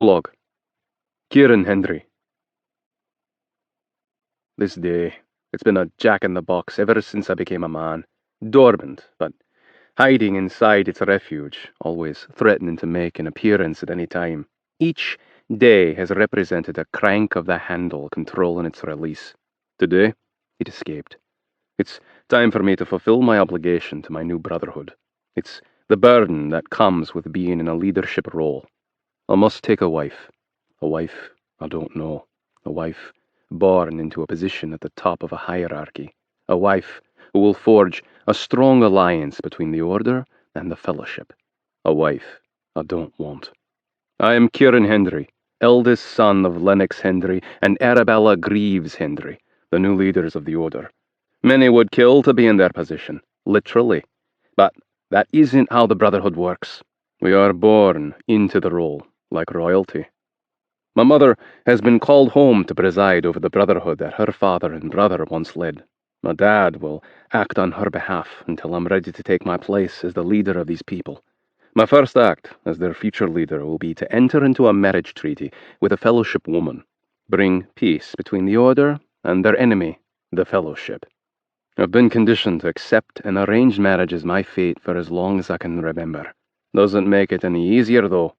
Log. Kieran Hendry. This day, it's been a jack-in-the-box ever since I became a man. Dormant, but hiding inside its refuge, always threatening to make an appearance at any time. Each day has represented a crank of the handle controlling its release. Today, it escaped. It's time for me to fulfill my obligation to my new brotherhood. It's the burden that comes with being in a leadership role. I must take a wife. A wife I don't know. A wife born into a position at the top of a hierarchy. A wife who will forge a strong alliance between the Order and the Fellowship. A wife I don't want. I am Kieran Hendry, eldest son of Lennox Hendry and Arabella Greaves Hendry, the new leaders of the Order. Many would kill to be in their position, literally. But that isn't how the Brotherhood works. We are born into the role, like royalty. My mother has been called home to preside over the brotherhood that her father and brother once led. My dad will act on her behalf until I'm ready to take my place as the leader of these people. My first act, as their future leader, will be to enter into a marriage treaty with a Fellowship woman, bring peace between the Order and their enemy, the Fellowship. I've been conditioned to accept an arranged marriage as my fate for as long as I can remember. Doesn't make it any easier, though.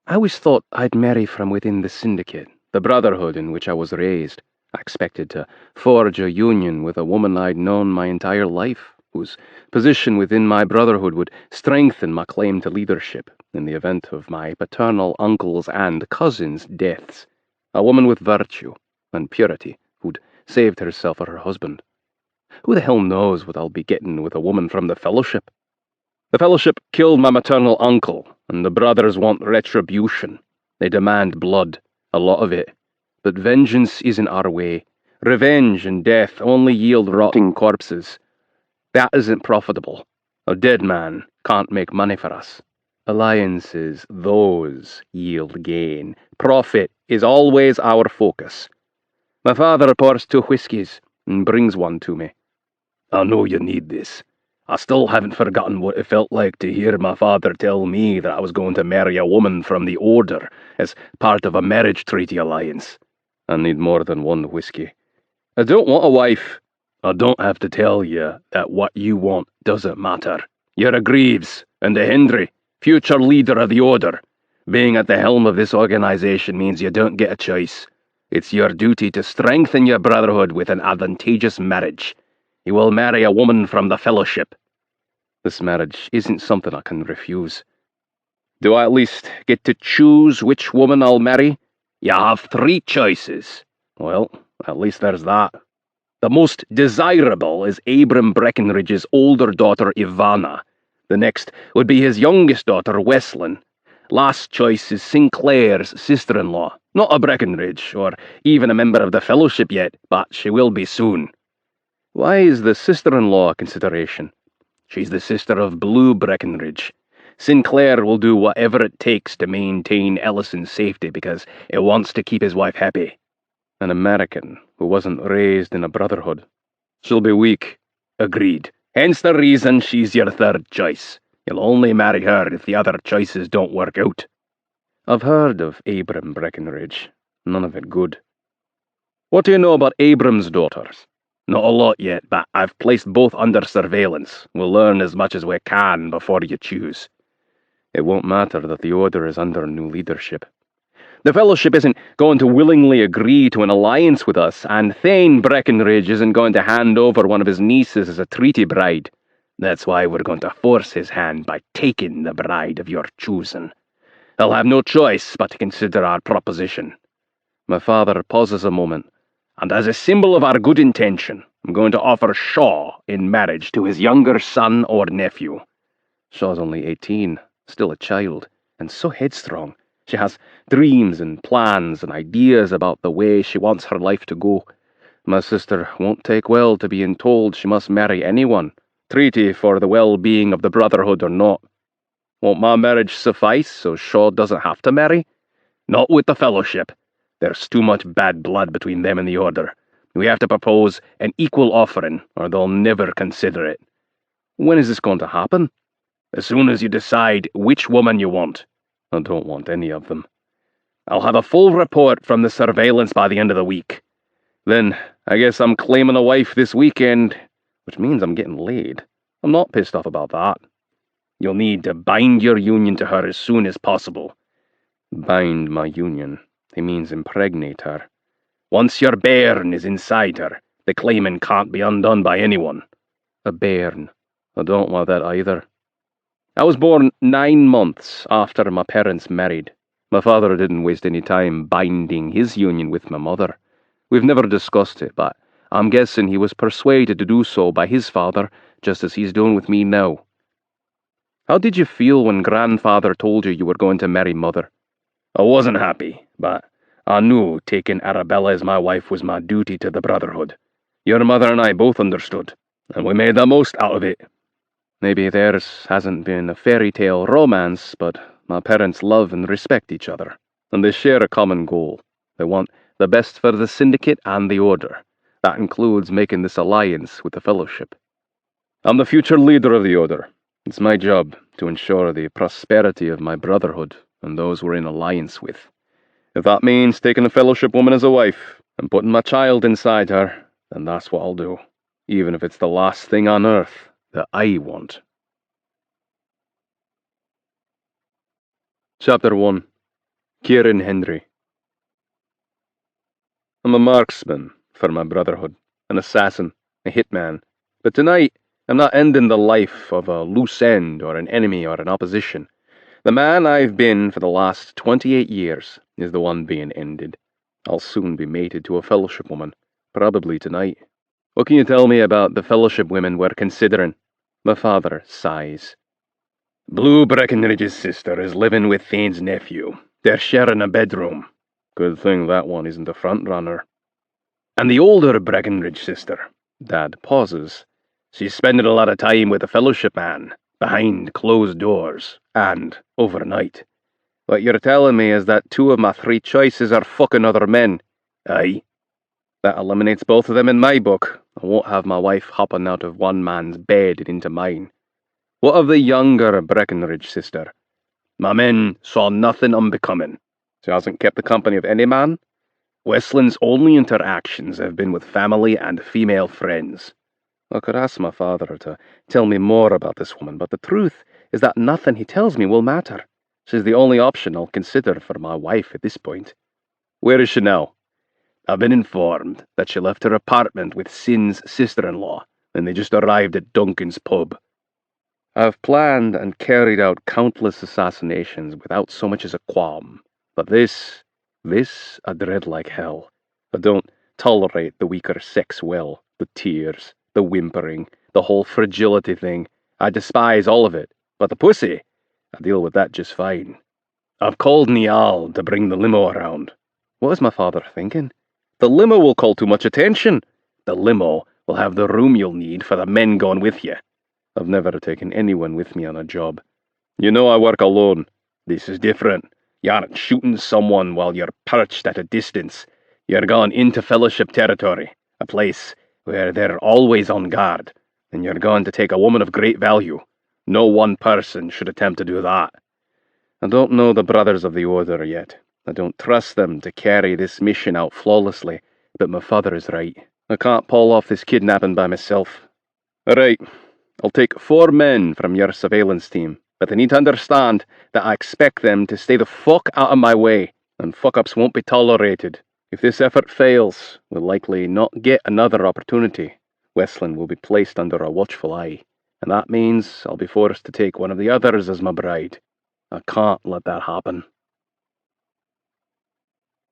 I always thought I'd marry from within the syndicate, the brotherhood in which I was raised. I expected to forge a union with a woman I'd known my entire life, whose position within my brotherhood would strengthen my claim to leadership in the event of my paternal uncles' and cousins' deaths. A woman with virtue and purity who'd saved herself or her husband. Who the hell knows what I'll be getting with a woman from the Fellowship? The Fellowship killed my maternal uncle, and the brothers want retribution. They demand blood, a lot of it. But vengeance isn't our way. Revenge and death only yield rotting corpses. That isn't profitable. A dead man can't make money for us. Alliances, those yield gain. Profit is always our focus. My father pours 2 whiskies and brings one to me. I know you need this. I still haven't forgotten what it felt like to hear my father tell me that I was going to marry a woman from the Order as part of a marriage treaty alliance. I need more than 1 whiskey. I don't want a wife. I don't have to tell you that what you want doesn't matter. You're a Greaves and a Hendry, future leader of the Order. Being at the helm of this organization means you don't get a choice. It's your duty to strengthen your brotherhood with an advantageous marriage. You will marry a woman from the Fellowship. This marriage isn't something I can refuse. Do I at least get to choose which woman I'll marry? You have 3 choices. Well, at least there's that. The most desirable is Abram Breckenridge's older daughter, Ivana. The next would be his youngest daughter, Weslin. Last choice is Sinclair's sister-in-law. Not a Breckenridge, or even a member of the Fellowship yet, but she will be soon. Why is the sister-in-law a consideration? She's the sister of Blue Breckenridge. Sinclair will do whatever it takes to maintain Ellison's safety because he wants to keep his wife happy. An American who wasn't raised in a brotherhood. She'll be weak. Agreed. Hence the reason she's your 3rd choice. You'll only marry her if the other choices don't work out. I've heard of Abram Breckenridge. None of it good. What do you know about Abram's daughters? Not a lot yet, but I've placed both under surveillance. We'll learn as much as we can before you choose. It won't matter that the Order is under new leadership. The Fellowship isn't going to willingly agree to an alliance with us, and Thane Breckenridge isn't going to hand over one of his nieces as a treaty bride. That's why we're going to force his hand by taking the bride of your choosing. He'll have no choice but to consider our proposition. My father pauses a moment, and as a symbol of our good intention, I'm going to offer Shaw in marriage to his younger son or nephew. Shaw's only 18, still a child, and so headstrong. She has dreams and plans and ideas about the way she wants her life to go. My sister won't take well to being told she must marry anyone, treaty for the well-being of the Brotherhood or not. Won't my marriage suffice so Shaw doesn't have to marry? Not with the Fellowship. There's too much bad blood between them and the Order. We have to propose an equal offering, or they'll never consider it. When is this going to happen? As soon as you decide which woman you want. I don't want any of them. I'll have a full report from the surveillance by the end of the week. Then, I guess I'm claiming a wife this weekend, which means I'm getting laid. I'm not pissed off about that. You'll need to bind your union to her as soon as possible. Bind my union. He means impregnate her. Once your bairn is inside her, the claiming can't be undone by anyone. A bairn. I don't want that either. I was born 9 months after my parents married. My father didn't waste any time binding his union with my mother. We've never discussed it, but I'm guessing he was persuaded to do so by his father, just as he's doing with me now. How did you feel when grandfather told you were going to marry mother? I wasn't happy, but I knew taking Arabella as my wife was my duty to the Brotherhood. Your mother and I both understood, and we made the most out of it. Maybe theirs hasn't been a fairy tale romance, but my parents love and respect each other, and they share a common goal. They want the best for the Syndicate and the Order. That includes making this alliance with the Fellowship. I'm the future leader of the Order. It's my job to ensure the prosperity of my Brotherhood and those we're in alliance with. If that means taking a Fellowship woman as a wife and putting my child inside her, then that's what I'll do, even if it's the last thing on earth that I want. Chapter 1. Kieran Hendry. I'm a marksman for my Brotherhood, an assassin, a hitman, but tonight I'm not ending the life of a loose end or an enemy or an opposition. The man I've been for the last 28 years is the one being ended. I'll soon be mated to a Fellowship woman, probably tonight. What can you tell me about the Fellowship women we're considering? My father sighs. Blue Breckenridge's sister is living with Thane's nephew. They're sharing a bedroom. Good thing that one isn't a front-runner. And the older Breckenridge sister, Dad pauses. She's spending a lot of time with a Fellowship man, behind closed doors, and overnight. What you're telling me is that 2 of my 3 choices are fucking other men. Aye. That eliminates both of them in my book. I won't have my wife hopping out of one man's bed and into mine. What of the younger Breckenridge sister? My men saw nothing unbecoming. She hasn't kept the company of any man. Westland's only interactions have been with family and female friends. I could ask my father to tell me more about this woman, but the truth is that nothing he tells me will matter. She's the only option I'll consider for my wife at this point. Where is she now? I've been informed that she left her apartment with Sin's sister-in-law, and they just arrived at Duncan's pub. I've planned and carried out countless assassinations without so much as a qualm, but this I dread like hell. I don't tolerate the weaker sex well, the tears, the whimpering, the whole fragility thing. I despise all of it, but the pussy, I deal with that just fine. I've called Niall to bring the limo around. What is my father thinking? The limo will call too much attention. The limo will have the room you'll need for the men going with you. I've never taken anyone with me on a job. You know I work alone. This is different. You aren't shooting someone while you're perched at a distance. You're going into Fellowship territory, a place where they're always on guard, and you're going to take a woman of great value. No one person should attempt to do that. I don't know the Brothers of the Order yet. I don't trust them to carry this mission out flawlessly, but my father is right. I can't pull off this kidnapping by myself. All right, I'll take 4 men from your surveillance team, but they need to understand that I expect them to stay the fuck out of my way, and fuck-ups won't be tolerated. If this effort fails, we'll likely not get another opportunity. Westland will be placed under a watchful eye, and that means I'll be forced to take one of the others as my bride. I can't let that happen.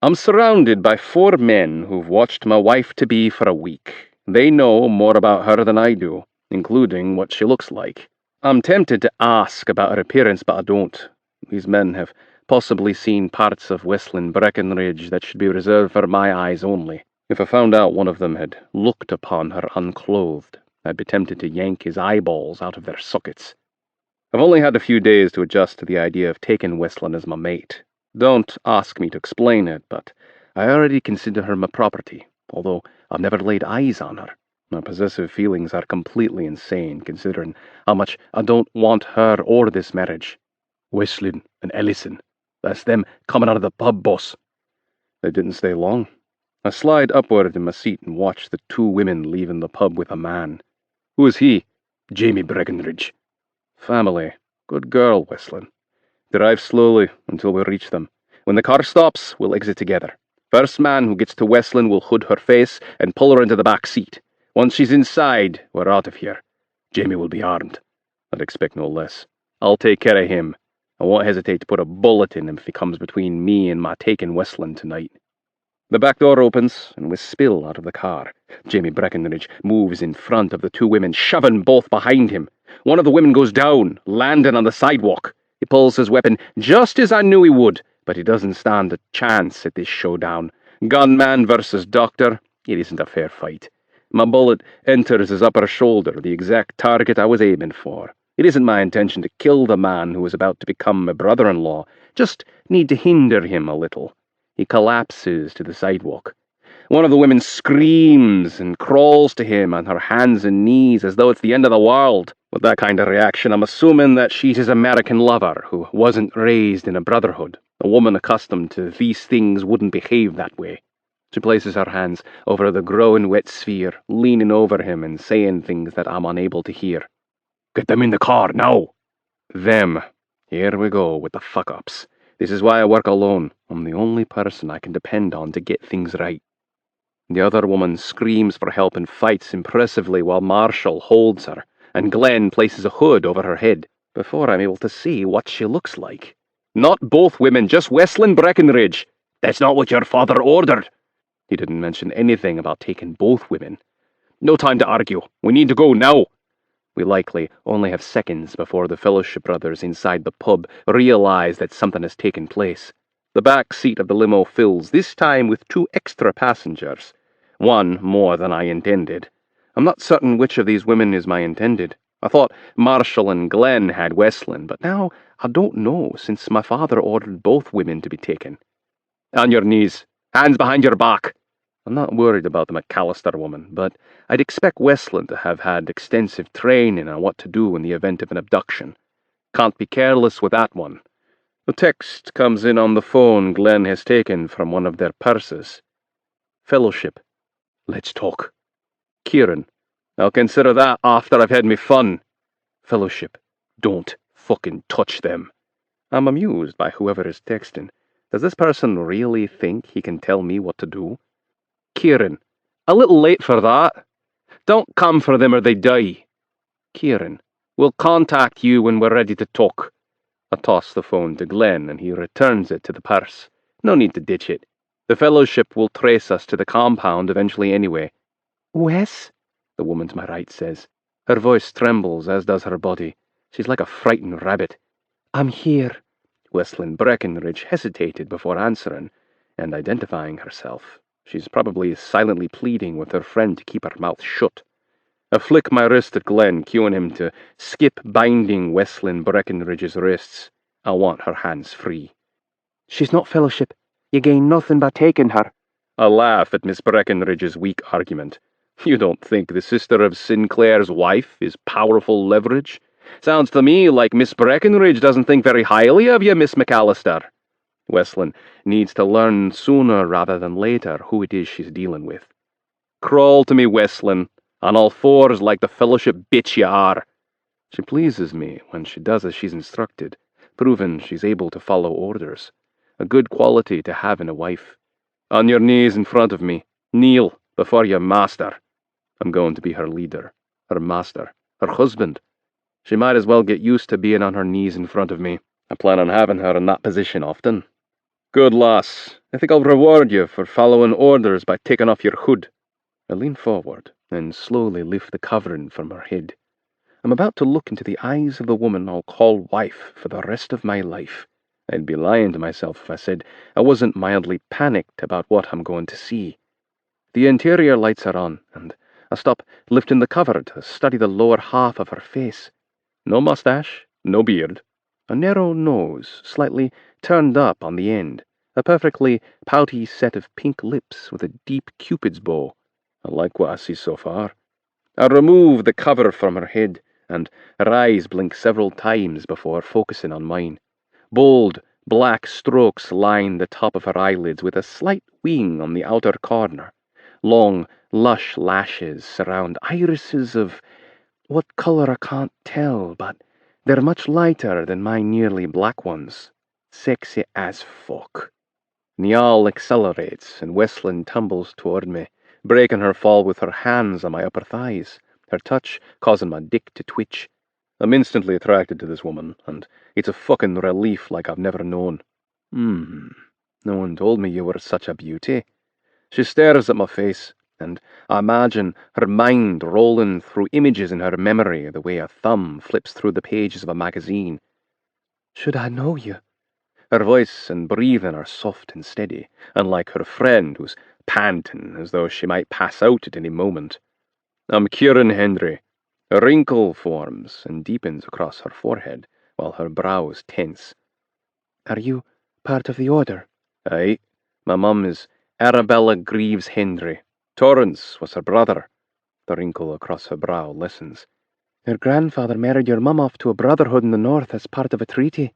I'm surrounded by 4 men who've watched my wife-to-be for a week. They know more about her than I do, including what she looks like. I'm tempted to ask about her appearance, but I don't. These men have possibly seen parts of Westland Breckenridge that should be reserved for my eyes only. If I found out one of them had looked upon her unclothed, I'd be tempted to yank his eyeballs out of their sockets. I've only had a few days to adjust to the idea of taking Westland as my mate. Don't ask me to explain it, but I already consider her my property, although I've never laid eyes on her. My possessive feelings are completely insane, considering how much I don't want her or this marriage. Westland and Ellison. That's them coming out of the pub, boss. They didn't stay long. I slid upward in my seat and watched the two women leaving the pub with a man. Who is he? Jamie Breckenridge. Family. Good girl, Westlin. Drive slowly until we reach them. When the car stops, we'll exit together. First man who gets to Westlin will hood her face and pull her into the back seat. Once she's inside, we're out of here. Jamie will be armed. I'd expect no less. I'll take care of him. I won't hesitate to put a bullet in him if he comes between me and my taking Westlin tonight. The back door opens, and we spill out of the car. Jamie Breckenridge moves in front of the two women, shoving both behind him. One of the women goes down, landing on the sidewalk. He pulls his weapon just as I knew he would, but he doesn't stand a chance at this showdown. Gunman versus doctor, it isn't a fair fight. My bullet enters his upper shoulder, the exact target I was aiming for. It isn't my intention to kill the man who is about to become my brother-in-law, just need to hinder him a little. He collapses to the sidewalk. One of the women screams and crawls to him on her hands and knees as though it's the end of the world. With that kind of reaction, I'm assuming that she's his American lover who wasn't raised in a brotherhood. A woman accustomed to these things wouldn't behave that way. She places her hands over the growing wet sphere, leaning over him and saying things that I'm unable to hear. Get them in the car, now! Them. Here we go with the fuck-ups. This is why I work alone. I'm the only person I can depend on to get things right. The other woman screams for help and fights impressively while Marshall holds her, and Glenn places a hood over her head before I'm able to see what she looks like. Not both women, just Westlin Breckenridge. That's not what your father ordered. He didn't mention anything about taking both women. No time to argue. We need to go now. We likely only have seconds before the Fellowship brothers inside the pub realize that something has taken place. The back seat of the limo fills, this time with 2 extra passengers. One more than I intended. I'm not certain which of these women is my intended. I thought Marshall and Glenn had Westlin, but now I don't know since my father ordered both women to be taken. On your knees. Hands behind your back. I'm not worried about the McAllister woman, but I'd expect Westlin to have had extensive training on what to do in the event of an abduction. Can't be careless with that one. The text comes in on the phone Glenn has taken from one of their purses. Fellowship. Let's talk. Kieran. I'll consider that after I've had me fun. Fellowship. Don't fucking touch them. I'm amused by whoever is texting. Does this person really think he can tell me what to do? Kieran. A little late for that. Don't come for them or they die. Kieran. We'll contact you when we're ready to talk. I toss the phone to Glenn and he returns it to the purse. No need to ditch it. The Fellowship will trace us to the compound eventually anyway. Wes? The woman to my right says. Her voice trembles, as does her body. She's like a frightened rabbit. I'm here. Westlin Breckenridge hesitated before answering and identifying herself. She's probably silently pleading with her friend to keep her mouth shut. I flick my wrist at Glenn, cueing him to skip binding Westlin Breckenridge's wrists. I want her hands free. She's not Fellowship. You gain nothing by taking her. I laugh at Miss Breckenridge's weak argument. You don't think the sister of Sinclair's wife is powerful leverage? Sounds to me like Miss Breckenridge doesn't think very highly of you, Miss McAllister. Westlin needs to learn sooner rather than later who it is she's dealing with. Crawl to me, Westlin, on all fours like the Fellowship bitch you are. She pleases me when she does as she's instructed, proving she's able to follow orders. A good quality to have in a wife. On your knees in front of me. Kneel before your master. I'm going to be her leader, her master, her husband. She might as well get used to being on her knees in front of me. I plan on having her in that position often. Good lass. I think I'll reward you for following orders by taking off your hood. I lean forward and slowly lift the covering from her head. I'm about to look into the eyes of the woman I'll call wife for the rest of my life. I'd be lying to myself if I said I wasn't mildly panicked about what I'm going to see. The interior lights are on, and I stop lifting the cover to study the lower half of her face. No mustache, no beard. A narrow nose, slightly turned up on the end. A perfectly pouty set of pink lips with a deep cupid's bow. I like what I see so far. I remove the cover from her head, and her eyes blink several times before focusing on mine. Bold, Black strokes line the top of her eyelids with a slight wing on the outer corner. Long, lush lashes surround irises of what color I can't tell, but they're much lighter than my nearly black ones. Sexy as fuck. Niall accelerates, and Westland tumbles toward me, breaking her fall with her hands on my upper thighs, her touch causing my dick to twitch. I'm instantly attracted to this woman, and it's a fucking relief like I've never known. No one told me you were such a beauty. She stares at my face, and I imagine her mind rolling through images in her memory the way a thumb flips through the pages of a magazine. Should I know you? Her voice and breathing are soft and steady, unlike her friend who's panting as though she might pass out at any moment. I'm Kieran Hendry. A wrinkle forms and deepens across her forehead, while her brows tense. Are you part of the order? Aye. My mum is Arabella Greaves Hendry. Torrance was her brother. The wrinkle across her brow lessens. Your grandfather married your mum off to a brotherhood in the north as part of a treaty.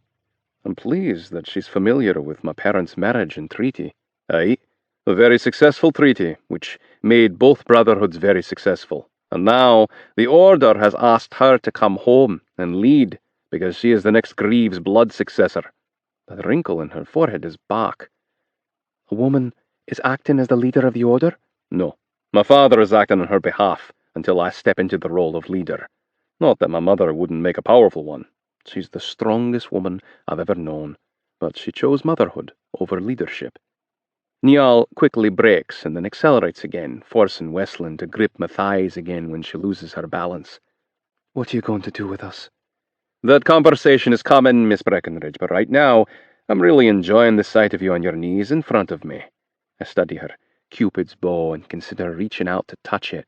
I'm pleased that she's familiar with my parents' marriage and treaty. Aye, a very successful treaty, which made both brotherhoods very successful. And now the Order has asked her to come home and lead, because she is the next Greaves blood successor. The wrinkle in her forehead is back. A woman is acting as the leader of the Order? No, my father is acting on her behalf until I step into the role of leader. Not that my mother wouldn't make a powerful one. She's the strongest woman I've ever known, but she chose motherhood over leadership. Niall quickly brakes and then accelerates again, forcing Westland to grip my thighs again when she loses her balance. What are you going to do with us? That conversation is coming, Miss Breckenridge, but right now I'm really enjoying the sight of you on your knees in front of me. I study her Cupid's bow and consider reaching out to touch it.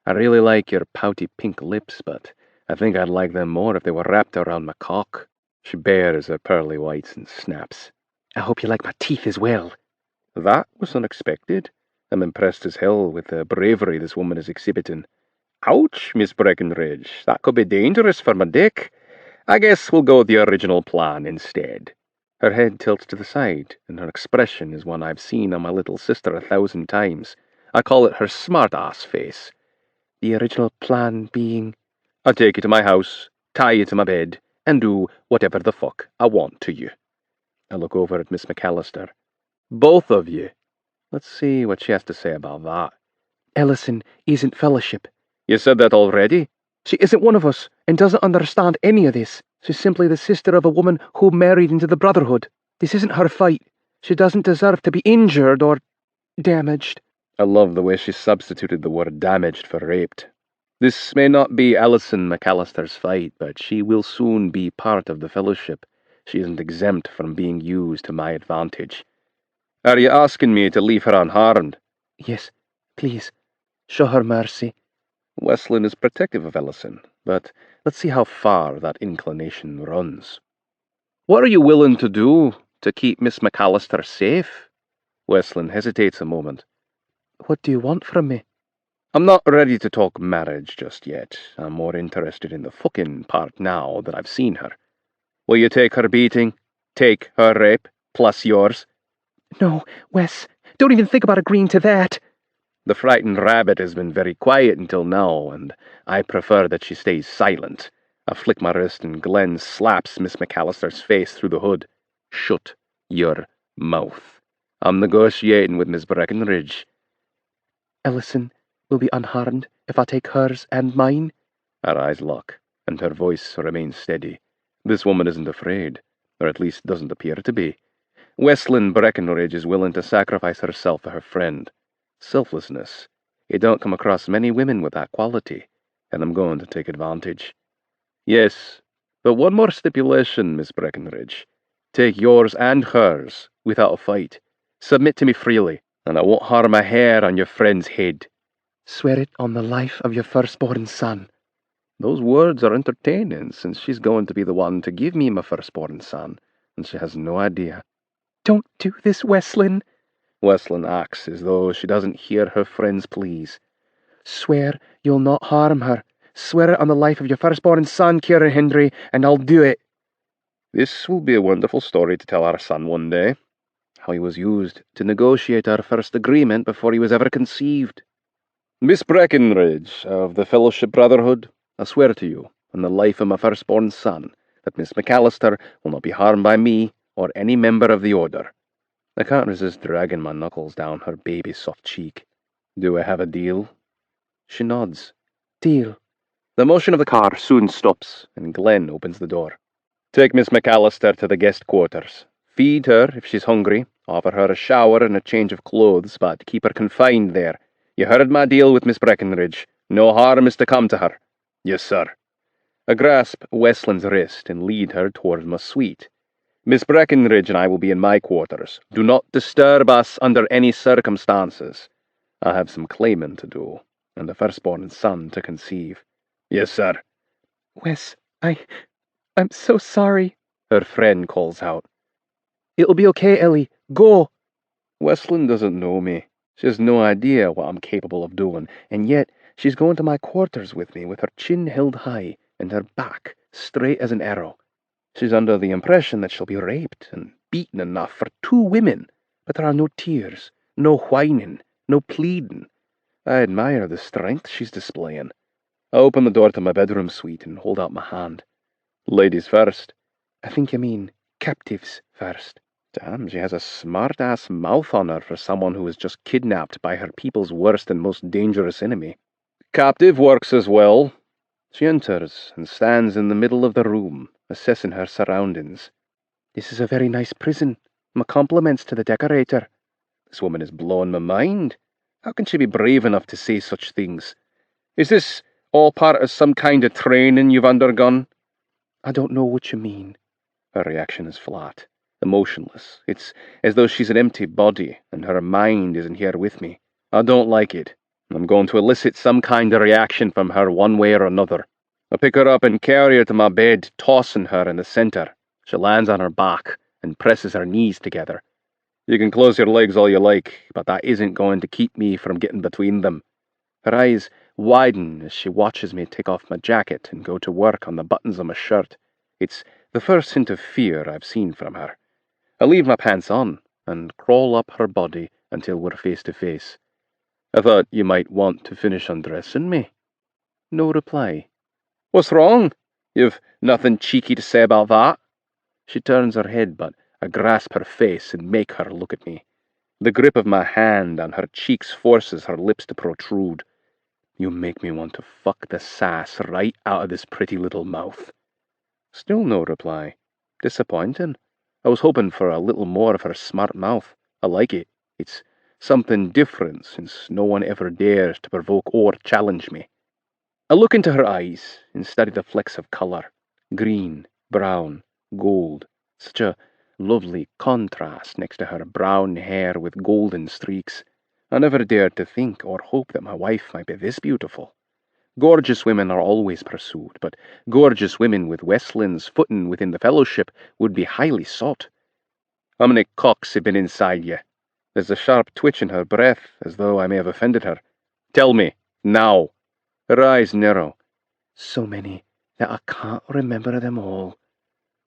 I really like your pouty pink lips, but I think I'd like them more if they were wrapped around my cock. She bares her pearly whites and snaps. I hope you like my teeth as well. That was unexpected. I'm impressed as hell with the bravery this woman is exhibiting. Ouch, Miss Breckenridge. That could be dangerous for my dick. I guess we'll go with the original plan instead. Her head tilts to the side, and her expression is one I've seen on my little sister 1,000 times. I call it her smart-ass face. The original plan being... I'll take you to my house, tie you to my bed, and do whatever the fuck I want to you. I look over at Miss McAllister. Both of you. Let's see what she has to say about that. Ellison isn't fellowship. You said that already? She isn't one of us, and doesn't understand any of this. She's simply the sister of a woman who married into the Brotherhood. This isn't her fight. She doesn't deserve to be injured or damaged. I love the way she substituted the word damaged for raped. This may not be Ellison McAllister's fight, but she will soon be part of the Fellowship. She isn't exempt from being used to my advantage. Are you asking me to leave her unharmed? Yes, please. Show her mercy. Westland is protective of Ellison, but let's see how far that inclination runs. What are you willing to do to keep Miss McAllister safe? Westland hesitates a moment. What do you want from me? I'm not ready to talk marriage just yet. I'm more interested in the fucking part now that I've seen her. Will you take her beating? Take her rape, plus yours? No, Wes, don't even think about agreeing to that. The frightened rabbit has been very quiet until now, and I prefer that she stays silent. I flick my wrist and Glenn slaps Miss McAllister's face through the hood. Shut your mouth. I'm negotiating with Miss Breckenridge. Ellison will be unharmed if I take hers and mine? Her eyes lock, and her voice remains steady. This woman isn't afraid, or at least doesn't appear to be. Westland Breckenridge is willing to sacrifice herself for her friend. Selflessness. You don't come across many women with that quality, and I'm going to take advantage. Yes, but one more stipulation, Miss Breckenridge. Take yours and hers, without a fight. Submit to me freely, and I won't harm a hair on your friend's head. Swear it on the life of your firstborn son. Those words are entertaining, since she's going to be the one to give me my firstborn son, and she has no idea. Don't do this, Westland. Westland acts as though she doesn't hear her friend's pleas. Swear you'll not harm her. Swear it on the life of your firstborn son, Kieran Hendry, and I'll do it. This will be a wonderful story to tell our son one day. How he was used to negotiate our first agreement before he was ever conceived. Miss Breckenridge of the Fellowship Brotherhood, I swear to you, on the life of my firstborn son, that Miss McAllister will not be harmed by me or any member of the Order. I can't resist dragging my knuckles down her baby's soft cheek. Do I have a deal? She nods. Deal. The motion of the car soon stops, and Glenn opens the door. Take Miss McAllister to the guest quarters. Feed her if she's hungry, offer her a shower and a change of clothes, but keep her confined there. You heard my deal with Miss Breckenridge. No harm is to come to her. Yes, sir. I grasp Westland's wrist and lead her towards my suite. Miss Breckenridge and I will be in my quarters. Do not disturb us under any circumstances. I have some claiming to do, and a firstborn son to conceive. Yes, sir. Wes, I'm so sorry, her friend calls out. It'll be okay, Ellie. Go! Westland doesn't know me. She has no idea what I'm capable of doing, and yet she's going to my quarters with me with her chin held high and her back straight as an arrow. She's under the impression that she'll be raped and beaten enough for 2 women, but there are no tears, no whining, no pleading. I admire the strength she's displaying. I open the door to my bedroom suite and hold out my hand. Ladies first. I think you mean captives first. Damn, she has a smart-ass mouth on her for someone who was just kidnapped by her people's worst and most dangerous enemy. Captive works as well. She enters and stands in the middle of the room, assessing her surroundings. This is a very nice prison. My compliments to the decorator. This woman is blowing my mind. How can she be brave enough to say such things? Is this all part of some kind of training you've undergone? I don't know what you mean. Her reaction is flat, emotionless. It's as though she's an empty body and her mind isn't here with me. I don't like it. I'm going to elicit some kind of reaction from her one way or another. I pick her up and carry her to my bed, tossing her in the center. She lands on her back and presses her knees together. You can close your legs all you like, but that isn't going to keep me from getting between them. Her eyes widen as she watches me take off my jacket and go to work on the buttons of my shirt. It's the first hint of fear I've seen from her. I leave my pants on and crawl up her body until we're face to face. I thought you might want to finish undressing me. No reply. What's wrong? You've nothing cheeky to say about that? She turns her head, but I grasp her face and make her look at me. The grip of my hand on her cheeks forces her lips to protrude. You make me want to fuck the sass right out of this pretty little mouth. Still no reply. Disappointing. I was hoping for a little more of her smart mouth. I like it. It's something different, since no one ever dares to provoke or challenge me. I look into her eyes and study the flecks of colour. Green, brown, gold. Such a lovely contrast next to her brown hair with golden streaks. I never dared to think or hope that my wife might be this beautiful. Gorgeous women are always pursued, but gorgeous women with Westland's footing within the Fellowship would be highly sought. How many cocks have been inside ye? There's a sharp twitch in her breath, as though I may have offended her. Tell me, now. Her eyes narrow. So many that I can't remember them all.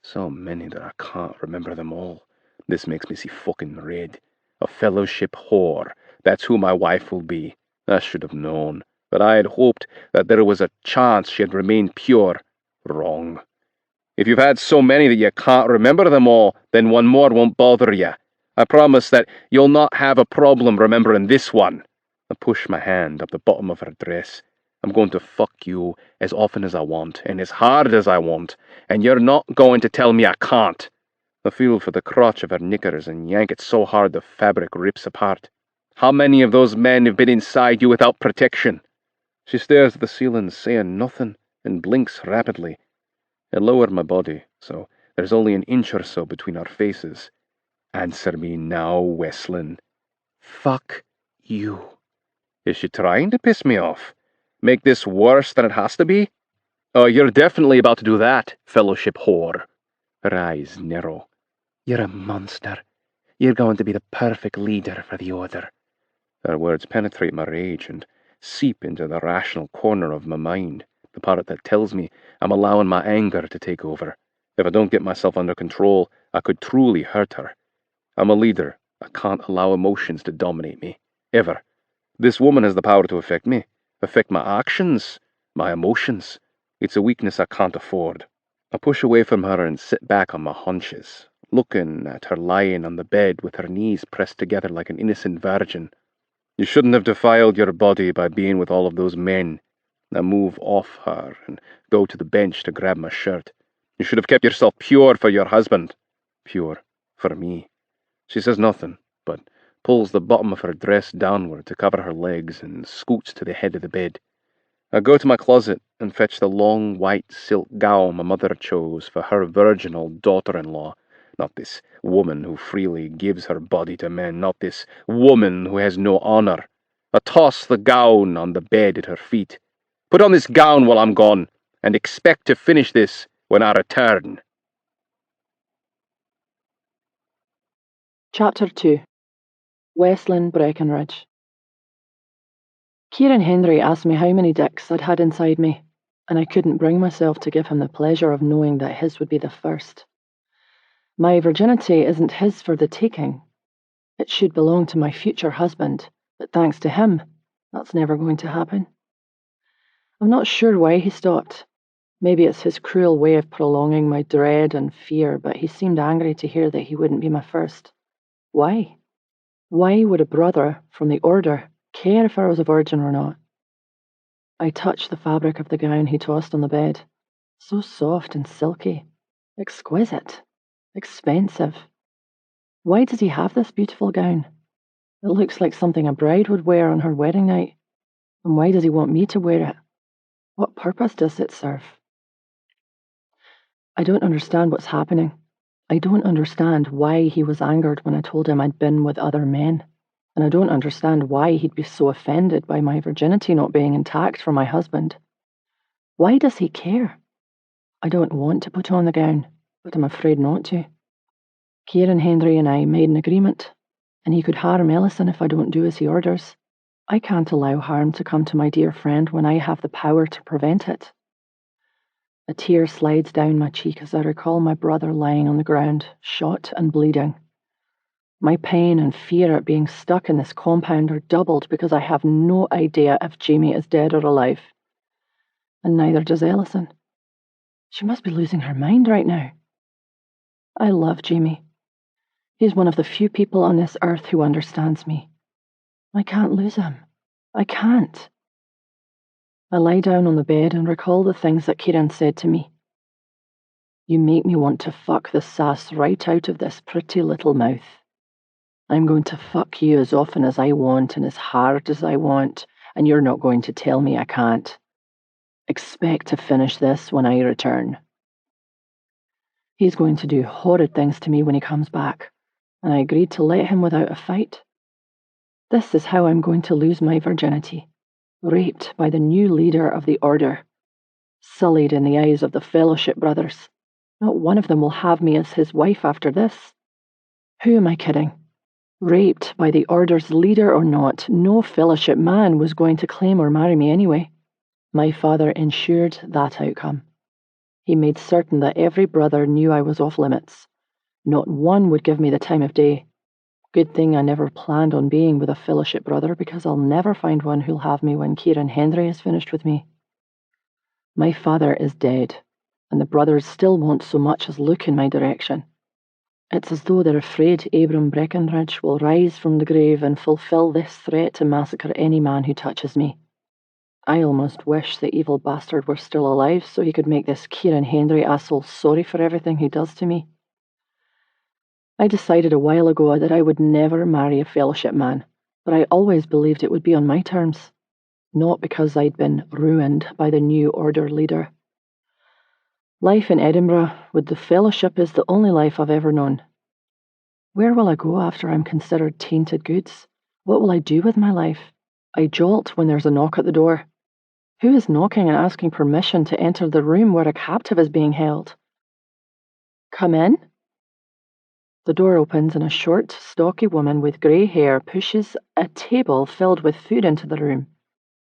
So many that I can't remember them all. This makes me see fucking red. A Fellowship whore. That's who my wife will be. I should have known. But I had hoped that there was a chance she had remained pure. Wrong. If you've had so many that you can't remember them all, then one more won't bother you. I promise that you'll not have a problem remembering this one. I push my hand up the bottom of her dress. I'm going to fuck you as often as I want, and as hard as I want, and you're not going to tell me I can't. I feel for the crotch of her knickers and yank it so hard the fabric rips apart. How many of those men have been inside you without protection? She stares at the ceiling, saying nothing, and blinks rapidly. I lower my body, so there's only an inch or so between our faces. Answer me now, Westland. Fuck you. Is she trying to piss me off? Make this worse than it has to be? Oh, you're definitely about to do that, Fellowship whore. Her eyes narrow. You're a monster. You're going to be the perfect leader for the Order. Her words penetrate my rage and seep into the rational corner of my mind, the part that tells me I'm allowing my anger to take over. If I don't get myself under control, I could truly hurt her. I'm a leader. I can't allow emotions to dominate me. Ever. This woman has the power to affect me, affect my actions, my emotions. It's a weakness I can't afford. I push away from her and sit back on my haunches, looking at her lying on the bed with her knees pressed together like an innocent virgin. You shouldn't have defiled your body by being with all of those men. I move off her and go to the bench to grab my shirt. You should have kept yourself pure for your husband. Pure for me. She says nothing, but pulls the bottom of her dress downward to cover her legs and scoots to the head of the bed. I go to my closet and fetch the long white silk gown my mother chose for her virginal daughter-in-law. Not this woman who freely gives her body to men, not this woman who has no honor. I toss the gown on the bed at her feet. Put on this gown while I'm gone, and expect to finish this when I return. Chapter 2. Westland Breckenridge. Kieran Henry asked me how many dicks I'd had inside me, and I couldn't bring myself to give him the pleasure of knowing that his would be the first. My virginity isn't his for the taking. It should belong to my future husband, but thanks to him, that's never going to happen. I'm not sure why he stopped. Maybe it's his cruel way of prolonging my dread and fear, but he seemed angry to hear that he wouldn't be my first. Why? Why would a brother from the order care if I was a virgin or not? I touched the fabric of the gown he tossed on the bed. So soft and silky. Exquisite. Expensive. Why does he have this beautiful gown? It looks like something a bride would wear on her wedding night. And why does he want me to wear it? What purpose does it serve? I don't understand what's happening. I don't understand why he was angered when I told him I'd been with other men. And I don't understand why he'd be so offended by my virginity not being intact for my husband. Why does he care? I don't want to put on the gown, but I'm afraid not to. Kieran Henry and I made an agreement, and he could harm Ellison if I don't do as he orders. I can't allow harm to come to my dear friend when I have the power to prevent it. A tear slides down my cheek as I recall my brother lying on the ground, shot and bleeding. My pain and fear at being stuck in this compound are doubled because I have no idea if Jamie is dead or alive. And neither does Ellison. She must be losing her mind right now. I love Jamie. He's one of the few people on this earth who understands me. I can't lose him. I can't. I lie down on the bed and recall the things that Kieran said to me. You make me want to fuck the sass right out of this pretty little mouth. I'm going to fuck you as often as I want and as hard as I want, and you're not going to tell me I can't. Expect to finish this when I return. He's going to do horrid things to me when he comes back, and I agreed to let him without a fight. This is how I'm going to lose my virginity, raped by the new leader of the order, sullied in the eyes of the Fellowship brothers. Not one of them will have me as his wife after this. Who am I kidding? Raped by the order's leader or not, no Fellowship man was going to claim or marry me anyway. My father ensured that outcome. He made certain that every brother knew I was off limits. Not one would give me the time of day. Good thing I never planned on being with a Fellowship brother, because I'll never find one who'll have me when Kieran Henry is finished with me. My father is dead, and the brothers still won't so much as look in my direction. It's as though they're afraid Abram Breckenridge will rise from the grave and fulfill this threat to massacre any man who touches me. I almost wish the evil bastard were still alive so he could make this Kieran Henry asshole sorry for everything he does to me. I decided a while ago that I would never marry a Fellowship man, but I always believed it would be on my terms, not because I'd been ruined by the new order leader. Life in Edinburgh with the Fellowship is the only life I've ever known. Where will I go after I'm considered tainted goods? What will I do with my life? I jolt when there's a knock at the door. Who is knocking and asking permission to enter the room where a captive is being held? Come in. The door opens and a short, stocky woman with grey hair pushes a table filled with food into the room.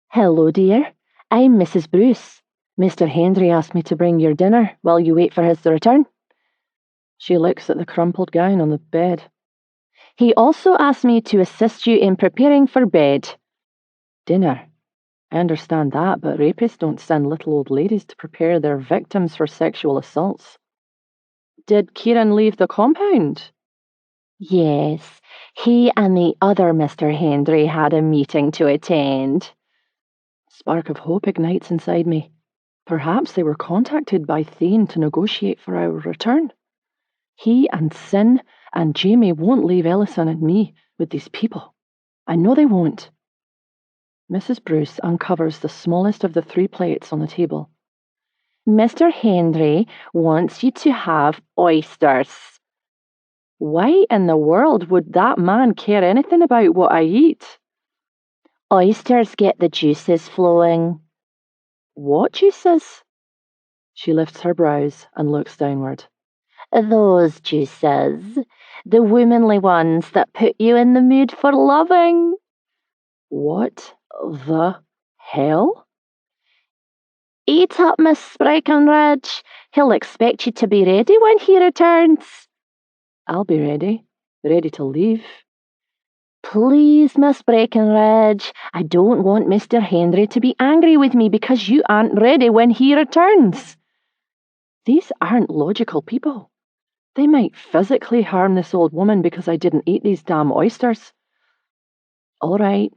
Hello, dear. I'm Mrs. Bruce. Mr. Henry asked me to bring your dinner while you wait for his return. She looks at the crumpled gown on the bed. He also asked me to assist you in preparing for bed. Dinner. I understand that, but rapists don't send little old ladies to prepare their victims for sexual assaults. Did Kieran leave the compound? Yes, he and the other Mr. Hendry had a meeting to attend. A spark of hope ignites inside me. Perhaps they were contacted by Thane to negotiate for our return. He and Sin and Jamie won't leave Ellison and me with these people. I know they won't. Mrs. Bruce uncovers the smallest of the 3 plates on the table. Mr. Hendry wants you to have oysters. Why in the world would that man care anything about what I eat? Oysters get the juices flowing. What juices? She lifts her brows and looks downward. Those juices, the womanly ones that put you in the mood for loving. What the hell? Eat up, Miss Breckenridge. He'll expect you to be ready when he returns. I'll be ready to leave. Please, Miss Breckenridge, I don't want Mr. Hendry to be angry with me because you aren't ready when he returns. These aren't logical people. They might physically harm this old woman because I didn't eat these damn oysters. All right.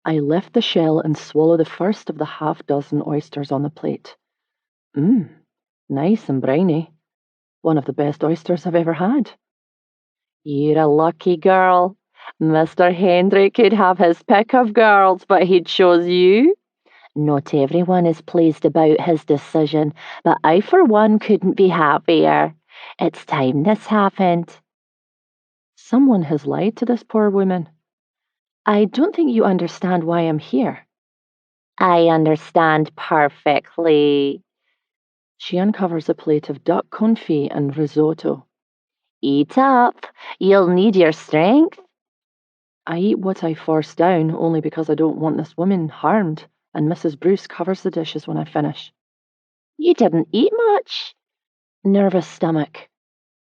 I lift the shell and swallow the first of the half-dozen oysters on the plate. Nice and briny. One of the best oysters I've ever had. You're a lucky girl. Mr. Hendry could have his pick of girls, but he chose you. Not everyone is pleased about his decision, but I for one couldn't be happier. It's time this happened. Someone has lied to this poor woman. I don't think you understand why I'm here. I understand perfectly. She uncovers a plate of duck confit and risotto. Eat up. You'll need your strength. I eat what I force down only because I don't want this woman harmed, and Mrs. Bruce covers the dishes when I finish. You didn't eat much. Nervous stomach.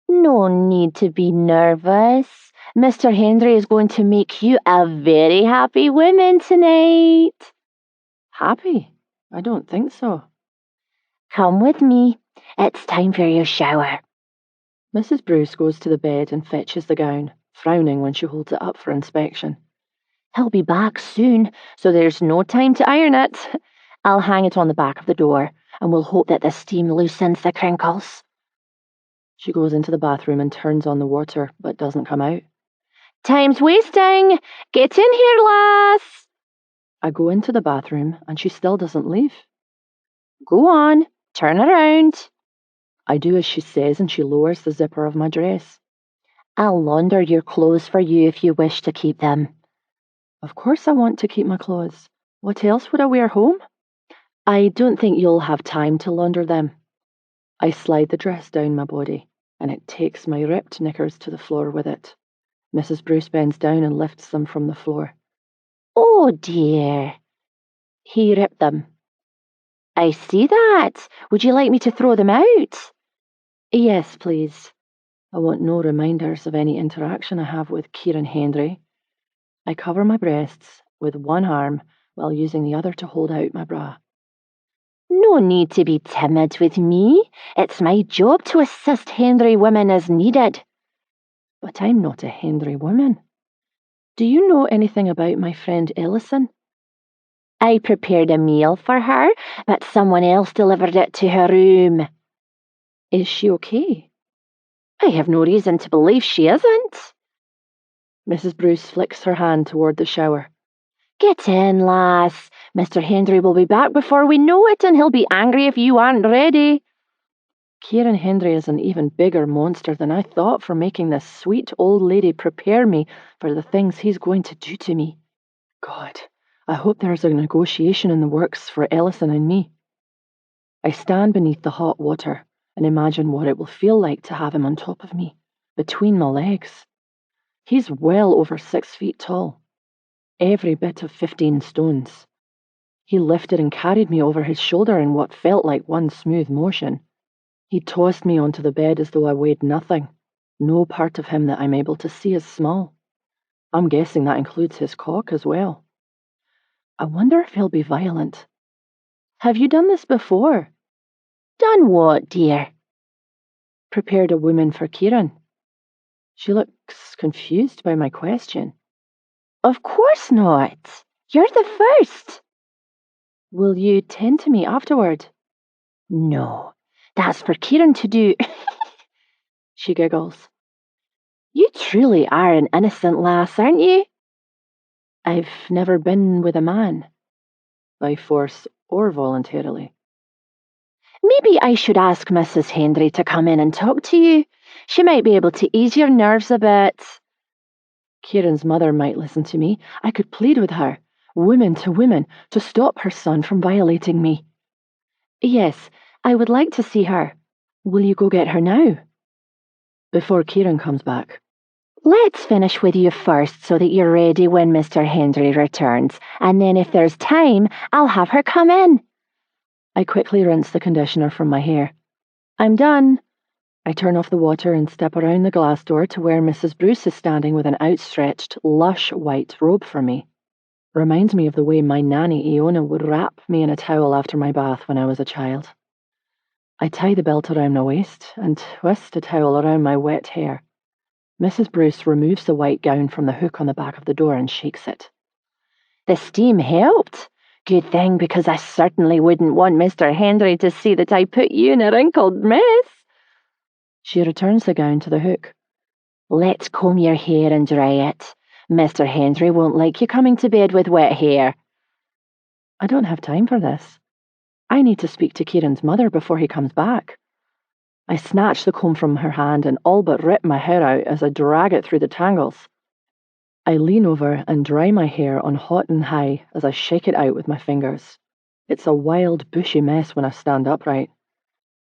No need to be nervous. Mr. Hendry is going to make you a very happy woman tonight. Happy? I don't think so. Come with me. It's time for your shower. Mrs. Bruce goes to the bed and fetches the gown, frowning when she holds it up for inspection. He'll be back soon, so there's no time to iron it. I'll hang it on the back of the door, and we'll hope that the steam loosens the crinkles. She goes into the bathroom and turns on the water, but doesn't come out. Time's wasting. Get in here, lass. I go into the bathroom, and she still doesn't leave. Go on, turn around. I do as she says, and she lowers the zipper of my dress. I'll launder your clothes for you if you wish to keep them. Of course I want to keep my clothes. What else would I wear home? I don't think you'll have time to launder them. I slide the dress down my body, and it takes my ripped knickers to the floor with it. Mrs. Bruce bends down and lifts them from the floor. Oh dear. He ripped them. I see that. Would you like me to throw them out? Yes, please. I want no reminders of any interaction I have with Kieran Hendry. I cover my breasts with one arm while using the other to hold out my bra. No need to be timid with me. It's my job to assist Hendry women as needed. But I'm not a Hendry woman. Do you know anything about my friend Ellison? I prepared a meal for her, but someone else delivered it to her room. Is she okay? I have no reason to believe she isn't. Mrs. Bruce flicks her hand toward the shower. Get in, lass. Mr. Hendry will be back before we know it, and he'll be angry if you aren't ready. Kieran Hendry is an even bigger monster than I thought for making this sweet old lady prepare me for the things he's going to do to me. God, I hope there's a negotiation in the works for Ellison and me. I stand beneath the hot water and imagine what it will feel like to have him on top of me, between my legs. He's well over 6 feet tall, every bit of 15 stones. He lifted and carried me over his shoulder in what felt like one smooth motion. He tossed me onto the bed as though I weighed nothing. No part of him that I'm able to see is small. I'm guessing that includes his cock as well. I wonder if he'll be violent. Have you done this before? Done what, dear? Prepared a woman for Kieran. She looks confused by my question. Of course not. You're the first. Will you tend to me afterward? No, that's for Kieran to do. She giggles. You truly are an innocent lass, aren't you? I've never been with a man, by force or voluntarily. Maybe I should ask Mrs. Hendry to come in and talk to you. She might be able to ease your nerves a bit. Kieran's mother might listen to me. I could plead with her, woman to woman, to stop her son from violating me. Yes, I would like to see her. Will you go get her now? Before Kieran comes back. Let's finish with you first so that you're ready when Mr. Hendry returns, and then if there's time, I'll have her come in. I quickly rinse the conditioner from my hair. I'm done. I turn off the water and step around the glass door to where Mrs. Bruce is standing with an outstretched, lush white robe for me. Reminds me of the way my nanny Iona would wrap me in a towel after my bath when I was a child. I tie the belt around my waist and twist a towel around my wet hair. Mrs. Bruce removes the white gown from the hook on the back of the door and shakes it. The steam helped. Good thing, because I certainly wouldn't want Mr. Hendry to see that I put you in a wrinkled mess. She returns the gown to the hook. Let's comb your hair and dry it. Mr. Hendry won't like you coming to bed with wet hair. I don't have time for this. I need to speak to Kieran's mother before he comes back. I snatch the comb from her hand and all but rip my hair out as I drag it through the tangles. I lean over and dry my hair on hot and high as I shake it out with my fingers. It's a wild, bushy mess when I stand upright.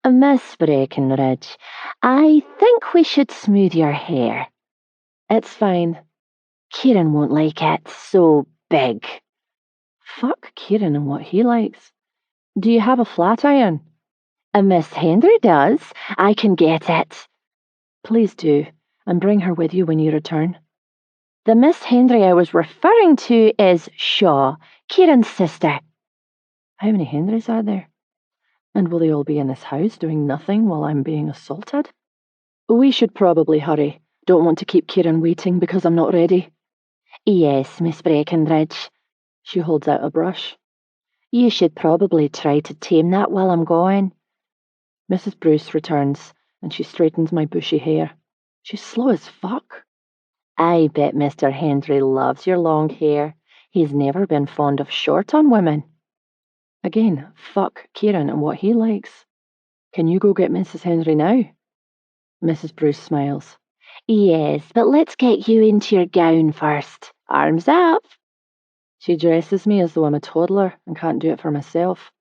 Miss Breckenridge, I think we should smooth your hair. It's fine. Kieran won't like it so big. Fuck Kieran and what he likes. Do you have a flat iron? Miss Hendry does. I can get it. Please do, and bring her with you when you return. The Miss Hendry I was referring to is Shaw, Kieran's sister. How many Hendrys are there? And will they all be in this house doing nothing while I'm being assaulted? We should probably hurry. Don't want to keep Kieran waiting because I'm not ready. Yes, Miss Breckenridge. She holds out a brush. You should probably try to tame that while I'm gone. Mrs. Bruce returns, and she straightens my bushy hair. She's slow as fuck. I bet Mr. Hendry loves your long hair. He's never been fond of short on women. Again, fuck Kieran and what he likes. Can you go get Mrs. Hendry now? Mrs. Bruce smiles. Yes, but let's get you into your gown first. Arms up. She dresses me as though I'm a toddler and can't do it for myself.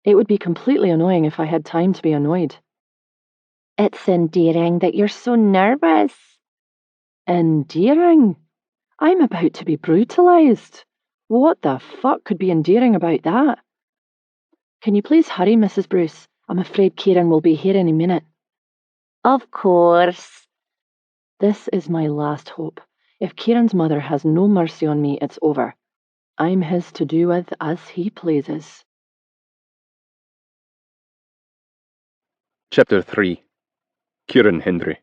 It would be completely annoying if I had time to be annoyed. It's endearing that you're so nervous. Endearing? I'm about to be brutalized. What the fuck could be endearing about that? Can you please hurry, Mrs. Bruce? I'm afraid Kieran will be here any minute. Of course. This is my last hope. If Kieran's mother has no mercy on me, it's over. I'm his to do with as he pleases. Chapter 3. Kieran Hendry.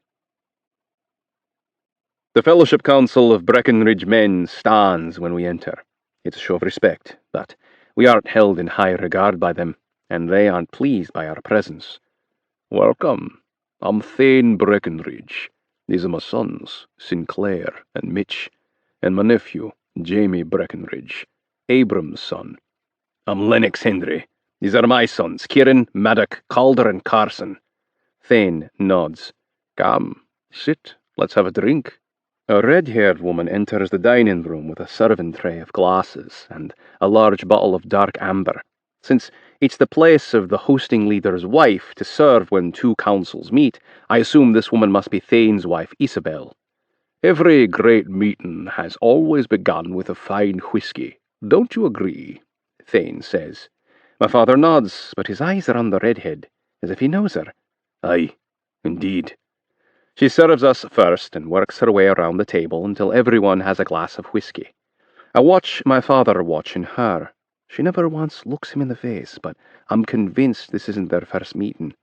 The Fellowship Council of Breckenridge Men stands when we enter. It's a show of respect, but we aren't held in high regard by them, and they aren't pleased by our presence. Welcome. I'm Thane Breckenridge. These are my sons, Sinclair and Mitch, and my nephew, Jamie Breckenridge, Abram's son. I'm Lennox Hendry. These are my sons, Kieran, Maddock, Calder, and Carson. Thane nods. Come, sit, let's have a drink. A red-haired woman enters the dining room with a serving tray of glasses and a large bottle of dark amber. Since it's the place of the hosting leader's wife to serve when two councils meet, I assume this woman must be Thane's wife, Isabel. Every great meeting has always begun with a fine whiskey. Don't you agree? Thane says. My father nods, but his eyes are on the redhead, as if he knows her. Aye, indeed. She serves us first and works her way around the table until everyone has a glass of whiskey. I watch my father watching her. She never once looks him in the face, but I'm convinced this isn't their first meeting.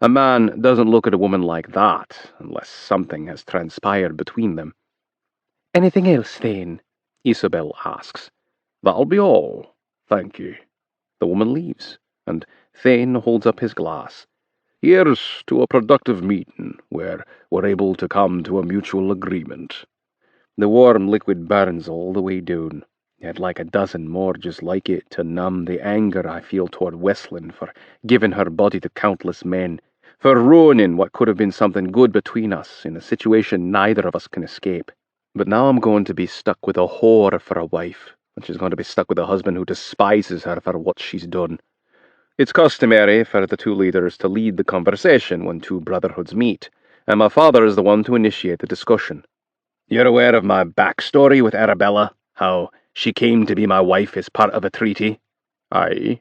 A man doesn't look at a woman like that unless something has transpired between them. Anything else, Thane? Isabel asks. That'll be all, thank you. The woman leaves, and Thane holds up his glass. Here's to a productive meeting where we're able to come to a mutual agreement. The warm liquid burns all the way down. I'd like a dozen more just like it to numb the anger I feel toward Wesleyan for giving her body to countless men, for ruining what could have been something good between us in a situation neither of us can escape. But now I'm going to be stuck with a whore for a wife, and she's going to be stuck with a husband who despises her for what she's done. It's customary for the two leaders to lead the conversation when two brotherhoods meet, and my father is the one to initiate the discussion. You're aware of my backstory with Arabella, how she came to be my wife as part of a treaty? Aye.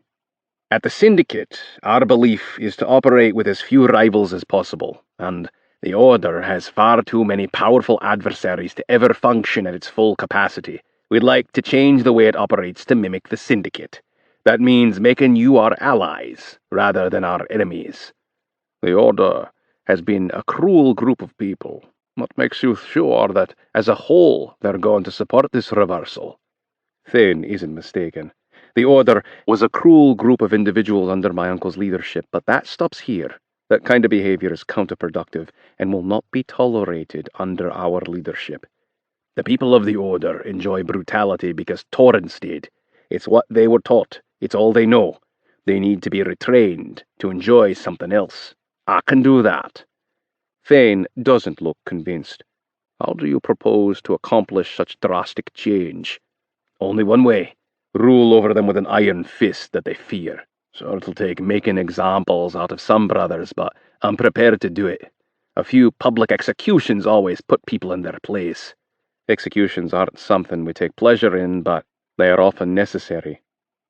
At the Syndicate, our belief is to operate with as few rivals as possible, and the Order has far too many powerful adversaries to ever function at its full capacity. We'd like to change the way it operates to mimic the Syndicate. That means making you our allies, rather than our enemies. The Order has been a cruel group of people. What makes you sure that, as a whole, they're going to support this reversal? Thane isn't mistaken. The Order was a cruel group of individuals under my uncle's leadership, but that stops here. That kind of behavior is counterproductive and will not be tolerated under our leadership. The people of the Order enjoy brutality because Torrens did. It's what they were taught. It's all they know. They need to be retrained to enjoy something else. I can do that. Thane doesn't look convinced. How do you propose to accomplish such drastic change? Only one way. Rule over them with an iron fist that they fear. So it'll take making examples out of some brothers, but I'm prepared to do it. A few public executions always put people in their place. Executions aren't something we take pleasure in, but they are often necessary.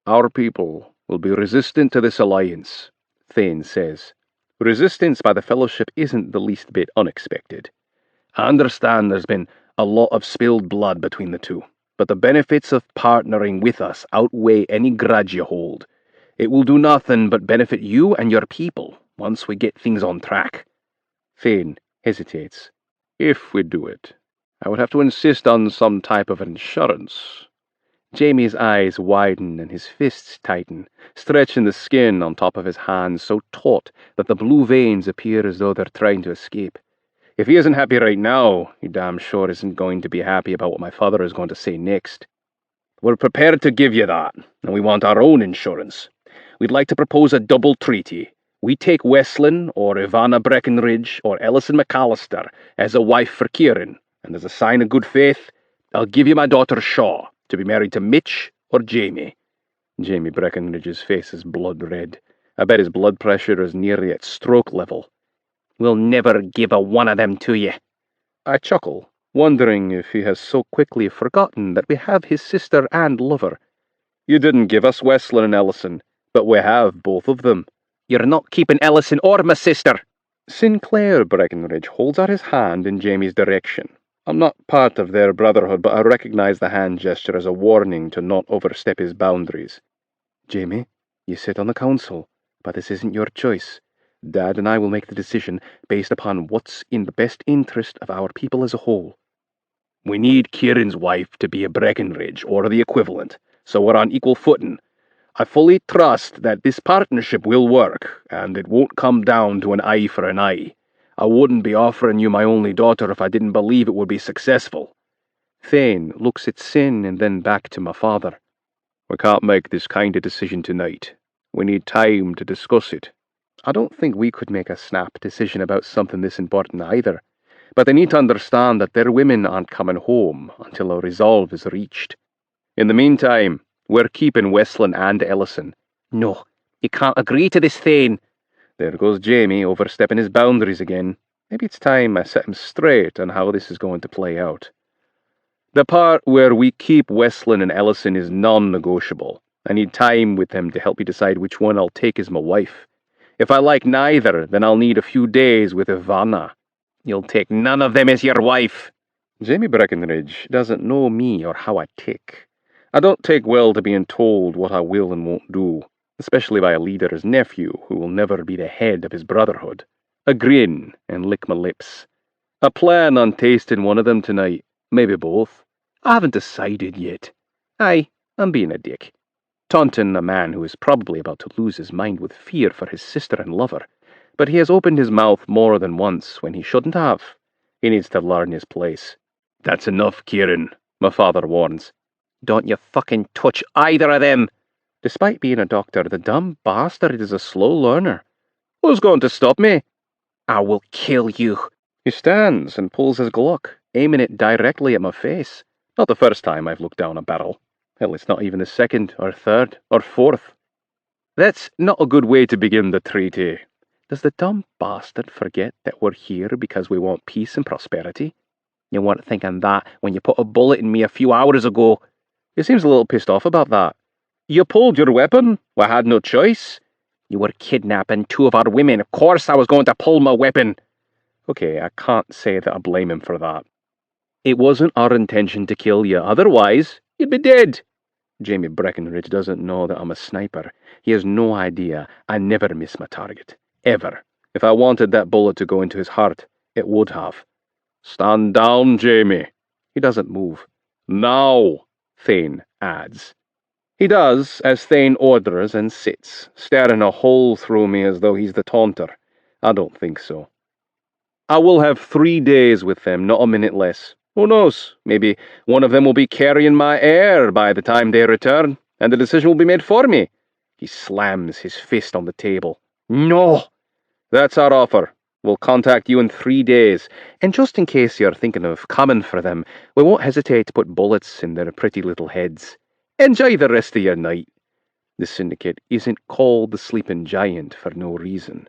Our people will be resistant to this alliance, Thane says. Resistance by the Fellowship isn't the least bit unexpected. I understand there's been a lot of spilled blood between the two, but the benefits of partnering with us outweigh any grudge you hold. It will do nothing but benefit you and your people once we get things on track. Thane hesitates. If we do it, I would have to insist on some type of insurance. Jamie's eyes widen and his fists tighten, stretching the skin on top of his hands so taut that the blue veins appear as though they're trying to escape. If he isn't happy right now, he damn sure isn't going to be happy about what my father is going to say next. We're prepared to give you that, and we want our own insurance. We'd like to propose a double treaty. We take Wesleyan or Ivana Breckenridge or Ellison McAllister as a wife for Kieran, and as a sign of good faith, I'll give you my daughter Shaw to be married to Mitch or Jamie. Jamie Breckenridge's face is blood red. I bet his blood pressure is nearly at stroke level. We'll never give a one of them to you. I chuckle, wondering if he has so quickly forgotten that we have his sister and lover. You didn't give us Wesleyan and Ellison, but we have both of them. You're not keeping Ellison or my sister. Sinclair Breckenridge holds out his hand in Jamie's direction. I'm not part of their brotherhood, but I recognize the hand gesture as a warning to not overstep his boundaries. Jamie, you sit on the council, but this isn't your choice. Dad and I will make the decision based upon what's in the best interest of our people as a whole. We need Kieran's wife to be a Breckenridge, or the equivalent, so we're on equal footing. I fully trust that this partnership will work, and it won't come down to an eye for an eye. I wouldn't be offering you my only daughter if I didn't believe it would be successful. Thane looks at Sin and then back to my father. We can't make this kind of decision tonight. We need time to discuss it. I don't think we could make a snap decision about something this important either, but they need to understand that their women aren't coming home until a resolve is reached. In the meantime, we're keeping Wesleyan and Ellison. No, you can't agree to this, Thane. There goes Jamie, overstepping his boundaries again. Maybe it's time I set him straight on how this is going to play out. The part where we keep Wesleyan and Ellison is non-negotiable. I need time with them to help me decide which one I'll take as my wife. If I like neither, then I'll need a few days with Ivana. You'll take none of them as your wife. Jamie Breckenridge doesn't know me or how I tick. I don't take well to being told what I will and won't do, especially by a leader's nephew who will never be the head of his brotherhood. I grin and lick my lips. I plan on tasting one of them tonight, maybe both. I haven't decided yet. Aye, I'm being a dick. Taunting a man who is probably about to lose his mind with fear for his sister and lover, but he has opened his mouth more than once when he shouldn't have. He needs to learn his place. That's enough, Kieran, my father warns. Don't you fucking touch either of them! Despite being a doctor, the dumb bastard is a slow learner. Who's going to stop me? I will kill you. He stands and pulls his Glock, aiming it directly at my face. Not the first time I've looked down a barrel. Hell, it's not even the second, or third, or fourth. That's not a good way to begin the treaty. Does the dumb bastard forget that we're here because we want peace and prosperity? You weren't thinking that when you put a bullet in me a few hours ago. He seems a little pissed off about that. You pulled your weapon? I had no choice. You were kidnapping two of our women. Of course I was going to pull my weapon. Okay, I can't say that I blame him for that. It wasn't our intention to kill you. Otherwise, you'd be dead. Jamie Breckenridge doesn't know that I'm a sniper. He has no idea I never miss my target. Ever. If I wanted that bullet to go into his heart, it would have. Stand down, Jamie. He doesn't move. Now, Thane adds. He does, as Thane orders, and sits, staring a hole through me as though he's the taunter. I don't think so. I will have 3 days with them, not a minute less. Who knows? Maybe one of them will be carrying my heir by the time they return, and the decision will be made for me. He slams his fist on the table. No! That's our offer. We'll contact you in 3 days, and just in case you're thinking of coming for them, we won't hesitate to put bullets in their pretty little heads. Enjoy the rest of your night. The syndicate isn't called the Sleeping Giant for no reason.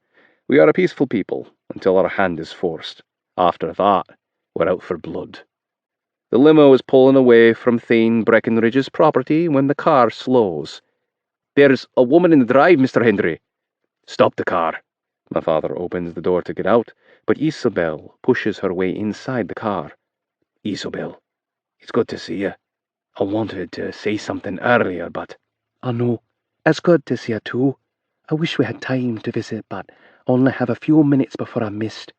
We are a peaceful people until our hand is forced. After that, we're out for blood. The limo is pulling away from Thane Breckenridge's property when the car slows. There's a woman in the drive, Mr. Hendry. Stop the car. My father opens the door to get out, but Isobel pushes her way inside the car. Isobel, it's good to see you. I wanted to say something earlier, but... I know. It's good to see you too. I wish we had time to visit, but I only have a few minutes before I'm missed.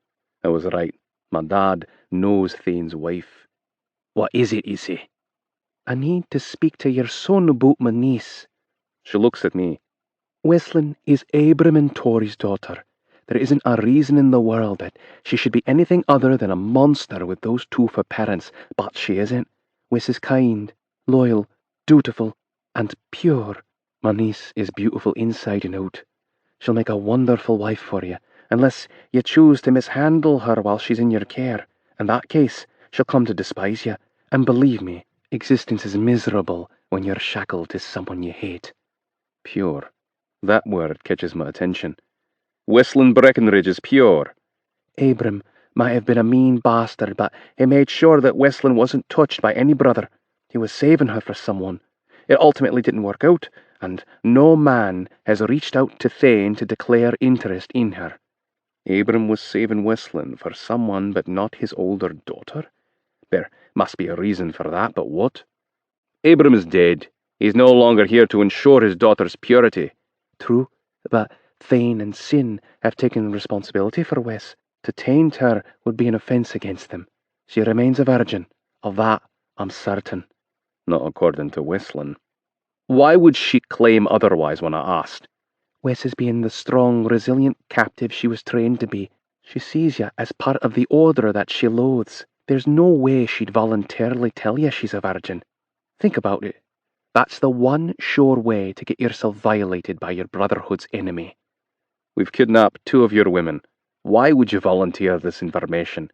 I was right. My dad knows Thane's wife. What is it, Issy? I need to speak to your son about my niece. She looks at me. Wesleyan is Abram and Tori's daughter. There isn't a reason in the world that she should be anything other than a monster with those two for parents, but she isn't. Wes is kind, loyal, dutiful, and pure. My niece is beautiful inside and out. She'll make a wonderful wife for you, unless you choose to mishandle her while she's in your care. In that case, she'll come to despise you, and believe me, existence is miserable when you're shackled to someone you hate. Pure. That word catches my attention. Wesleyan Breckenridge is pure. Abram might have been a mean bastard, but he made sure that Wesleyan wasn't touched by any brother. He was saving her for someone. It ultimately didn't work out, and no man has reached out to Thane to declare interest in her. Abram was saving Wesleyan for someone but not his older daughter? There must be a reason for that, but what? Abram is dead. He's no longer here to ensure his daughter's purity. True, but Thane and Sin have taken responsibility for Wes. To taint her would be an offence against them. She remains a virgin. Of that, I'm certain. Not according to Wesleyan. Why would she claim otherwise when I asked? Wes is being the strong, resilient captive she was trained to be. She sees you as part of the order that she loathes. There's no way she'd voluntarily tell you she's a virgin. Think about it. That's the one sure way to get yourself violated by your brotherhood's enemy. We've kidnapped 2 of your women. Why would you volunteer this information?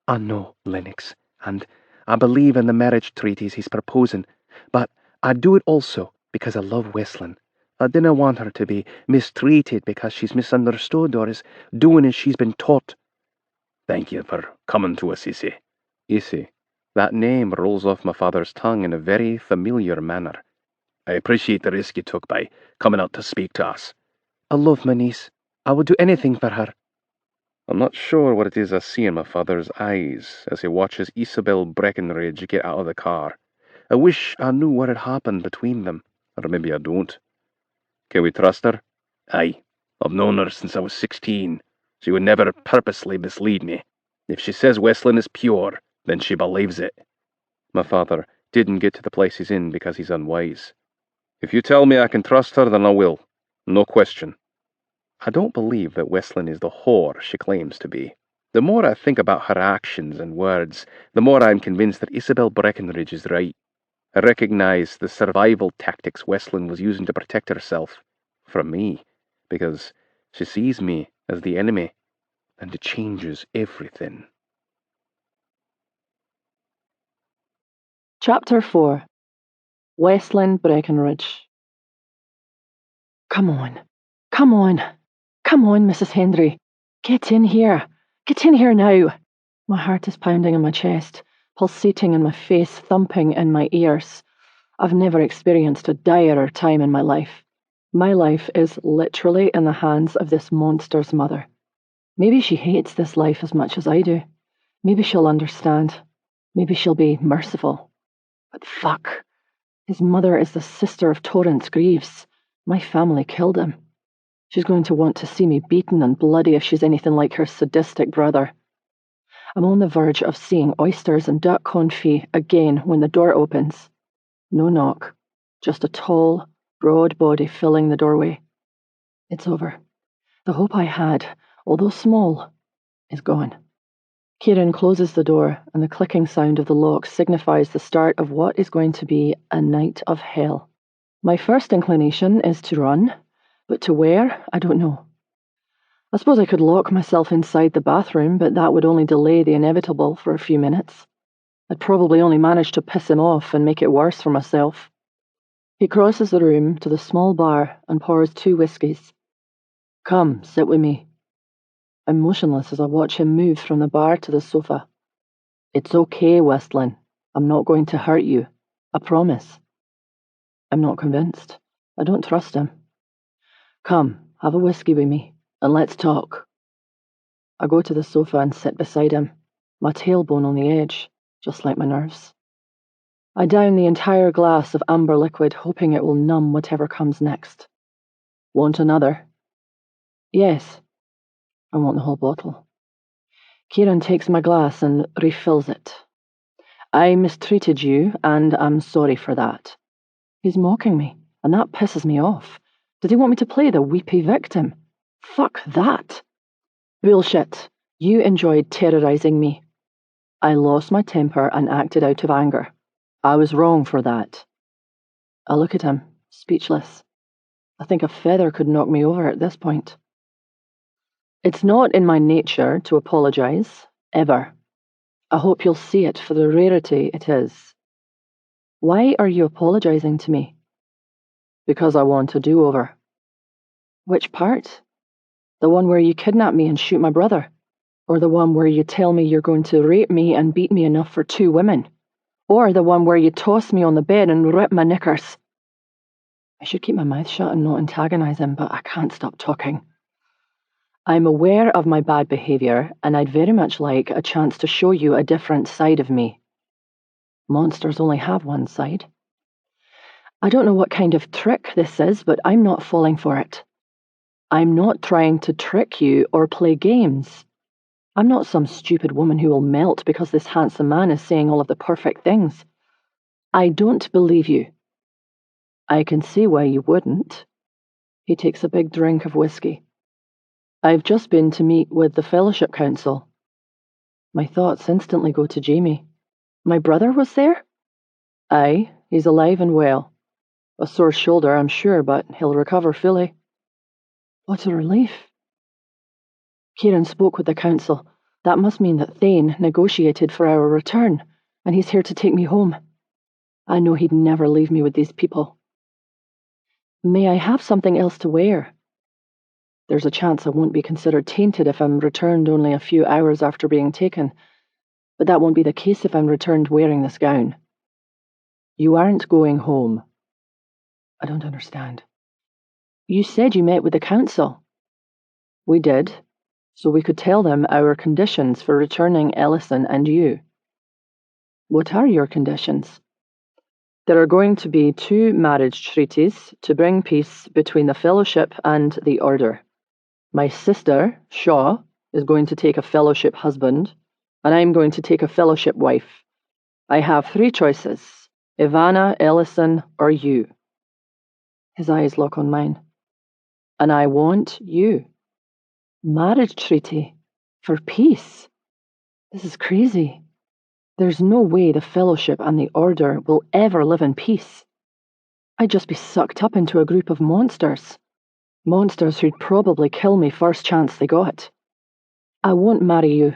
I know, Lennox, and I believe in the marriage treaties he's proposing, but I do it also because I love Wesleyan. I didn't want her to be mistreated because she's misunderstood or is doing as she's been taught. Thank you for coming to us, Issy. Issy. That name rolls off my father's tongue in a very familiar manner. I appreciate the risk you took by coming out to speak to us. I love my niece. I would do anything for her. I'm not sure what it is I see in my father's eyes as he watches Isabel Breckenridge get out of the car. I wish I knew what had happened between them, or maybe I don't. Can we trust her? Aye. I've known her since I was 16. She would never purposely mislead me. If she says Westlin is pure, then she believes it. My father didn't get to the place he's in because he's unwise. If you tell me I can trust her, then I will. No question. I don't believe that Westlin is the whore she claims to be. The more I think about her actions and words, the more I'm convinced that Isabel Breckenridge is right. I recognize the survival tactics Westlin was using to protect herself from me, because she sees me as the enemy, and it changes everything. Chapter 4. Westlin Breckenridge. Come on, come on, come on, Mrs. Hendry. Get in here. Get in here now. My heart is pounding in my chest, pulsating in my face, thumping in my ears. I've never experienced a direr time in my life. My life is literally in the hands of this monster's mother. Maybe she hates this life as much as I do. Maybe she'll understand. Maybe she'll be merciful. But fuck. His mother is the sister of Torrance Greaves. My family killed him. She's going to want to see me beaten and bloody if she's anything like her sadistic brother. I'm on the verge of seeing oysters and duck confit again when the door opens. No knock, just a tall, broad body filling the doorway. It's over. The hope I had, although small, is gone. Kieran closes the door, and the clicking sound of the lock signifies the start of what is going to be a night of hell. My first inclination is to run, but to where, I don't know. I suppose I could lock myself inside the bathroom, but that would only delay the inevitable for a few minutes. I'd probably only manage to piss him off and make it worse for myself. He crosses the room to the small bar and pours 2 whiskies. Come, sit with me. I'm motionless as I watch him move from the bar to the sofa. It's okay, Westlin. I'm not going to hurt you. I promise. I'm not convinced. I don't trust him. Come, have a whiskey with me, and let's talk. I go to the sofa and sit beside him, my tailbone on the edge, just like my nerves. I down the entire glass of amber liquid, hoping it will numb whatever comes next. Want another? Yes. I want the whole bottle. Kieran takes my glass and refills it. I mistreated you, and I'm sorry for that. He's mocking me, and that pisses me off. Did he want me to play the weepy victim? Fuck that. Bullshit. You enjoyed terrorizing me. I lost my temper and acted out of anger. I was wrong for that. I look at him, speechless. I think a feather could knock me over at this point. It's not in my nature to apologize, ever. I hope you'll see it for the rarity it is. Why are you apologizing to me? Because I want a do-over. Which part? The one where you kidnap me and shoot my brother? Or the one where you tell me you're going to rape me and beat me enough for 2 women? Or the one where you toss me on the bed and rip my knickers? I should keep my mouth shut and not antagonize him, but I can't stop talking. I'm aware of my bad behavior, and I'd very much like a chance to show you a different side of me. Monsters only have one side. I don't know what kind of trick this is, but I'm not falling for it. I'm not trying to trick you or play games. I'm not some stupid woman who will melt because this handsome man is saying all of the perfect things. I don't believe you. I can see why you wouldn't. He takes a big drink of whiskey. I've just been to meet with the Fellowship Council. My thoughts instantly go to Jamie. My brother was there? Aye, he's alive and well. A sore shoulder, I'm sure, but he'll recover fully. What a relief. Kieran spoke with the council. That must mean that Thane negotiated for our return, and he's here to take me home. I know he'd never leave me with these people. May I have something else to wear? There's a chance I won't be considered tainted if I'm returned only a few hours after being taken, but that won't be the case if I'm returned wearing this gown. You aren't going home. I don't understand. You said you met with the council. We did, so we could tell them our conditions for returning Ellison and you. What are your conditions? There are going to be 2 marriage treaties to bring peace between the Fellowship and the Order. My sister, Shaw, is going to take a Fellowship husband, and I'm going to take a Fellowship wife. I have 3 choices: Ivana, Ellison, or you. His eyes lock on mine. And I want you. Marriage treaty for peace. This is crazy. There's no way the Fellowship and the Order will ever live in peace. I'd just be sucked up into a group of monsters. Monsters who'd probably kill me first chance they got. I won't marry you.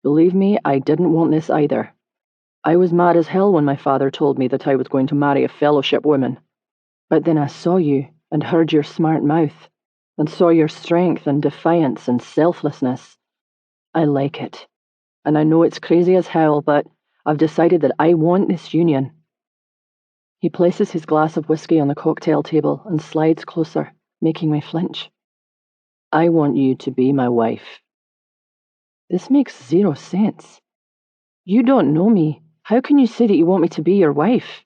Believe me, I didn't want this either. I was mad as hell when my father told me that I was going to marry a Fellowship woman. But then I saw you and heard your smart mouth, and saw your strength and defiance and selflessness. I like it. And I know it's crazy as hell, but I've decided that I want this union. He places his glass of whiskey on the cocktail table and slides closer, making me flinch. I want you to be my wife. This makes 0 sense. You don't know me. How can you say that you want me to be your wife?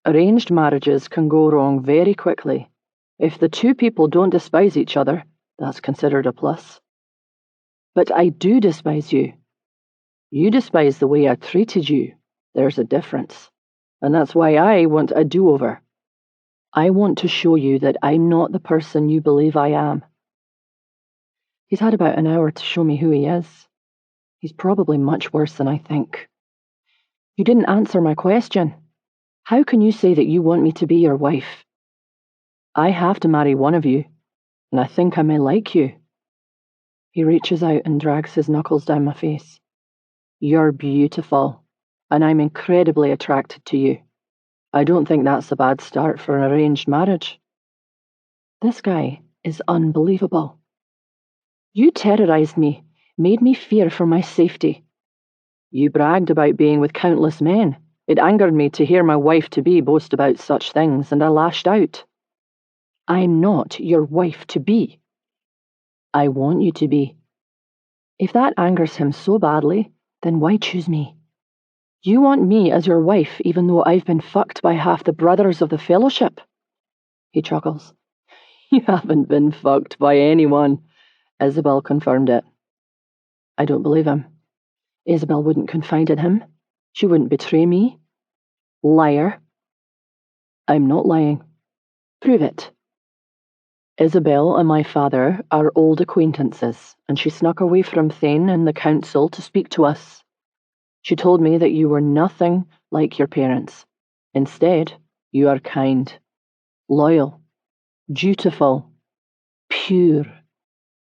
Arranged marriages can go wrong very quickly. If the 2 people don't despise each other, that's considered a plus. But I do despise you. You despise the way I treated you. There's a difference. And that's why I want a do-over. I want to show you that I'm not the person you believe I am. He's had about an hour to show me who he is. He's probably much worse than I think. You didn't answer my question. How can you say that you want me to be your wife? I have to marry one of you, and I think I may like you. He reaches out and drags his knuckles down my face. You're beautiful, and I'm incredibly attracted to you. I don't think that's a bad start for an arranged marriage. This guy is unbelievable. You terrorized me, made me fear for my safety. You bragged about being with countless men. It angered me to hear my wife-to-be boast about such things, and I lashed out. I'm not your wife-to-be. I want you to be. If that angers him so badly, then why choose me? You want me as your wife even though I've been fucked by half the brothers of the Fellowship? He chuckles. You haven't been fucked by anyone. Isabel confirmed it. I don't believe him. Isabel wouldn't confide in him. She wouldn't betray me. Liar. I'm not lying. Prove it. Isabel and my father are old acquaintances, and she snuck away from Thane and the council to speak to us. She told me that you were nothing like your parents. Instead, you are kind, loyal, dutiful, pure,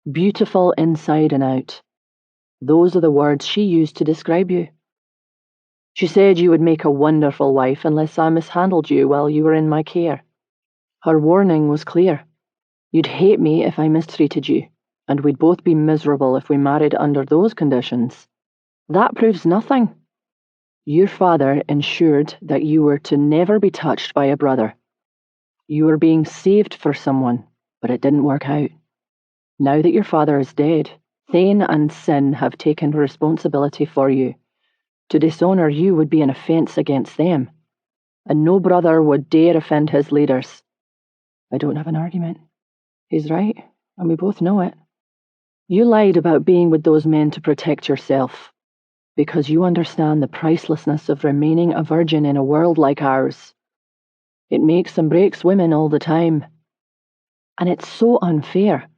beautiful inside and out. Those are the words she used to describe you. She said you would make a wonderful wife unless I mishandled you while you were in my care. Her warning was clear. You'd hate me if I mistreated you, and we'd both be miserable if we married under those conditions. That proves nothing. Your father ensured that you were to never be touched by a brother. You were being saved for someone, but it didn't work out. Now that your father is dead, Thane and Sin have taken responsibility for you. To dishonour you would be an offence against them, and no brother would dare offend his leaders. I don't have an argument. He's right, and we both know it. You lied about being with those men to protect yourself, because you understand the pricelessness of remaining a virgin in a world like ours. It makes and breaks women all the time. And it's so unfair.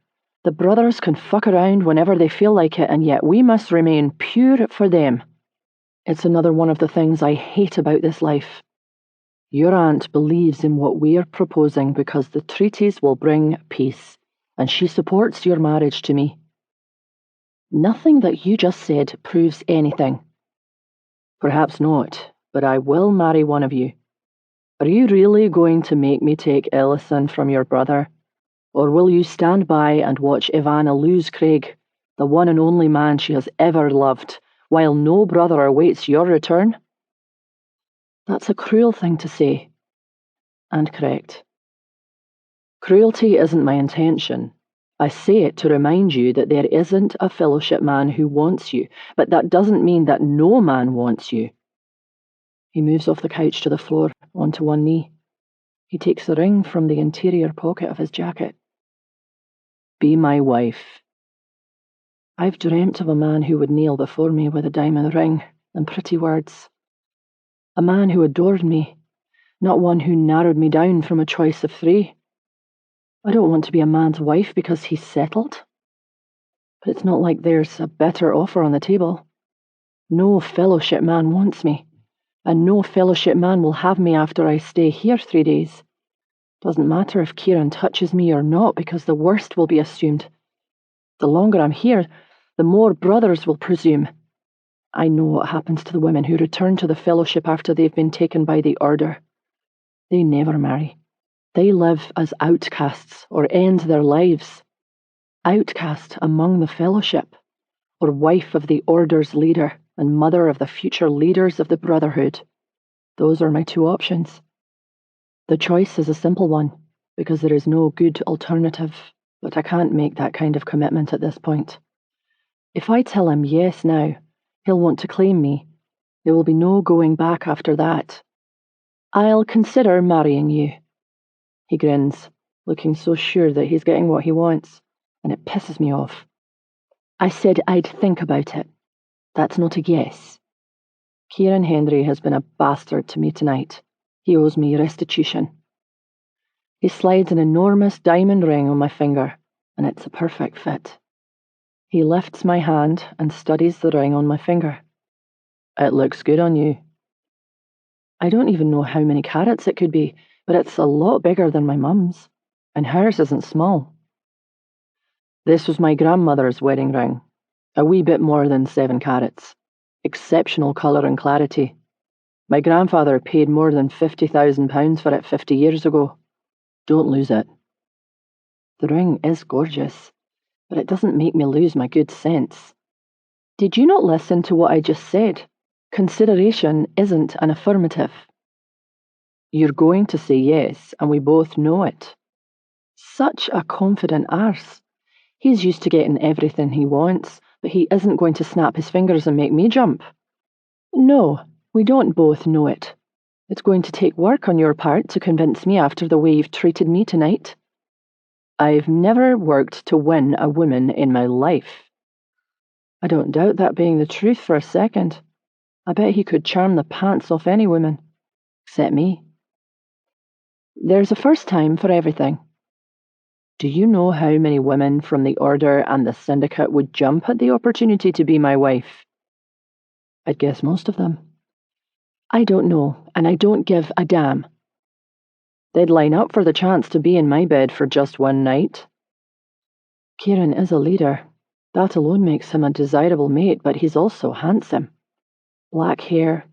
The brothers can fuck around whenever they feel like it, and yet we must remain pure for them. It's another one of the things I hate about this life. Your aunt believes in what we are proposing because the treaties will bring peace, and she supports your marriage to me. Nothing that you just said proves anything. Perhaps not, but I will marry one of you. Are you really going to make me take Ellison from your brother? Or will you stand by and watch Ivana lose Craig, the one and only man she has ever loved, while no brother awaits your return? That's a cruel thing to say. And correct. Cruelty isn't my intention. I say it to remind you that there isn't a fellowship man who wants you, but that doesn't mean that no man wants you. He moves off the couch to the floor, onto one knee. He takes the ring from the interior pocket of his jacket. Be my wife. I've dreamt of a man who would kneel before me with a diamond ring and pretty words. A man who adored me, not one who narrowed me down from a choice of 3. I don't want to be a man's wife because he's settled. But it's not like there's a better offer on the table. No fellowship man wants me, and no fellowship man will have me after I stay here 3 days. Doesn't matter if Kieran touches me or not, because the worst will be assumed. The longer I'm here, the more brothers will presume. I know what happens to the women who return to the fellowship after they've been taken by the order. They never marry. They live as outcasts or end their lives. Outcast among the fellowship, or wife of the order's leader and mother of the future leaders of the brotherhood. Those are my 2 options. The choice is a simple one, because there is no good alternative, but I can't make that kind of commitment at this point. If I tell him yes now, he'll want to claim me. There will be no going back after that. I'll consider marrying you. He grins, looking so sure that he's getting what he wants, and it pisses me off. I said I'd think about it. That's not a yes. Kieran Henry has been a bastard to me tonight. He owes me restitution. He slides an enormous diamond ring on my finger, and it's a perfect fit. He lifts my hand and studies the ring on my finger. It looks good on you. I don't even know how many carats it could be, but it's a lot bigger than my mum's, and hers isn't small. This was my grandmother's wedding ring, a wee bit more than 7 carats. Exceptional colour and clarity. My grandfather paid more than £50,000 for it 50 years ago. Don't lose it. The ring is gorgeous, but it doesn't make me lose my good sense. Did you not listen to what I just said? Consideration isn't an affirmative. You're going to say yes, and we both know it. Such a confident arse. He's used to getting everything he wants, but he isn't going to snap his fingers and make me jump. No, we don't both know it. It's going to take work on your part to convince me after the way you've treated me tonight. I've never worked to win a woman in my life. I don't doubt that being the truth for a second. I bet he could charm the pants off any woman, except me. There's a first time for everything. Do you know how many women from the Order and the Syndicate would jump at the opportunity to be my wife? I'd guess most of them. I don't know, and I don't give a damn. They'd line up for the chance to be in my bed for just one night. Kieran is a leader. That alone makes him a desirable mate, but he's also handsome. Black hair,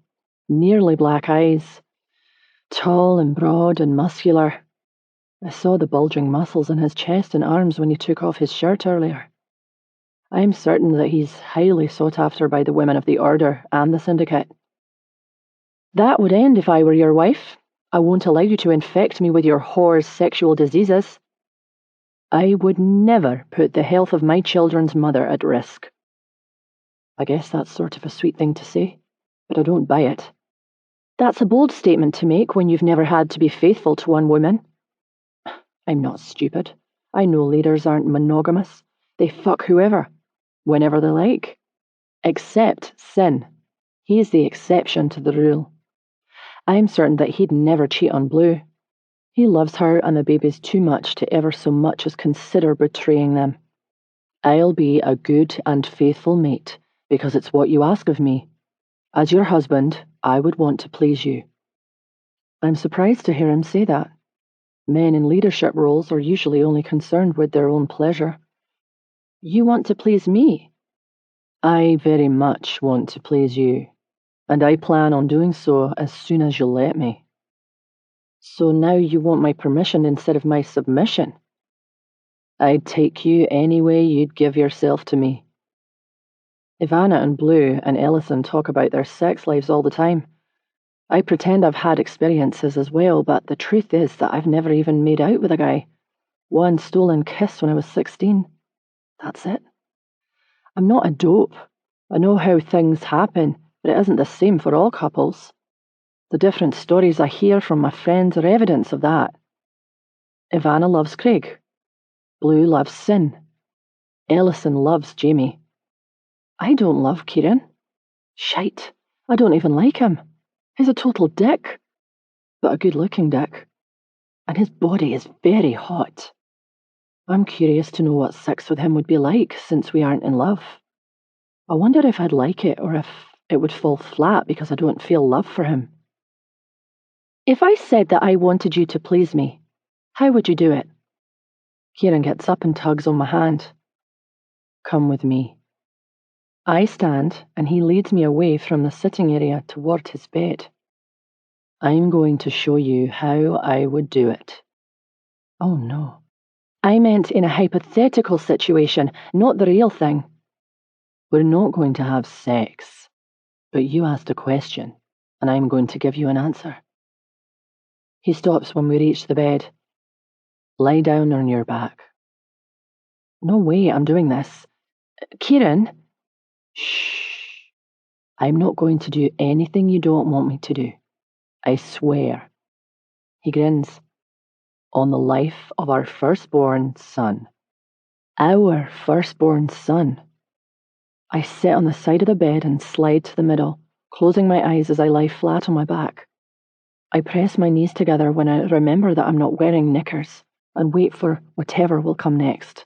nearly black eyes, tall and broad and muscular. I saw the bulging muscles in his chest and arms when he took off his shirt earlier. I'm certain that he's highly sought after by the women of the Order and the Syndicate. That would end if I were your wife. I won't allow you to infect me with your whore's sexual diseases. I would never put the health of my children's mother at risk. I guess that's sort of a sweet thing to say, but I don't buy it. That's a bold statement to make when you've never had to be faithful to one woman. I'm not stupid. I know leaders aren't monogamous. They fuck whoever, whenever they like. Except Sin. He's the exception to the rule. I'm certain that he'd never cheat on Blue. He loves her and the babies too much to ever so much as consider betraying them. I'll be a good and faithful mate, because it's what you ask of me. As your husband, I would want to please you. I'm surprised to hear him say that. Men in leadership roles are usually only concerned with their own pleasure. You want to please me? I very much want to please you, and I plan on doing so as soon as you'll let me. So now you want my permission instead of my submission? I'd take you any way you'd give yourself to me. Ivana and Blue and Ellison talk about their sex lives all the time. I pretend I've had experiences as well, but the truth is that I've never even made out with a guy. One stolen kiss when I was 16. That's it. I'm not a dope. I know how things happen, but it isn't the same for all couples. The different stories I hear from my friends are evidence of that. Ivana loves Craig. Blue loves Sin. Ellison loves Jamie. I don't love Kieran. Shite. I don't even like him. He's a total dick. But a good-looking dick. And his body is very hot. I'm curious to know what sex with him would be like, since we aren't in love. I wonder if I'd like it, or if it would fall flat because I don't feel love for him. If I said that I wanted you to please me, how would you do it? Kieran gets up and tugs on my hand. Come with me. I stand, and he leads me away from the sitting area toward his bed. I'm going to show you how I would do it. Oh no. I meant in a hypothetical situation, not the real thing. We're not going to have sex, but you asked a question, and I'm going to give you an answer. He stops when we reach the bed. Lie down on your back. No way, I'm doing this. Kieran? Shh. I'm not going to do anything you don't want me to do. I swear. He grins. On the life of our firstborn son. Our firstborn son. I sit on the side of the bed and slide to the middle, closing my eyes as I lie flat on my back. I press my knees together when I remember that I'm not wearing knickers and wait for whatever will come next.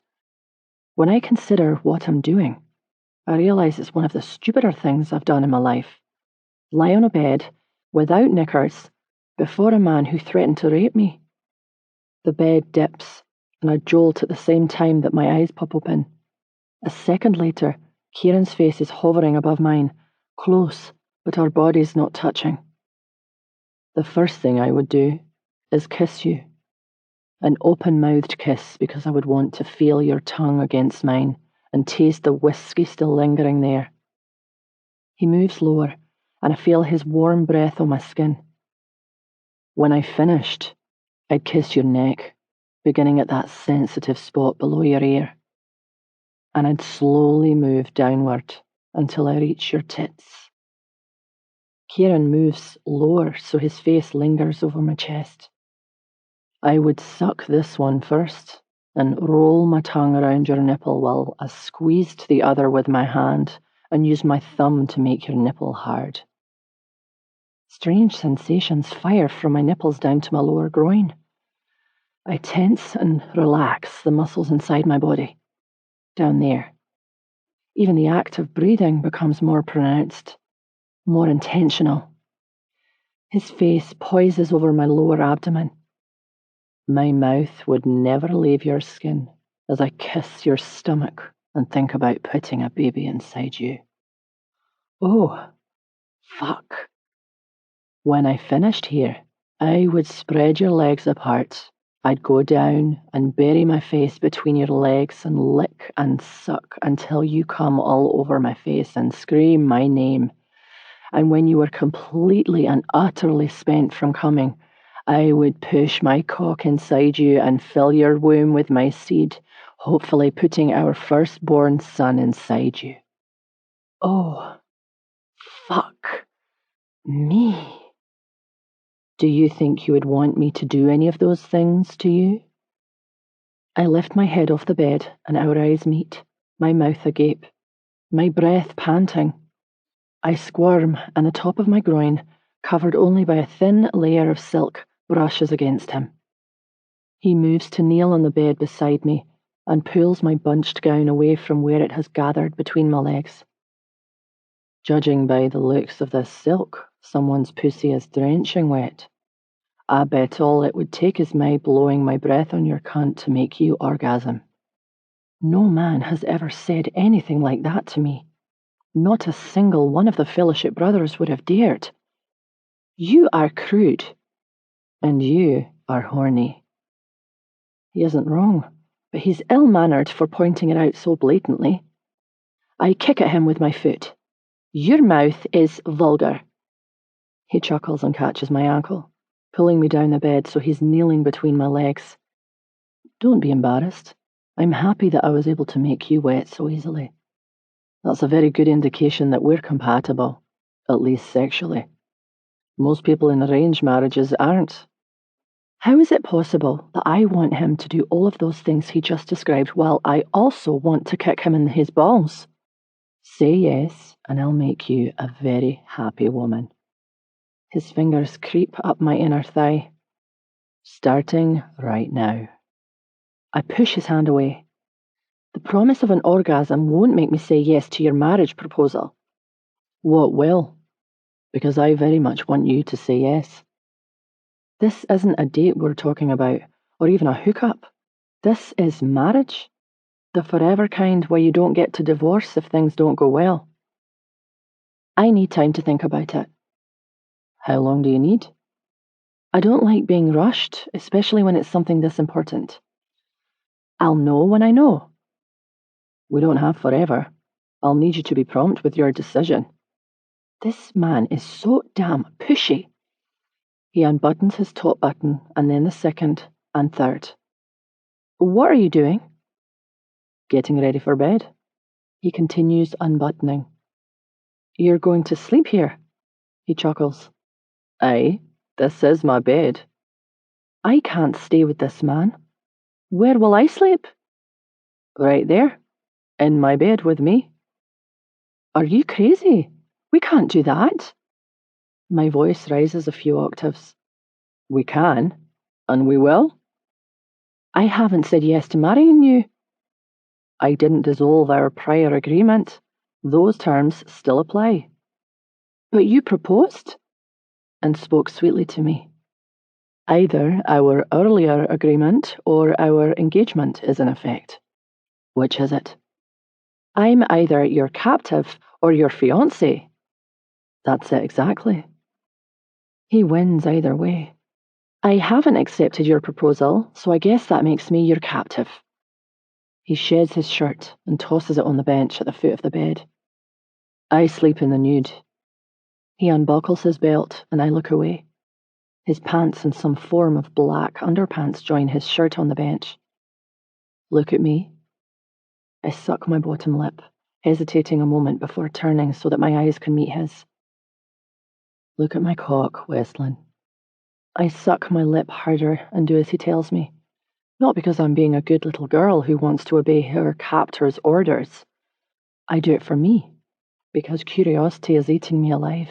When I consider what I'm doing, I realize it's one of the stupider things I've done in my life. Lie on a bed, without knickers, before a man who threatened to rape me. The bed dips, and I jolt at the same time that my eyes pop open. A second later, Kieran's face is hovering above mine, close, but our bodies not touching. The first thing I would do is kiss you. An open-mouthed kiss because I would want to feel your tongue against mine and taste the whiskey still lingering there. He moves lower, and I feel his warm breath on my skin. When I finished, I'd kiss your neck, beginning at that sensitive spot below your ear. And I'd slowly move downward until I reach your tits. Kieran moves lower so his face lingers over my chest. I would suck this one first and roll my tongue around your nipple while I squeezed the other with my hand and used my thumb to make your nipple hard. Strange sensations fire from my nipples down to my lower groin. I tense and relax the muscles inside my body. Down there. Even the act of breathing becomes more pronounced, more intentional. His face poises over my lower abdomen. My mouth would never leave your skin as I kiss your stomach and think about putting a baby inside you. Oh, fuck. When I finished here, I would spread your legs apart. I'd go down and bury my face between your legs and lick and suck until you come all over my face and scream my name. And when you were completely and utterly spent from coming, I would push my cock inside you and fill your womb with my seed, hopefully putting our firstborn son inside you. Oh, fuck me. Do you think you would want me to do any of those things to you? I lift my head off the bed and our eyes meet, my mouth agape, my breath panting. I squirm and the top of my groin, covered only by a thin layer of silk, brushes against him. He moves to kneel on the bed beside me and pulls my bunched gown away from where it has gathered between my legs. Judging by the looks of this silk, someone's pussy is drenching wet. I bet all it would take is my blowing my breath on your cunt to make you orgasm. No man has ever said anything like that to me. Not a single one of the Fellowship Brothers would have dared. You are crude, and you are horny. He isn't wrong, but he's ill-mannered for pointing it out so blatantly. I kick at him with my foot. Your mouth is vulgar. He chuckles and catches my ankle, pulling me down the bed so he's kneeling between my legs. Don't be embarrassed. I'm happy that I was able to make you wet so easily. That's a very good indication that we're compatible, at least sexually. Most people in arranged marriages aren't. How is it possible that I want him to do all of those things he just described while I also want to kick him in his balls? Say yes, and I'll make you a very happy woman. His fingers creep up my inner thigh. Starting right now. I push his hand away. The promise of an orgasm won't make me say yes to your marriage proposal. What will? Because I very much want you to say yes. This isn't a date we're talking about, or even a hookup. This is marriage. The forever kind where you don't get to divorce if things don't go well. I need time to think about it. How long do you need? I don't like being rushed, especially when it's something this important. I'll know when I know. We don't have forever. I'll need you to be prompt with your decision. This man is so damn pushy. He unbuttons his top button, and then the second and third. What are you doing? Getting ready for bed. He continues unbuttoning. You're going to sleep here? He chuckles. Aye, this is my bed. I can't stay with this man. Where will I sleep? Right there, in my bed with me. Are you crazy? We can't do that. My voice rises a few octaves. We can, and we will. I haven't said yes to marrying you. I didn't dissolve our prior agreement. Those terms still apply. But you proposed and spoke sweetly to me. Either our earlier agreement or our engagement is in effect. Which is it? I'm either your captive or your fiancé. That's it exactly. He wins either way. I haven't accepted your proposal, so I guess that makes me your captive. He sheds his shirt and tosses it on the bench at the foot of the bed. I sleep in the nude. He unbuckles his belt and I look away. His pants and some form of black underpants join his shirt on the bench. Look at me. I suck my bottom lip, hesitating a moment before turning so that my eyes can meet his. Look at my cock, Westlin. I suck my lip harder and do as he tells me. Not because I'm being a good little girl who wants to obey her captor's orders. I do it for me, because curiosity is eating me alive.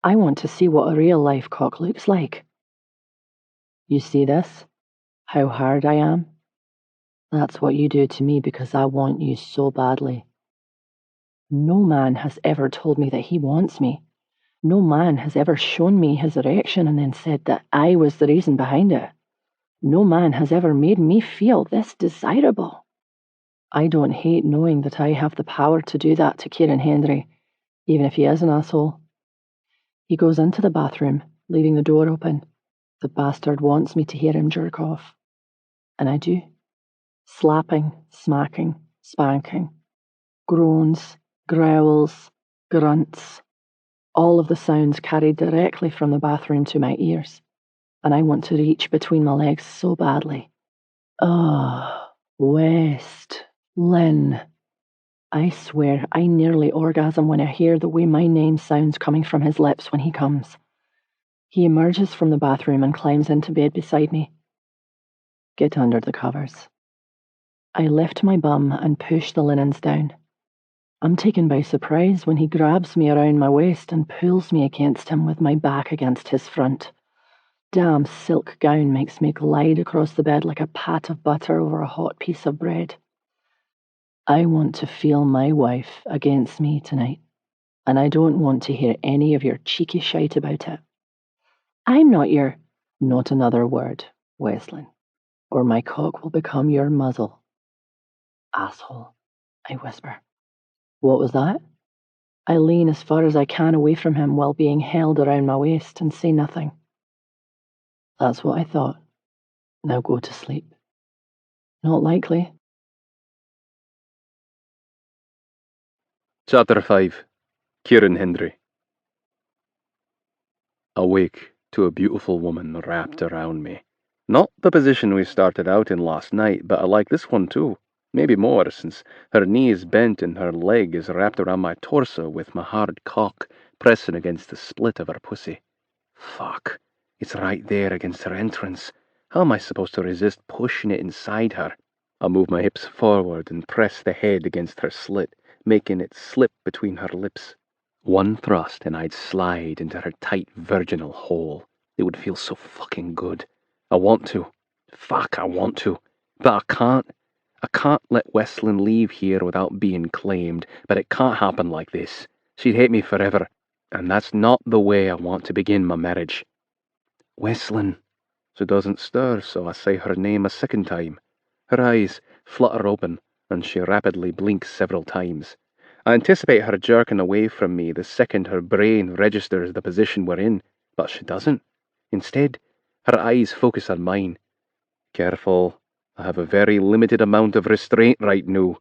I want to see what a real-life cock looks like. You see this? How hard I am? That's what you do to me because I want you so badly. No man has ever told me that he wants me. No man has ever shown me his erection and then said that I was the reason behind it. No man has ever made me feel this desirable. I don't hate knowing that I have the power to do that to Kieran Hendry, even if he is an asshole. He goes into the bathroom, leaving the door open. The bastard wants me to hear him jerk off. And I do. Slapping, smacking, spanking. Groans, growls, grunts. All of the sounds carried directly from the bathroom to my ears. And I want to reach between my legs so badly. West, Lynn. I swear I nearly orgasm when I hear the way my name sounds coming from his lips when he comes. He emerges from the bathroom and climbs into bed beside me. Get under the covers. I lift my bum and push the linens down. I'm taken by surprise when he grabs me around my waist and pulls me against him with my back against his front. Damn silk gown makes me glide across the bed like a pat of butter over a hot piece of bread. I want to feel my wife against me tonight, and I don't want to hear any of your cheeky shite about it. I'm not your... Not another word, Westlin, or my cock will become your muzzle. Asshole, I whisper. What was that? I lean as far as I can away from him while being held around my waist and say nothing. That's what I thought. Now go to sleep. Not likely. Chapter 5. Kieran Hendry. Awake to a beautiful woman wrapped around me, Not the position we started out in last night, but I like this one too. Maybe more, since her knee is bent and her leg is wrapped around my torso with my hard cock pressing against the split of her pussy. Fuck. It's right there against her entrance. How am I supposed to resist pushing it inside her? I move my hips forward and press the head against her slit, making it slip between her lips. One thrust and I'd slide into her tight virginal hole. It would feel so fucking good. I want to. Fuck, I want to. But I can't. I can't let Westland leave here without being claimed, but it can't happen like this. She'd hate me forever, and that's not the way I want to begin my marriage. Westland. She doesn't stir, so I say her name a second time. Her eyes flutter open, and she rapidly blinks several times. I anticipate her jerking away from me the second her brain registers the position we're in, but she doesn't. Instead, her eyes focus on mine. Careful, I have a very limited amount of restraint right now.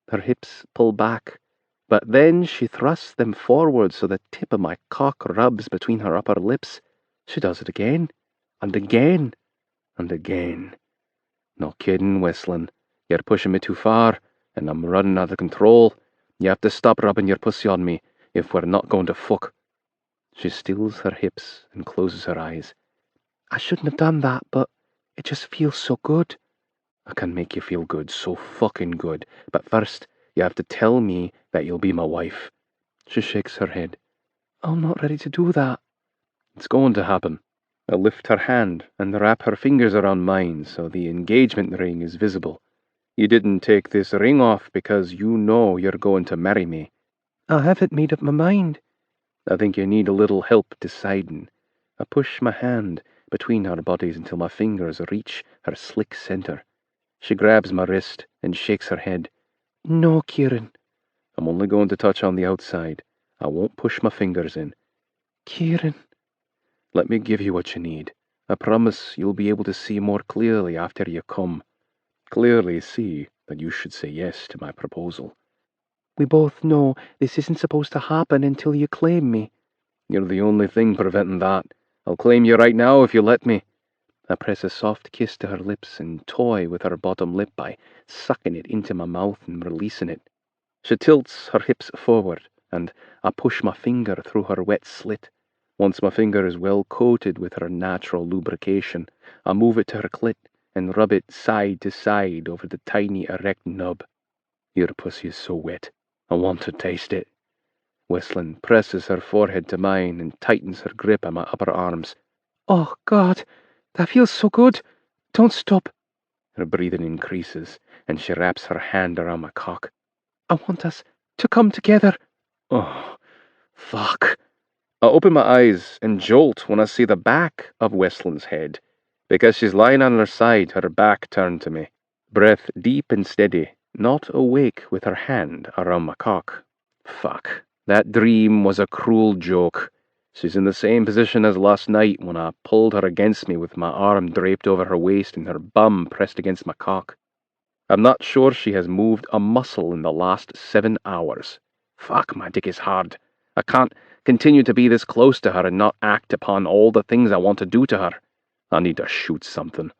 Her hips pull back, but then she thrusts them forward so the tip of my cock rubs between her upper lips. She does it again, and again, and again. No kidding, Westland. You're pushing me too far, and I'm running out of control. You have to stop rubbing your pussy on me if we're not going to fuck. She stills her hips and closes her eyes. I shouldn't have done that, but it just feels so good. I can make you feel good, so fucking good. But first, you have to tell me that you'll be my wife. She shakes her head. I'm not ready to do that. It's going to happen. I lift her hand and wrap her fingers around mine so the engagement ring is visible. You didn't take this ring off because you know you're going to marry me. I haven't made up my mind. I think you need a little help deciding. I push my hand between our bodies until my fingers reach her slick center. She grabs my wrist and shakes her head. No, Kieran. I'm only going to touch on the outside. I won't push my fingers in. Kieran. Let me give you what you need. I promise you'll be able to see more clearly after you come. Clearly see that you should say yes to my proposal. We both know this isn't supposed to happen until you claim me. You're the only thing preventing that. I'll claim you right now if you let me. I press a soft kiss to her lips and toy with her bottom lip by sucking it into my mouth and releasing it. She tilts her hips forward, and I push my finger through her wet slit. Once my finger is well coated with her natural lubrication, I move it to her clit and rub it side to side over the tiny erect nub. Your pussy is so wet. I want to taste it. Westland presses her forehead to mine and tightens her grip on my upper arms. Oh, God, that feels so good. Don't stop. Her breathing increases, and she wraps her hand around my cock. I want us to come together. Oh, fuck. I open my eyes and jolt when I see the back of Westland's head, because she's lying on her side, her back turned to me. Breath deep and steady, not awake with her hand around my cock. Fuck. That dream was a cruel joke. She's in the same position as last night when I pulled her against me with my arm draped over her waist and her bum pressed against my cock. I'm not sure she has moved a muscle in the last 7 hours. Fuck, my dick is hard. I can't continue to be this close to her and not act upon all the things I want to do to her. I need to shoot something.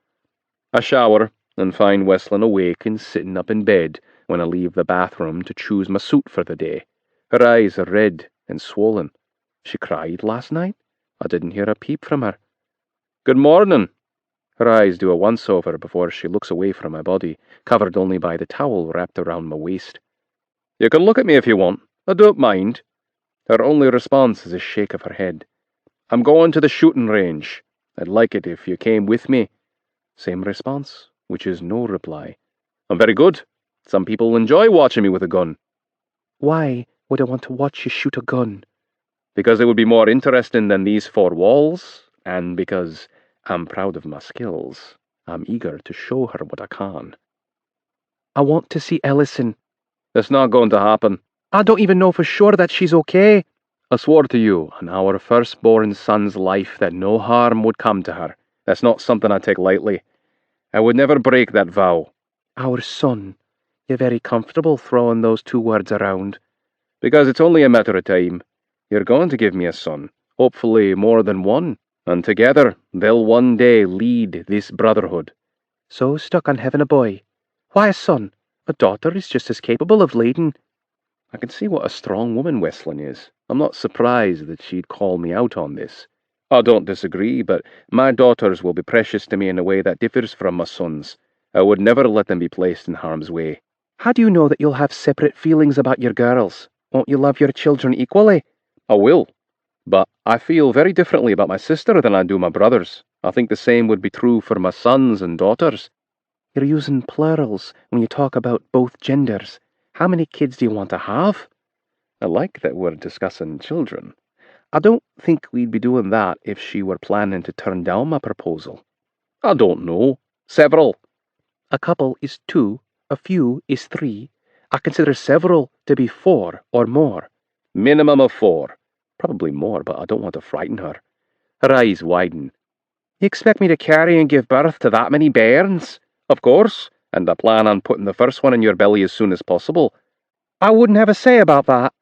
I shower and find Westland awake and sitting up in bed when I leave the bathroom to choose my suit for the day. Her eyes are red and swollen. She cried last night? I didn't hear a peep from her. Good morning. Her eyes do a once-over before she looks away from my body, covered only by the towel wrapped around my waist. You can look at me if you want. I don't mind. Her only response is a shake of her head. I'm going to the shooting range. I'd like it if you came with me. Same response, which is no reply. I'm very good. Some people enjoy watching me with a gun. Why would I want to watch you shoot a gun? Because it would be more interesting than these 4 walls, and because I'm proud of my skills. I'm eager to show her what I can. I want to see Ellison. It's not going to happen. I don't even know for sure that she's okay. I swore to you on our firstborn son's life that no harm would come to her. That's not something I take lightly. I would never break that vow. Our son. You're very comfortable throwing those 2 words around. Because it's only a matter of time. You're going to give me a son. Hopefully more than one. And together they'll one day lead this brotherhood. So stuck on having a boy. Why a son? A daughter is just as capable of leading. I can see what a strong woman Wesleyan is. I'm not surprised that she'd call me out on this. I don't disagree, but my daughters will be precious to me in a way that differs from my sons. I would never let them be placed in harm's way. How do you know that you'll have separate feelings about your girls? Won't you love your children equally? I will, but I feel very differently about my sister than I do my brothers. I think the same would be true for my sons and daughters. You're using plurals when you talk about both genders. How many kids do you want to have? I like that we're discussing children. I don't think we'd be doing that if she were planning to turn down my proposal. I don't know. Several. A couple is 2, a few is 3. I consider several to be 4 or more. Minimum of 4. Probably more, but I don't want to frighten her. Her eyes widen. You expect me to carry and give birth to that many bairns? Of course, and I plan on putting the first one in your belly as soon as possible. I wouldn't have a say about that.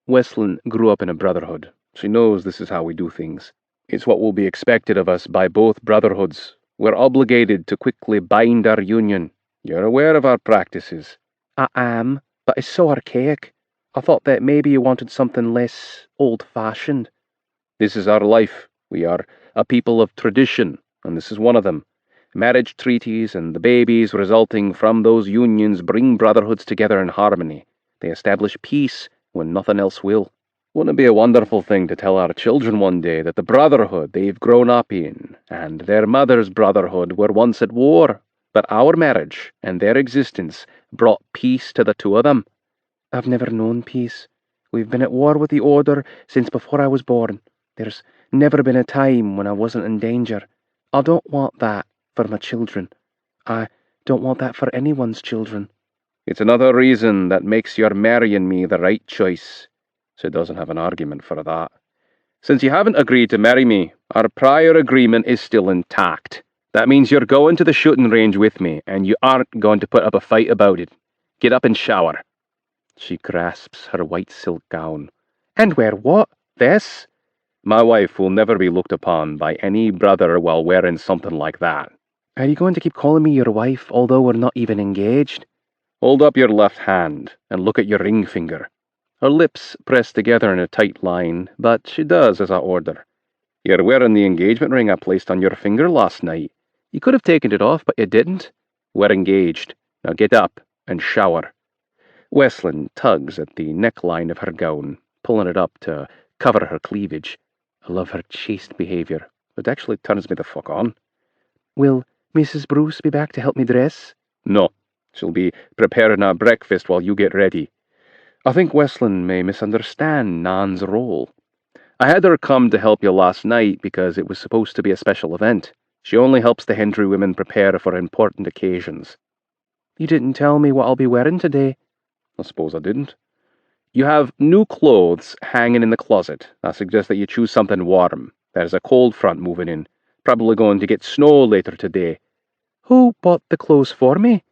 Wesleyan grew up in a brotherhood. She knows this is how we do things. It's what will be expected of us by both brotherhoods. We're obligated to quickly bind our union. You're aware of our practices. I am, but it's so archaic. I thought that maybe you wanted something less old-fashioned. This is our life. We are a people of tradition, and this is one of them. Marriage treaties and the babies resulting from those unions bring brotherhoods together in harmony. They establish peace when nothing else will. Wouldn't it be a wonderful thing to tell our children one day that the brotherhood they've grown up in and their mother's brotherhood were once at war, but our marriage and their existence brought peace to the two of them? I've never known peace. We've been at war with the Order since before I was born. There's never been a time when I wasn't in danger. I don't want that for my children. I don't want that for anyone's children. It's another reason that makes your marrying me the right choice. She doesn't have an argument for that. Since you haven't agreed to marry me, our prior agreement is still intact. That means you're going to the shooting range with me, and you aren't going to put up a fight about it. Get up and shower. She grasps her white silk gown. And wear what? This? My wife will never be looked upon by any brother while wearing something like that. Are you going to keep calling me your wife, although we're not even engaged? Hold up your left hand and look at your ring finger. Her lips press together in a tight line, but she does as I order. You're wearing the engagement ring I placed on your finger last night. You could have taken it off, but you didn't. We're engaged. Now get up and shower. Wesleyan tugs at the neckline of her gown, pulling it up to cover her cleavage. I love her chaste behaviour. It actually turns me the fuck on. Will Mrs. Bruce be back to help me dress? No. She'll be preparing our breakfast while you get ready. I think Wesleyan may misunderstand Nan's role. I had her come to help you last night because it was supposed to be a special event. She only helps the Hendry women prepare for important occasions. You didn't tell me what I'll be wearing today. I suppose I didn't. You have new clothes hanging in the closet. I suggest that you choose something warm. There's a cold front moving in. Probably going to get snow later today. Who bought the clothes for me?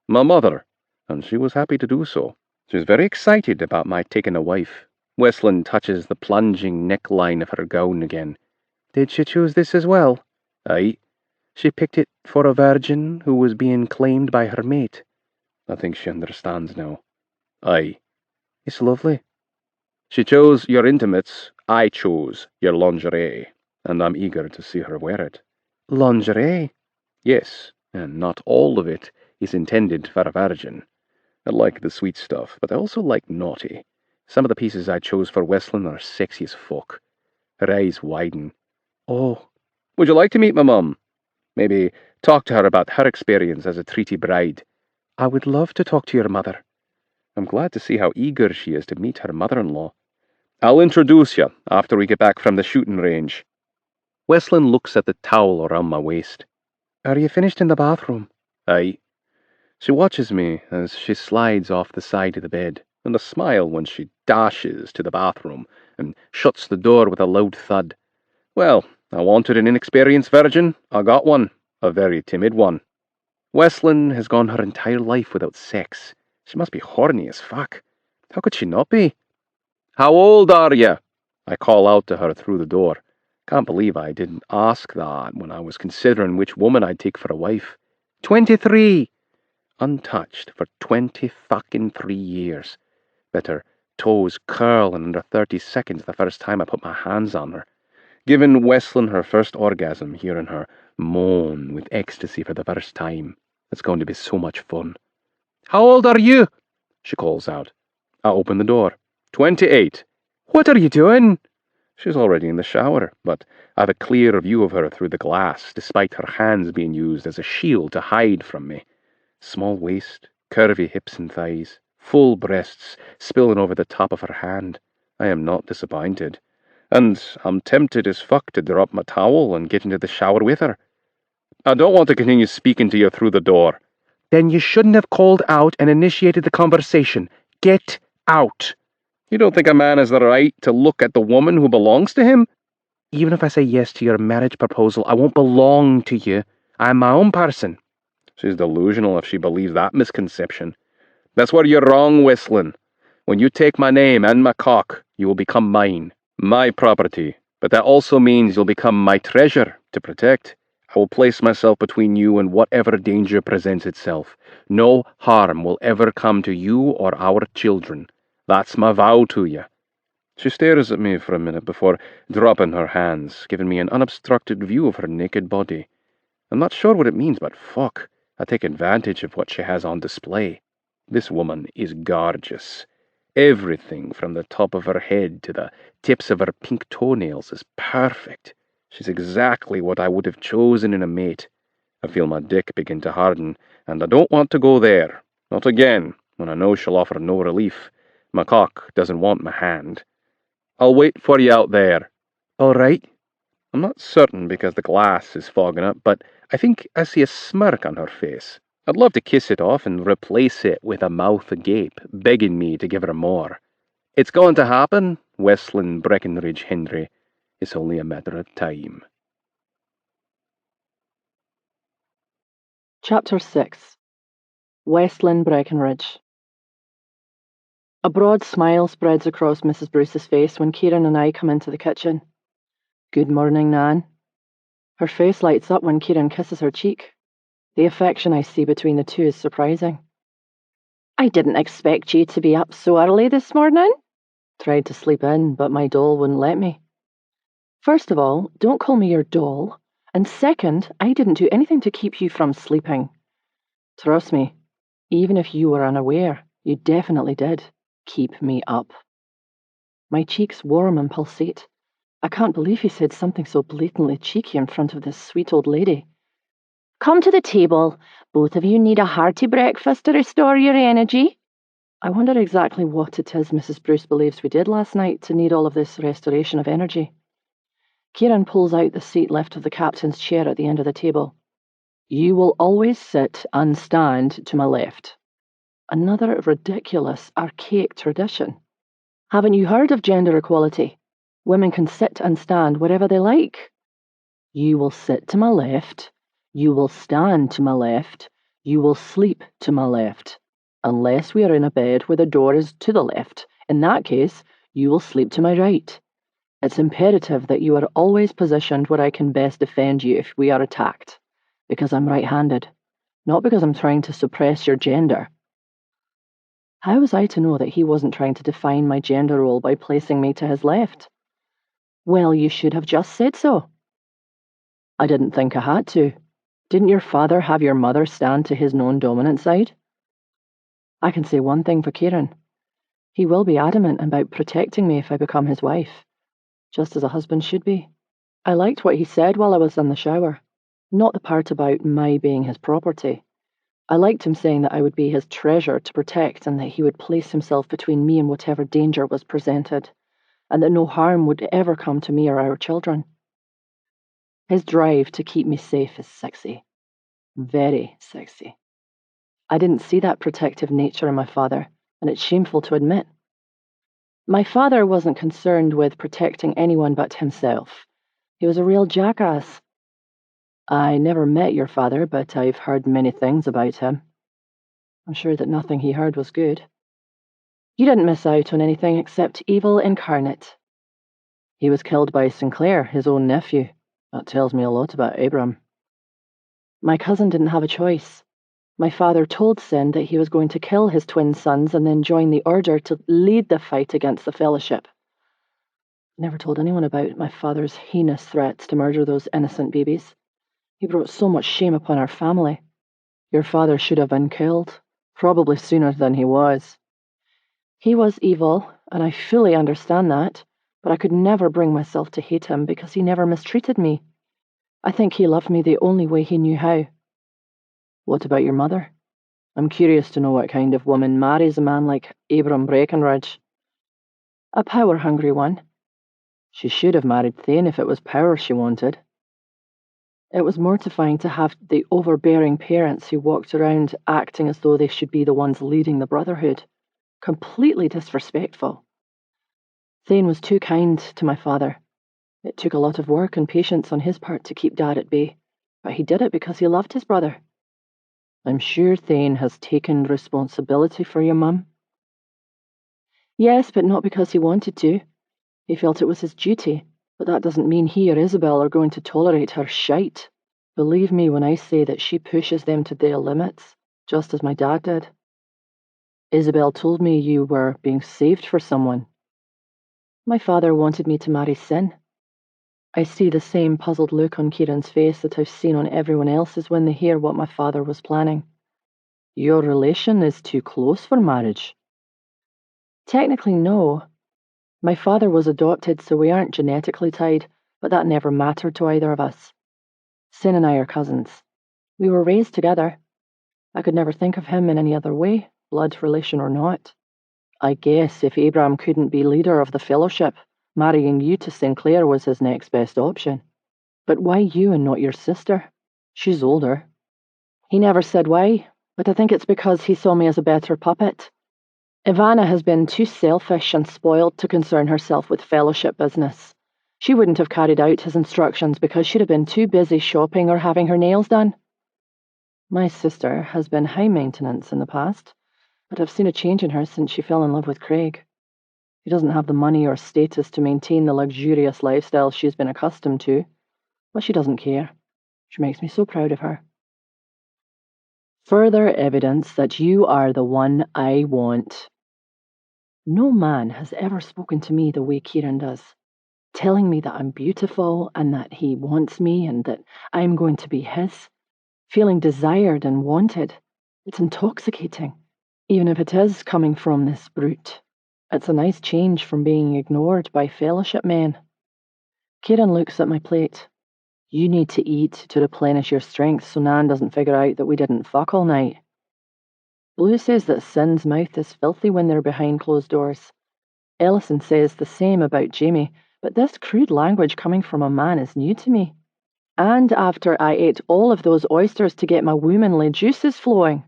My mother, and she was happy to do so. She was very excited about my taking a wife. Wesleyan touches the plunging neckline of her gown again. Did she choose this as well? Aye. She picked it for a virgin who was being claimed by her mate. I think she understands now. Aye. It's lovely. She chose your intimates, I chose your lingerie, and I'm eager to see her wear it. Lingerie? Yes, and not all of it is intended for a virgin. I like the sweet stuff, but I also like naughty. Some of the pieces I chose for Wesleyan are sexy as fuck. Her eyes widen. Oh. Would you like to meet my mum? Maybe talk to her about her experience as a treaty bride. I would love to talk to your mother. I'm glad to see how eager she is to meet her mother-in-law. I'll introduce you after we get back from the shooting range. Wesleyan looks at the towel around my waist. Are you finished in the bathroom? Aye. She watches me as she slides off the side of the bed, and a smile when she dashes to the bathroom and shuts the door with a loud thud. Well, I wanted an inexperienced virgin. I got one. A very timid one. Wesleyan has gone her entire life without sex. She must be horny as fuck. How could she not be? How old are you? I call out to her through the door. Can't believe I didn't ask that when I was considering which woman I'd take for a wife. 23! Untouched for 23 years. Bet her toes curl in under 30 seconds the first time I put my hands on her. Giving Westlin her first orgasm, hearing her moan with ecstasy for the first time. It's going to be so much fun. How old are you? She calls out. I open the door. 28. What are you doing? She's already in the shower, but I have a clear view of her through the glass, despite her hands being used as a shield to hide from me. Small waist, curvy hips and thighs, full breasts spilling over the top of her hand. I am not disappointed. And I'm tempted as fuck to drop my towel and get into the shower with her. I don't want to continue speaking to you through the door. Then you shouldn't have called out and initiated the conversation. Get out. You don't think a man has the right to look at the woman who belongs to him? Even if I say yes to your marriage proposal, I won't belong to you. I'm my own person. She's delusional if she believes that misconception. That's where you're wrong, Westlin. When you take my name and my cock, you will become mine. My property. But that also means you'll become my treasure to protect. I will place myself between you and whatever danger presents itself. No harm will ever come to you or our children. That's my vow to you. She stares at me for a minute before dropping her hands, giving me an unobstructed view of her naked body. I'm not sure what it means, but fuck, I take advantage of what she has on display. This woman is gorgeous. Everything from the top of her head to the tips of her pink toenails is perfect. She's exactly what I would have chosen in a mate. I feel my dick begin to harden, and I don't want to go there. Not again, when I know she'll offer no relief. My cock doesn't want my hand. I'll wait for you out there. All right. I'm not certain because the glass is fogging up, but I think I see a smirk on her face. I'd love to kiss it off and replace it with a mouth agape, begging me to give her more. It's going to happen, Westlin Breckenridge Henry. It's only a matter of time. Chapter 6. Westlin Breckenridge. A broad smile spreads across Mrs. Bruce's face when Kieran and I come into the kitchen. Good morning, Nan. Her face lights up when Kieran kisses her cheek. The affection I see between the two is surprising. I didn't expect you to be up so early this morning. Tried to sleep in, but my doll wouldn't let me. First of all, don't call me your doll. And second, I didn't do anything to keep you from sleeping. Trust me, even if you were unaware, you definitely did keep me up. My cheeks warm and pulsate. I can't believe he said something so blatantly cheeky in front of this sweet old lady. Come to the table. Both of you need a hearty breakfast to restore your energy. I wonder exactly what it is Mrs. Bruce believes we did last night to need all of this restoration of energy. Kieran pulls out the seat left of the captain's chair at the end of the table. You will always sit and stand to my left. Another ridiculous, archaic tradition. Haven't you heard of gender equality? Women can sit and stand wherever they like. You will sit to my left. You will stand to my left. You will sleep to my left. Unless we are in a bed where the door is to the left. In that case, you will sleep to my right. It's imperative that you are always positioned where I can best defend you if we are attacked. Because I'm right-handed. Not because I'm trying to suppress your gender. How was I to know that he wasn't trying to define my gender role by placing me to his left? Well, you should have just said so. I didn't think I had to. Didn't your father have your mother stand to his known dominant side? I can say one thing for Kieran. He will be adamant about protecting me if I become his wife, just as a husband should be. I liked what he said while I was in the shower, not the part about my being his property. I liked him saying that I would be his treasure to protect and that he would place himself between me and whatever danger was presented, and that no harm would ever come to me or our children. His drive to keep me safe is sexy. Very sexy. I didn't see that protective nature in my father, and it's shameful to admit. My father wasn't concerned with protecting anyone but himself. He was a real jackass. I never met your father, but I've heard many things about him. I'm sure that nothing he heard was good. You didn't miss out on anything except evil incarnate. He was killed by Sinclair, his own nephew. That tells me a lot about Abram. My cousin didn't have a choice. My father told Sin that he was going to kill his twin sons and then join the Order to lead the fight against the Fellowship. I never told anyone about my father's heinous threats to murder those innocent babies. He brought so much shame upon our family. Your father should have been killed, probably sooner than he was. He was evil, and I fully understand that, but I could never bring myself to hate him because he never mistreated me. I think he loved me the only way he knew how. What about your mother? I'm curious to know what kind of woman marries a man like Abram Breckenridge. A power-hungry one. She should have married Thane if it was power she wanted. It was mortifying to have the overbearing parents who walked around acting as though they should be the ones leading the Brotherhood. Completely disrespectful. Thane was too kind to my father. It took a lot of work and patience on his part to keep Dad at bay, but he did it because he loved his brother. I'm sure Thane has taken responsibility for your mum. Yes, but not because he wanted to. He felt it was his duty, but that doesn't mean he or Isabel are going to tolerate her shite. Believe me when I say that she pushes them to their limits, just as my dad did. Isabel told me you were being saved for someone. My father wanted me to marry Sin. I see the same puzzled look on Kieran's face that I've seen on everyone else's when they hear what my father was planning. Your relation is too close for marriage. Technically, no. My father was adopted, so we aren't genetically tied, but that never mattered to either of us. Sin and I are cousins. We were raised together. I could never think of him in any other way, blood relation or not. I guess if Abraham couldn't be leader of the Fellowship, marrying you to Sinclair was his next best option. But why you and not your sister? She's older. He never said why, but I think it's because he saw me as a better puppet. Ivana has been too selfish and spoiled to concern herself with Fellowship business. She wouldn't have carried out his instructions because she'd have been too busy shopping or having her nails done. My sister has been high maintenance in the past, but I've seen a change in her since she fell in love with Craig. He doesn't have the money or status to maintain the luxurious lifestyle she's been accustomed to, but she doesn't care. She makes me so proud of her. Further evidence that you are the one I want. No man has ever spoken to me the way Kieran does, telling me that I'm beautiful and that he wants me and that I'm going to be his, feeling desired and wanted. It's intoxicating, even if it is coming from this brute. It's a nice change from being ignored by Fellowship men. Kieran looks at my plate. You need to eat to replenish your strength so Nan doesn't figure out that we didn't fuck all night. Blue says that Sin's mouth is filthy when they're behind closed doors. Ellison says the same about Jamie, but this crude language coming from a man is new to me. And after I ate all of those oysters to get my womanly juices flowing.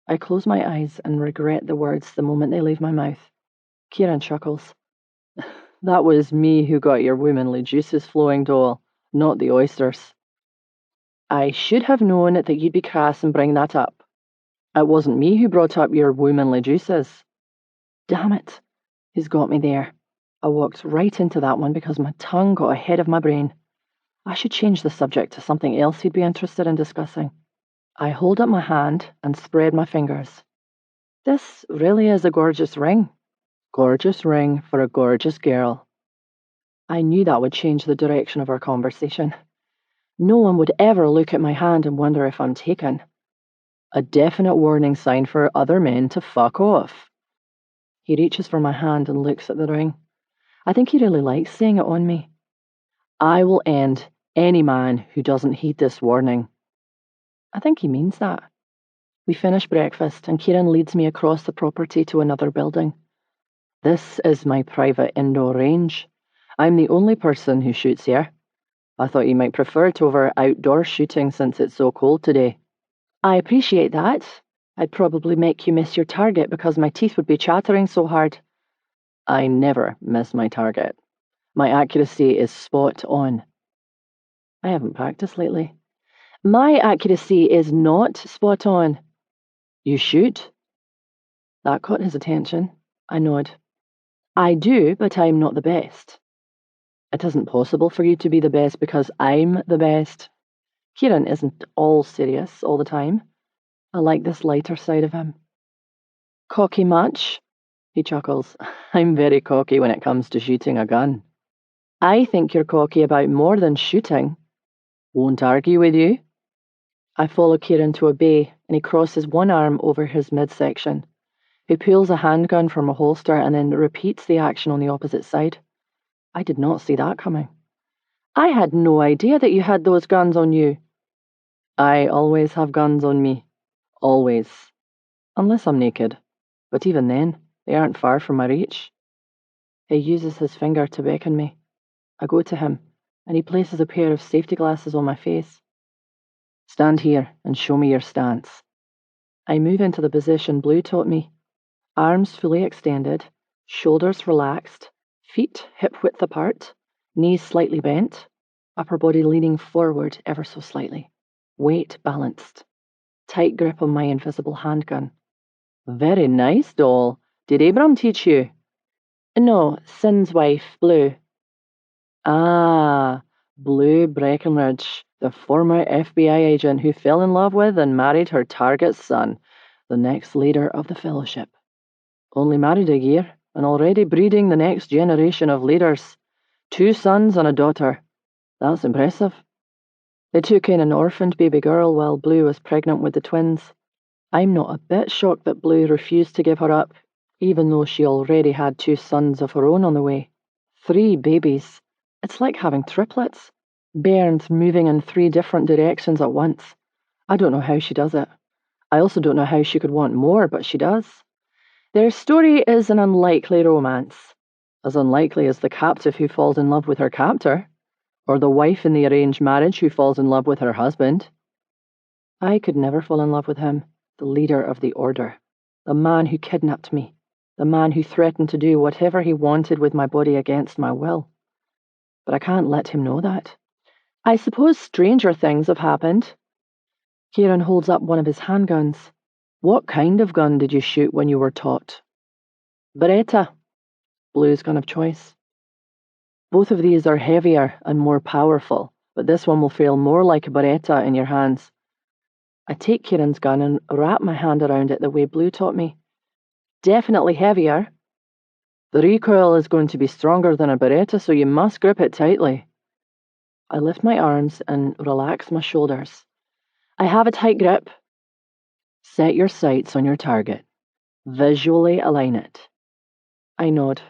I close my eyes and regret the words the moment they leave my mouth. Kieran chuckles. That was me who got your womanly juices flowing, doll, not the oysters. I should have known that you'd be crass and bring that up. It wasn't me who brought up your womanly juices. Damn it. He's got me there. I walked right into that one because my tongue got ahead of my brain. I should change the subject to something else he'd be interested in discussing. I hold up my hand and spread my fingers. This really is a gorgeous ring. Gorgeous ring for a gorgeous girl. I knew that would change the direction of our conversation. No one would ever look at my hand and wonder if I'm taken. A definite warning sign for other men to fuck off. He reaches for my hand and looks at the ring. I think he really likes seeing it on me. I will end any man who doesn't heed this warning. I think he means that. We finish breakfast and Kieran leads me across the property to another building. This is my private indoor range. I'm the only person who shoots here. I thought you might prefer it over outdoor shooting since it's so cold today. I appreciate that. I'd probably make you miss your target because my teeth would be chattering so hard. I never miss my target. My accuracy is spot on. I haven't practiced lately. My accuracy is not spot on. You shoot? That caught his attention. I nod. I do, but I'm not the best. It isn't possible for you to be the best because I'm the best. Kieran isn't all serious all the time. I like this lighter side of him. Cocky much? He chuckles. I'm very cocky when it comes to shooting a gun. I think you're cocky about more than shooting. Won't argue with you. I follow Kieran to a bay, and he crosses one arm over his midsection. He pulls a handgun from a holster and then repeats the action on the opposite side. I did not see that coming. I had no idea that you had those guns on you. I always have guns on me. Always. Unless I'm naked. But even then, they aren't far from my reach. He uses his finger to beckon me. I go to him, and he places a pair of safety glasses on my face. Stand here and show me your stance. I move into the position Blue taught me. Arms fully extended, shoulders relaxed, feet hip-width apart, knees slightly bent, upper body leaning forward ever so slightly, weight balanced. Tight grip on my invisible handgun. Very nice, doll. Did Abram teach you? No, Sin's wife, Blue. Ah, Blue Breckenridge, the former FBI agent who fell in love with and married her target's son, the next leader of the fellowship. Only married a year, and already breeding the next generation of leaders. 2 sons and a daughter. That's impressive. They took in an orphaned baby girl while Blue was pregnant with the twins. I'm not a bit shocked that Blue refused to give her up, even though she already had 2 sons of her own on the way. 3 babies. It's like having triplets. Bairns moving in 3 different directions at once. I don't know how she does it. I also don't know how she could want more, but she does. Their story is an unlikely romance. As unlikely as the captive who falls in love with her captor, or the wife in the arranged marriage who falls in love with her husband. I could never fall in love with him, the leader of the order, the man who kidnapped me, the man who threatened to do whatever he wanted with my body against my will. But I can't let him know that. I suppose stranger things have happened. Kieran holds up one of his handguns. What kind of gun did you shoot when you were taught? Beretta. Blue's gun of choice. Both of these are heavier and more powerful, but this one will feel more like a Beretta in your hands. I take Kieran's gun and wrap my hand around it the way Blue taught me. Definitely heavier. The recoil is going to be stronger than a Beretta, so you must grip it tightly. I lift my arms and relax my shoulders. I have a tight grip. Set your sights on your target. Visually align it. I nod.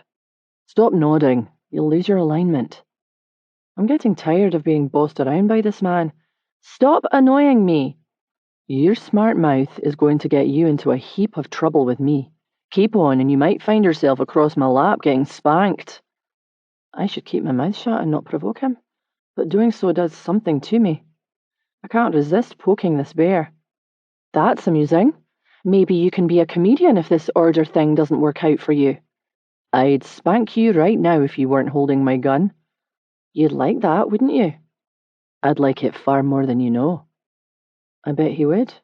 Stop nodding. You'll lose your alignment. I'm getting tired of being bossed around by this man. Stop annoying me. Your smart mouth is going to get you into a heap of trouble with me. Keep on and you might find yourself across my lap getting spanked. I should keep my mouth shut and not provoke him, but doing so does something to me. I can't resist poking this bear. That's amusing. Maybe you can be a comedian if this order thing doesn't work out for you. I'd spank you right now if you weren't holding my gun. You'd like that, wouldn't you? I'd like it far more than you know. I bet he would.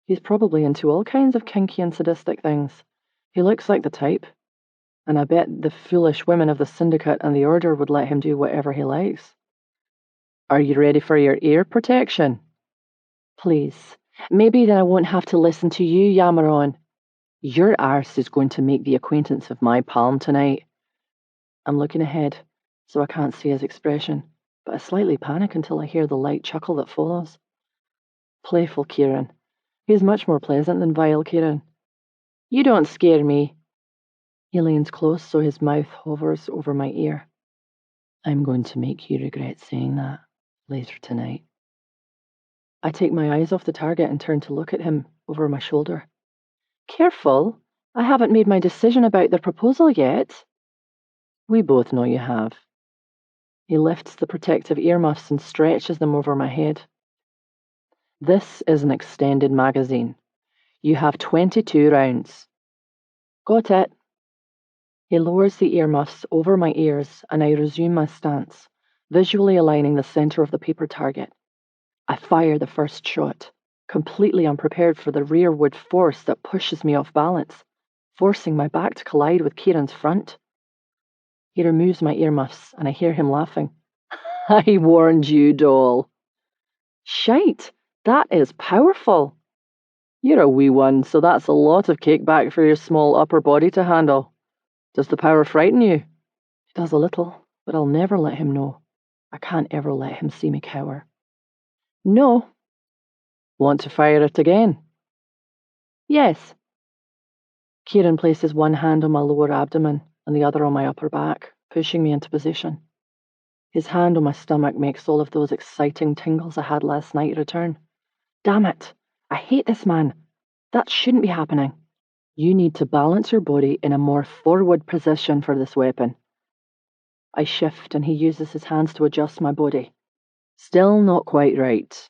He's probably into all kinds of kinky and sadistic things. He looks like the type. And I bet the foolish women of the syndicate and the order would let him do whatever he likes. Are you ready for your ear protection? Please. Maybe then I won't have to listen to you yammer on. Your arse is going to make the acquaintance of my palm tonight. I'm looking ahead, so I can't see his expression, but I slightly panic until I hear the light chuckle that follows. Playful Kieran. He's much more pleasant than vile Kieran. You don't scare me. He leans close so his mouth hovers over my ear. I'm going to make you regret saying that later tonight. I take my eyes off the target and turn to look at him over my shoulder. Careful, I haven't made my decision about the proposal yet. We both know you have. He lifts the protective earmuffs and stretches them over my head. This is an extended magazine. You have 22 rounds. Got it. He lowers the earmuffs over my ears and I resume my stance, visually aligning the center of the paper target. I fire the first shot, completely unprepared for the rearward force that pushes me off balance, forcing my back to collide with Kieran's front. He removes my earmuffs, and I hear him laughing. I warned you, doll. Shite, that is powerful. You're a wee one, so that's a lot of cake back for your small upper body to handle. Does the power frighten you? It does a little, but I'll never let him know. I can't ever let him see me cower. No. Want to fire it again? Yes. Kieran places one hand on my lower abdomen and the other on my upper back, pushing me into position. His hand on my stomach makes all of those exciting tingles I had last night return. Damn it! I hate this man. That shouldn't be happening. You need to balance your body in a more forward position for this weapon. I shift and he uses his hands to adjust my body. Still not quite right.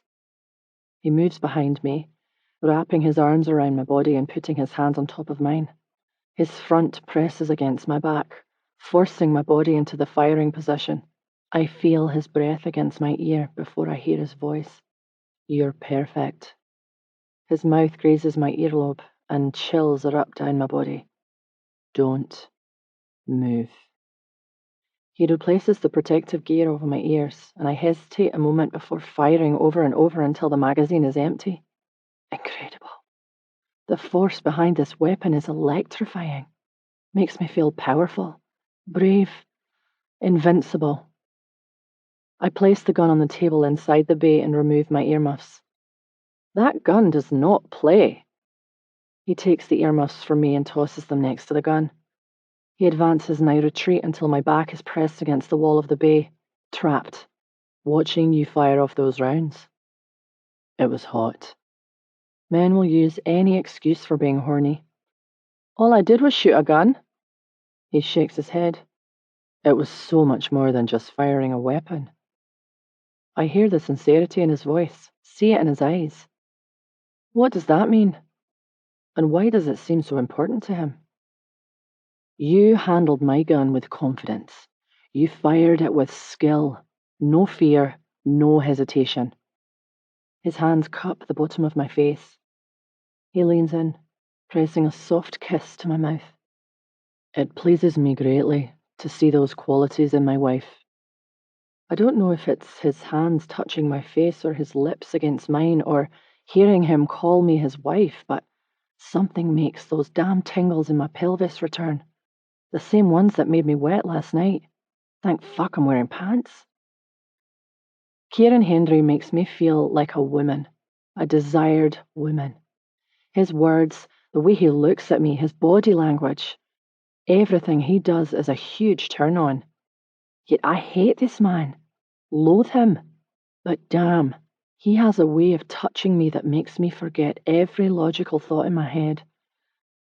He moves behind me, wrapping his arms around my body and putting his hands on top of mine. His front presses against my back, forcing my body into the firing position. I feel his breath against my ear before I hear his voice. You're perfect. His mouth grazes my earlobe and chills erupt down my body. Don't move. He replaces the protective gear over my ears, and I hesitate a moment before firing over and over until the magazine is empty. Incredible. The force behind this weapon is electrifying. Makes me feel powerful, brave, invincible. I place the gun on the table inside the bay and remove my earmuffs. That gun does not play. He takes the earmuffs from me and tosses them next to the gun. He advances and I retreat until my back is pressed against the wall of the bay, trapped, watching you fire off those rounds. It was hot. Men will use any excuse for being horny. All I did was shoot a gun. He shakes his head. It was so much more than just firing a weapon. I hear the sincerity in his voice, see it in his eyes. What does that mean? And why does it seem so important to him? You handled my gun with confidence. You fired it with skill. No fear, no hesitation. His hands cup the bottom of my face. He leans in, pressing a soft kiss to my mouth. It pleases me greatly to see those qualities in my wife. I don't know if it's his hands touching my face or his lips against mine or hearing him call me his wife, but something makes those damn tingles in my pelvis return. The same ones that made me wet last night. Thank fuck I'm wearing pants. Kieran Hendry makes me feel like a woman, a desired woman. His words, the way he looks at me, his body language, everything he does is a huge turn on. Yet I hate this man, loathe him, but damn, he has a way of touching me that makes me forget every logical thought in my head.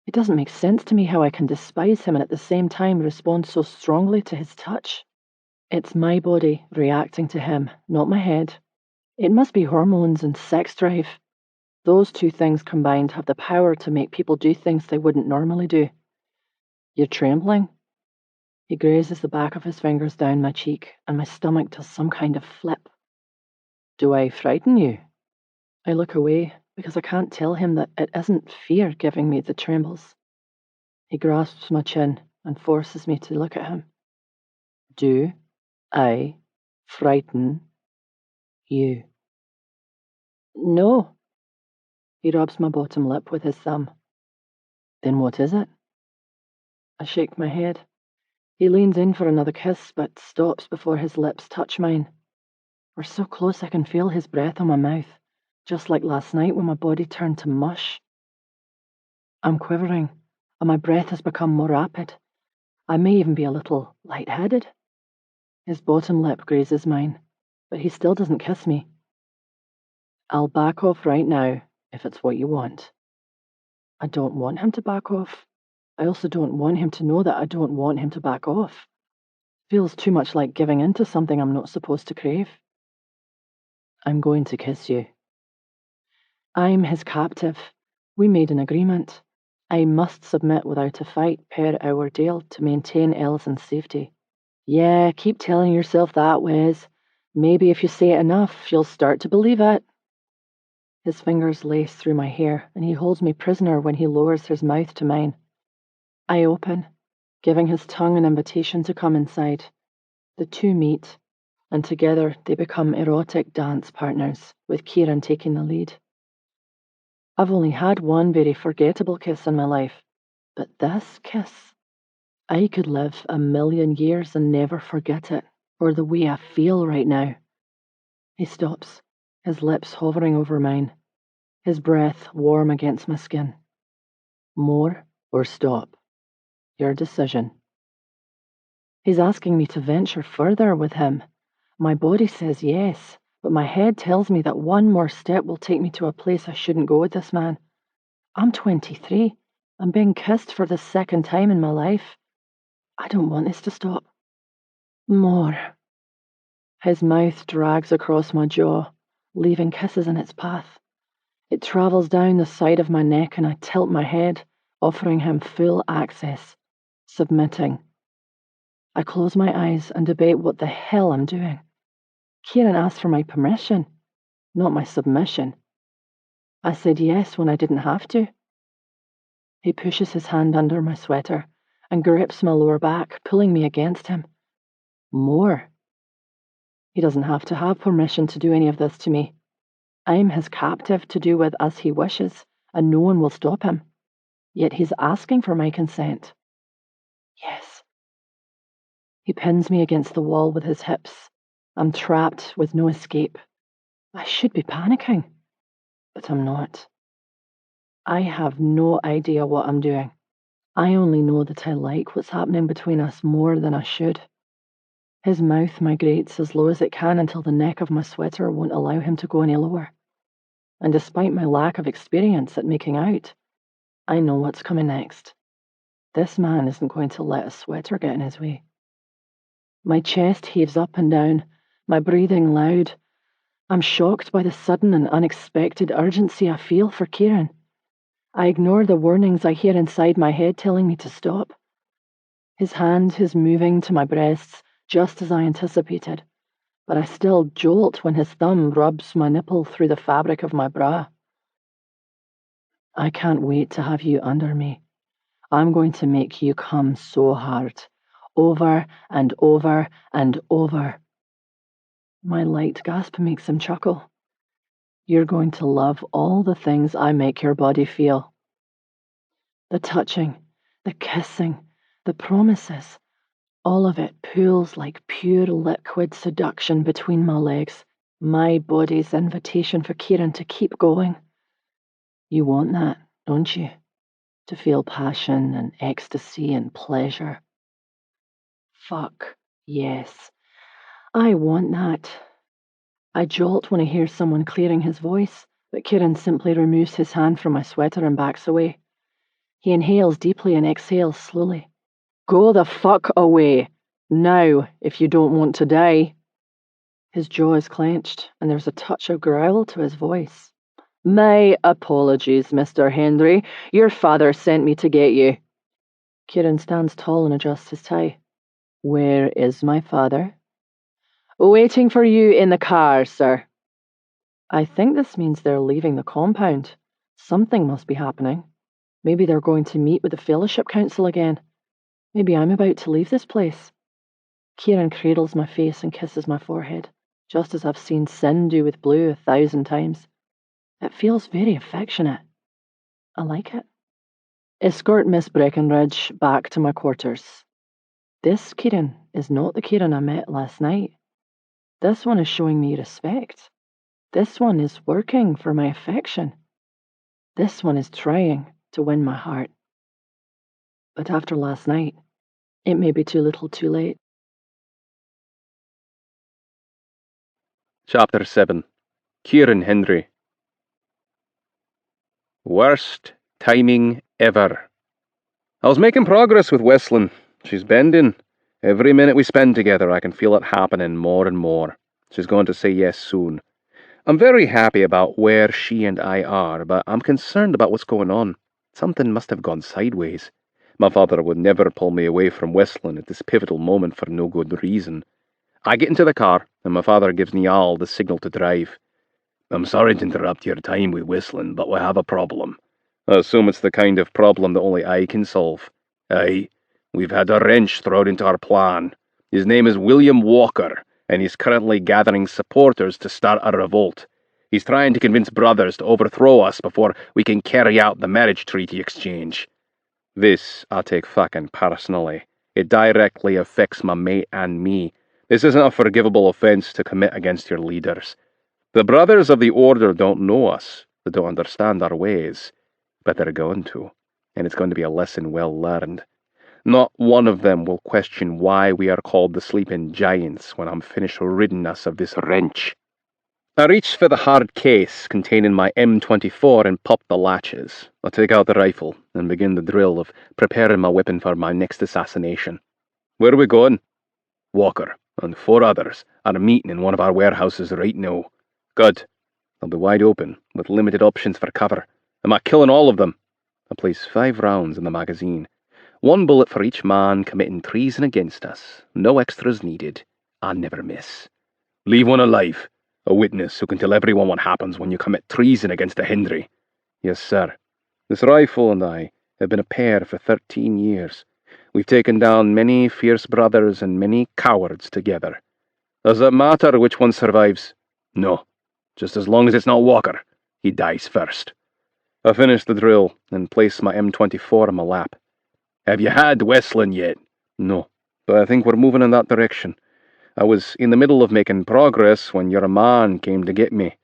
It doesn't make sense to me how I can despise him and at the same time respond so strongly to his touch. It's my body reacting to him, not my head. It must be hormones and sex drive. Those two things combined have the power to make people do things they wouldn't normally do. You're trembling? He grazes the back of his fingers down my cheek, and my stomach does some kind of flip. Do I frighten you? I look away because I can't tell him that it isn't fear giving me the trembles. He grasps my chin and forces me to look at him. Do I frighten you? No. He rubs my bottom lip with his thumb. Then what is it? I shake my head. He leans in for another kiss, but stops before his lips touch mine. We're so close I can feel his breath on my mouth, just like last night when my body turned to mush. I'm quivering, and my breath has become more rapid. I may even be a little lightheaded. His bottom lip grazes mine, but he still doesn't kiss me. I'll back off right now, if it's what you want. I don't want him to back off. I also don't want him to know that I don't want him to back off. Feels too much like giving in to something I'm not supposed to crave. I'm going to kiss you. I'm his captive. We made an agreement. I must submit without a fight per our deal to maintain Ellison's safety. Yeah, keep telling yourself that, Wes. Maybe if you say it enough, you'll start to believe it. His fingers lace through my hair, and he holds me prisoner when he lowers his mouth to mine. I open, giving his tongue an invitation to come inside. The two meet, and together they become erotic dance partners, with Kieran taking the lead. I've only had one very forgettable kiss in my life, but this kiss, I could live 1,000,000 years and never forget it, or the way I feel right now. He stops, his lips hovering over mine, his breath warm against my skin. More or stop? Your decision. He's asking me to venture further with him. My body says yes, but my head tells me that one more step will take me to a place I shouldn't go with this man. I'm 23. I'm being kissed for the second time in my life. I don't want this to stop. More. His mouth drags across my jaw, leaving kisses in its path. It travels down the side of my neck and I tilt my head, offering him full access, submitting. I close my eyes and debate what the hell I'm doing. Kieran asked for my permission, not my submission. I said yes when I didn't have to. He pushes his hand under my sweater and grips my lower back, pulling me against him. More. He doesn't have to have permission to do any of this to me. I'm his captive to do with as he wishes, and no one will stop him. Yet he's asking for my consent. Yes. He pins me against the wall with his hips. I'm trapped with no escape. I should be panicking, but I'm not. I have no idea what I'm doing. I only know that I like what's happening between us more than I should. His mouth migrates as low as it can until the neck of my sweater won't allow him to go any lower. And despite my lack of experience at making out, I know what's coming next. This man isn't going to let a sweater get in his way. My chest heaves up and down, my breathing loud. I'm shocked by the sudden and unexpected urgency I feel for Kieran. I ignore the warnings I hear inside my head telling me to stop. His hand is moving to my breasts, just as I anticipated, but I still jolt when his thumb rubs my nipple through the fabric of my bra. I can't wait to have you under me. I'm going to make you come so hard, over and over and over. My light gasp makes him chuckle. You're going to love all the things I make your body feel. The touching, the kissing, the promises, all of it pools like pure liquid seduction between my legs, my body's invitation for Kieran to keep going. You want that, don't you? To feel passion and ecstasy and pleasure. Fuck, yes. I want that. I jolt when I hear someone clearing his voice, but Kieran simply removes his hand from my sweater and backs away. He inhales deeply and exhales slowly. Go the fuck away. Now, if you don't want to die. His jaw is clenched, and there's a touch of growl to his voice. My apologies, Mr. Henry. Your father sent me to get you. Kieran stands tall and adjusts his tie. Where is my father? Waiting for you in the car, sir. I think this means they're leaving the compound. Something must be happening. Maybe they're going to meet with the Fellowship Council again. Maybe I'm about to leave this place. Kieran cradles my face and kisses my forehead, just as I've seen Sin do with Blue 1,000 times. It feels very affectionate. I like it. Escort Miss Breckenridge back to my quarters. This Kieran is not the Kieran I met last night. This one is showing me respect. This one is working for my affection. This one is trying to win my heart. But after last night, it may be too little too late. Chapter 7. Kieran Hendry. Worst timing ever. I was making progress with Wesleyan. She's bending. Every minute we spend together, I can feel it happening more and more. She's going to say yes soon. I'm very happy about where she and I are, but I'm concerned about what's going on. Something must have gone sideways. My father would never pull me away from Wesleyan at this pivotal moment for no good reason. I get into the car, and my father gives Niall the signal to drive. I'm sorry to interrupt your time with Wesleyan, but we have a problem. I assume it's the kind of problem that only I can solve. Aye, We've had a wrench thrown into our plan. His name is William Walker, and he's currently gathering supporters to start a revolt. He's trying to convince brothers to overthrow us before we can carry out the marriage treaty exchange. This I take fucking personally. It directly affects my mate and me. This isn't a forgivable offense to commit against your leaders. The brothers of the Order don't know us. They don't understand our ways. But they're going to. And it's going to be a lesson well learned. Not one of them will question why we are called the Sleeping Giants when I'm finished ridding us of this wrench. I reached for the hard case containing my M24 and popped the latches. I take out the rifle and begin the drill of preparing my weapon for my next assassination. Where are we going? Walker and 4 others are meeting in one of our warehouses right now. Good. They'll be wide open, with limited options for cover. Am I killing all of them? I place 5 rounds in the magazine. 1 bullet for each man committing treason against us. No extras needed. I never miss. Leave one alive. A witness who can tell everyone what happens when you commit treason against the Hendry. Yes, sir. This rifle and I have been a pair for 13 years. We've taken down many fierce brothers and many cowards together. Does it matter which one survives? No. Just as long as it's not Walker. He dies first. I finish the drill and place my M24 in my lap. Have you had Westland yet? No, but I think we're moving in that direction. I was in the middle of making progress when your man came to get me.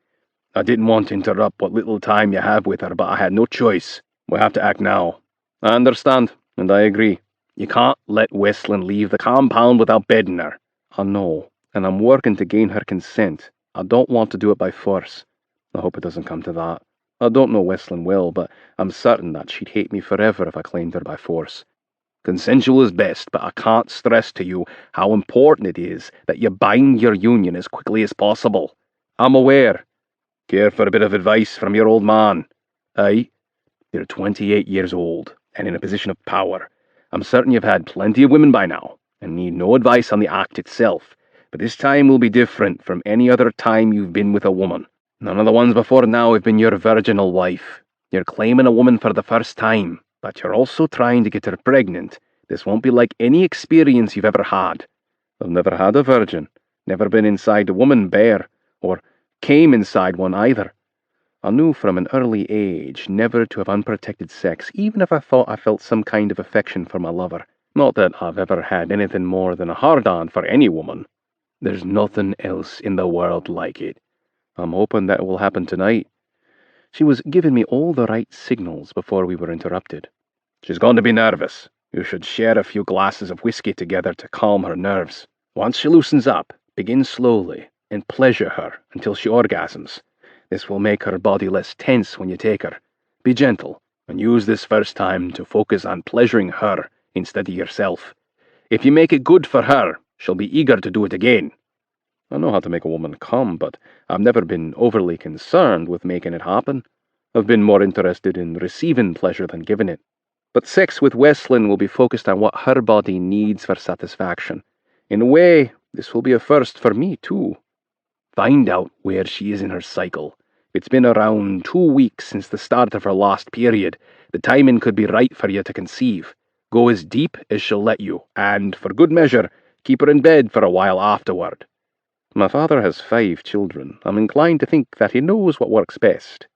I didn't want to interrupt what little time you have with her, but I had no choice. We have to act now. I understand, and I agree. You can't let Westland leave the compound without bedding her. I know, and I'm working to gain her consent. I don't want to do it by force. I hope it doesn't come to that. I don't know Westland well, but I'm certain that she'd hate me forever if I claimed her by force. Consensual is best, but I can't stress to you how important it is that you bind your union as quickly as possible. I'm aware. Care for a bit of advice from your old man? Aye. You're 28 years old, and in a position of power. I'm certain you've had plenty of women by now, and need no advice on the act itself, but this time will be different from any other time you've been with a woman. None of the ones before now have been your virginal wife. You're claiming a woman for the first time, but you're also trying to get her pregnant. This won't be like any experience you've ever had. I've never had a virgin, never been inside a woman bear, or came inside one either. I knew from an early age never to have unprotected sex, even if I thought I felt some kind of affection for my lover. Not that I've ever had anything more than a hard-on for any woman. There's nothing else in the world like it. I'm hoping that will happen tonight. She was giving me all the right signals before we were interrupted. She's going to be nervous. You should share a few glasses of whiskey together to calm her nerves. Once she loosens up, begin slowly and pleasure her until she orgasms. This will make her body less tense when you take her. Be gentle and use this first time to focus on pleasuring her instead of yourself. If you make it good for her, she'll be eager to do it again. I know how to make a woman come, but I've never been overly concerned with making it happen. I've been more interested in receiving pleasure than giving it. But sex with Westland will be focused on what her body needs for satisfaction. In a way, this will be a first for me, too. Find out where she is in her cycle. It's been around 2 weeks since the start of her last period. The timing could be right for you to conceive. Go as deep as she'll let you, and, for good measure, keep her in bed for a while afterward. My father has 5 children. I'm inclined to think that he knows what works best.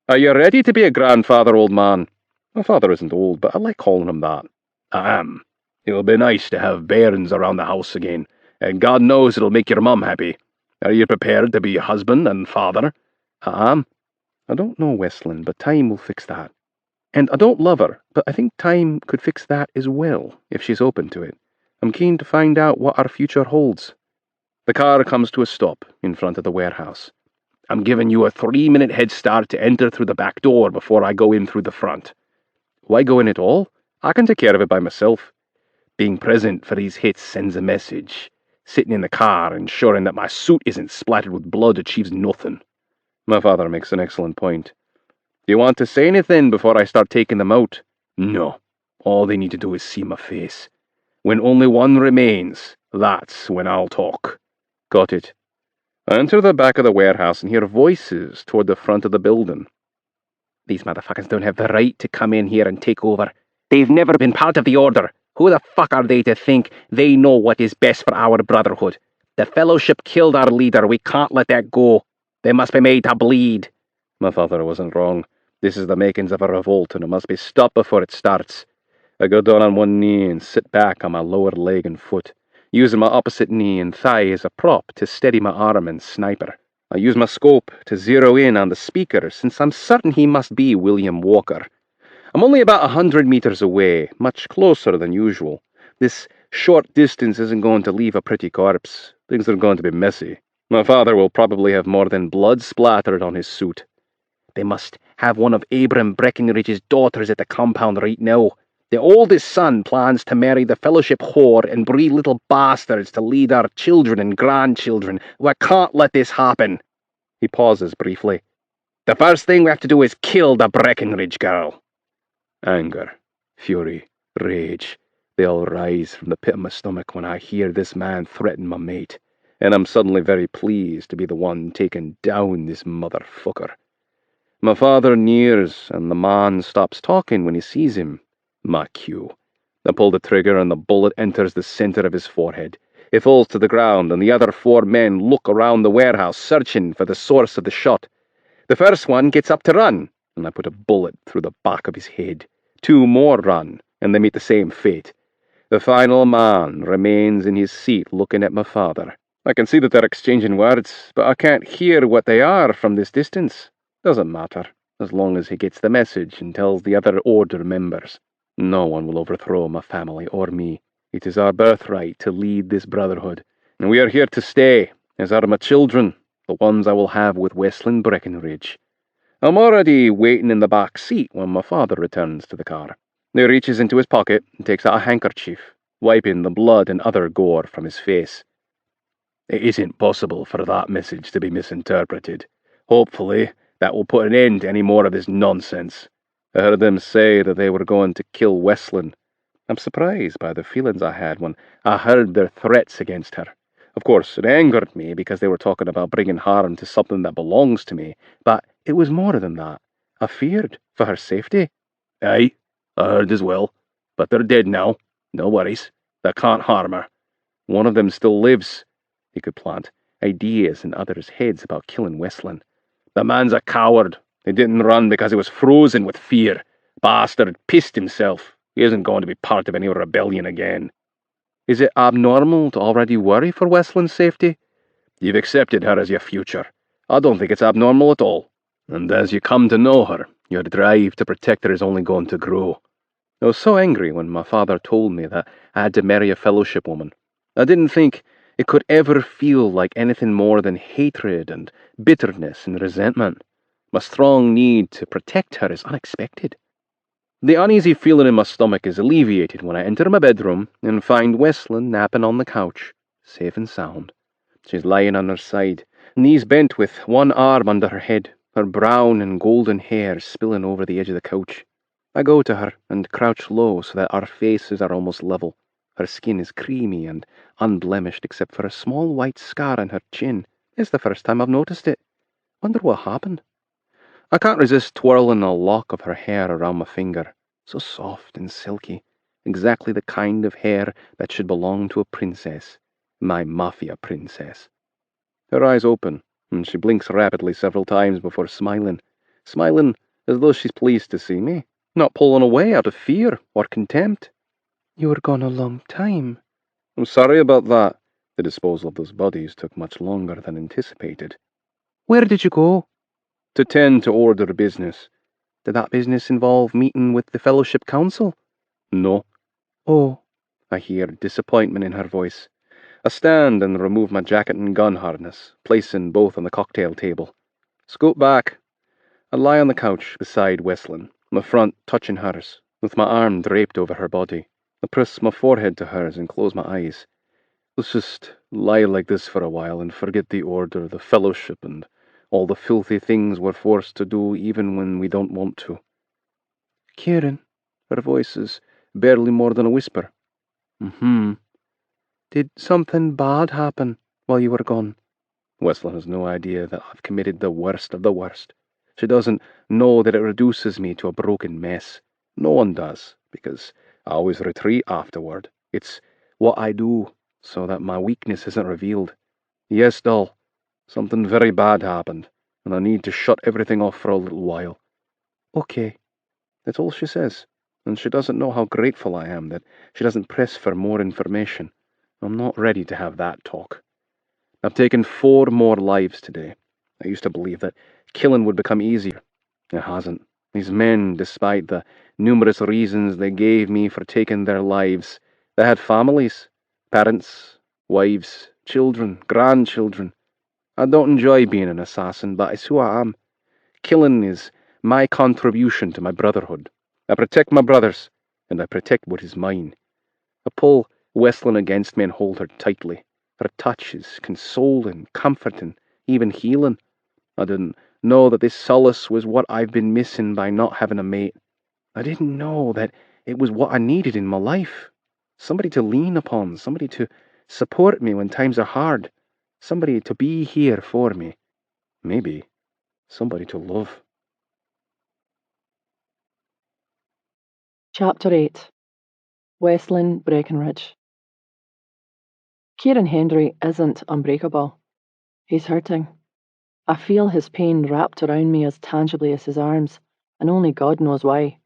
Are you ready to be a grandfather, old man? My father isn't old, but I like calling him that. I am. It'll be nice to have bairns around the house again, and God knows it'll make your mum happy. Are you prepared to be a husband and father? I am. I don't know Westland, but time will fix that. And I don't love her, but I think time could fix that as well, if she's open to it. I'm keen to find out what our future holds. The car comes to a stop in front of the warehouse. I'm giving you a 3-minute head start to enter through the back door before I go in through the front. Why go in at all? I can take care of it by myself. Being present for these hits sends a message. Sitting in the car, ensuring that my suit isn't splattered with blood, achieves nothing. My father makes an excellent point. Do you want to say anything before I start taking them out? No. All they need to do is see my face. When only one remains, that's when I'll talk. Got it. I enter the back of the warehouse and hear voices toward the front of the building. These motherfuckers don't have the right to come in here and take over. They've never been part of the Order. Who the fuck are they to think they know what is best for our brotherhood? The Fellowship killed our leader. We can't let that go. They must be made to bleed. My father wasn't wrong. This is the makings of a revolt, and it must be stopped before it starts. I go down on one knee and sit back on my lower leg and foot, using my opposite knee and thigh as a prop to steady my arm and sniper. I use my scope to zero in on the speaker, since I'm certain he must be William Walker. I'm only about 100 meters away, much closer than usual. This short distance isn't going to leave a pretty corpse. Things are going to be messy. My father will probably have more than blood splattered on his suit. They must have one of Abram Breckenridge's daughters at the compound right now. The oldest son plans to marry the Fellowship whore and breed little bastards to lead our children and grandchildren. We can't let this happen. He pauses briefly. The first thing we have to do is kill the Breckenridge girl. Anger, fury, rage, they all rise from the pit of my stomach when I hear this man threaten my mate, and I'm suddenly very pleased to be the one taking down this motherfucker. My father nears, and the man stops talking when he sees him. My cue. I pull the trigger, and the bullet enters the center of his forehead. It falls to the ground, and the other 4 men look around the warehouse, searching for the source of the shot. The first one gets up to run, and I put a bullet through the back of his head. 2 more run, and they meet the same fate. The final man remains in his seat looking at my father. I can see that they're exchanging words, but I can't hear what they are from this distance. Doesn't matter, as long as he gets the message and tells the other order members. No one will overthrow my family or me. It is our birthright to lead this brotherhood, and we are here to stay, as are my children, the ones I will have with Westland Breckenridge. I'm already waiting in the back seat when my father returns to the car. He reaches into his pocket and takes out a handkerchief, wiping the blood and other gore from his face. It isn't possible for that message to be misinterpreted. Hopefully, that will put an end to any more of this nonsense. I heard them say that they were going to kill Westland. I'm surprised by the feelings I had when I heard their threats against her. Of course, it angered me because they were talking about bringing harm to something that belongs to me, but it was more than that. I feared for her safety. Aye, I heard as well, but they're dead now. No worries. They can't harm her. One of them still lives. He could plant ideas in others' heads about killing Westland. The man's a coward. He didn't run because he was frozen with fear. Bastard pissed himself. He isn't going to be part of any rebellion again. Is it abnormal to already worry for Westland's safety? You've accepted her as your future. I don't think it's abnormal at all. And as you come to know her, your drive to protect her is only going to grow. I was so angry when my father told me that I had to marry a Fellowship woman. I didn't think it could ever feel like anything more than hatred and bitterness and resentment. My strong need to protect her is unexpected. The uneasy feeling in my stomach is alleviated when I enter my bedroom and find Westland napping on the couch, safe and sound. She's lying on her side, knees bent with one arm under her head, her brown and golden hair spilling over the edge of the couch. I go to her and crouch low so that our faces are almost level. Her skin is creamy and unblemished except for a small white scar on her chin. It's the first time I've noticed it. Wonder what happened. I can't resist twirling a lock of her hair around my finger. So soft and silky. Exactly the kind of hair that should belong to a princess. My mafia princess. Her eyes open, and she blinks rapidly several times before smiling. Smiling as though she's pleased to see me, not pulling away out of fear or contempt. You were gone a long time. I'm sorry about that. The disposal of those bodies took much longer than anticipated. Where did you go? To tend to order business. Did that business involve meeting with the Fellowship Council? No. Oh, I hear disappointment in her voice. I stand and remove my jacket and gun harness, placing both on the cocktail table. Scoot back. I lie on the couch beside Westland, my front touching hers, with my arm draped over her body. I press my forehead to hers and close my eyes. Let's just lie like this for a while and forget the order, the Fellowship, and all the filthy things we're forced to do even when we don't want to. Kieran, her voice is barely more than a whisper. Did something bad happen while you were gone? Westland has no idea that I've committed the worst of the worst. She doesn't know that it reduces me to a broken mess. No one does, because I always retreat afterward. It's what I do so that my weakness isn't revealed. Yes, doll, something very bad happened, and I need to shut everything off for a little while. Okay, that's all she says, and she doesn't know how grateful I am that she doesn't press for more information. I'm not ready to have that talk. I've taken 4 more lives today. I used to believe that killing would become easier. It hasn't. These men, despite the numerous reasons they gave me for taking their lives, they had families, parents, wives, children, grandchildren. I don't enjoy being an assassin, but it's who I am. Killing is my contribution to my brotherhood. I protect my brothers, and I protect what is mine. I pull Westlin against me and hold her tightly. Her touch is consoling, comforting, even healing. I didn't know that this solace was what I've been missing by not having a mate. I didn't know that it was what I needed in my life. Somebody to lean upon, somebody to support me when times are hard, somebody to be here for me. Maybe somebody to love. Chapter 8. Westlin Breckenridge. Kieran Hendry isn't unbreakable. He's hurting. I feel his pain wrapped around me as tangibly as his arms, and only God knows why.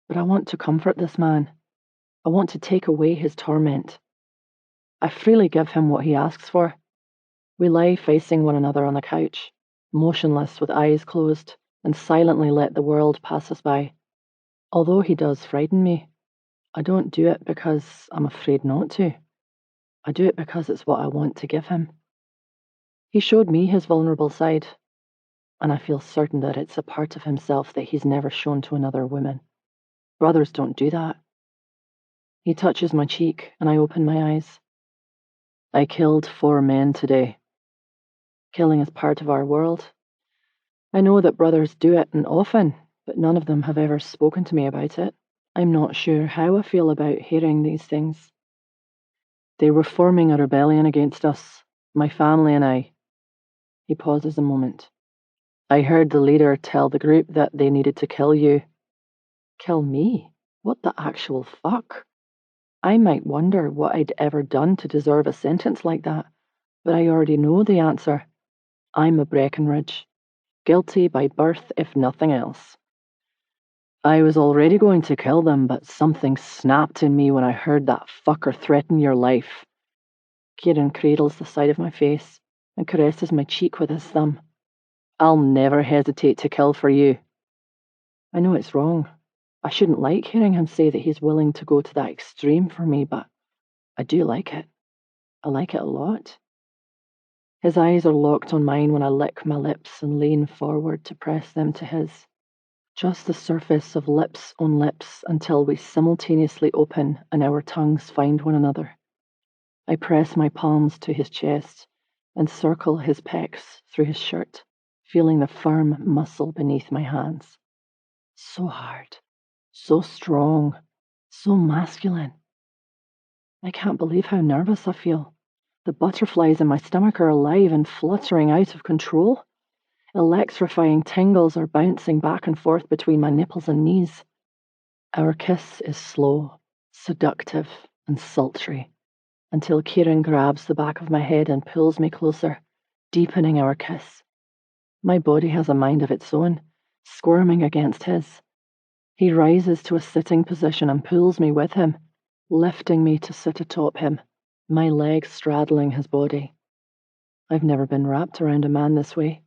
But I want to comfort this man. I want to take away his torment. I freely give him what he asks for. We lie facing one another on the couch, motionless with eyes closed, and silently let the world pass us by. Although he does frighten me, I don't do it because I'm afraid not to. I do it because it's what I want to give him. He showed me his vulnerable side, and I feel certain that it's a part of himself that he's never shown to another woman. Brothers don't do that. He touches my cheek, and I open my eyes. I killed 4 men today. Killing is part of our world. I know that brothers do it, and often, but none of them have ever spoken to me about it. I'm not sure how I feel about hearing these things. They were forming a rebellion against us, my family and I. He pauses a moment. I heard the leader tell the group that they needed to kill you. Kill me? What the actual fuck? I might wonder what I'd ever done to deserve a sentence like that, but I already know the answer. I'm a Breckenridge. Guilty by birth, if nothing else. I was already going to kill them, but something snapped in me when I heard that fucker threaten your life. Kieran cradles the side of my face and caresses my cheek with his thumb. I'll never hesitate to kill for you. I know it's wrong. I shouldn't like hearing him say that he's willing to go to that extreme for me, but I do like it. I like it a lot. His eyes are locked on mine when I lick my lips and lean forward to press them to his. Just the surface of lips on lips until we simultaneously open and our tongues find one another. I press my palms to his chest and circle his pecs through his shirt, feeling the firm muscle beneath my hands. So hard, so strong, so masculine. I can't believe how nervous I feel. The butterflies in my stomach are alive and fluttering out of control. Electrifying tingles are bouncing back and forth between my nipples and knees. Our kiss is slow, seductive, and sultry, until Kieran grabs the back of my head and pulls me closer, deepening our kiss. My body has a mind of its own, squirming against his. He rises to a sitting position and pulls me with him, lifting me to sit atop him, my legs straddling his body. I've never been wrapped around a man this way.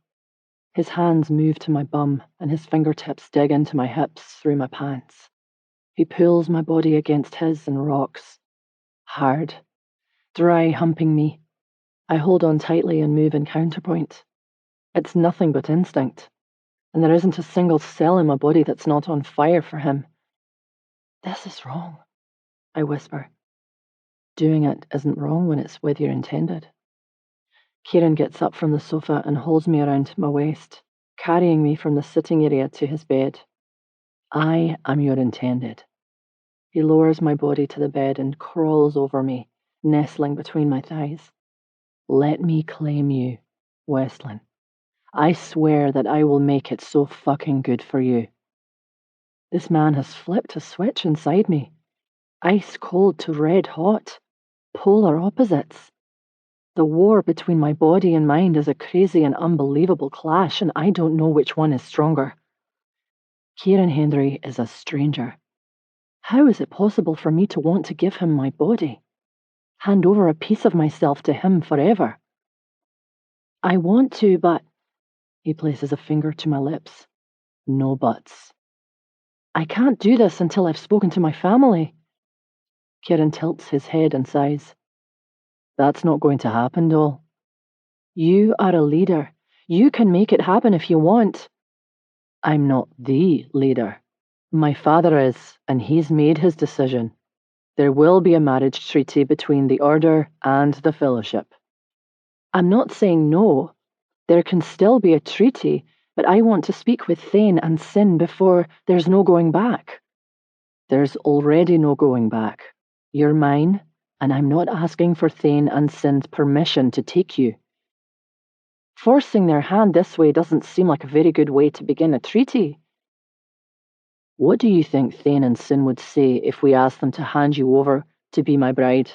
His hands move to my bum, and his fingertips dig into my hips through my pants. He pulls my body against his and rocks. Hard, dry humping me. I hold on tightly and move in counterpoint. It's nothing but instinct, and there isn't a single cell in my body that's not on fire for him. This is wrong, I whisper. Doing it isn't wrong when it's with your intended. Kieran gets up from the sofa and holds me around my waist, carrying me from the sitting area to his bed. I am your intended. He lowers my body to the bed and crawls over me, nestling between my thighs. Let me claim you, Westlin. I swear that I will make it so fucking good for you. This man has flipped a switch inside me. Ice cold to red hot. Polar opposites. The war between my body and mind is a crazy and unbelievable clash, and I don't know which one is stronger. Kieran Hendry is a stranger. How is it possible for me to want to give him my body? Hand over a piece of myself to him forever? I want to, but... He places a finger to my lips. No buts. I can't do this until I've spoken to my family. Kieran tilts his head and sighs. That's not going to happen, doll. You are a leader. You can make it happen if you want. I'm not the leader. My father is, and he's made his decision. There will be a marriage treaty between the Order and the Fellowship. I'm not saying no. There can still be a treaty, but I want to speak with Thane and Sin before there's no going back. There's already no going back. You're mine, and I'm not asking for Thane and Sin's permission to take you. Forcing their hand this way doesn't seem like a very good way to begin a treaty. What do you think Thane and Sin would say if we asked them to hand you over to be my bride?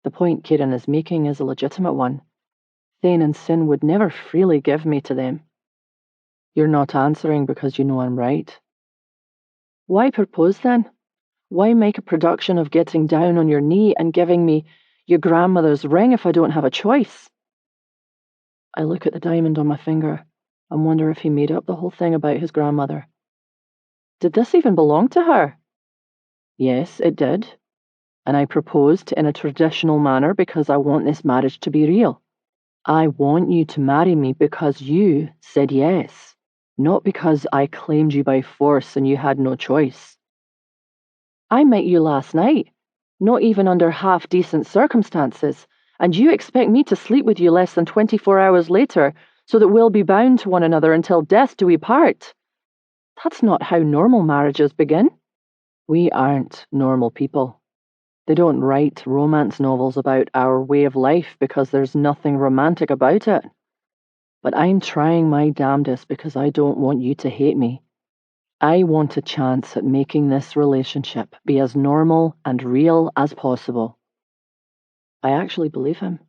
The point Kieran is making is a legitimate one. Thane and Sin would never freely give me to them. You're not answering because you know I'm right. Why propose then? Why make a production of getting down on your knee and giving me your grandmother's ring if I don't have a choice? I look at the diamond on my finger and wonder if he made up the whole thing about his grandmother. Did this even belong to her? Yes, it did. And I proposed in a traditional manner because I want this marriage to be real. I want you to marry me because you said yes, not because I claimed you by force and you had no choice. I met you last night, not even under half-decent circumstances, and you expect me to sleep with you less than 24 hours later so that we'll be bound to one another until death do we part. That's not how normal marriages begin. We aren't normal people. They don't write romance novels about our way of life because there's nothing romantic about it. But I'm trying my damnedest because I don't want you to hate me. I want a chance at making this relationship be as normal and real as possible. I actually believe him.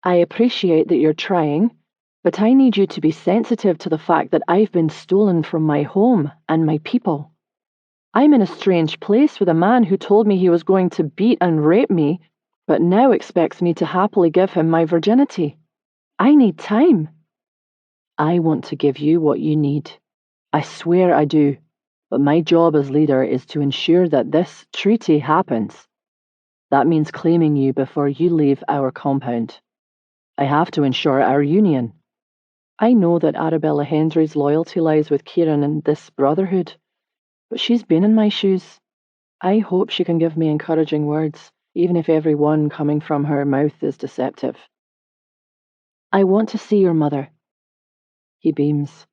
I appreciate that you're trying, but I need you to be sensitive to the fact that I've been stolen from my home and my people. I'm in a strange place with a man who told me he was going to beat and rape me, but now expects me to happily give him my virginity. I need time. I want to give you what you need. I swear I do. But my job as leader is to ensure that this treaty happens. That means claiming you before you leave our compound. I have to ensure our union. I know that Arabella Hendry's loyalty lies with Kieran and this brotherhood, but she's been in my shoes. I hope she can give me encouraging words, even if every one coming from her mouth is deceptive. I want to see your mother. He beams.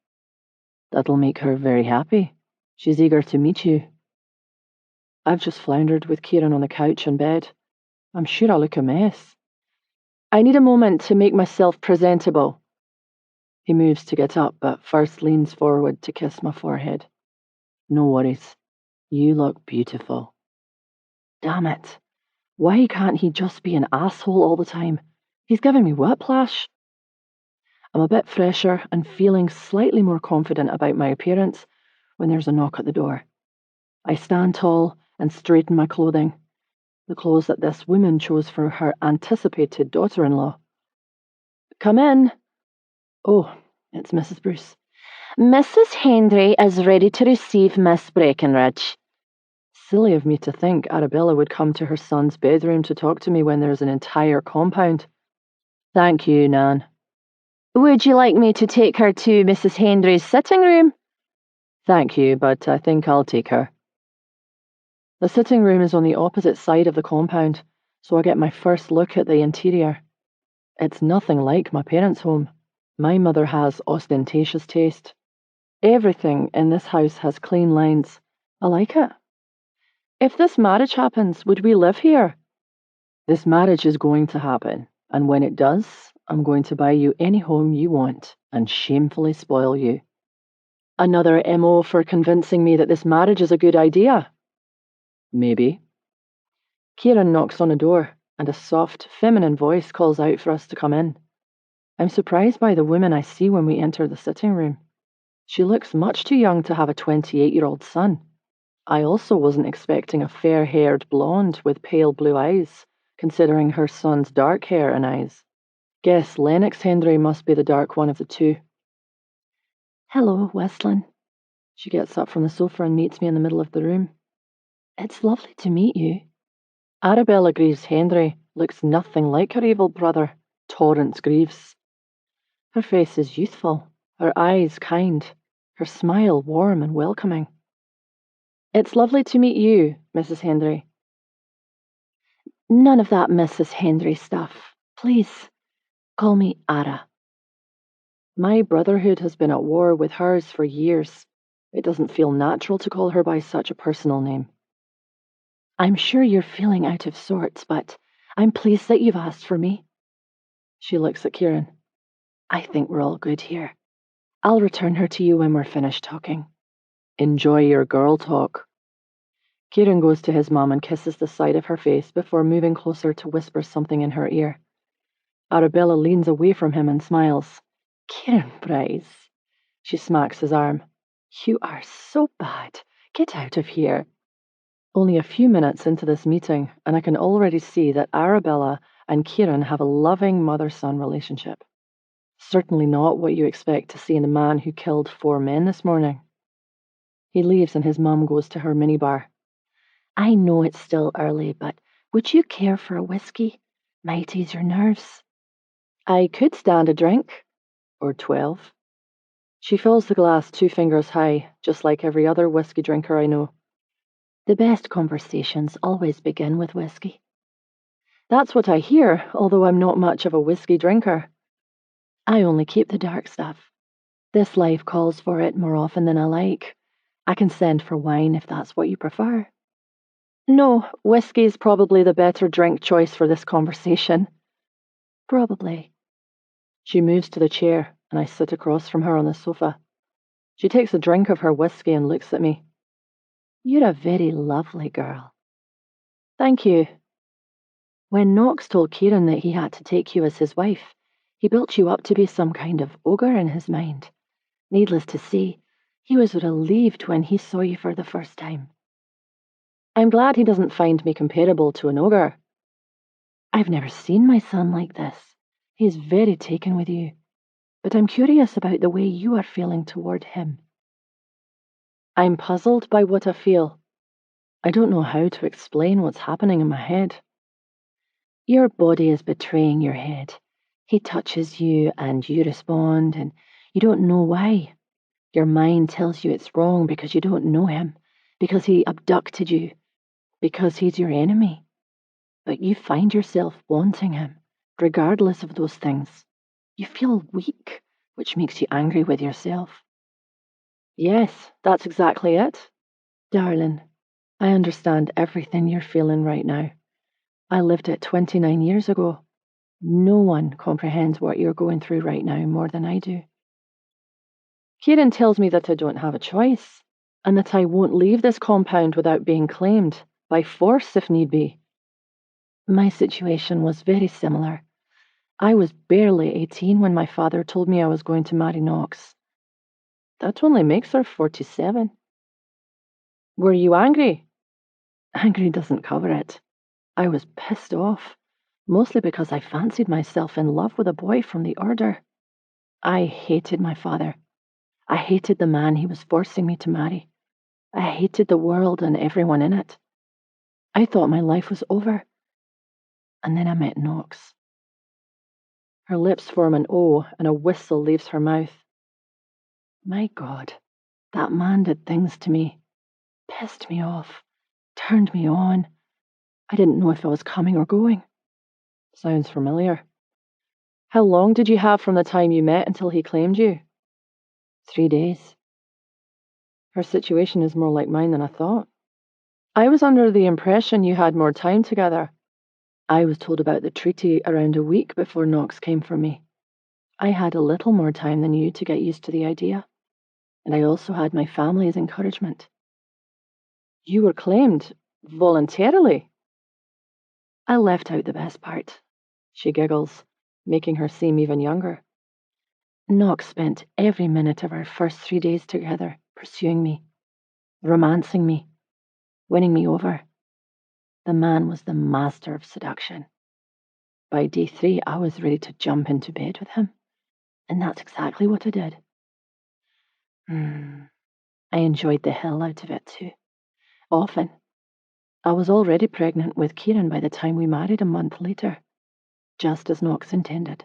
That'll make her very happy. She's eager to meet you. I've just floundered with Kieran on the couch in bed. I'm sure I look a mess. I need a moment to make myself presentable. He moves to get up, but first leans forward to kiss my forehead. No worries. You look beautiful. Damn it. Why can't he just be an asshole all the time? He's giving me whiplash. I'm a bit fresher and feeling slightly more confident about my appearance when there's a knock at the door. I stand tall and straighten my clothing, the clothes that this woman chose for her anticipated daughter-in-law. Come in. Oh, it's Mrs. Bruce. Mrs. Hendry is ready to receive Miss Breckenridge. Silly of me to think Arabella would come to her son's bedroom to talk to me when there's an entire compound. Thank you, Nan. Would you like me to take her to Mrs. Hendry's sitting room? Thank you, but I think I'll take her. The sitting room is on the opposite side of the compound, so I get my first look at the interior. It's nothing like my parents' home. My mother has ostentatious taste. Everything in this house has clean lines. I like it. If this marriage happens, would we live here? This marriage is going to happen, and when it does, I'm going to buy you any home you want and shamefully spoil you. Another MO for convincing me that this marriage is a good idea. Maybe. Kieran knocks on a door, and a soft, feminine voice calls out for us to come in. I'm surprised by the woman I see when we enter the sitting room. She looks much too young to have a 28-year-old son. I also wasn't expecting a fair-haired blonde with pale blue eyes, considering her son's dark hair and eyes. Guess Lennox Hendry must be the dark one of the two. Hello, Westlin. She gets up from the sofa and meets me in the middle of the room. It's lovely to meet you. Arabella Greaves Hendry looks nothing like her evil brother, Torrance Greaves. Her face is youthful, her eyes kind, her smile warm and welcoming. It's lovely to meet you, Mrs. Hendry. None of that Mrs. Hendry stuff. Please, call me Ara. My brotherhood has been at war with hers for years. It doesn't feel natural to call her by such a personal name. I'm sure you're feeling out of sorts, but I'm pleased that you've asked for me. She looks at Kieran. I think we're all good here. I'll return her to you when we're finished talking. Enjoy your girl talk. Kieran goes to his mum and kisses the side of her face before moving closer to whisper something in her ear. Arabella leans away from him and smiles. Kieran Bryce. She smacks his arm. You are so bad. Get out of here. Only a few minutes into this meeting, and I can already see that Arabella and Kieran have a loving mother-son relationship. Certainly not what you expect to see in a man who killed 4 men this morning. He leaves and his mum goes to her minibar. I know it's still early, but would you care for a whiskey? Might ease your nerves. I could stand a drink. Or 12. She fills the glass 2 fingers high, just like every other whiskey drinker I know. The best conversations always begin with whiskey. That's what I hear, although I'm not much of a whiskey drinker. I only keep the dark stuff. This life calls for it more often than I like. I can send for wine if that's what you prefer. No, whiskey's probably the better drink choice for this conversation. Probably. She moves to the chair, and I sit across from her on the sofa. She takes a drink of her whiskey and looks at me. You're a very lovely girl. Thank you. When Knox told Kieran that he had to take you as his wife, he built you up to be some kind of ogre in his mind. Needless to say, he was relieved when he saw you for the first time. I'm glad he doesn't find me comparable to an ogre. I've never seen my son like this. He's very taken with you. But I'm curious about the way you are feeling toward him. I'm puzzled by what I feel. I don't know how to explain what's happening in my head. Your body is betraying your head. He touches you and you respond, and you don't know why. Your mind tells you it's wrong because you don't know him, because he abducted you, because he's your enemy. But you find yourself wanting him, regardless of those things. You feel weak, which makes you angry with yourself. Yes, that's exactly it. Darling, I understand everything you're feeling right now. I lived it 29 years ago. No one comprehends what you're going through right now more than I do. Kieran tells me that I don't have a choice, and that I won't leave this compound without being claimed, by force if need be. My situation was very similar. I was barely 18 when my father told me I was going to marry Knox. That only makes her 47. Were you angry? Angry doesn't cover it. I was pissed off, mostly because I fancied myself in love with a boy from the order. I hated my father. I hated the man he was forcing me to marry. I hated the world and everyone in it. I thought my life was over. And then I met Knox. Her lips form an O and a whistle leaves her mouth. My God, that man did things to me. Pissed me off. Turned me on. I didn't know if I was coming or going. Sounds familiar. How long did you have from the time you met until he claimed you? 3 days. Her situation is more like mine than I thought. I was under the impression you had more time together. I was told about the treaty around a week before Knox came for me. I had a little more time than you to get used to the idea. And I also had my family's encouragement. You were claimed, Voluntarily? I left out the best part. She giggles, making her seem even younger. Knox spent every minute of our first 3 days together pursuing me, romancing me, winning me over. The man was the master of seduction. By day 3, I was ready to jump into bed with him, and that's exactly what I did. I enjoyed the hell out of it too. Often. I was already pregnant with Kieran by the time we married a month later, just as Knox intended.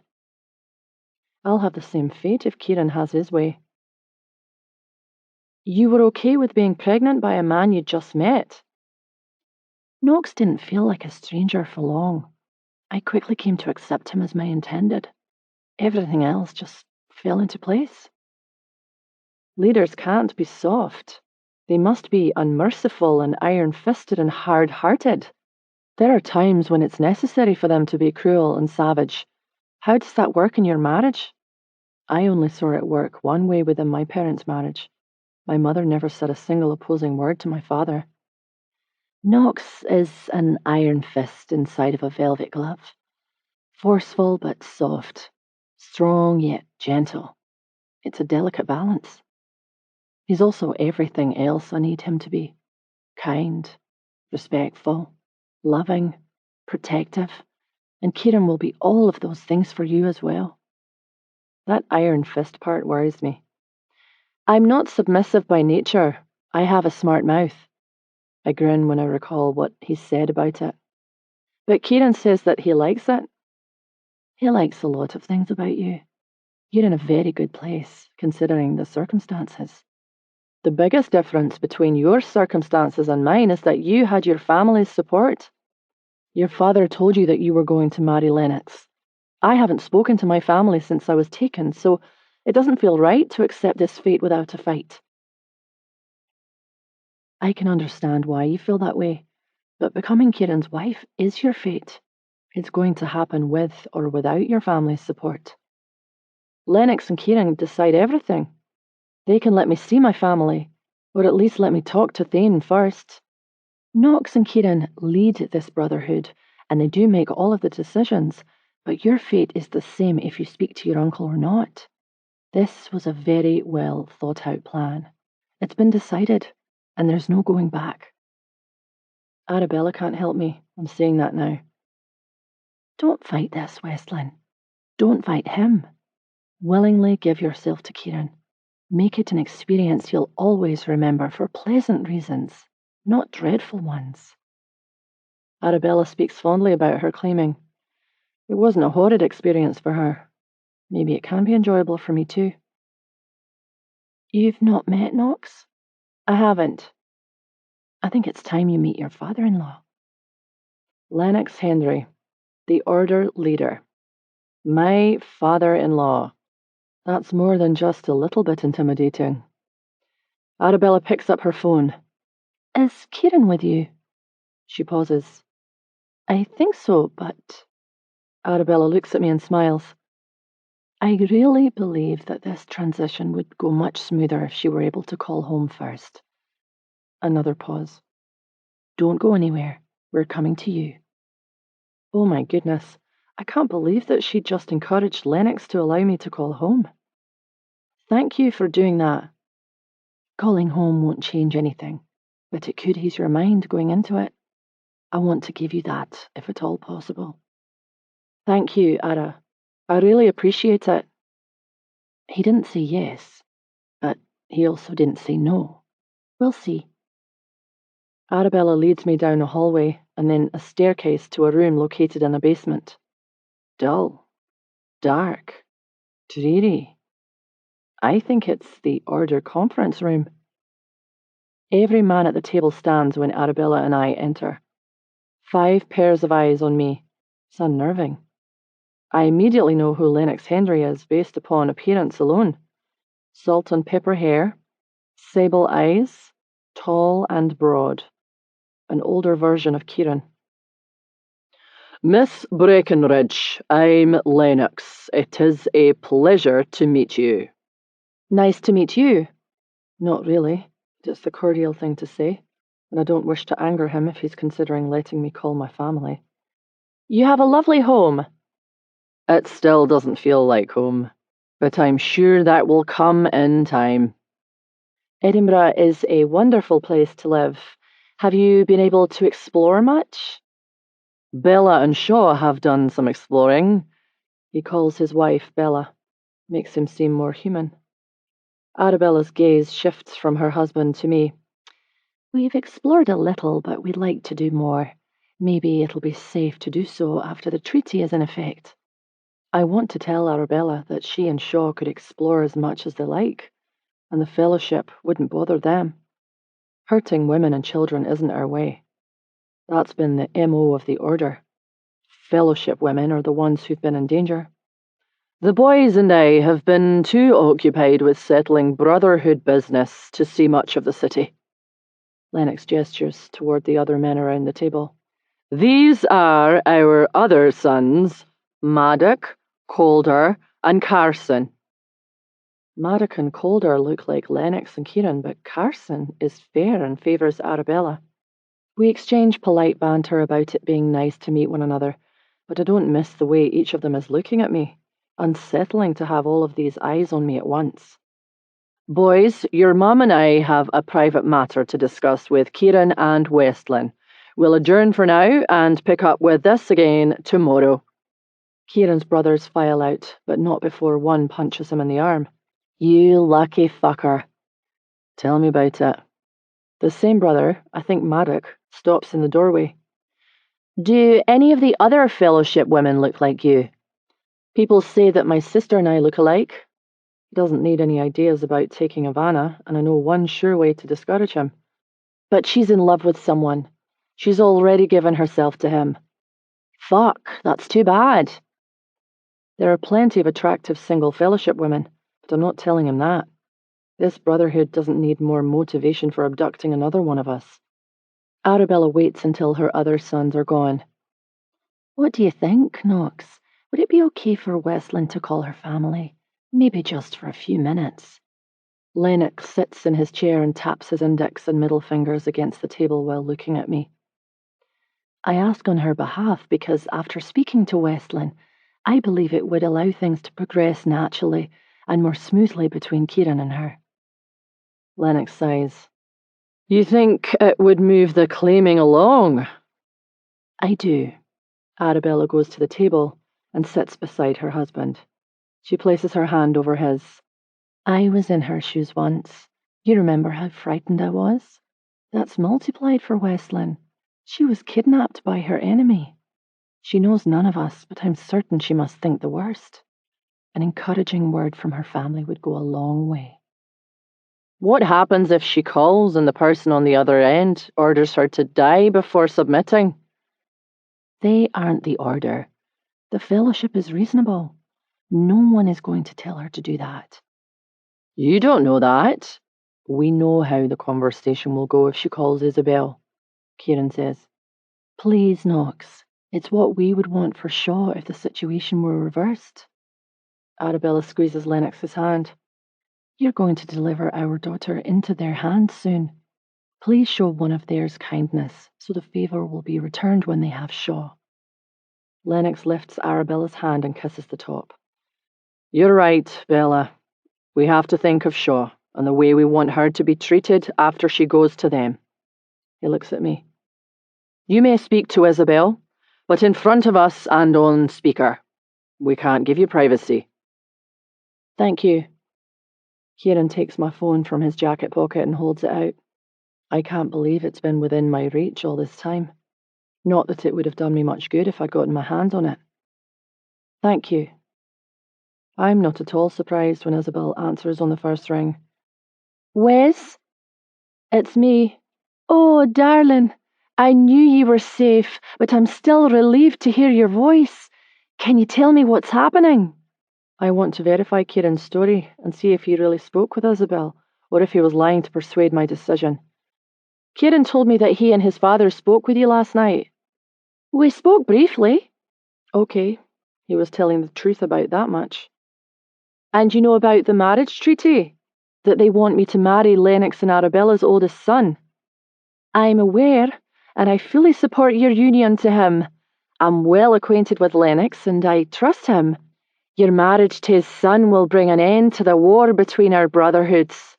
I'll have the same fate if Kieran has his way. You were okay with being pregnant by a man you just met? Knox didn't feel like a stranger for long. I quickly came to accept him as my intended. Everything else just fell into place. Leaders can't be soft. They must be unmerciful and iron-fisted and hard-hearted. There are times when it's necessary for them to be cruel and savage. How does that work in your marriage? I only saw it work one way within my parents' marriage. My mother never said a single opposing word to my father. Knox is an iron fist inside of a velvet glove. Forceful but soft. Strong yet gentle. It's a delicate balance. He's also everything else I need him to be. Kind, respectful, loving, protective, and Kieran will be all of those things for you as well. That iron fist part worries me. I'm not submissive by nature. I have a smart mouth. I grin when I recall what he said about it. But Kieran says that he likes it. He likes a lot of things about you. You're in a very good place, considering the circumstances. The biggest difference between your circumstances and mine is that you had your family's support. Your father told you that you were going to marry Lennox. I haven't spoken to my family since I was taken, so it doesn't feel right to accept this fate without a fight. I can understand why you feel that way, but becoming Kieran's wife is your fate. It's going to happen with or without your family's support. Lennox and Kieran decide everything. They can let me see my family, or at least let me talk to Thane first. Knox and Kieran lead this brotherhood, and they do make all of the decisions, but your fate is the same if you speak to your uncle or not. This was a very well thought out plan. It's been decided, and there's no going back. Arabella can't help me. I'm saying that now. Don't fight this, Westlin. Don't fight him. Willingly give yourself to Kieran. Make it an experience you'll always remember for pleasant reasons, not dreadful ones. Arabella speaks fondly about her, claiming, it wasn't a horrid experience for her. Maybe it can be enjoyable for me too. You've not met Knox? I haven't. I think it's time you meet your father-in-law. Lennox Henry, the Order leader. My father-in-law. That's more than just a little bit intimidating. Arabella picks up her phone. Is Kieran with you? She pauses. I think so, but... Arabella looks at me and smiles. I really believe that this transition would go much smoother if she were able to call home first. Another pause. Don't go anywhere. We're coming to you. Oh my goodness. I can't believe that she just encouraged Lennox to allow me to call home. Thank you for doing that. Calling home won't change anything, but it could ease your mind going into it. I want to give you that, if at all possible. Thank you, Ara. I really appreciate it. He didn't say yes, but he also didn't say no. We'll see. Arabella leads me down a hallway and then a staircase to a room located in a basement. Dull, dark, dreary. I think it's the Order conference room. Every man at the table stands when Arabella and I enter. 5 pairs of eyes on me. It's unnerving. I immediately know who Lennox Henry is based upon appearance alone. Salt and pepper hair, sable eyes, tall and broad. An older version of Kieran. Miss Breckenridge, I'm Lennox. It is a pleasure to meet you. Nice to meet you. Not really. It's the cordial thing to say. and I don't wish to anger him if he's considering letting me call my family. You have a lovely home. It still doesn't feel like home, but I'm sure that will come in time. Edinburgh is a wonderful place to live. Have you been able to explore much? Bella and Shaw have done some exploring. He calls his wife Bella. Makes him seem more human. Arabella's gaze shifts from her husband to me. We've explored a little, but we'd like to do more. Maybe it'll be safe to do so after the treaty is in effect. I want to tell Arabella that she and Shaw could explore as much as they like, and the Fellowship wouldn't bother them. Hurting women and children isn't our way. That's been the MO of the Order. Fellowship women are the ones who've been in danger. The boys and I have been too occupied with settling brotherhood business to see much of the city. Lennox gestures toward the other men around the table. These are our other sons, Maddock, Calder, and Carson. Maddock and Calder look like Lennox and Kieran, but Carson is fair and favours Arabella. We exchange polite banter about it being nice to meet one another, but I don't miss the way each of them is looking at me. Unsettling to have all of these eyes on me at once. Boys, your mum and I have a private matter to discuss with Kieran and Westlin. We'll adjourn for now and pick up with this again tomorrow. Kieran's brothers file out, but not before one punches him in the arm. You lucky fucker. Tell me about it. The same brother, I think Maddock, stops in the doorway. Do any of the other Fellowship women look like you? People say that my sister and I look alike. He doesn't need any ideas about taking Ivana, and I know one sure way to discourage him. But she's in love with someone. She's already given herself to him. Fuck, that's too bad. There are plenty of attractive single Fellowship women, but I'm not telling him that. This brotherhood doesn't need more motivation for abducting another one of us. Arabella waits until her other sons are gone. What do you think, Knox? Would it be okay for Westlin to call her family? Maybe just for a few minutes. Lennox sits in his chair and taps his index and middle fingers against the table while looking at me. I ask on her behalf because after speaking to Westlin, I believe it would allow things to progress naturally and more smoothly between Kieran and her. Lennox sighs. You think it would move the claiming along? I do. Arabella goes to the table and sits beside her husband. She places her hand over his. I was in her shoes once. You remember how frightened I was? That's multiplied for Westlin. She was kidnapped by her enemy. She knows none of us, but I'm certain she must think the worst. An encouraging word from her family would go a long way. What happens if she calls and the person on the other end orders her to die before submitting? They aren't the Order. The Fellowship is reasonable. No one is going to tell her to do that. You don't know that. We know how the conversation will go if she calls Isabel, Kieran says. Please, Knox. It's what we would want for Shaw if the situation were reversed. Arabella squeezes Lennox's hand. You're going to deliver our daughter into their hands soon. Please show one of theirs kindness, so the favour will be returned when they have Shaw. Lennox lifts Arabella's hand and kisses the top. You're right, Bella. We have to think of Shaw and the way we want her to be treated after she goes to them. He looks at me. You may speak to Isabel, but in front of us and on speaker. We can't give you privacy. Thank you. Kieran takes my phone from his jacket pocket and holds it out. I can't believe it's been within my reach all this time. Not that it would have done me much good if I'd gotten my hands on it. Thank you. I'm not at all surprised when Isabel answers on the first ring. Wes? It's me. Oh, darling. I knew you were safe, but I'm still relieved to hear your voice. Can you tell me what's happening? I want to verify Kieran's story and see if he really spoke with Isabel, or if he was lying to persuade my decision. Kieran told me that he and his father spoke with you last night. We spoke briefly. Okay, he was telling the truth about that much. And you know about the marriage treaty? That they want me to marry Lennox and Arabella's oldest son. I'm aware, and I fully support your union to him. I'm well acquainted with Lennox, and I trust him. Your marriage to his son will bring an end to the war between our brotherhoods.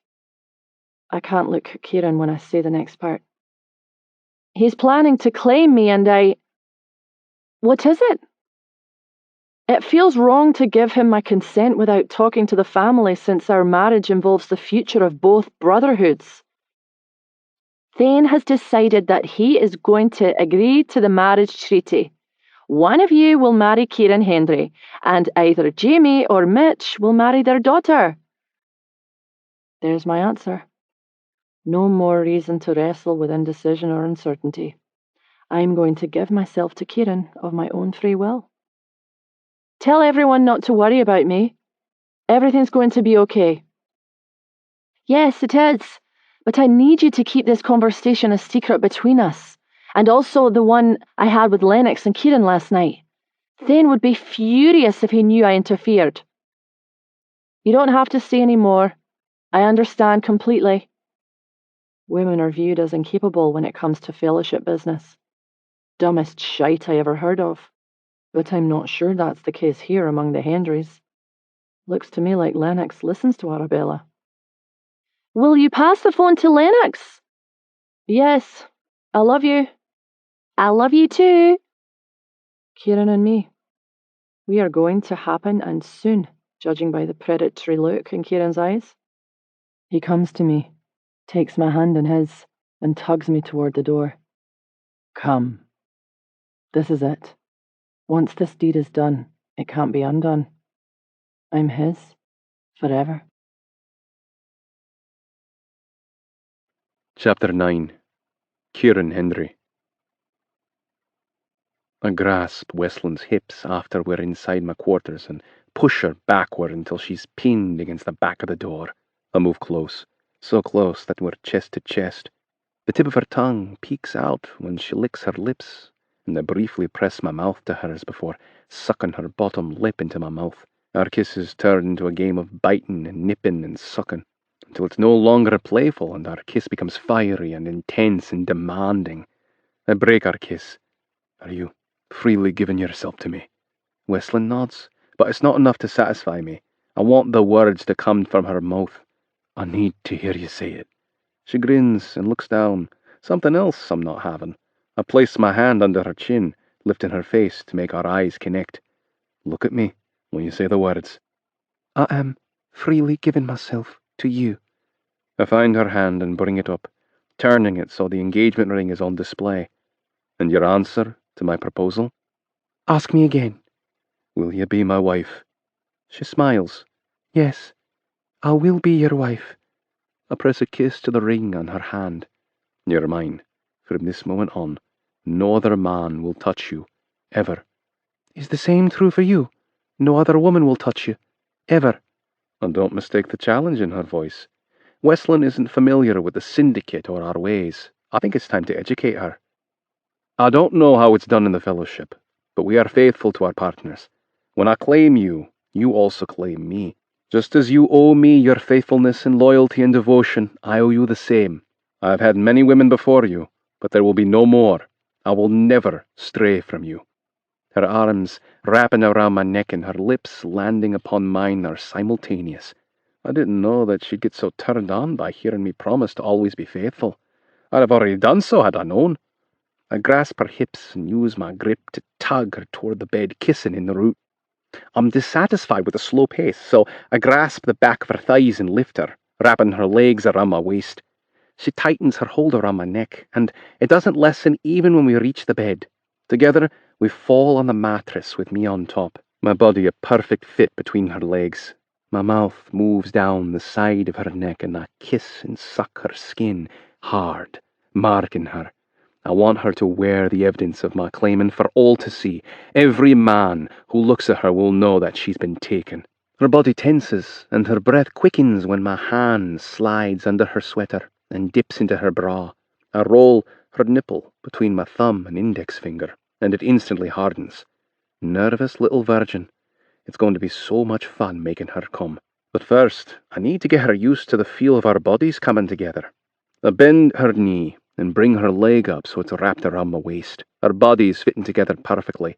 I can't look at Kieran when I say the next part. He's planning to claim me, and I... What is it? It feels wrong to give him my consent without talking to the family, since our marriage involves the future of both brotherhoods. Thane has decided that he is going to agree to the marriage treaty. One of you will marry Kieran Hendry, and either Jamie or Mitch will marry their daughter. There's my answer. No more reason to wrestle with indecision or uncertainty. I'm going to give myself to Kieran of my own free will. Tell everyone not to worry about me. Everything's going to be okay. Yes, it is. But I need you to keep this conversation a secret between us. And also the one I had with Lennox and Kieran last night. Thane would be furious if he knew I interfered. You don't have to say any more. I understand completely. Women are viewed as incapable when it comes to fellowship business. Dumbest shite I ever heard of. But I'm not sure that's the case here among the Hendrys. Looks to me like Lennox listens to Arabella. Will you pass the phone to Lennox? Yes. I love you. I love you too. Kieran and me. We are going to happen, and soon, judging by the predatory look in Kieran's eyes. He comes to me, takes my hand in his, and tugs me toward the door. Come. This is it. Once this deed is done, it can't be undone. I'm his, forever. Chapter 9. Kieran Hendry. I grasp Westland's hips after we're inside my quarters and push her backward until she's pinned against the back of the door. I move close, so close that we're chest to chest. The tip of her tongue peeks out when she licks her lips, and I briefly press my mouth to hers before sucking her bottom lip into my mouth. Our kisses turn into a game of biting and nipping and sucking, until it's no longer playful and our kiss becomes fiery and intense and demanding. I break our kiss. Are you freely giving yourself to me? Westland nods, but it's not enough to satisfy me. I want the words to come from her mouth. I need to hear you say it. She grins and looks down. Something else I'm not having. I place my hand under her chin, lifting her face to make our eyes connect. Look at me when you say the words. I am freely giving myself to you. I find her hand and bring it up, turning it so the engagement ring is on display. And your answer to my proposal? Ask me again. Will you be my wife? She smiles. Yes, I will be your wife. I press a kiss to the ring on her hand. You're mine. From this moment on, no other man will touch you, ever. Is the same true for you? No other woman will touch you, ever? And don't mistake the challenge in her voice. Westland isn't familiar with the syndicate or our ways. I think it's time to educate her. I don't know how it's done in the fellowship, but we are faithful to our partners. When I claim you, you also claim me. Just as you owe me your faithfulness and loyalty and devotion, I owe you the same. I have had many women before you, but there will be no more. I will never stray from you. Her arms wrapping around my neck and her lips landing upon mine are simultaneous. I didn't know that she'd get so turned on by hearing me promise to always be faithful. I'd have already done so had I known. I grasp her hips and use my grip to tug her toward the bed, kissing in the root. I'm dissatisfied with the slow pace, so I grasp the back of her thighs and lift her, wrapping her legs around my waist. She tightens her hold around my neck, and it doesn't lessen even when we reach the bed. Together, we fall on the mattress with me on top, my body a perfect fit between her legs. My mouth moves down the side of her neck, and I kiss and suck her skin hard, marking her. I want her to wear the evidence of my claiming for all to see. Every man who looks at her will know that she's been taken. Her body tenses, and her breath quickens when my hand slides under her sweater and dips into her bra. I roll her nipple between my thumb and index finger, and it instantly hardens. Nervous little virgin. It's going to be so much fun making her come. But first, I need to get her used to the feel of our bodies coming together. I bend her knee, and bring her leg up so it's wrapped around my waist, our bodies fitting together perfectly.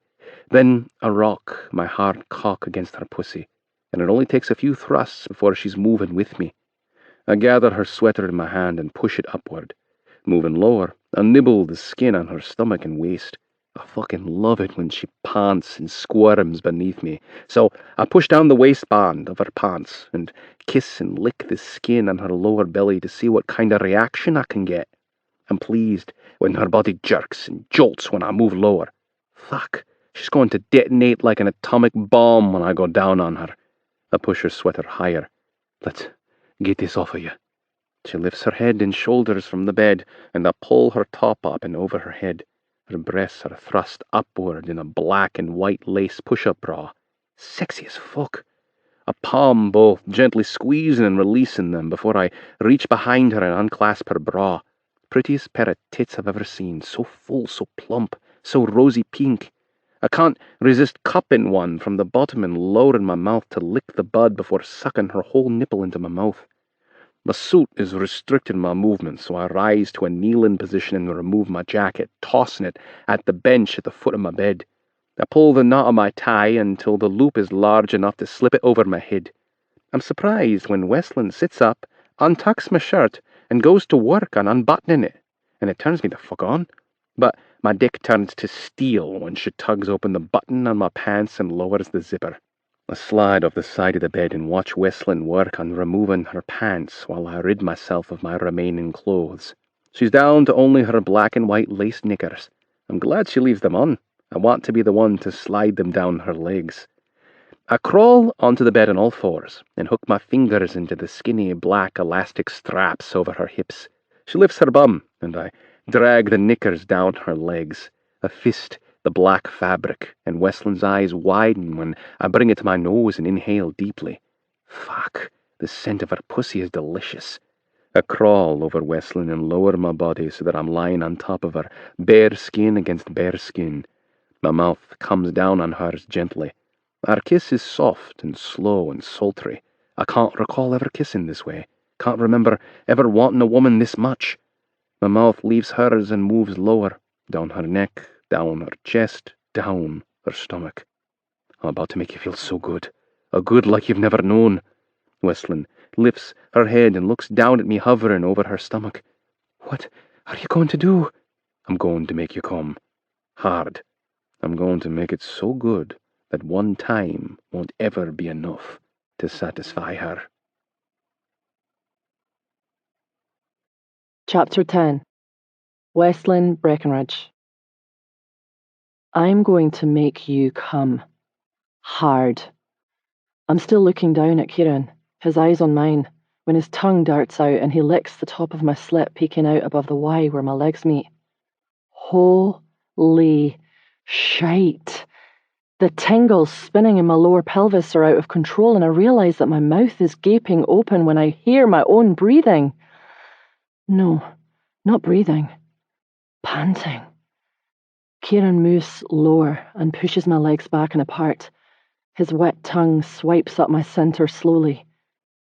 Then I rock my hard cock against her pussy, and it only takes a few thrusts before she's moving with me. I gather her sweater in my hand and push it upward. Moving lower, I nibble the skin on her stomach and waist. I fucking love it when she pants and squirms beneath me, so I push down the waistband of her pants and kiss and lick the skin on her lower belly to see what kind of reaction I can get. I'm pleased when her body jerks and jolts when I move lower. Fuck, she's going to detonate like an atomic bomb when I go down on her. I push her sweater higher. Let's get this off of you. She lifts her head and shoulders from the bed, and I pull her top up and over her head. Her breasts are thrust upward in a black and white lace push-up bra. Sexy as fuck. I palm both, gently squeezing and releasing them before I reach behind her and unclasp her bra. Prettiest pair of tits I've ever seen. So full, so plump, so rosy pink. I can't resist cupping one from the bottom and lowering my mouth to lick the bud before sucking her whole nipple into my mouth. The suit is restricting my movement, so I rise to a kneeling position and remove my jacket, tossing it at the bench at the foot of my bed. I pull the knot of my tie until the loop is large enough to slip it over my head. I'm surprised when Westland sits up, untucks my shirt, and goes to work on unbuttoning it, and it turns me the fuck on. But my dick turns to steel when she tugs open the button on my pants and lowers the zipper. I slide off the side of the bed and watch Westland work on removing her pants while I rid myself of my remaining clothes. She's down to only her black and white lace knickers. I'm glad she leaves them on. I want to be the one to slide them down her legs. I crawl onto the bed on all fours and hook my fingers into the skinny black elastic straps over her hips. She lifts her bum, and I drag the knickers down her legs. I fist the black fabric, and Westland's eyes widen when I bring it to my nose and inhale deeply. Fuck, the scent of her pussy is delicious. I crawl over Westland and lower my body so that I'm lying on top of her, bare skin against bare skin. My mouth comes down on hers gently. Our kiss is soft and slow and sultry. I can't recall ever kissing this way. Can't remember ever wanting a woman this much. My mouth leaves hers and moves lower, down her neck, down her chest, down her stomach. I'm about to make you feel so good. A good like you've never known. Westland lifts her head and looks down at me, hovering over her stomach. What are you going to do? I'm going to make you come. Hard. I'm going to make it so good that one time won't ever be enough to satisfy her. Chapter 10. Westland Breckenridge. I'm going to make you come. Hard. I'm still looking down at Kieran, his eyes on mine, when his tongue darts out and he licks the top of my slit peeking out above the Y where my legs meet. Holy shite. The tingles spinning in my lower pelvis are out of control, and I realise that my mouth is gaping open when I hear my own breathing. No, not breathing. Panting. Kieran moves lower and pushes my legs back and apart. His wet tongue swipes up my centre slowly,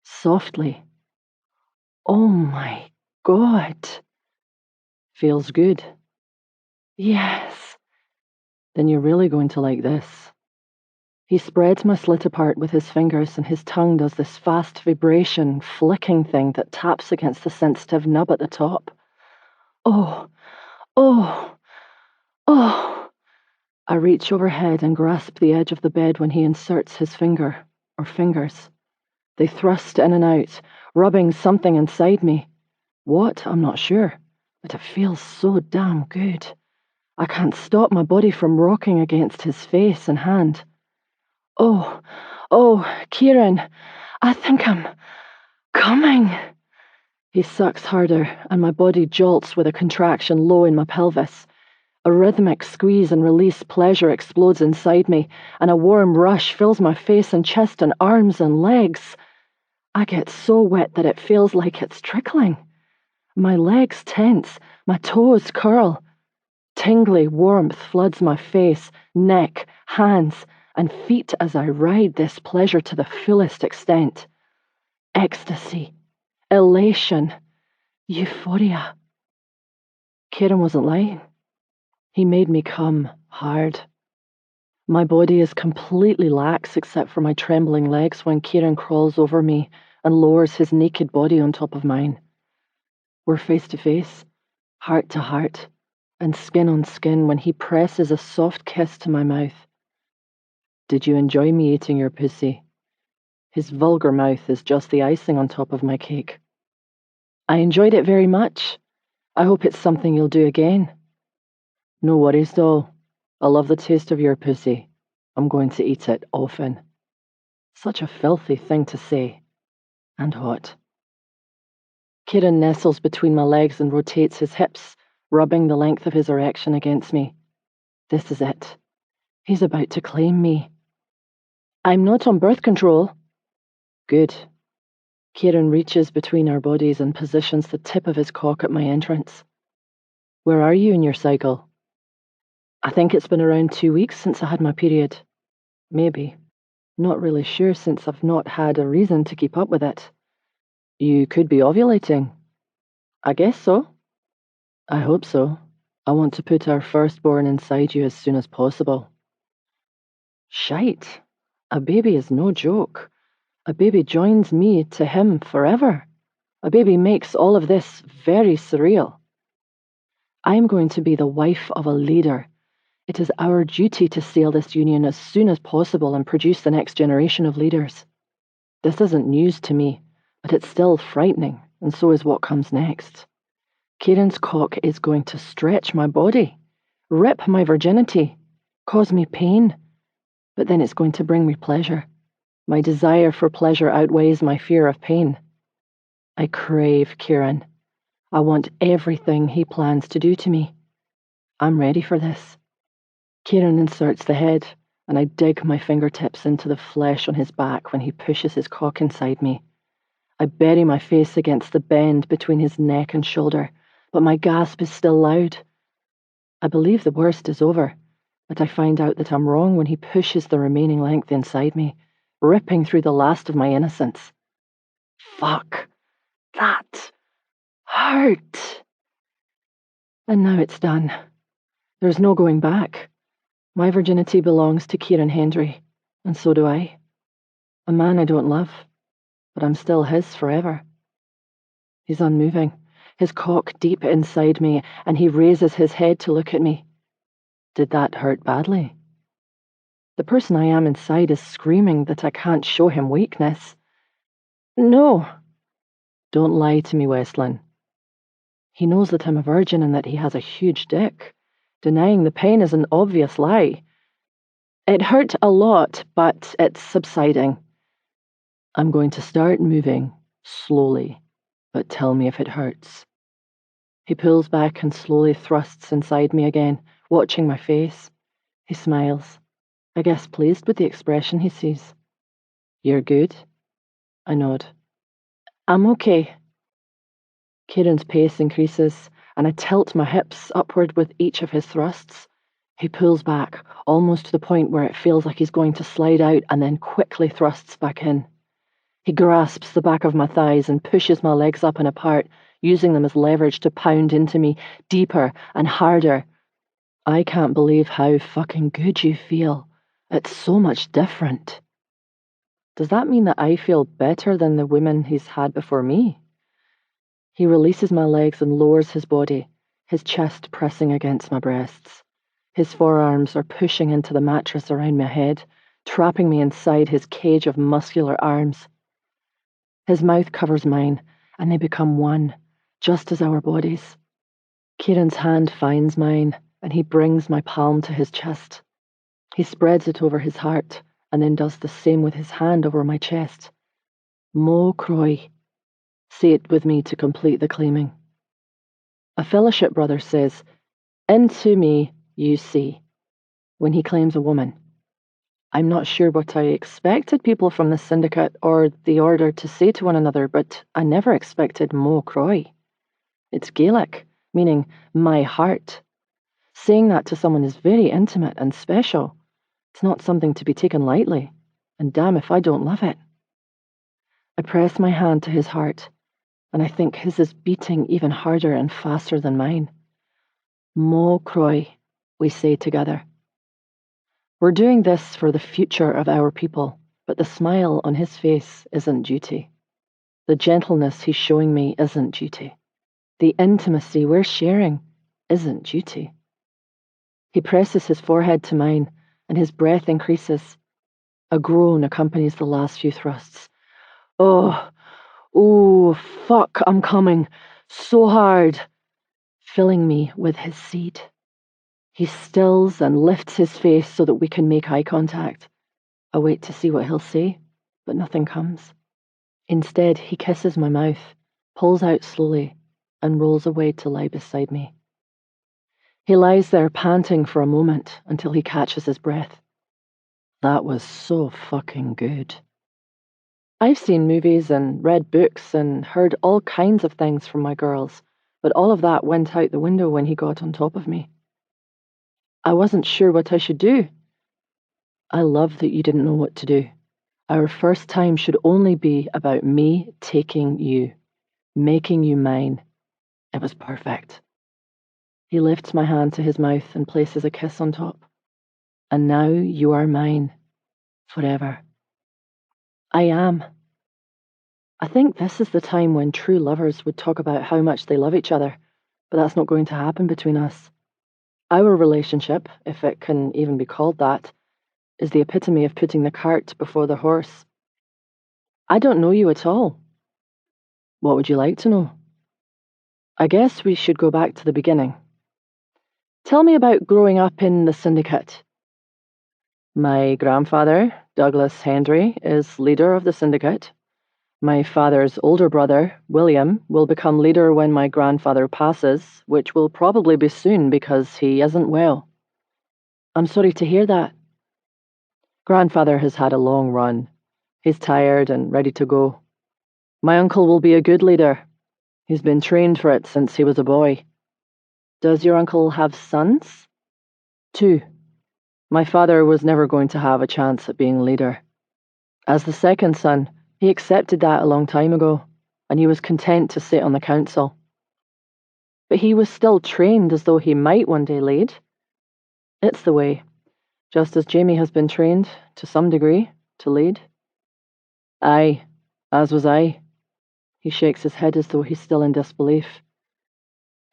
softly. Oh my God. Feels good. Yes. Then you're really going to like this. He spreads my slit apart with his fingers, and his tongue does this fast vibration, flicking thing that taps against the sensitive nub at the top. Oh, oh, oh. I reach overhead and grasp the edge of the bed when he inserts his finger, or fingers. They thrust in and out, rubbing something inside me. What? I'm not sure, but it feels so damn good. I can't stop my body from rocking against his face and hand. Oh, Kieran, I think I'm coming. He sucks harder, and my body jolts with a contraction low in my pelvis. A rhythmic squeeze and release pleasure explodes inside me, and a warm rush fills my face and chest and arms and legs. I get so wet that it feels like it's trickling. My legs tense, my toes curl. Tingly warmth floods my face, neck, hands, and feet as I ride this pleasure to the fullest extent. Ecstasy, elation, euphoria. Kieran wasn't lying. He made me come hard. My body is completely lax except for my trembling legs when Kieran crawls over me and lowers his naked body on top of mine. We're face to face, heart to heart, and skin on skin when he presses a soft kiss to my mouth. Did you enjoy me eating your pussy? His vulgar mouth is just the icing on top of my cake. I enjoyed it very much. I hope it's something you'll do again. No worries, doll. I love the taste of your pussy. I'm going to eat it often. Such a filthy thing to say. And hot. Kieran nestles between my legs and rotates his hips, rubbing the length of his erection against me. This is it. He's about to claim me. I'm not on birth control. Good. Kieran reaches between our bodies and positions the tip of his cock at my entrance. Where are you in your cycle? I think it's been around 2 weeks since I had my period. Maybe. Not really sure since I've not had a reason to keep up with it. You could be ovulating. I guess so. I hope so. I want to put our firstborn inside you as soon as possible. Shite. A baby is no joke. A baby joins me to him forever. A baby makes all of this very surreal. I am going to be the wife of a leader. It is our duty to seal this union as soon as possible and produce the next generation of leaders. This isn't news to me, but it's still frightening, and so is what comes next. Kieran's cock is going to stretch my body, rip my virginity, cause me pain, but then it's going to bring me pleasure. My desire for pleasure outweighs my fear of pain. I crave Kieran. I want everything he plans to do to me. I'm ready for this. Kieran inserts the head, and I dig my fingertips into the flesh on his back when he pushes his cock inside me. I bury my face against the bend between his neck and shoulder, but my gasp is still loud. I believe the worst is over, but I find out that I'm wrong when he pushes the remaining length inside me, ripping through the last of my innocence. Fuck. That hurt. And now it's done. There's no going back. My virginity belongs to Kieran Hendry, and so do I. A man I don't love, but I'm still his forever. He's unmoving, his cock deep inside me, and he raises his head to look at me. Did that hurt badly? The person I am inside is screaming that I can't show him weakness. No. Don't lie to me, Westlin. He knows that I'm a virgin and that he has a huge dick. Denying the pain is an obvious lie. It hurt a lot, but it's subsiding. I'm going to start moving, slowly, but tell me if it hurts. He pulls back and slowly thrusts inside me again, watching my face. He smiles, I guess pleased with the expression he sees. You're good? I nod. I'm okay. Kieran's pace increases, and I tilt my hips upward with each of his thrusts. He pulls back, almost to the point where it feels like he's going to slide out, and then quickly thrusts back in. He grasps the back of my thighs and pushes my legs up and apart, using them as leverage to pound into me deeper and harder. I can't believe how fucking good you feel. It's so much different. Does that mean that I feel better than the women he's had before me? He releases my legs and lowers his body, his chest pressing against my breasts. His forearms are pushing into the mattress around my head, trapping me inside his cage of muscular arms. His mouth covers mine, and they become one, just as our bodies. Kieran's hand finds mine, and he brings my palm to his chest. He spreads it over his heart, and then does the same with his hand over my chest. Mo Croy. Say it with me to complete the claiming. A fellowship brother says, into me you see, when he claims a woman. I'm not sure what I expected people from the syndicate or the order to say to one another, but I never expected Mo Croy. It's Gaelic, meaning my heart. Saying that to someone is very intimate and special. It's not something to be taken lightly, and damn if I don't love it. I press my hand to his heart, and I think his is beating even harder and faster than mine. Mo Croy, we say together. We're doing this for the future of our people, but the smile on his face isn't duty. The gentleness he's showing me isn't duty. The intimacy we're sharing isn't duty. He presses his forehead to mine, and his breath increases. A groan accompanies the last few thrusts. Oh, fuck, I'm coming. So hard. Filling me with his seed. He stills and lifts his face so that we can make eye contact. I wait to see what he'll say, but nothing comes. Instead, he kisses my mouth, pulls out slowly, and rolls away to lie beside me. He lies there panting for a moment until he catches his breath. That was so fucking good. I've seen movies and read books and heard all kinds of things from my girls, but all of that went out the window when he got on top of me. I wasn't sure what I should do. I love that you didn't know what to do. Our first time should only be about me taking you, making you mine. It was perfect. He lifts my hand to his mouth and places a kiss on top. And now you are mine. Forever. I am. I think this is the time when true lovers would talk about how much they love each other, but that's not going to happen between us. Our relationship, if it can even be called that, is the epitome of putting the cart before the horse. I don't know you at all. What would you like to know? I guess we should go back to the beginning. Tell me about growing up in the syndicate. My grandfather, Douglas Hendry, is leader of the syndicate. My father's older brother, William, will become leader when my grandfather passes, which will probably be soon because he isn't well. I'm sorry to hear that. Grandfather has had a long run. He's tired and ready to go. My uncle will be a good leader. He's been trained for it since he was a boy. Does your uncle have sons? 2. My father was never going to have a chance at being leader. As the second son, he accepted that a long time ago, and he was content to sit on the council. But he was still trained as though he might one day lead. It's the way, just as Jamie has been trained, to some degree, to lead. Aye, as was I. He shakes his head as though he's still in disbelief.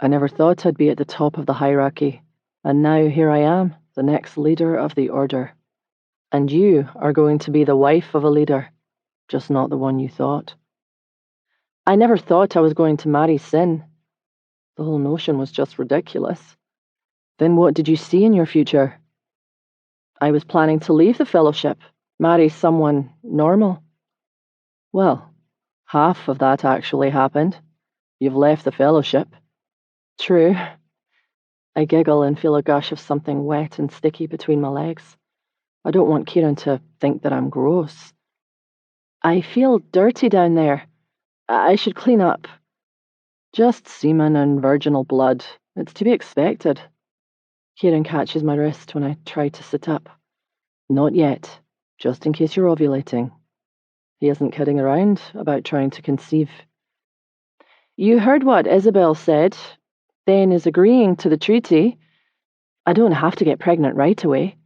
I never thought I'd be at the top of the hierarchy, and now here I am, the next leader of the order. And you are going to be the wife of a leader, just not the one you thought. I never thought I was going to marry Sin. The whole notion was just ridiculous. Then what did you see in your future? I was planning to leave the fellowship, marry someone normal. Well, half of that actually happened. You've left the fellowship. True. I giggle and feel a gush of something wet and sticky between my legs. I don't want Kieran to think that I'm gross. I feel dirty down there. I should clean up. Just semen and virginal blood. It's to be expected. Kieran catches my wrist when I try to sit up. Not yet, just in case you're ovulating. He isn't kidding around about trying to conceive. You heard what Isabel said. Thane is agreeing to the treaty. I don't have to get pregnant right away.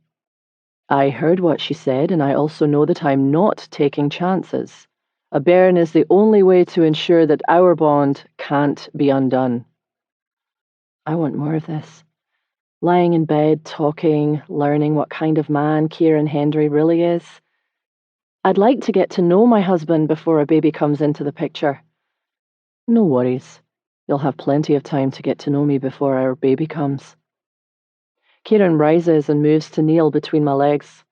I heard what she said, and I also know that I'm not taking chances. A bairn is the only way to ensure that our bond can't be undone. I want more of this. Lying in bed, talking, learning what kind of man Kieran Hendry really is. I'd like to get to know my husband before a baby comes into the picture. No worries. You'll have plenty of time to get to know me before our baby comes. Kieran rises and moves to kneel between my legs.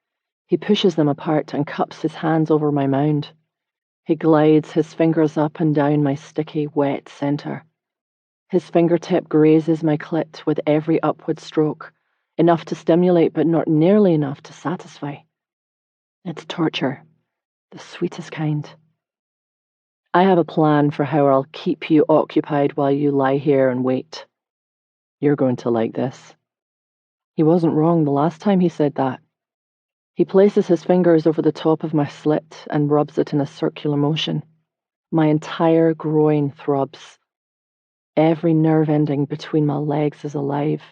He pushes them apart and cups his hands over my mound. He glides his fingers up and down my sticky, wet centre. His fingertip grazes my clit with every upward stroke, enough to stimulate but not nearly enough to satisfy. It's torture, the sweetest kind. I have a plan for how I'll keep you occupied while you lie here and wait. You're going to like this. He wasn't wrong the last time he said that. He places his fingers over the top of my slit and rubs it in a circular motion. My entire groin throbs. Every nerve ending between my legs is alive.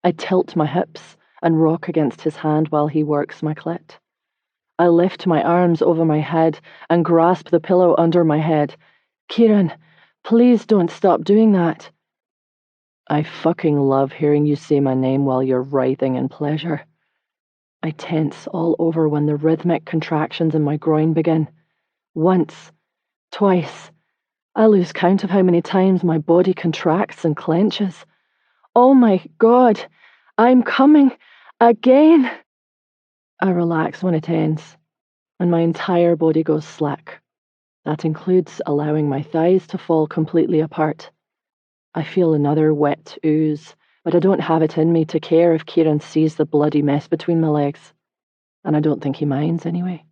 I tilt my hips and rock against his hand while he works my clit. I lift my arms over my head and grasp the pillow under my head. Kieran, please don't stop doing that. I fucking love hearing you say my name while you're writhing in pleasure. I tense all over when the rhythmic contractions in my groin begin. Once, twice. I lose count of how many times my body contracts and clenches. Oh my God, I'm coming again. I relax when it ends, and my entire body goes slack. That includes allowing my thighs to fall completely apart. I feel another wet ooze, but I don't have it in me to care if Kieran sees the bloody mess between my legs. And I don't think he minds anyway.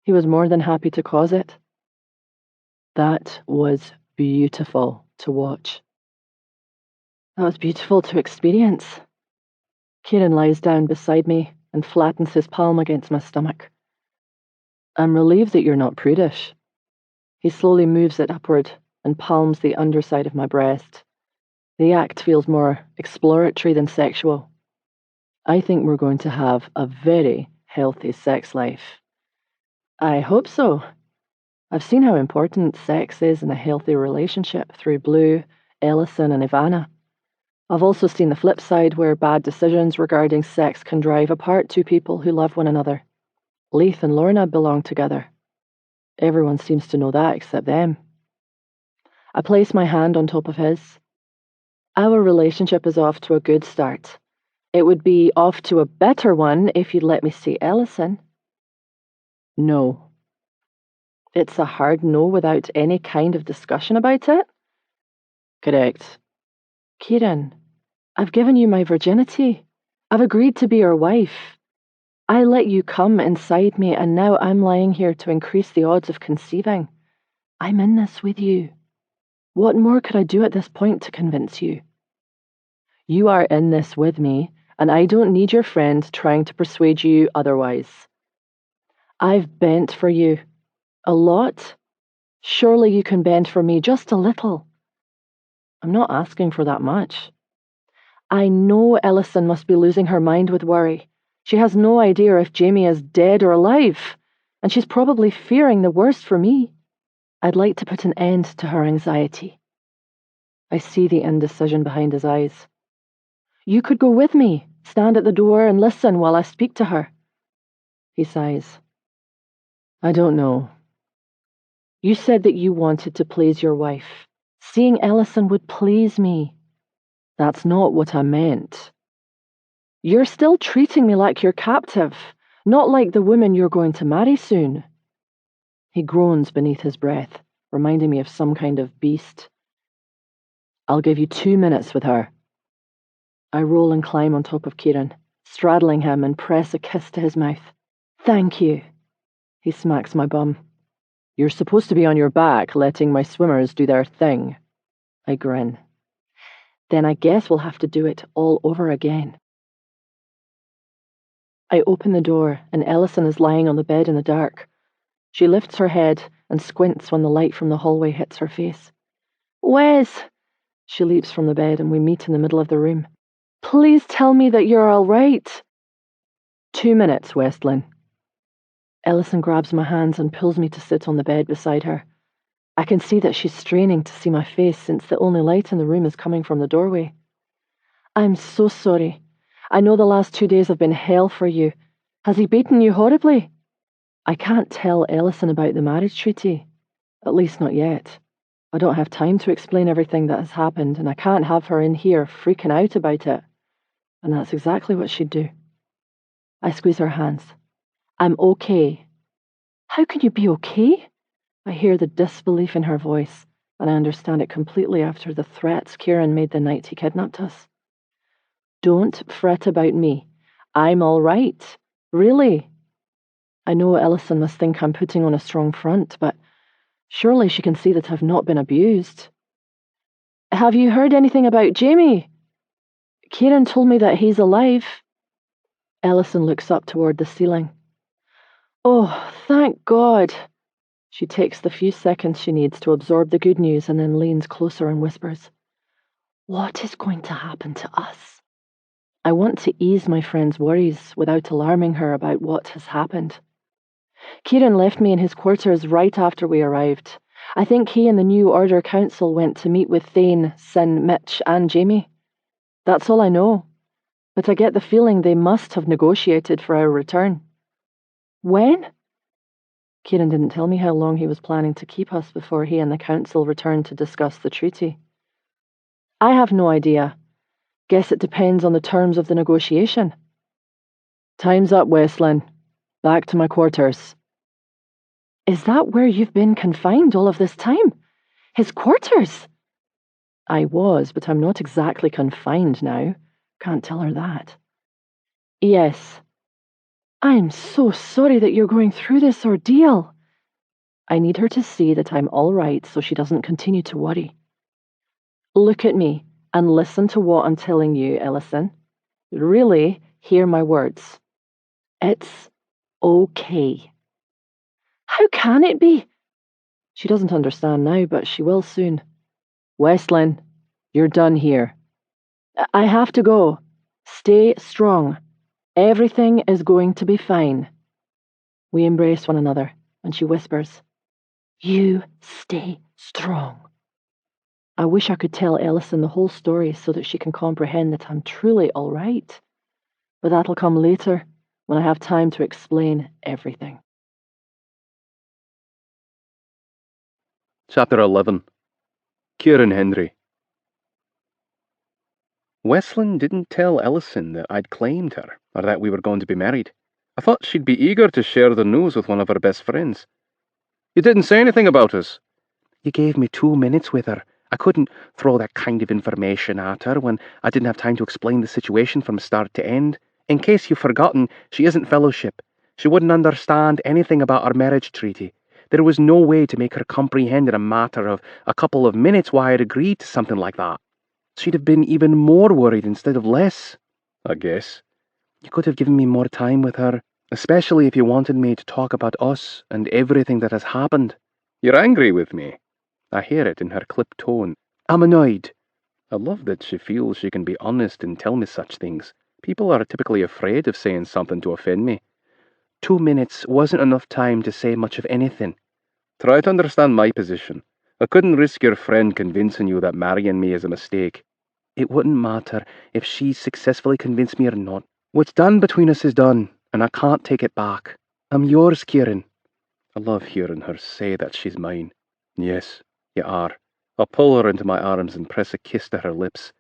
He was more than happy to cause it. That was beautiful to watch. That was beautiful to experience. Kieran lies down beside me and flattens his palm against my stomach. I'm relieved that you're not prudish. He slowly moves it upward and palms the underside of my breast. The act feels more exploratory than sexual. I think we're going to have a very healthy sex life. I hope so. I've seen how important sex is in a healthy relationship through Blue, Ellison, and Ivana. I've also seen the flip side where bad decisions regarding sex can drive apart two people who love one another. Leith and Lorna belong together. Everyone seems to know that except them. I place my hand on top of his. Our relationship is off to a good start. It would be off to a better one if you'd let me see Ellison. No. It's a hard no without any kind of discussion about it? Correct. Kieran, I've given you my virginity. I've agreed to be your wife. I let you come inside me, and now I'm lying here to increase the odds of conceiving. I'm in this with you. What more could I do at this point to convince you? You are in this with me, and I don't need your friend trying to persuade you otherwise. I've bent for you. A lot? Surely you can bend for me just a little. I'm not asking for that much. I know Ellison must be losing her mind with worry. She has no idea if Jamie is dead or alive, and she's probably fearing the worst for me. I'd like to put an end to her anxiety. I see the indecision behind his eyes. You could go with me, stand at the door and listen while I speak to her. He sighs. I don't know. You said that you wanted to please your wife. Seeing Ellison would please me. That's not what I meant. You're still treating me like your captive, not like the woman you're going to marry soon. He groans beneath his breath, reminding me of some kind of beast. I'll give you 2 minutes with her. I roll and climb on top of Kieran, straddling him and press a kiss to his mouth. Thank you. He smacks my bum. You're supposed to be on your back, letting my swimmers do their thing. I grin. Then I guess we'll have to do it all over again. I open the door, and Ellison is lying on the bed in the dark. She lifts her head and squints when the light from the hallway hits her face. Wes! She leaps from the bed, and we meet in the middle of the room. Please tell me that you're all right. 2 minutes, Westlin. Ellison grabs my hands and pulls me to sit on the bed beside her. I can see that she's straining to see my face since the only light in the room is coming from the doorway. I'm so sorry. I know the last 2 days have been hell for you. Has he beaten you horribly? I can't tell Ellison about the marriage treaty. At least not yet. I don't have time to explain everything that has happened, and I can't have her in here freaking out about it. And that's exactly what she'd do. I squeeze her hands. I'm okay. How can you be okay? I hear the disbelief in her voice, and I understand it completely after the threats Kieran made the night he kidnapped us. Don't fret about me. I'm all right. Really. I know Ellison must think I'm putting on a strong front, but surely she can see that I've not been abused. Have you heard anything about Jamie? Kieran told me that he's alive. Ellison looks up toward the ceiling. Oh, thank God. She takes the few seconds she needs to absorb the good news and then leans closer and whispers, "What is going to happen to us?" I want to ease my friend's worries without alarming her about what has happened. Kieran left me in his quarters right after we arrived. I think he and the New Order Council went to meet with Thane, Sin, Mitch, and Jamie. That's all I know, but I get the feeling they must have negotiated for our return. When? Kieran didn't tell me how long he was planning to keep us before he and the council returned to discuss the treaty. I have no idea. Guess it depends on the terms of the negotiation. Time's up, Westlin. Back to my quarters. Is that where you've been confined all of this time? His quarters? I was, but I'm not exactly confined now. Can't tell her that. Yes. I'm so sorry that you're going through this ordeal. I need her to see that I'm all right so she doesn't continue to worry. Look at me and listen to what I'm telling you, Ellison. Really, hear my words. It's okay. How can it be? She doesn't understand now, but she will soon. Westlin, you're done here. I have to go. Stay strong. Everything is going to be fine. We embrace one another, and she whispers, "You stay strong." I wish I could tell Ellison the whole story so that she can comprehend that I'm truly all right. But that'll come later, when I have time to explain everything. Chapter 11. Kieran Henry. Westlin didn't tell Ellison that I'd claimed her, or that we were going to be married. I thought she'd be eager to share the news with one of her best friends. You didn't say anything about us. You gave me 2 minutes with her. I couldn't throw that kind of information at her when I didn't have time to explain the situation from start to end. In case you've forgotten, she isn't fellowship. She wouldn't understand anything about our marriage treaty. There was no way to make her comprehend in a matter of a couple of minutes why I'd agreed to something like that. She'd have been even more worried instead of less. I guess. You could have given me more time with her, especially if you wanted me to talk about us and everything that has happened. You're angry with me. I hear it in her clipped tone. I'm annoyed. I love that she feels she can be honest and tell me such things. People are typically afraid of saying something to offend me. 2 minutes wasn't enough time to say much of anything. Try to understand my position. I couldn't risk your friend convincing you that marrying me is a mistake. It wouldn't matter if she successfully convinced me or not. What's done between us is done, and I can't take it back. I'm yours, Kieran. I love hearing her say that she's mine. Yes, you are. I'll pull her into my arms and press a kiss to her lips.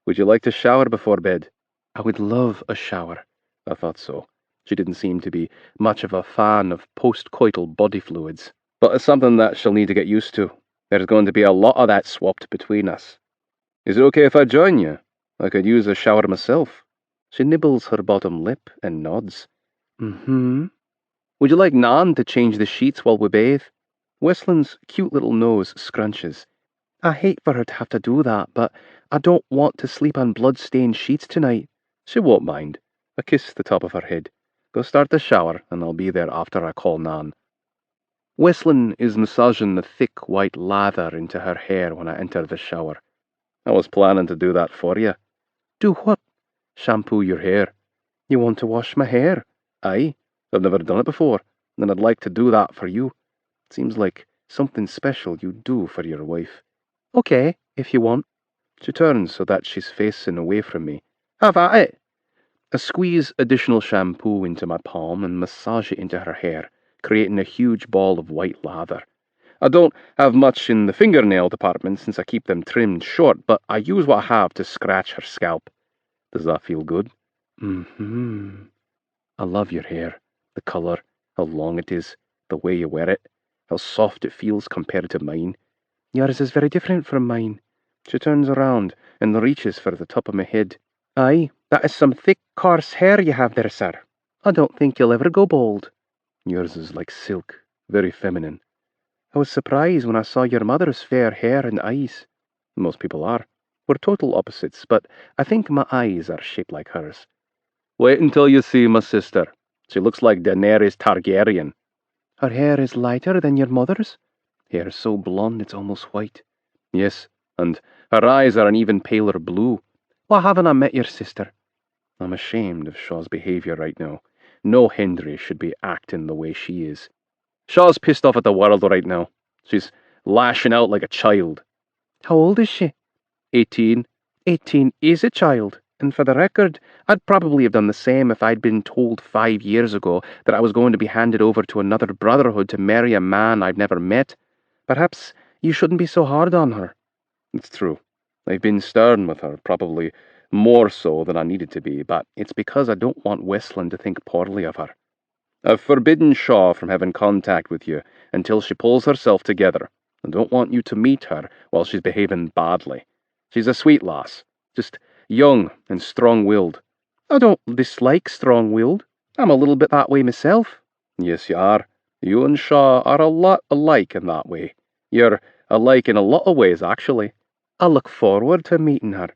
Would you like to shower before bed? I would love a shower. I thought so. She didn't seem to be much of a fan of post-coital body fluids. But it's something that she'll need to get used to. There's going to be a lot of that swapped between us. Is it okay if I join you? I could use a shower myself. She nibbles her bottom lip and nods. Mm-hmm. Would you like Nan to change the sheets while we bathe? Westlin's cute little nose scrunches. I hate for her to have to do that, but I don't want to sleep on blood-stained sheets tonight. She won't mind. I kiss the top of her head. Go start the shower, and I'll be there after I call Nan. Westlin is massaging the thick white lather into her hair when I enter the shower. I was planning to do that for you. Do what? Shampoo your hair. You want to wash my hair? Aye. I've never done it before, and I'd like to do that for you. It seems like something special you do for your wife. Okay, if you want. She turns so that she's facing away from me. Have at it. I squeeze additional shampoo into my palm and massage it into her hair, creating a huge ball of white lather. I don't have much in the fingernail department since I keep them trimmed short, but I use what I have to scratch her scalp. Does that feel good? Mm-hmm. I love your hair, the colour, how long it is, the way you wear it, how soft it feels compared to mine. Yours is very different from mine. She turns around and reaches for the top of my head. Aye, that is some thick, coarse hair you have there, sir. I don't think you'll ever go bald. Yours is like silk, very feminine. I was surprised when I saw your mother's fair hair and eyes. Most people are. We're total opposites, but I think my eyes are shaped like hers. Wait until you see my sister. She looks like Daenerys Targaryen. Her hair is lighter than your mother's. Hair so blonde it's almost white. Yes, and her eyes are an even paler blue. Why haven't I met your sister? I'm ashamed of Shaw's behaviour right now. No Hendry should be acting the way she is. Shaw's pissed off at the world right now. She's lashing out like a child. How old is she? 18. 18 is a child, and for the record, I'd probably have done the same if I'd been told 5 years ago that I was going to be handed over to another brotherhood to marry a man I'd never met. Perhaps you shouldn't be so hard on her. It's true. I've been stern with her, probably more so than I needed to be, but it's because I don't want Westland to think poorly of her. I've forbidden Shaw from having contact with you until she pulls herself together, and don't want you to meet her while she's behaving badly. She's a sweet lass, just young and strong-willed. I don't dislike strong-willed. I'm a little bit that way myself. Yes, you are. You and Shaw are a lot alike in that way. You're alike in a lot of ways, actually. I look forward to meeting her.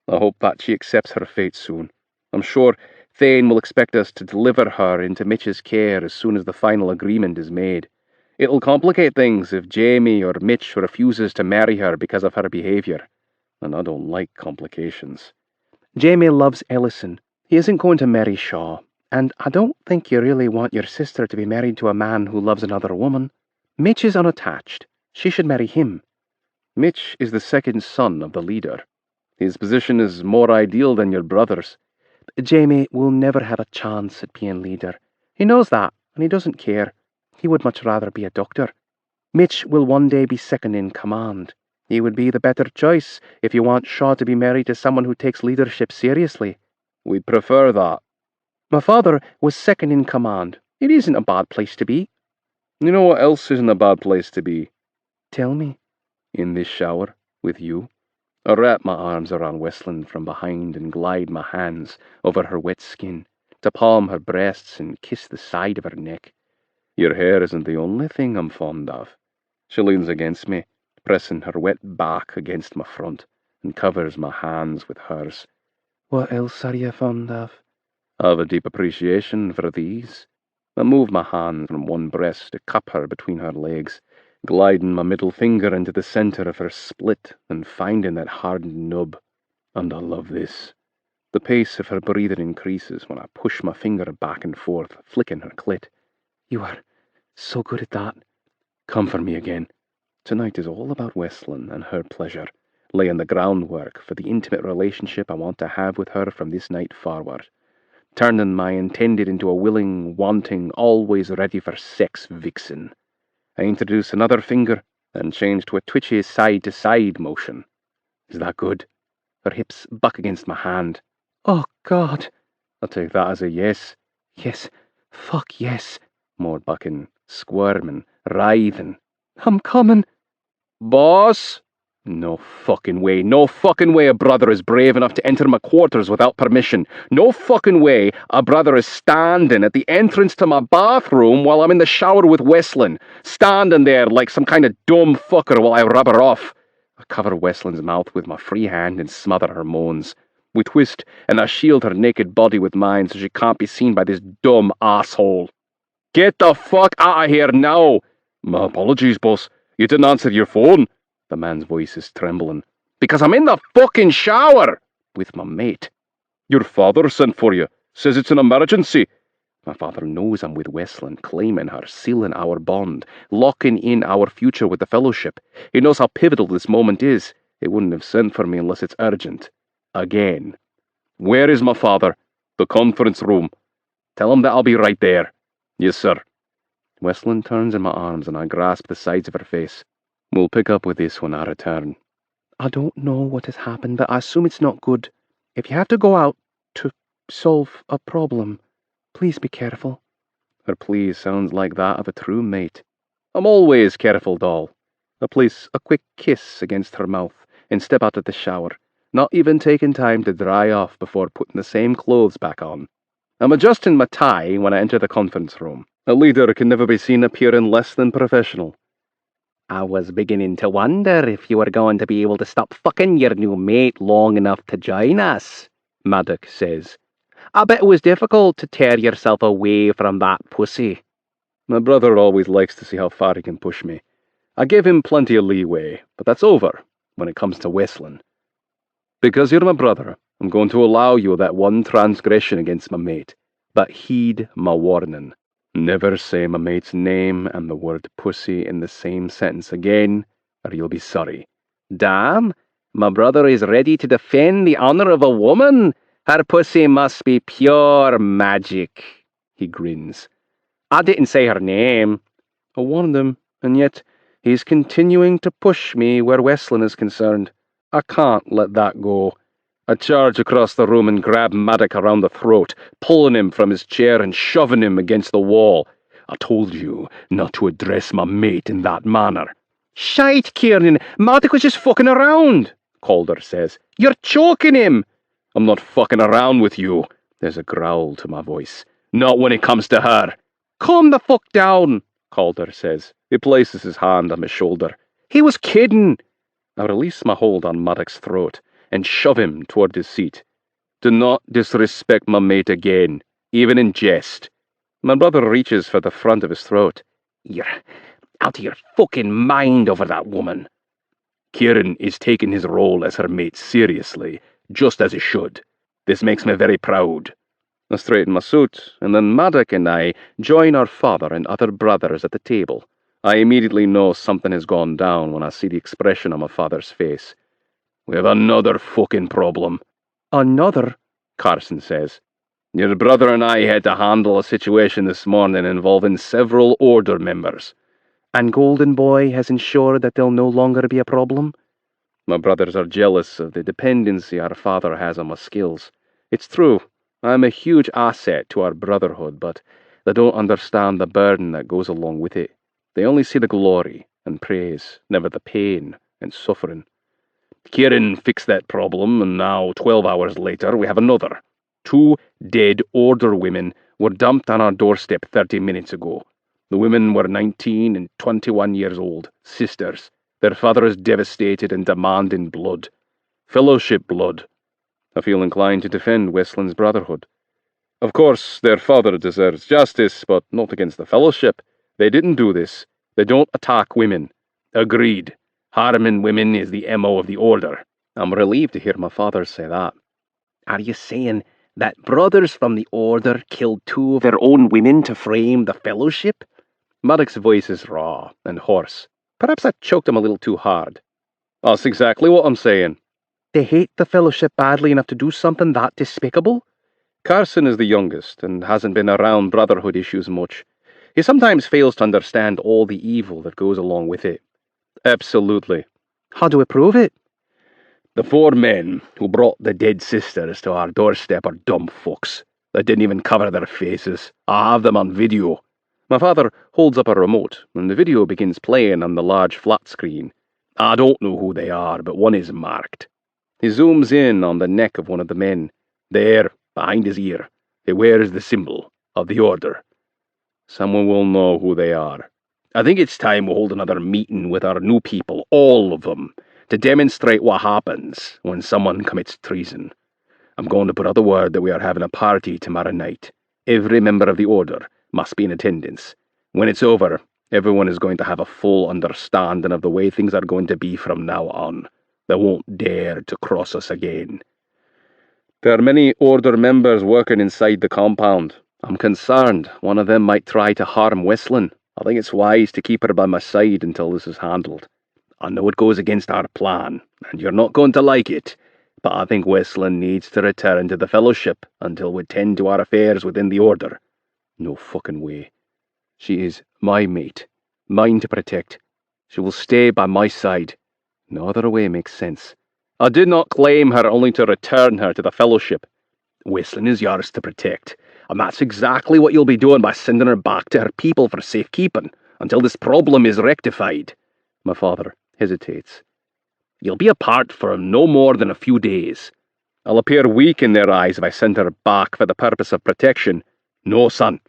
I hope that she accepts her fate soon. I'm sure Thane will expect us to deliver her into Mitch's care as soon as the final agreement is made. It'll complicate things if Jamie or Mitch refuses to marry her because of her behaviour, and I don't like complications. Jamie loves Ellison. He isn't going to marry Shaw, and I don't think you really want your sister to be married to a man who loves another woman. Mitch is unattached. She should marry him. Mitch is the second son of the leader. His position is more ideal than your brother's. Jamie will never have a chance at being leader. He knows that, and he doesn't care. He would much rather be a doctor. Mitch will one day be second in command. He would be the better choice if you want Shaw to be married to someone who takes leadership seriously. We'd prefer that. My father was second in command. It isn't a bad place to be. You know what else isn't a bad place to be? Tell me. In this shower, with you. I wrap my arms around Westland from behind and glide my hands over her wet skin to palm her breasts and kiss the side of her neck. Your hair isn't the only thing I'm fond of. She leans against me, pressing her wet back against my front, and covers my hands with hers. What else are you fond of? I have a deep appreciation for these. I move my hand from one breast to cup her between her legs, gliding my middle finger into the centre of her split and finding that hardened nub. And I love this. The pace of her breathing increases when I push my finger back and forth, flicking her clit. You are so good at that. Come for me again. Tonight is all about Westland and her pleasure, laying the groundwork for the intimate relationship I want to have with her from this night forward, turning my intended into a willing, wanting, always ready for sex vixen. I introduce another finger and change to a twitchy side-to-side motion. Is that good? Her hips buck against my hand. Oh, God. I'll take that as a yes. Yes. Fuck yes. More bucking, squirming, writhing. I'm coming. Boss? No fucking way a brother is brave enough to enter my quarters without permission. No fucking way a brother is standing at the entrance to my bathroom while I'm in the shower with Westland, standing there like some kind of dumb fucker while I rub her off. I cover Westland's mouth with my free hand and smother her moans. We twist and I shield her naked body with mine so she can't be seen by this dumb asshole. Get the fuck out of here now! My apologies, boss. You didn't answer your phone. The man's voice is trembling. Because I'm in the fucking shower with my mate. Your father sent for you. Says it's an emergency. My father knows I'm with Westland, claiming her, sealing our bond, locking in our future with the Fellowship. He knows how pivotal this moment is. He wouldn't have sent for me unless it's urgent. Again. Where is my father? The conference room. Tell him that I'll be right there. Yes, sir. Westland turns in my arms and I grasp the sides of her face. We'll pick up with this when I return. I don't know what has happened, but I assume it's not good. If you have to go out to solve a problem, please be careful. Her plea sounds like that of a true mate. I'm always careful, doll. I place a quick kiss against her mouth and step out of the shower, not even taking time to dry off before putting the same clothes back on. I'm adjusting my tie when I enter the conference room. A leader can never be seen appearing less than professional. I was beginning to wonder if you were going to be able to stop fucking your new mate long enough to join us, Maddox says. I bet it was difficult to tear yourself away from that pussy. My brother always likes to see how far he can push me. I give him plenty of leeway, but that's over when it comes to Wesleyan. Because you're my brother, I'm going to allow you that one transgression against my mate, but heed my warning. Never say my mate's name and the word pussy in the same sentence again, or you'll be sorry. Damn, my brother is ready to defend the honor of a woman. Her pussy must be pure magic, he grins. I didn't say her name. I warned him, and yet he's continuing to push me where Wesleyan is concerned. I can't let that go. I charge across the room and grab Maddock around the throat, pulling him from his chair and shoving him against the wall. I told you not to address my mate in that manner. Shite, Kieran, Maddock was just fucking around, Calder says. You're choking him. I'm not fucking around with you. There's a growl to my voice. Not when it comes to her. Calm the fuck down, Calder says. He places his hand on my shoulder. He was kidding. I release my hold on Maddock's throat and shove him toward his seat. Do not disrespect my mate again, even in jest. My brother reaches for the front of his throat. You're out of your fucking mind over that woman. Kieran is taking his role as her mate seriously, just as he should. This makes me very proud. I straighten my suit, and then Maddock and I join our father and other brothers at the table. I immediately know something has gone down when I see the expression on my father's face. We have another fucking problem. Another? Carson says. Your brother and I had to handle a situation this morning involving several Order members. And Golden Boy has ensured that there'll no longer be a problem? My brothers are jealous of the dependency our father has on my skills. It's true. I'm a huge asset to our brotherhood, but they don't understand the burden that goes along with it. They only see the glory and praise, never the pain and suffering. Kieran fixed that problem, and now, 12 hours later, we have another. 2 dead Order women were dumped on our doorstep 30 minutes ago. The women were 19 and 21 years old, sisters. Their father is devastated and demanding blood. Fellowship blood. I feel inclined to defend Wesleyan's brotherhood. Of course, their father deserves justice, but not against the Fellowship. They didn't do this. They don't attack women. Agreed. Harming women is the MO of the Order. I'm relieved to hear my father say that. Are you saying that brothers from the Order killed 2 of their own women to frame the Fellowship? Maddock's voice is raw and hoarse. Perhaps I choked him a little too hard. That's exactly what I'm saying. They hate the Fellowship badly enough to do something that despicable? Carson is the youngest and hasn't been around brotherhood issues much. He sometimes fails to understand all the evil that goes along with it. Absolutely. How do we prove it? The 4 men who brought the dead sisters to our doorstep are dumb fucks. They didn't even cover their faces. I have them on video. My father holds up a remote, and the video begins playing on the large flat screen. I don't know who they are, but one is marked. He zooms in on the neck of one of the men. There, behind his ear, he wears the symbol of the Order. Someone will know who they are. I think it's time we hold another meeting with our new people, all of them, to demonstrate what happens when someone commits treason. I'm going to put out the word that we are having a party tomorrow night. Every member of the Order must be in attendance. When it's over, everyone is going to have a full understanding of the way things are going to be from now on. They won't dare to cross us again. There are many Order members working inside the compound. I'm concerned one of them might try to harm Wesleyan. I think it's wise to keep her by my side until this is handled. I know it goes against our plan, and you're not going to like it, but I think Wesleyan needs to return to the Fellowship until we tend to our affairs within the Order. No fucking way. She is my mate, mine to protect. She will stay by my side. No other way makes sense. I did not claim her only to return her to the Fellowship. Wesleyan is yours to protect, and that's exactly what you'll be doing by sending her back to her people for safekeeping, until this problem is rectified. My father hesitates. You'll be apart for no more than a few days. I'll appear weak in their eyes if I send her back for the purpose of protection. No, son.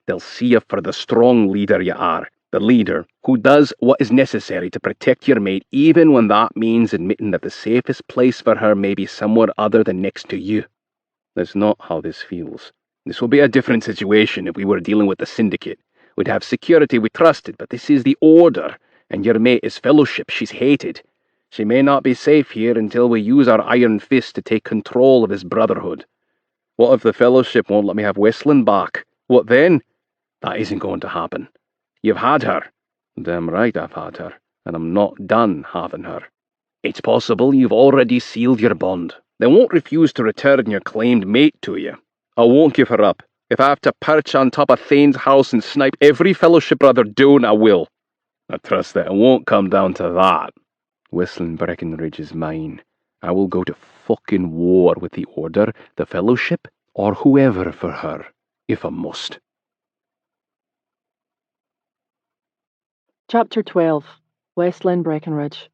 They'll see you for the strong leader you are. The leader who does what is necessary to protect your mate, even when that means admitting that the safest place for her may be somewhere other than next to you. That's not how this feels. This will be a different situation if we were dealing with the Syndicate. We'd have security we trusted, but this is the Order, and your mate is Fellowship. She's hated. She may not be safe here until we use our iron fist to take control of this brotherhood. What if the Fellowship won't let me have Westland back? What then? That isn't going to happen. You've had her. Damn right I've had her, and I'm not done having her. It's possible you've already sealed your bond. They won't refuse to return your claimed mate to you. I won't give her up. If I have to perch on top of Thane's house and snipe every Fellowship brother down, I will. I trust that it won't come down to that. Whistling Breckenridge is mine. I will go to fucking war with the Order, the Fellowship, or whoever for her, if I must. Chapter 12. Westland Breckenridge.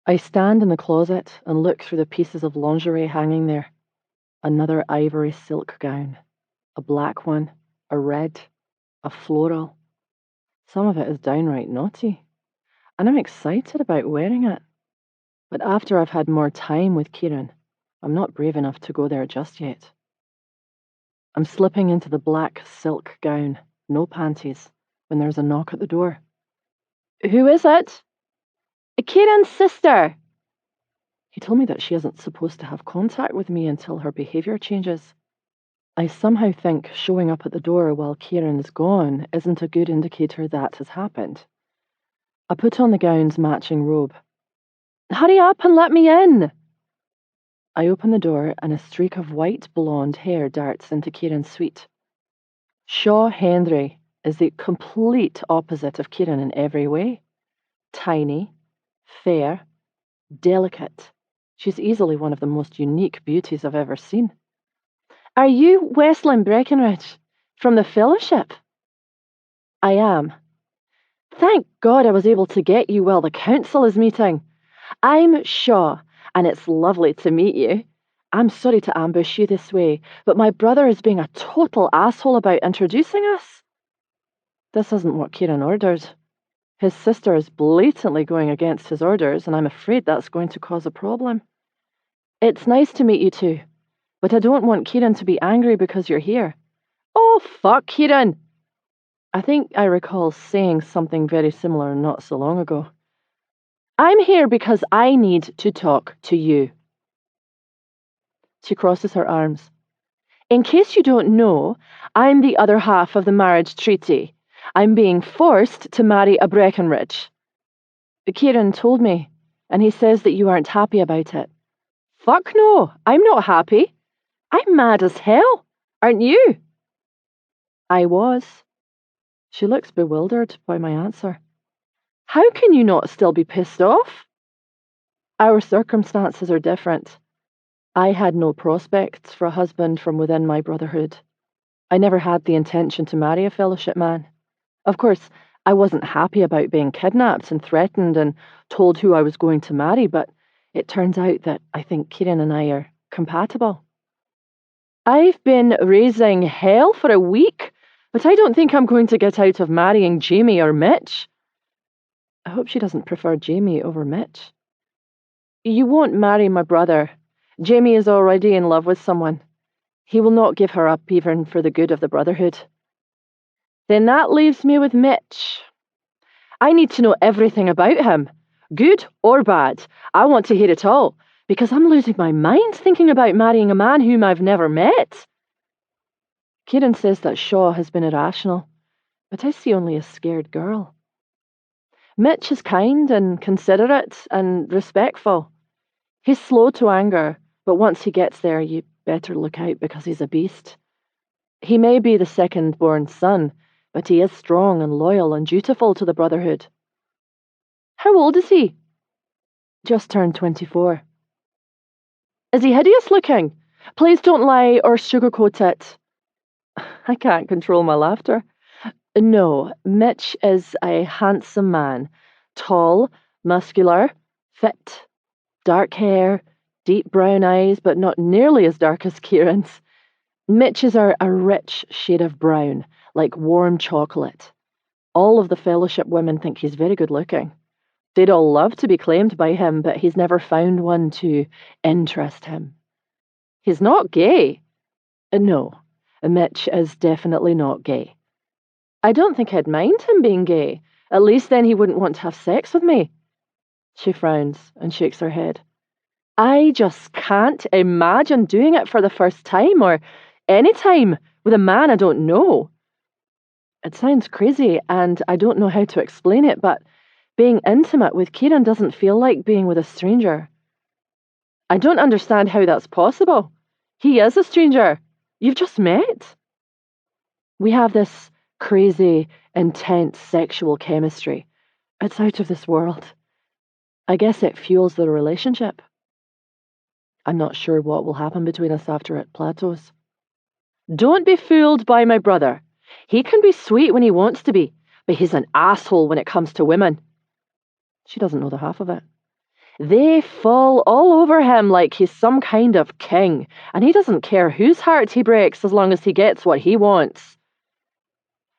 I stand in the closet and look through the pieces of lingerie hanging there. Another ivory silk gown. A black one. A red. A floral. Some of it is downright naughty. And I'm excited about wearing it. But after I've had more time with Kieran, I'm not brave enough to go there just yet. I'm slipping into the black silk gown, no panties, when there's a knock at the door. Who is it? Kieran's sister. He told me that she isn't supposed to have contact with me until her behaviour changes. I somehow think showing up at the door while Kieran's gone isn't a good indicator that has happened. I put on the gown's matching robe. Hurry up and let me in! I open the door and a streak of white blonde hair darts into Kieran's suite. Shaw Hendry is the complete opposite of Kieran in every way. Tiny, fair, delicate. She's easily one of the most unique beauties I've ever seen. Are you Westland Breckenridge, from the Fellowship? I am. Thank God I was able to get you while the council is meeting. I'm Shaw, and it's lovely to meet you. I'm sorry to ambush you this way, but my brother is being a total asshole about introducing us. This isn't what Kieran ordered. His sister is blatantly going against his orders, and I'm afraid that's going to cause a problem. It's nice to meet you too, but I don't want Kieran to be angry because you're here. Oh, fuck Kieran! I think I recall saying something very similar not so long ago. I'm here because I need to talk to you. She crosses her arms. In case you don't know, I'm the other half of the marriage treaty. I'm being forced to marry a Breckenridge. Kieran told me, and he says that you aren't happy about it. Fuck no, I'm not happy. I'm mad as hell, aren't you? I was. She looks bewildered by my answer. How can you not still be pissed off? Our circumstances are different. I had no prospects for a husband from within my brotherhood. I never had the intention to marry a Fellowship man. Of course, I wasn't happy about being kidnapped and threatened and told who I was going to marry, but it turns out that I think Kieran and I are compatible. I've been raising hell for a week, but I don't think I'm going to get out of marrying Jamie or Mitch. I hope she doesn't prefer Jamie over Mitch. You won't marry my brother. Jamie is already in love with someone. He will not give her up even for the good of the brotherhood. Then that leaves me with Mitch. I need to know everything about him, good or bad. I want to hear it all, because I'm losing my mind thinking about marrying a man whom I've never met. Kieran says that Shaw has been irrational, but I see only a scared girl. Mitch is kind and considerate and respectful. He's slow to anger, but once he gets there, you better look out because he's a beast. He may be the second-born son, but he is strong and loyal and dutiful to the Brotherhood. How old is he? Just turned 24. Is he hideous looking? Please don't lie or sugarcoat it. I can't control my laughter. No, Mitch is a handsome man. Tall, muscular, fit, dark hair, deep brown eyes, but not nearly as dark as Kieran's. Mitch's are a rich shade of brown, like warm chocolate. All of the Fellowship women think he's very good looking. They'd all love to be claimed by him, but he's never found one to interest him. He's not gay. No, Mitch is definitely not gay. I don't think I'd mind him being gay. At least then he wouldn't want to have sex with me. She frowns and shakes her head. I just can't imagine doing it for the first time or any time with a man I don't know. It sounds crazy and I don't know how to explain it, but being intimate with Kieran doesn't feel like being with a stranger. I don't understand how that's possible. He is a stranger. You've just met. We have this crazy, intense sexual chemistry. It's out of this world. I guess it fuels the relationship. I'm not sure what will happen between us after it plateaus. Don't be fooled by my brother. He can be sweet when he wants to be, but he's an asshole when it comes to women. She doesn't know the half of it. They fall all over him like he's some kind of king, and he doesn't care whose heart he breaks as long as he gets what he wants.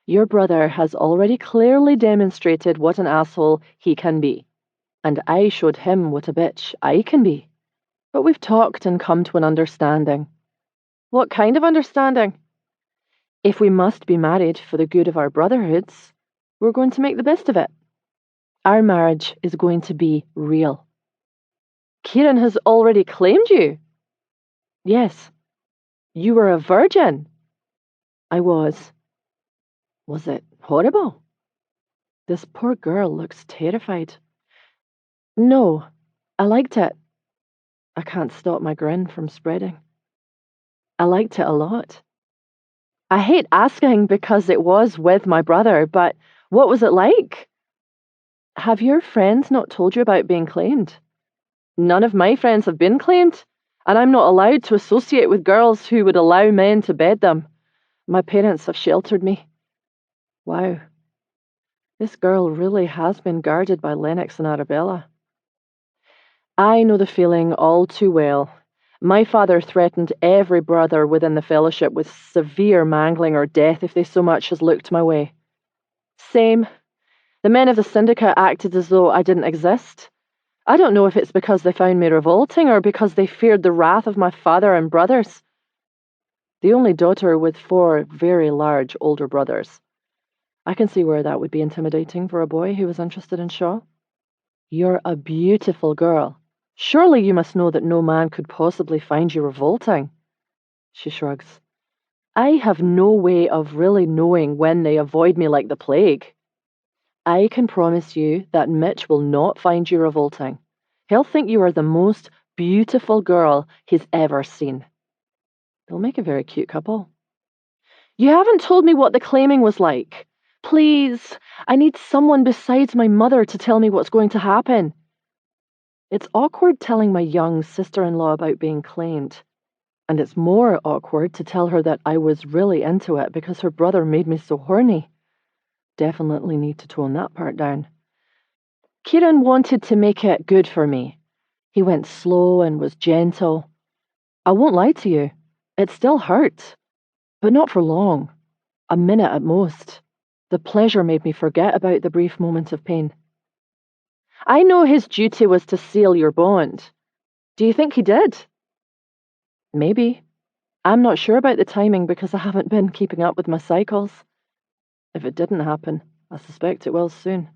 Your brother has already clearly demonstrated what an asshole he can be, and I showed him what a bitch I can be. But we've talked and come to an understanding. What kind of understanding? If we must be married for the good of our brotherhoods, we're going to make the best of it. Our marriage is going to be real. Kieran has already claimed you. Yes. You were a virgin. I was. Was it horrible? This poor girl looks terrified. No, I liked it. I can't stop my grin from spreading. I liked it a lot. I hate asking because it was with my brother, but what was it like? Have your friends not told you about being claimed? None of my friends have been claimed, and I'm not allowed to associate with girls who would allow men to bed them. My parents have sheltered me. Wow. This girl really has been guarded by Lennox and Arabella. I know the feeling all too well. My father threatened every brother within the fellowship with severe mangling or death if they so much as looked my way. Same. The men of the syndicate acted as though I didn't exist. I don't know if it's because they found me revolting or because they feared the wrath of my father and brothers. The only daughter with 4 very large older brothers. I can see where that would be intimidating for a boy who was interested in Shaw. You're a beautiful girl. Surely you must know that no man could possibly find you revolting. She shrugs. I have no way of really knowing when they avoid me like the plague. I can promise you that Mitch will not find you revolting. He'll think you are the most beautiful girl he's ever seen. They'll make a very cute couple. You haven't told me what the claiming was like. Please, I need someone besides my mother to tell me what's going to happen. It's awkward telling my young sister-in-law about being claimed. And it's more awkward to tell her that I was really into it because her brother made me so horny. Definitely need to tone that part down. Kieran wanted to make it good for me. He went slow and was gentle. I won't lie to you. It still hurt. But not for long. A minute at most. The pleasure made me forget about the brief moment of pain. I know his duty was to seal your bond. Do you think he did? Maybe. I'm not sure about the timing because I haven't been keeping up with my cycles. If it didn't happen, I suspect it will soon.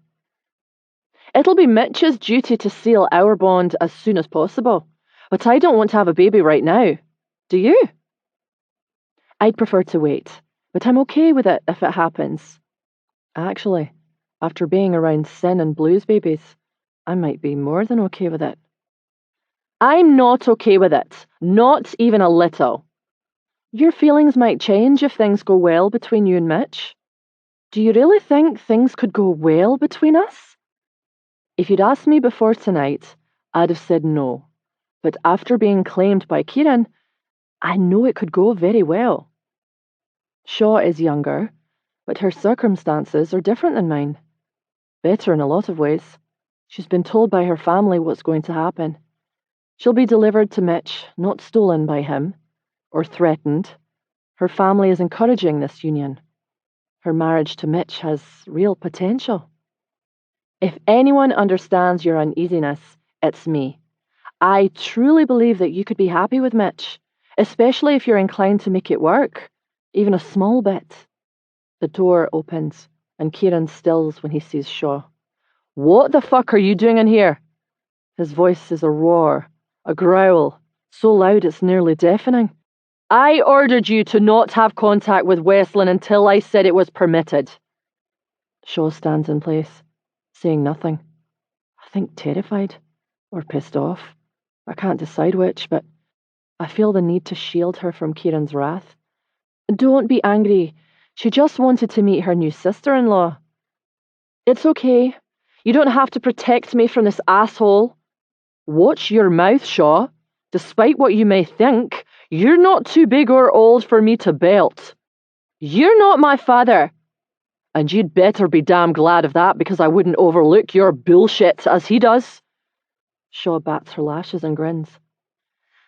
It'll be Mitch's duty to seal our bond as soon as possible, but I don't want to have a baby right now. Do you? I'd prefer to wait, but I'm okay with it if it happens. Actually, after being around sin and blues babies, I might be more than okay with it. I'm not okay with it, not even a little. Your feelings might change if things go well between you and Mitch. Do you really think things could go well between us? If you'd asked me before tonight, I'd have said no. But after being claimed by Kieran, I know it could go very well. Shaw is younger, but her circumstances are different than mine. Better in a lot of ways. She's been told by her family what's going to happen. She'll be delivered to Mitch, not stolen by him, or threatened. Her family is encouraging this union. Her marriage to Mitch has real potential. If anyone understands your uneasiness, it's me. I truly believe that you could be happy with Mitch, especially if you're inclined to make it work, even a small bit. The door opens, and Kieran stills when he sees Shaw. "What the fuck are you doing in here?" His voice is a roar, a growl, so loud it's nearly deafening. "I ordered you to not have contact with Westlin until I said it was permitted." Shaw stands in place, saying nothing. I think terrified, or pissed off. I can't decide which, but I feel the need to shield her from Kieran's wrath. "Don't be angry. She just wanted to meet her new sister-in-law." "It's okay. You don't have to protect me from this asshole." "Watch your mouth, Shaw. Despite what you may think, you're not too big or old for me to belt. You're not my father. And you'd better be damn glad of that, because I wouldn't overlook your bullshit as he does." Shaw bats her lashes and grins.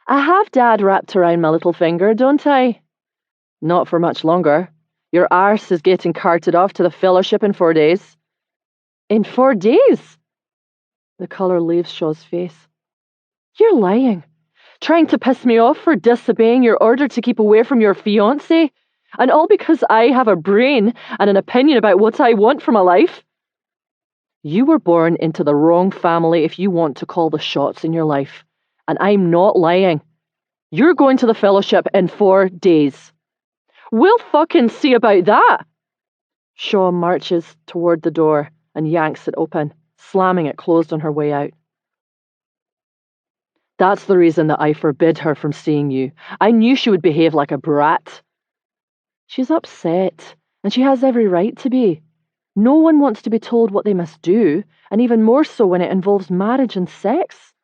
"I have Dad wrapped around my little finger, don't I?" "Not for much longer. Your arse is getting carted off to the fellowship in 4 days." "In 4 days?" The colour leaves Shaw's face. "You're lying. Trying to piss me off for disobeying your order to keep away from your fiancé, and all because I have a brain and an opinion about what I want for my life." "You were born into the wrong family if you want to call the shots in your life, and I'm not lying. You're going to the fellowship in 4 days." "We'll fucking see about that." Shaw marches toward the door and yanks it open, slamming it closed on her way out. "That's the reason that I forbid her from seeing you. I knew she would behave like a brat." "She's upset, and she has every right to be. No one wants to be told what they must do, and even more so when it involves marriage and sex.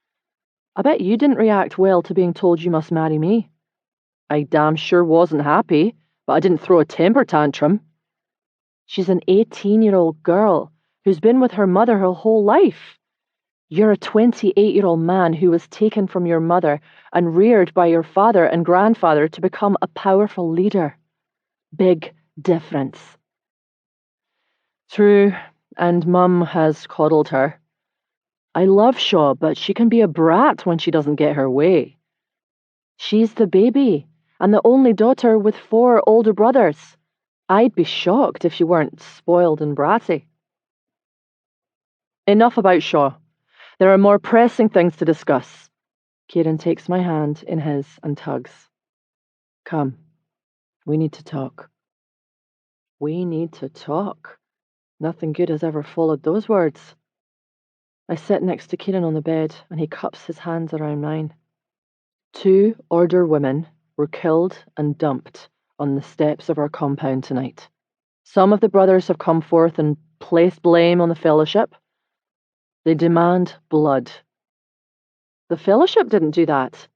I bet you didn't react well to being told you must marry me." "I damn sure wasn't happy, but I didn't throw a temper tantrum." "She's an 18-year-old girl who's been with her mother her whole life. You're a 28-year-old man who was taken from your mother and reared by your father and grandfather to become a powerful leader. Big difference." "True, and Mum has coddled her. I love Shaw, but she can be a brat when she doesn't get her way." "She's the baby, and the only daughter with 4 older brothers. I'd be shocked if she weren't spoiled and bratty." "Enough about Shaw. There are more pressing things to discuss." Kieran takes my hand in his and tugs. "Come, we need to talk." We need to talk. Nothing good has ever followed those words. I sit next to Kieran on the bed, and he cups his hands around mine. 2 Order women were killed and dumped on the steps of our compound tonight. Some of the brothers have come forth and placed blame on the fellowship. They demand blood. The fellowship didn't do that.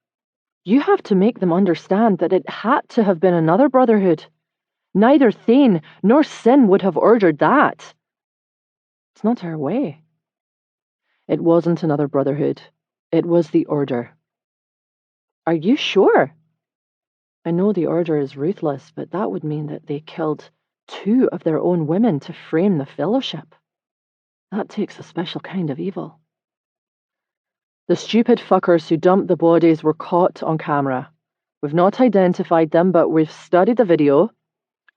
You have to make them understand that it had to have been another brotherhood. Neither Thane nor Sin would have ordered that. It's not our way. It wasn't another brotherhood. It was the Order. Are you sure? I know the Order is ruthless, but that would mean that they killed 2 of their own women to frame the fellowship. That takes a special kind of evil. The stupid fuckers who dumped the bodies were caught on camera. We've not identified them, but we've studied the video.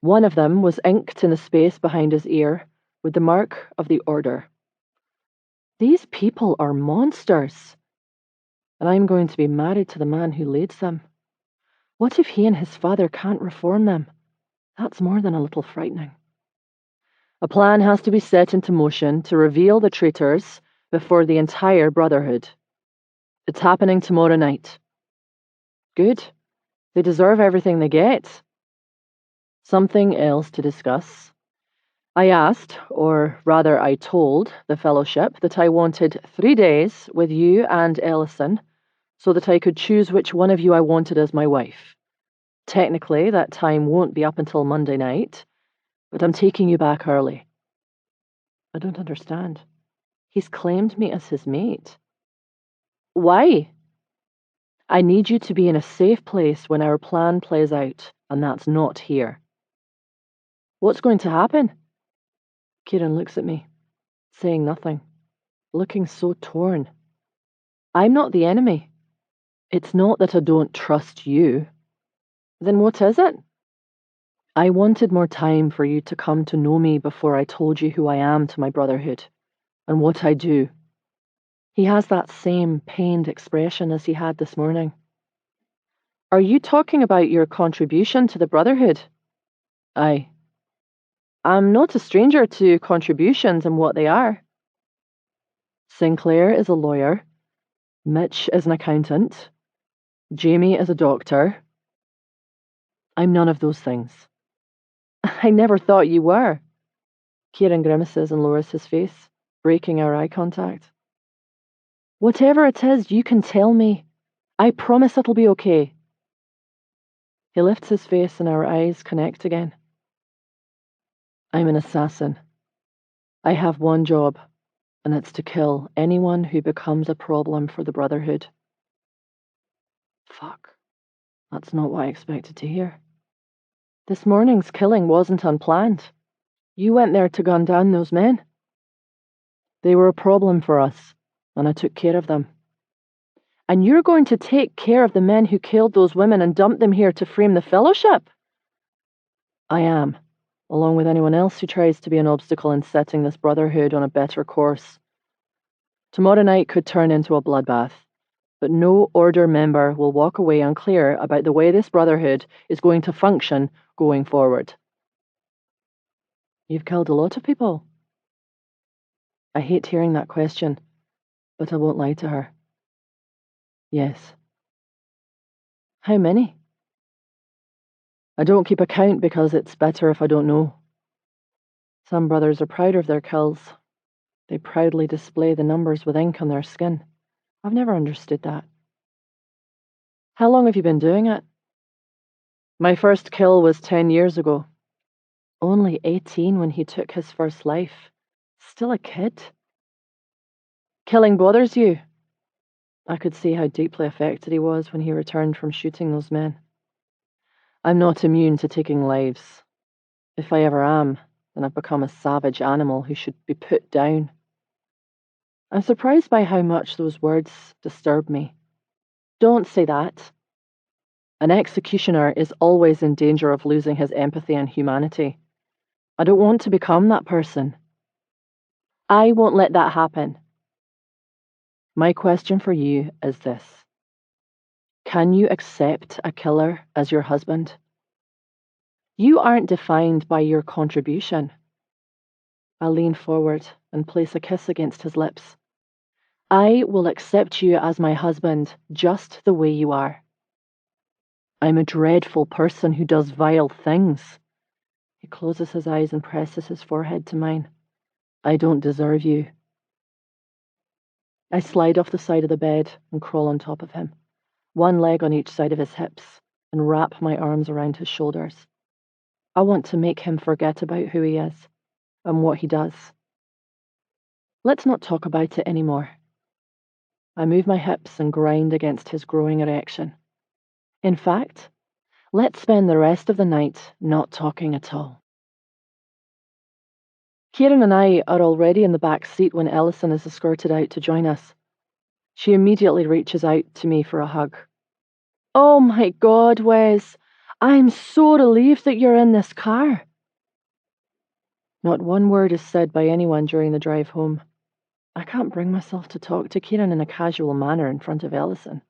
One of them was inked in the space behind his ear with the mark of the Order. These people are monsters. And I'm going to be married to the man who leads them. What if he and his father can't reform them? That's more than a little frightening. A plan has to be set into motion to reveal the traitors before the entire Brotherhood. It's happening tomorrow night. Good. They deserve everything they get. Something else to discuss. I asked, or rather I told, the fellowship that I wanted 3 days with you and Ellison so that I could choose which one of you I wanted as my wife. Technically, that time won't be up until Monday night, but I'm taking you back early. I don't understand. He's claimed me as his mate. Why? I need you to be in a safe place when our plan plays out, and that's not here. What's going to happen? Kieran looks at me, saying nothing, looking so torn. I'm not the enemy. It's not that I don't trust you. Then what is it? I wanted more time for you to come to know me before I told you who I am to my brotherhood and what I do. He has that same pained expression as he had this morning. Are you talking about your contribution to the brotherhood? Aye. I'm not a stranger to contributions and what they are. Sinclair is a lawyer. Mitch is an accountant. Jamie is a doctor. I'm none of those things. I never thought you were. Kieran grimaces and lowers his face, breaking our eye contact. Whatever it is, you can tell me. I promise it'll be okay. He lifts his face and our eyes connect again. I'm an assassin. I have one job, and it's to kill anyone who becomes a problem for the Brotherhood. Fuck. That's not what I expected to hear. This morning's killing wasn't unplanned. You went there to gun down those men. They were a problem for us, and I took care of them. And you're going to take care of the men who killed those women and dumped them here to frame the Fellowship? I am, along with anyone else who tries to be an obstacle in setting this Brotherhood on a better course. Tomorrow night could turn into a bloodbath, but no Order member will walk away unclear about the way this Brotherhood is going to function going forward. You've killed a lot of people. I hate hearing that question, but I won't lie to her. Yes. How many? I don't keep account because it's better if I don't know. Some brothers are proud of their kills. They proudly display the numbers with ink on their skin. I've never understood that. How long have you been doing it? My first kill was 10 years ago. Only 18 when he took his first life. Still a kid. Killing bothers you? I could see how deeply affected he was when he returned from shooting those men. I'm not immune to taking lives. If I ever am, then I've become a savage animal who should be put down. I'm surprised by how much those words disturb me. Don't say that. An executioner is always in danger of losing his empathy and humanity. I don't want to become that person. I won't let that happen. My question for you is this. Can you accept a killer as your husband? You aren't defined by your contribution. I lean forward and place a kiss against his lips. I will accept you as my husband just the way you are. I'm a dreadful person who does vile things. He closes his eyes and presses his forehead to mine. I don't deserve you. I slide off the side of the bed and crawl on top of him, one leg on each side of his hips, and wrap my arms around his shoulders. I want to make him forget about who he is and what he does. Let's not talk about it anymore. I move my hips and grind against his growing erection. In fact, let's spend the rest of the night not talking at all. Kieran and I are already in the back seat when Ellison is escorted out to join us. She immediately reaches out to me for a hug. Oh my God, Wes, I'm so relieved that you're in this car. Not one word is said by anyone during the drive home. I can't bring myself to talk to Kieran in a casual manner in front of Ellison.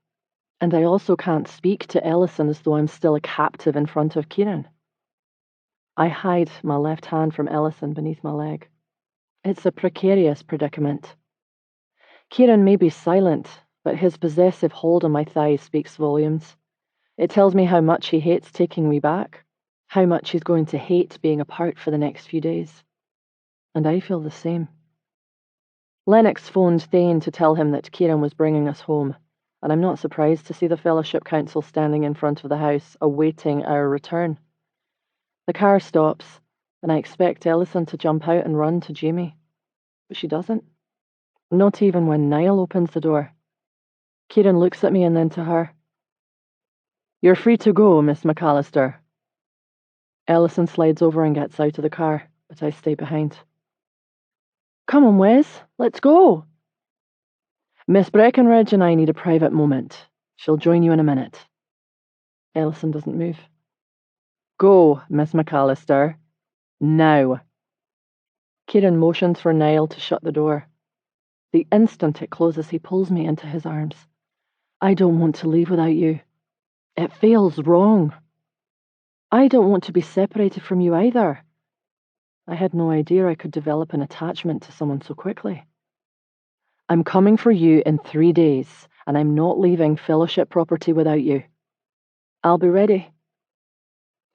And I also can't speak to Ellison as though I'm still a captive in front of Kieran. I hide my left hand from Ellison beneath my leg. It's a precarious predicament. Kieran may be silent, but his possessive hold on my thigh speaks volumes. It tells me how much he hates taking me back, how much he's going to hate being apart for the next few days. And I feel the same. Lennox phoned Thane to tell him that Kieran was bringing us home, and I'm not surprised to see the Fellowship Council standing in front of the house, awaiting our return. The car stops, and I expect Ellison to jump out and run to Jamie. But she doesn't. Not even when Niall opens the door. Kieran looks at me and then to her. You're free to go, Miss McAllister. Ellison slides over and gets out of the car, but I stay behind. Come on, Wes, let's go. Miss Breckenridge and I need a private moment. She'll join you in a minute. Ellison doesn't move. Go, Miss McAllister. Now. Kieran motions for Niall to shut the door. The instant it closes, he pulls me into his arms. I don't want to leave without you. It feels wrong. I don't want to be separated from you either. I had no idea I could develop an attachment to someone so quickly. I'm coming for you in 3 days, and I'm not leaving Fellowship property without you. I'll be ready.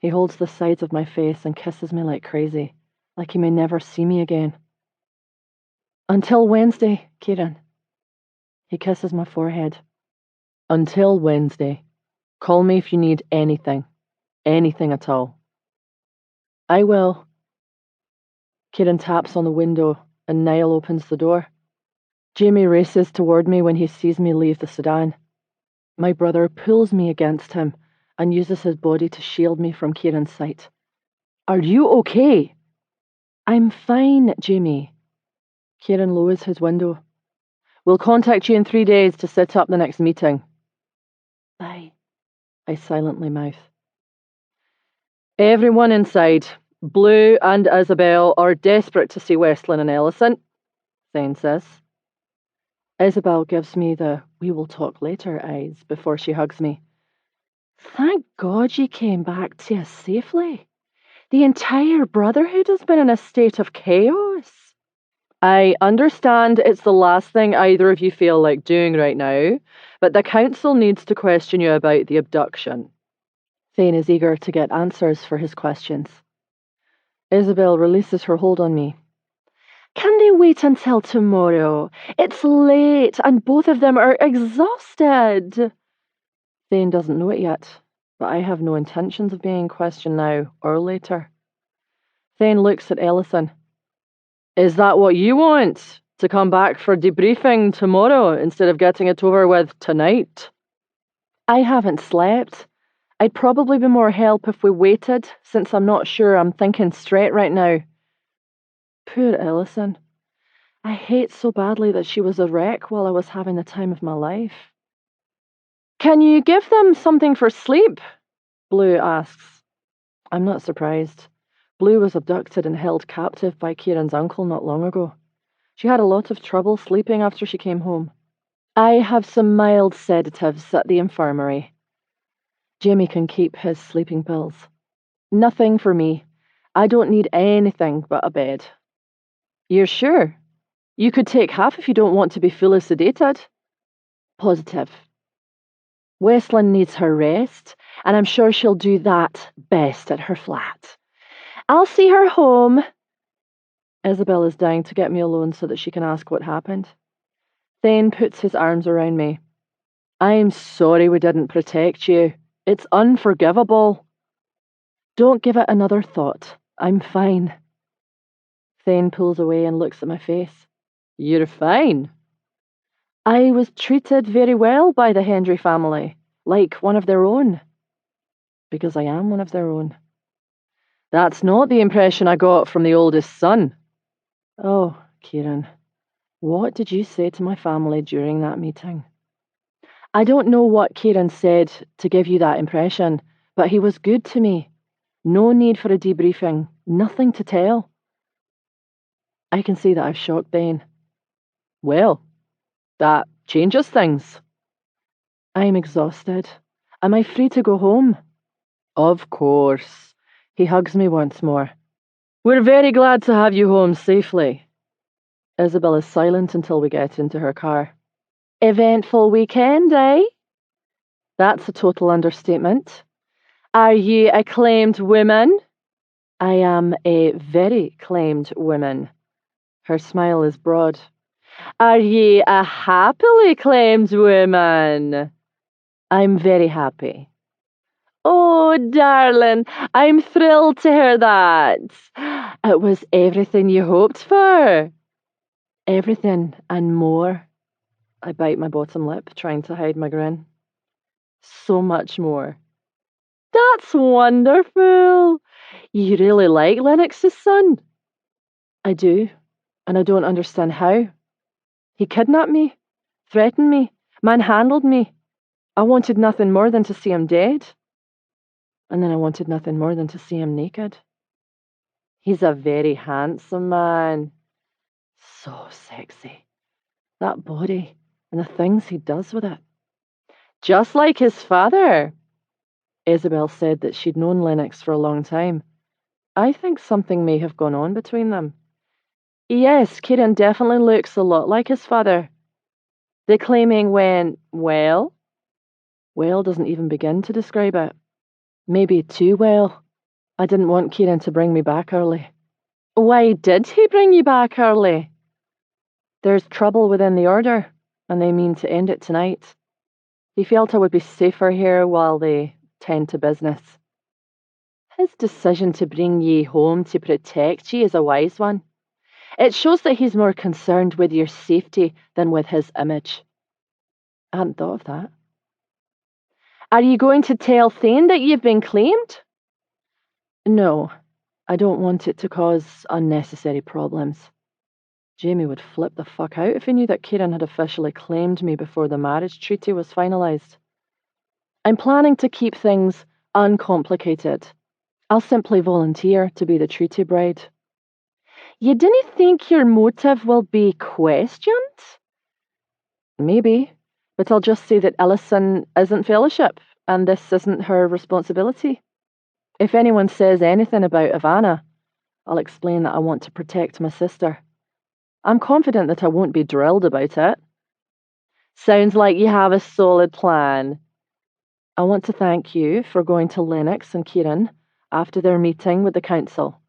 He holds the sides of my face and kisses me like crazy, like he may never see me again. Until Wednesday, Kieran. He kisses my forehead. Until Wednesday. Call me if you need anything. Anything at all. I will. Kieran taps on the window, and Niall opens the door. Jamie races toward me when he sees me leave the sedan. My brother pulls me against him and uses his body to shield me from Kieran's sight. Are you okay? I'm fine, Jamie. Kieran lowers his window. We'll contact you in 3 days to set up the next meeting. Bye, I silently mouth. Everyone inside, Blue and Isabel, are desperate to see Westlin and Ellison, Thane says. Isabel gives me the we will talk later eyes before she hugs me. Thank God you came back to us safely. The entire Brotherhood has been in a state of chaos. I understand it's the last thing either of you feel like doing right now, but the council needs to question you about the abduction. Thane is eager to get answers for his questions. Isabel releases her hold on me. Can they wait until tomorrow? It's late, and both of them are exhausted. Thane doesn't know it yet, but I have no intentions of being questioned now or later. Thane looks at Ellison. Is that what you want? To come back for debriefing tomorrow instead of getting it over with tonight? I haven't slept. I'd probably be more help if we waited, since I'm not sure I'm thinking straight right now. Poor Ellison. I hate so badly that she was a wreck while I was having the time of my life. Can you give them something for sleep? Blue asks. I'm not surprised. Blue was abducted and held captive by Kieran's uncle not long ago. She had a lot of trouble sleeping after she came home. I have some mild sedatives at the infirmary. Jamie can keep his sleeping pills. Nothing for me. I don't need anything but a bed. You're sure? You could take half if you don't want to be fully sedated. Positive. Westlin needs her rest, and I'm sure she'll do that best at her flat. I'll see her home. Isabel is dying to get me alone so that she can ask what happened. Thane puts his arms around me. I'm sorry we didn't protect you. It's unforgivable. Don't give it another thought. I'm fine. Thane pulls away and looks at my face. You're fine. I was treated very well by the Hendry family, like one of their own. Because I am one of their own. That's not the impression I got from the oldest son. Oh, Kieran, what did you say to my family during that meeting? I don't know what Kieran said to give you that impression, but he was good to me. No need for a debriefing, nothing to tell. I can see that I've shocked Thane. Well, that changes things. I'm exhausted. Am I free to go home? Of course. He hugs me once more. We're very glad to have you home safely. Isabel is silent until we get into her car. Eventful weekend, eh? That's a total understatement. Are you a claimed woman? I am a very claimed woman. Her smile is broad. Are ye a happily claimed woman? I'm very happy. Oh, darling, I'm thrilled to hear that. It was everything you hoped for. Everything and more. I bite my bottom lip, trying to hide my grin. So much more. That's wonderful. You really like Lennox's son? I do, and I don't understand how. He kidnapped me, threatened me, manhandled me. I wanted nothing more than to see him dead. and then I wanted nothing more than to see him naked. He's a very handsome man. So sexy. That body, and the things he does with it. Just like his father. Isabel said that she'd known Lennox for a long time. I think something may have gone on between them. Yes, Kieran definitely looks a lot like his father. The claiming went, well? Well doesn't even begin to describe it. Maybe too well. I didn't want Kieran to bring me back early. Why did he bring you back early? There's trouble within the order, and they mean to end it tonight. He felt I would be safer here while they tend to business. His decision to bring ye home to protect ye is a wise one. It shows that he's more concerned with your safety than with his image. I hadn't thought of that. Are you going to tell Thane that you've been claimed? No, I don't want it to cause unnecessary problems. Jamie would flip the fuck out if he knew that Kieran had officially claimed me before the marriage treaty was finalised. I'm planning to keep things uncomplicated. I'll simply volunteer to be the treaty bride. You didn't think your motive will be questioned? Maybe, but I'll just say that Ellison isn't fellowship, and this isn't her responsibility. If anyone says anything about Ivana, I'll explain that I want to protect my sister. I'm confident that I won't be drilled about it. Sounds like you have a solid plan. I want to thank you for going to Lennox and Kieran after their meeting with the council.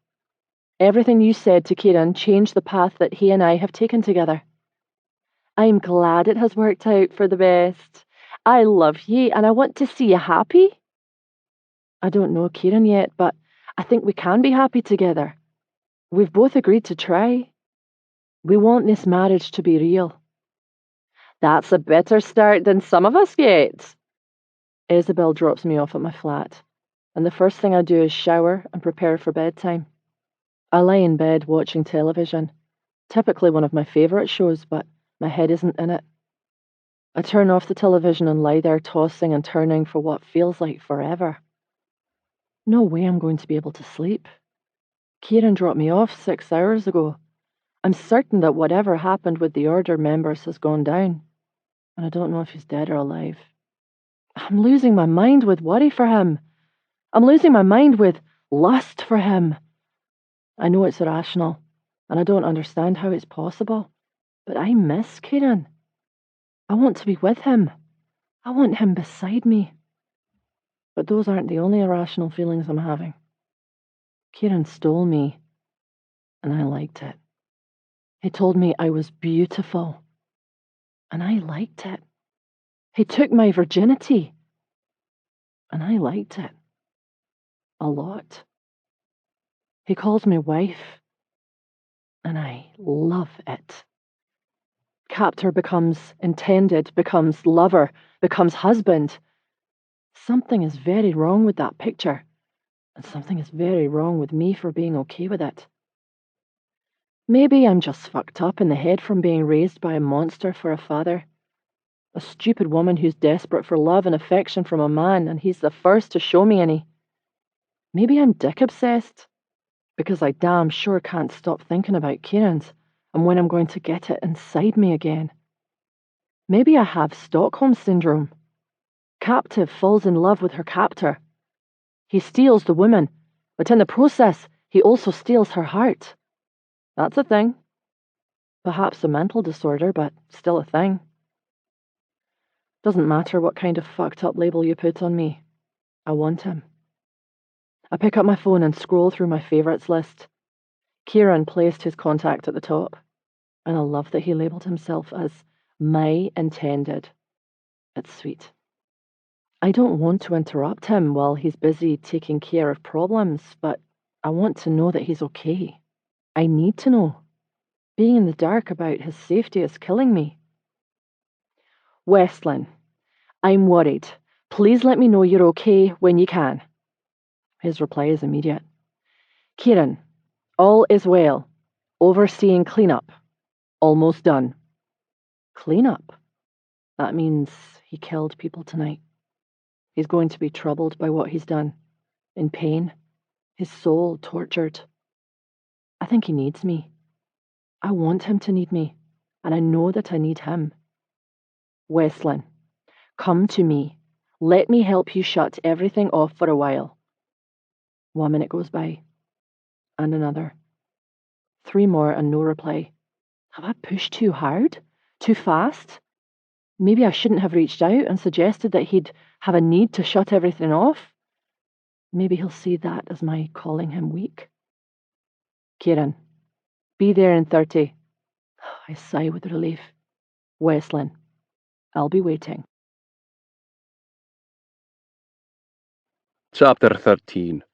Everything you said to Kieran changed the path that he and I have taken together. I'm glad it has worked out for the best. I love you and I want to see you happy. I don't know Kieran yet, but I think we can be happy together. We've both agreed to try. We want this marriage to be real. That's a better start than some of us get. Isabel drops me off at my flat, and the first thing I do is shower and prepare for bedtime. I lie in bed watching television, typically one of my favourite shows, but my head isn't in it. I turn off the television and lie there tossing and turning for what feels like forever. No way I'm going to be able to sleep. Kieran dropped me off 6 hours ago. I'm certain that whatever happened with the order members has gone down, and I don't know if he's dead or alive. I'm losing my mind with worry for him. I'm losing my mind with lust for him. I know it's irrational, and I don't understand how it's possible, but I miss Kieran. I want to be with him. I want him beside me. But those aren't the only irrational feelings I'm having. Kieran stole me, and I liked it. He told me I was beautiful, and I liked it. He took my virginity, and I liked it. A lot. He calls me wife, and I love it. Captor becomes intended, becomes lover, becomes husband. Something is very wrong with that picture, and something is very wrong with me for being okay with it. Maybe I'm just fucked up in the head from being raised by a monster for a father. A stupid woman who's desperate for love and affection from a man, and he's the first to show me any. Maybe I'm dick-obsessed, because I damn sure can't stop thinking about Kieran's and when I'm going to get it inside me again. Maybe I have Stockholm Syndrome. Captive falls in love with her captor. He steals the woman, but in the process, he also steals her heart. That's a thing. Perhaps a mental disorder, but still a thing. Doesn't matter what kind of fucked up label you put on me. I want him. I pick up my phone and scroll through my favourites list. Kieran placed his contact at the top, and I love that he labelled himself as my intended. It's sweet. I don't want to interrupt him while he's busy taking care of problems, but I want to know that he's okay. I need to know. Being in the dark about his safety is killing me. Westlin, I'm worried. Please let me know you're okay when you can. His reply is immediate. Kieran, all is well. Overseeing cleanup. Almost done. Cleanup? That means he killed people tonight. He's going to be troubled by what he's done. in pain, his soul tortured. I think he needs me. I want him to need me, and I know that I need him. Westlin, come to me. Let me help you shut everything off for a while. 1 minute goes by, and another. 3 more and no reply. Have I pushed too hard? Too fast? Maybe I shouldn't have reached out and suggested that he'd have a need to shut everything off. Maybe he'll see that as my calling him weak. Kieran, be there in 30. I sigh with relief. Westlin, I'll be waiting. Chapter 13.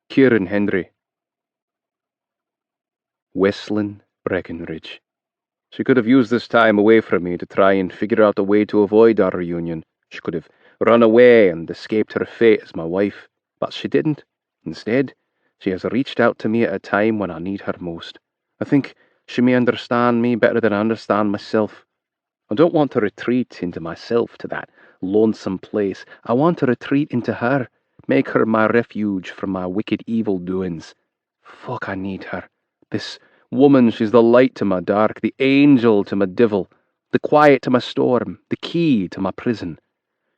Kieran Hendry. Westlin Breckenridge. She could have used this time away from me to try and figure out a way to avoid our reunion. She could have run away and escaped her fate as my wife, but she didn't. Instead, she has reached out to me at a time when I need her most. I think she may understand me better than I understand myself. I don't want to retreat into myself to that lonesome place. I want to retreat into her, make her my refuge from my wicked evil doings. Fuck, I need her. This woman, she's the light to my dark, the angel to my devil, the quiet to my storm, the key to my prison.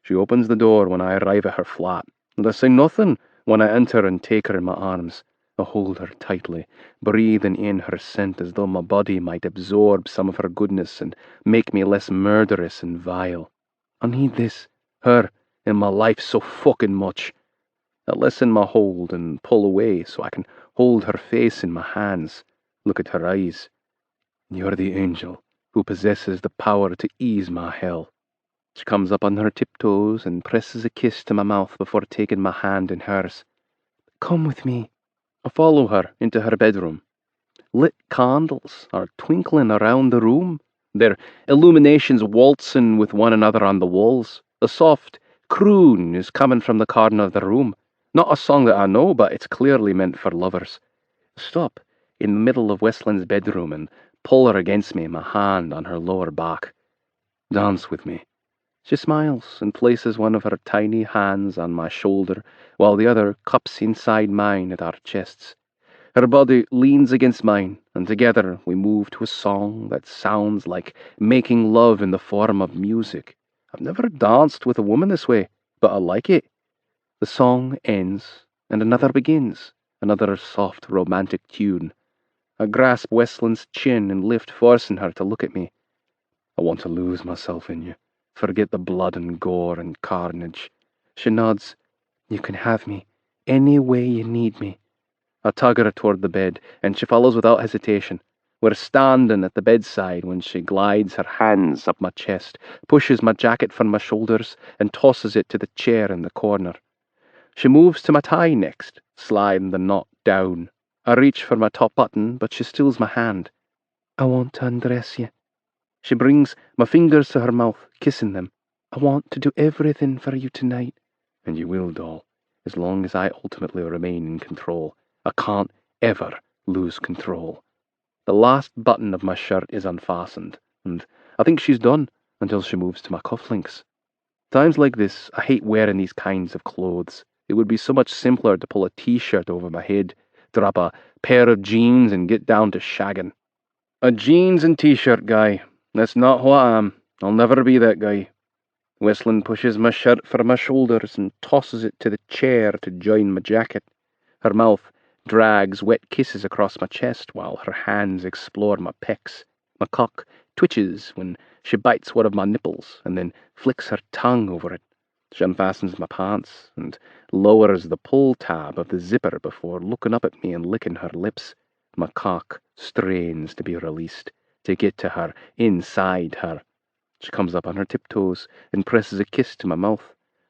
She opens the door when I arrive at her flat, and I say nothing when I enter and take her in my arms. I hold her tightly, breathing in her scent as though my body might absorb some of her goodness and make me less murderous and vile. I need this, her, in my life so fucking much. I lessen my hold and pull away so I can hold her face in my hands, look at her eyes. You're the angel who possesses the power to ease my hell. She comes up on her tiptoes and presses a kiss to my mouth before taking my hand in hers. Come with me. I follow her into her bedroom. Lit candles are twinkling around the room, their illuminations waltzing with one another on the walls. A soft croon is coming from the corner of the room. Not a song that I know, but it's clearly meant for lovers. Stop in the middle of Westland's bedroom and pull her against me, my hand on her lower back. Dance with me. She smiles and places one of her tiny hands on my shoulder, while the other cups inside mine at our chests. Her body leans against mine, and together we move to a song that sounds like making love in the form of music. I've never danced with a woman this way, but I like it. The song ends, and another begins, another soft, romantic tune. I grasp Westland's chin and lift, forcing her to look at me. I want to lose myself in you, forget the blood and gore and carnage. She nods. You can have me, any way you need me. I tug her toward the bed, and she follows without hesitation. We're standing at the bedside when she glides her hands up my chest, pushes my jacket from my shoulders, and tosses it to the chair in the corner. She moves to my tie next, sliding the knot down. I reach for my top button, but she stills my hand. I want to undress you. She brings my fingers to her mouth, kissing them. I want to do everything for you tonight. And you will, doll, as long as I ultimately remain in control. I can't ever lose control. The last button of my shirt is unfastened, and I think she's done until she moves to my cufflinks. Times like this, I hate wearing these kinds of clothes. It would be so much simpler to pull a t-shirt over my head, drop a pair of jeans, and get down to shagging. A jeans and t-shirt guy. That's not who I am. I'll never be that guy. Westland pushes my shirt from my shoulders and tosses it to the chair to join my jacket. Her mouth drags wet kisses across my chest while her hands explore my pecs. My cock twitches when she bites one of my nipples and then flicks her tongue over it. She unfastens my pants and lowers the pull tab of the zipper before looking up at me and licking her lips. My cock strains to be released, to get to her, inside her. She comes up on her tiptoes and presses a kiss to my mouth.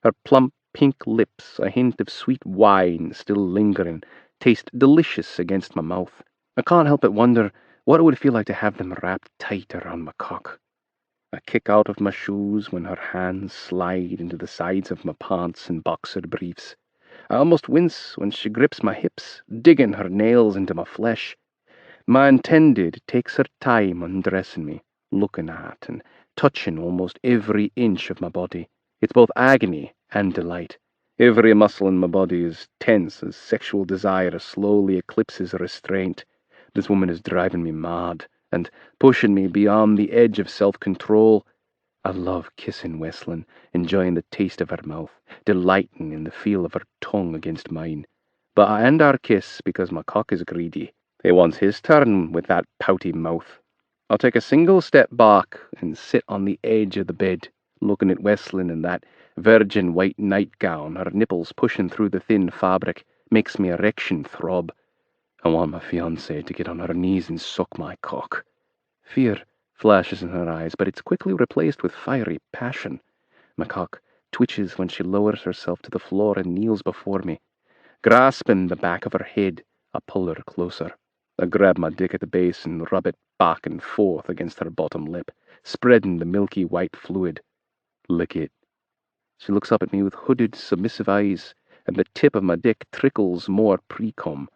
Her plump pink lips, a hint of sweet wine still lingering, taste delicious against my mouth. I can't help but wonder what it would feel like to have them wrapped tight around my cock. I kick out of my shoes when her hands slide into the sides of my pants and boxer briefs. I almost wince when she grips my hips, digging her nails into my flesh. My intended takes her time undressing me, looking at and touching almost every inch of my body. It's both agony and delight. Every muscle in my body is tense as sexual desire slowly eclipses restraint. This woman is driving me mad and pushing me beyond the edge of self-control. I love kissing Wesleyan, enjoying the taste of her mouth, delighting in the feel of her tongue against mine. But I end our kiss because my cock is greedy. He wants his turn with that pouty mouth. I'll take a single step back and sit on the edge of the bed, looking at Wesleyan in that virgin white nightgown, her nipples pushing through the thin fabric, makes me erection throb. I want my fiancée to get on her knees and suck my cock. Fear flashes in her eyes, but it's quickly replaced with fiery passion. My cock twitches when she lowers herself to the floor and kneels before me. Grasping the back of her head, I pull her closer. I grab my dick at the base and rub it back and forth against her bottom lip, spreading the milky white fluid. Lick it. She looks up at me with hooded, submissive eyes, and the tip of my dick trickles more pre-cum.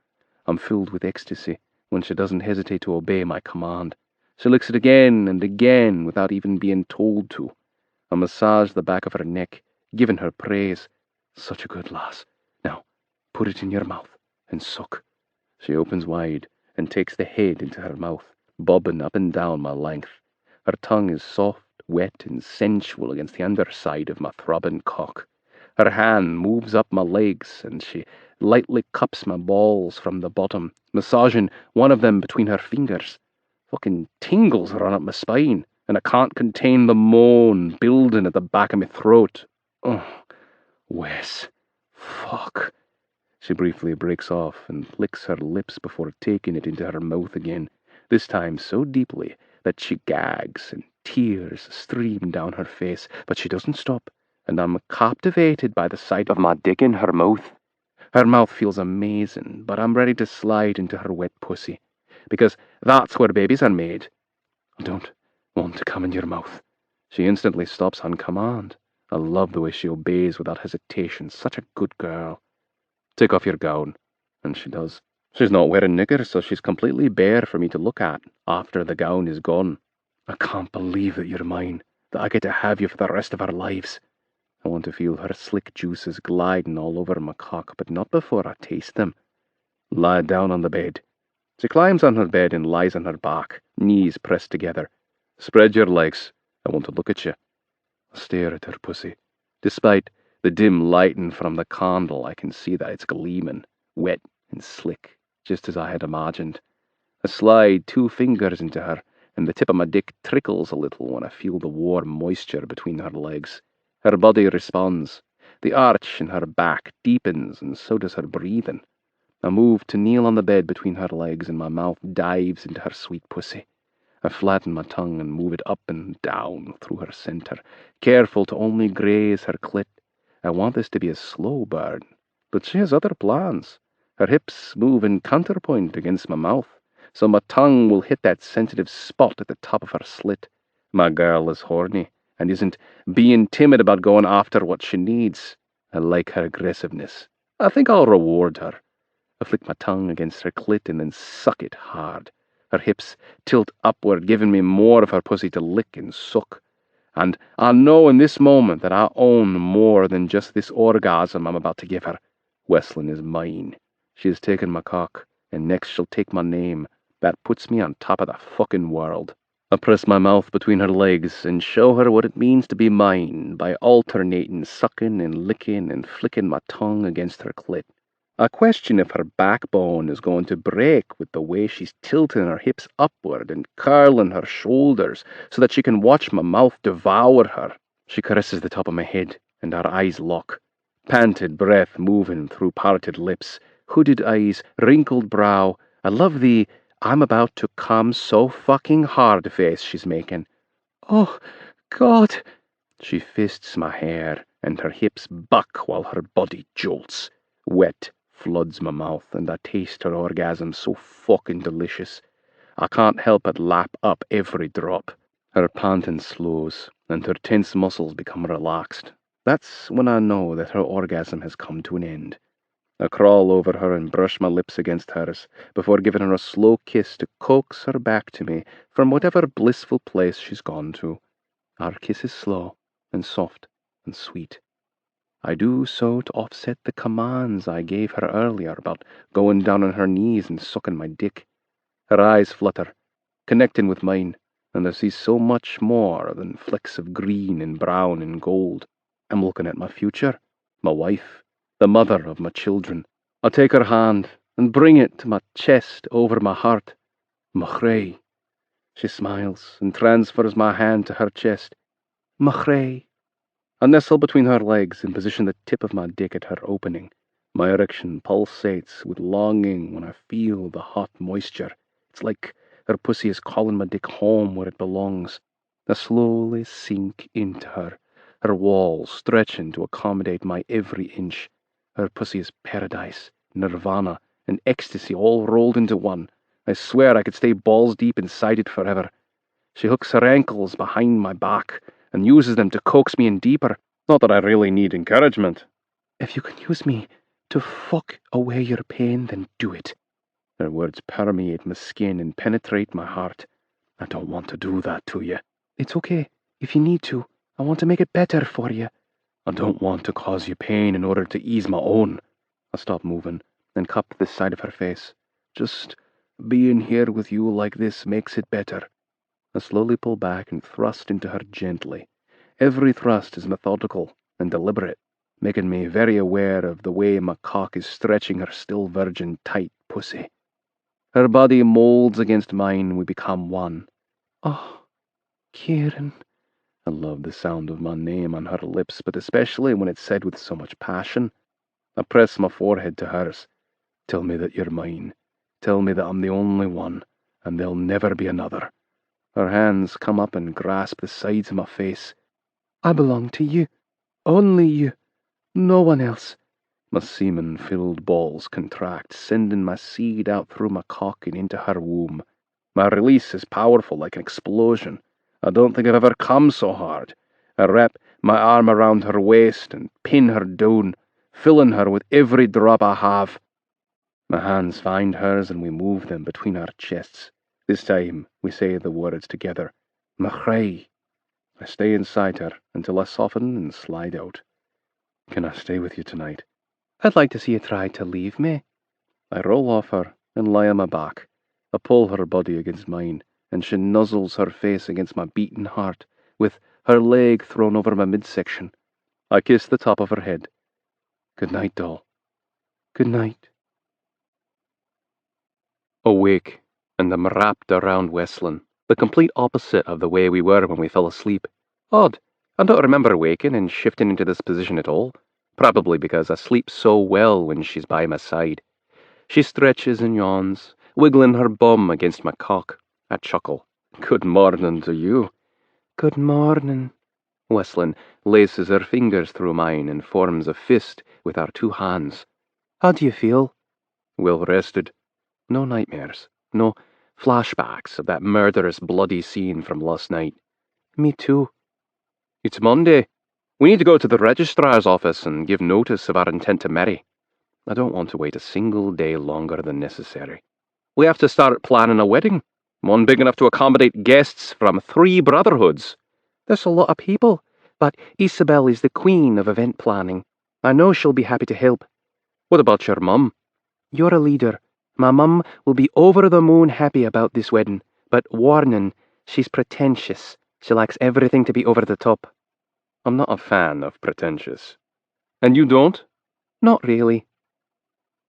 I'm filled with ecstasy when she doesn't hesitate to obey my command. She licks it again and again without even being told to. I massage the back of her neck, giving her praise. Such a good lass. Now, put it in your mouth and suck. She opens wide and takes the head into her mouth, bobbing up and down my length. Her tongue is soft, wet, and sensual against the underside of my throbbing cock. Her hand moves up my legs, and she lightly cups my balls from the bottom, massaging one of them between her fingers. Fucking tingles run up my spine, and I can't contain the moan building at the back of my throat. Oh, Wes. Fuck. She briefly breaks off and licks her lips before taking it into her mouth again, this time so deeply that she gags and tears stream down her face, but she doesn't stop, and I'm captivated by the sight of my dick in her mouth. Her mouth feels amazing, but I'm ready to slide into her wet pussy, because that's where babies are made. I don't want to come in your mouth. She instantly stops on command. I love the way she obeys without hesitation. Such a good girl. Take off your gown. And she does. She's not wearing knickers, so she's completely bare for me to look at after the gown is gone. I can't believe that you're mine, that I get to have you for the rest of our lives. I want to feel her slick juices gliding all over my cock, but not before I taste them. Lie down on the bed. She climbs on her bed and lies on her back, knees pressed together. Spread your legs. I want to look at you. I stare at her pussy. Despite the dim lighting from the candle, I can see that it's gleaming, wet and slick, just as I had imagined. I slide 2 fingers into her, and the tip of my dick trickles a little when I feel the warm moisture between her legs. Her body responds. The arch in her back deepens, and so does her breathing. I move to kneel on the bed between her legs, and my mouth dives into her sweet pussy. I flatten my tongue and move it up and down through her center, careful to only graze her clit. I want this to be a slow burn, but she has other plans. Her hips move in counterpoint against my mouth, so my tongue will hit that sensitive spot at the top of her slit. My girl is horny and isn't being timid about going after what she needs. I like her aggressiveness. I think I'll reward her. I flick my tongue against her clit and then suck it hard. Her hips tilt upward, giving me more of her pussy to lick and suck. And I know in this moment that I own more than just this orgasm I'm about to give her. Wesleyan is mine. She has taken my cock, and next she'll take my name. That puts me on top of the fucking world. I press my mouth between her legs and show her what it means to be mine by alternating sucking and licking and flicking my tongue against her clit. I question if her backbone is going to break with the way she's tilting her hips upward and curling her shoulders so that she can watch my mouth devour her. She caresses the top of my head, and our eyes lock. Panted breath moving through parted lips, hooded eyes, wrinkled brow. I love the I'm about to come so fucking hard face she's making. Oh, God! She fists my hair, and her hips buck while her body jolts. Wet floods my mouth, and I taste her orgasm so fucking delicious. I can't help but lap up every drop. Her panting slows, and her tense muscles become relaxed. That's when I know that her orgasm has come to an end. I crawl over her and brush my lips against hers, before giving her a slow kiss to coax her back to me from whatever blissful place she's gone to. Our kiss is slow and soft and sweet. I do so to offset the commands I gave her earlier about going down on her knees and sucking my dick. Her eyes flutter, connecting with mine, and I see so much more than flecks of green and brown and gold. I'm looking at my future, my wife, the mother of my children. I take her hand and bring it to my chest over my heart. Machray. She smiles and transfers my hand to her chest. Machray. I nestle between her legs and position the tip of my dick at her opening. My erection pulsates with longing when I feel the hot moisture. It's like her pussy is calling my dick home where it belongs. I slowly sink into her, her walls stretching to accommodate my every inch. Her pussy is paradise, nirvana, and ecstasy all rolled into one. I swear I could stay balls deep inside it forever. She hooks her ankles behind my back and uses them to coax me in deeper. Not that I really need encouragement. If you can use me to fuck away your pain, then do it. Her words permeate my skin and penetrate my heart. I don't want to do that to you. It's okay, if you need to. I want to make it better for you. I don't want to cause you pain in order to ease my own. I stop moving and cup the side of her face. Just being here with you like this makes it better. I slowly pull back and thrust into her gently. Every thrust is methodical and deliberate, making me very aware of the way my cock is stretching her still virgin tight pussy. Her body molds against mine and we become one. Oh, Kieran. I love the sound of my name on her lips, but especially when it's said with so much passion. I press my forehead to hers. Tell me that you're mine. Tell me that I'm the only one, and there'll never be another. Her hands come up and grasp the sides of my face. I belong to you. Only you. No one else. My semen-filled balls contract, sending my seed out through my cock and into her womb. My release is powerful, like an explosion. I don't think I've ever come so hard. I wrap my arm around her waist and pin her down, filling her with every drop I have. My hands find hers and we move them between our chests. This time we say the words together. Machray. I stay inside her until I soften and slide out. Can I stay with you tonight? I'd like to see you try to leave me. I roll off her and lie on my back. I pull her body against mine, and she nuzzles her face against my beating heart, with her leg thrown over my midsection. I kiss the top of her head. Good night, doll. Good night. Awake, and I'm wrapped around Wesleyan, the complete opposite of the way we were when we fell asleep. Odd, I don't remember waking and shifting into this position at all, probably because I sleep so well when she's by my side. She stretches and yawns, wiggling her bum against my cock. I chuckle. Good morning to you. Good morning. Wesleyan laces her fingers through mine and forms a fist with our two hands. How do you feel? Well rested. No nightmares. No flashbacks of that murderous bloody scene from last night. Me too. It's Monday. We need to go to the registrar's office and give notice of our intent to marry. I don't want to wait a single day longer than necessary. We have to start planning a wedding, one big enough to accommodate guests from 3 brotherhoods. There's a lot of people, but Isabel is the queen of event planning. I know she'll be happy to help. What about your mum? You're a leader. My mum will be over the moon happy about this wedding, but warning, she's pretentious. She likes everything to be over the top. I'm not a fan of pretentious. And you don't? Not really.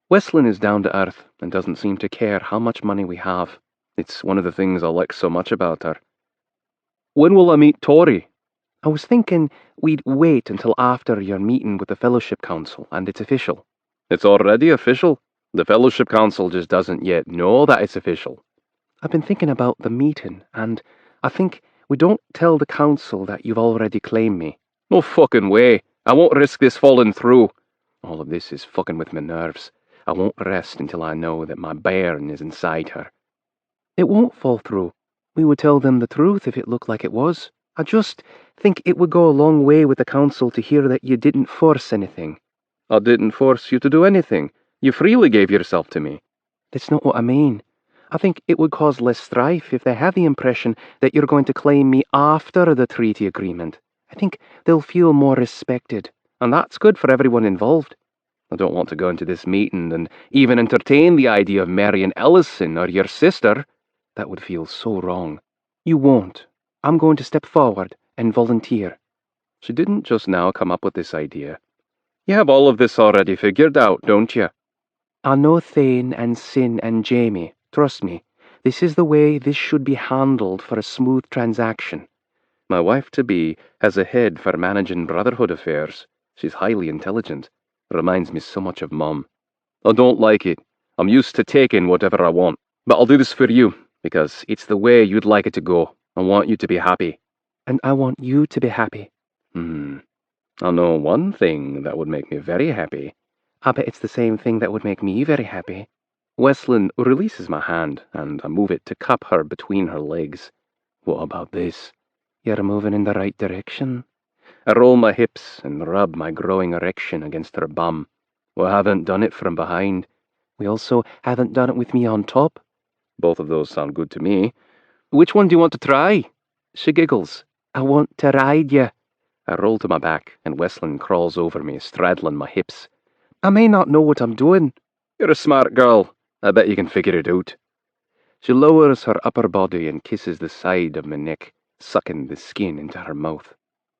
Wesleyan is down to earth and doesn't seem to care how much money we have. It's one of the things I like so much about her. When will I meet Tori? I was thinking we'd wait until after your meeting with the Fellowship Council and it's official. It's already official. The Fellowship Council just doesn't yet know that it's official. I've been thinking about the meeting, and I think we don't tell the council that you've already claimed me. No fucking way. I won't risk this falling through. All of this is fucking with my nerves. I won't rest until I know that my bairn is inside her. It won't fall through. We would tell them the truth if it looked like it was. I just think it would go a long way with the council to hear that you didn't force anything. I didn't force you to do anything. You freely gave yourself to me. That's not what I mean. I think it would cause less strife if they have the impression that you're going to claim me after the treaty agreement. I think they'll feel more respected. and that's good for everyone involved. I don't want to go into this meeting and even entertain the idea of marrying Ellison or your sister. That would feel so wrong. You won't. I'm going to step forward and volunteer. She didn't just now come up with this idea. You have all of this already figured out, don't you? I know Thane and Sin and Jamie. Trust me. This is the way this should be handled for a smooth transaction. My wife-to-be has a head for managing brotherhood affairs. She's highly intelligent. Reminds me so much of Mom. I don't like it. I'm used to taking whatever I want. But I'll do this for you, because it's the way you'd like it to go. I want you to be happy. And I want you to be happy. I know one thing that would make me very happy. I bet it's the same thing that would make me very happy. Wesleyan releases my hand, and I move it to cup her between her legs. What about this? You're moving in the right direction. I roll my hips and rub my growing erection against her bum. We haven't done it from behind. We also haven't done it with me on top. Both of those sound good to me. Which one do you want to try? She giggles. I want to ride you. I roll to my back, and Wesleyan crawls over me, straddling my hips. I may not know what I'm doing. You're a smart girl. I bet you can figure it out. She lowers her upper body and kisses the side of my neck, sucking the skin into her mouth.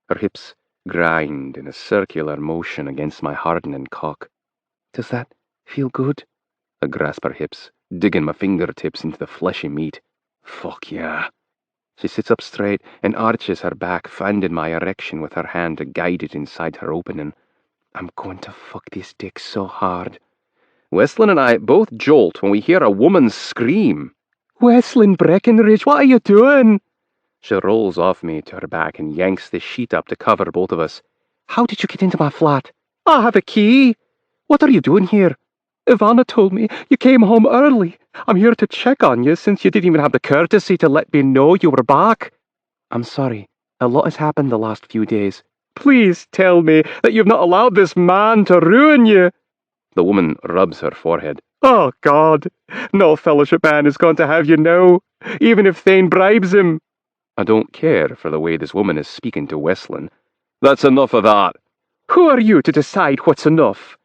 Her hips grind in a circular motion against my hardening cock. Does that feel good? I grasp her hips, digging my fingertips into the fleshy meat. Fuck yeah. She sits up straight and arches her back, finding my erection with her hand to guide it inside her opening. I'm going to fuck this dick so hard. Wesleyan and I both jolt when we hear a woman scream. Wesleyan Breckenridge, what are you doing? She rolls off me to her back and yanks the sheet up to cover both of us. How did you get into my flat? I have a key. What are you doing here? Ivana told me you came home early. I'm here to check on you since you didn't even have the courtesy to let me know you were back. I'm sorry. A lot has happened the last few days. Please tell me that you've not allowed this man to ruin you. The woman rubs her forehead. Oh, God. No fellowship man is going to have you now, even if Thane bribes him. I don't care for the way this woman is speaking to Wesleyan. That's enough of that. Who are you to decide what's enough?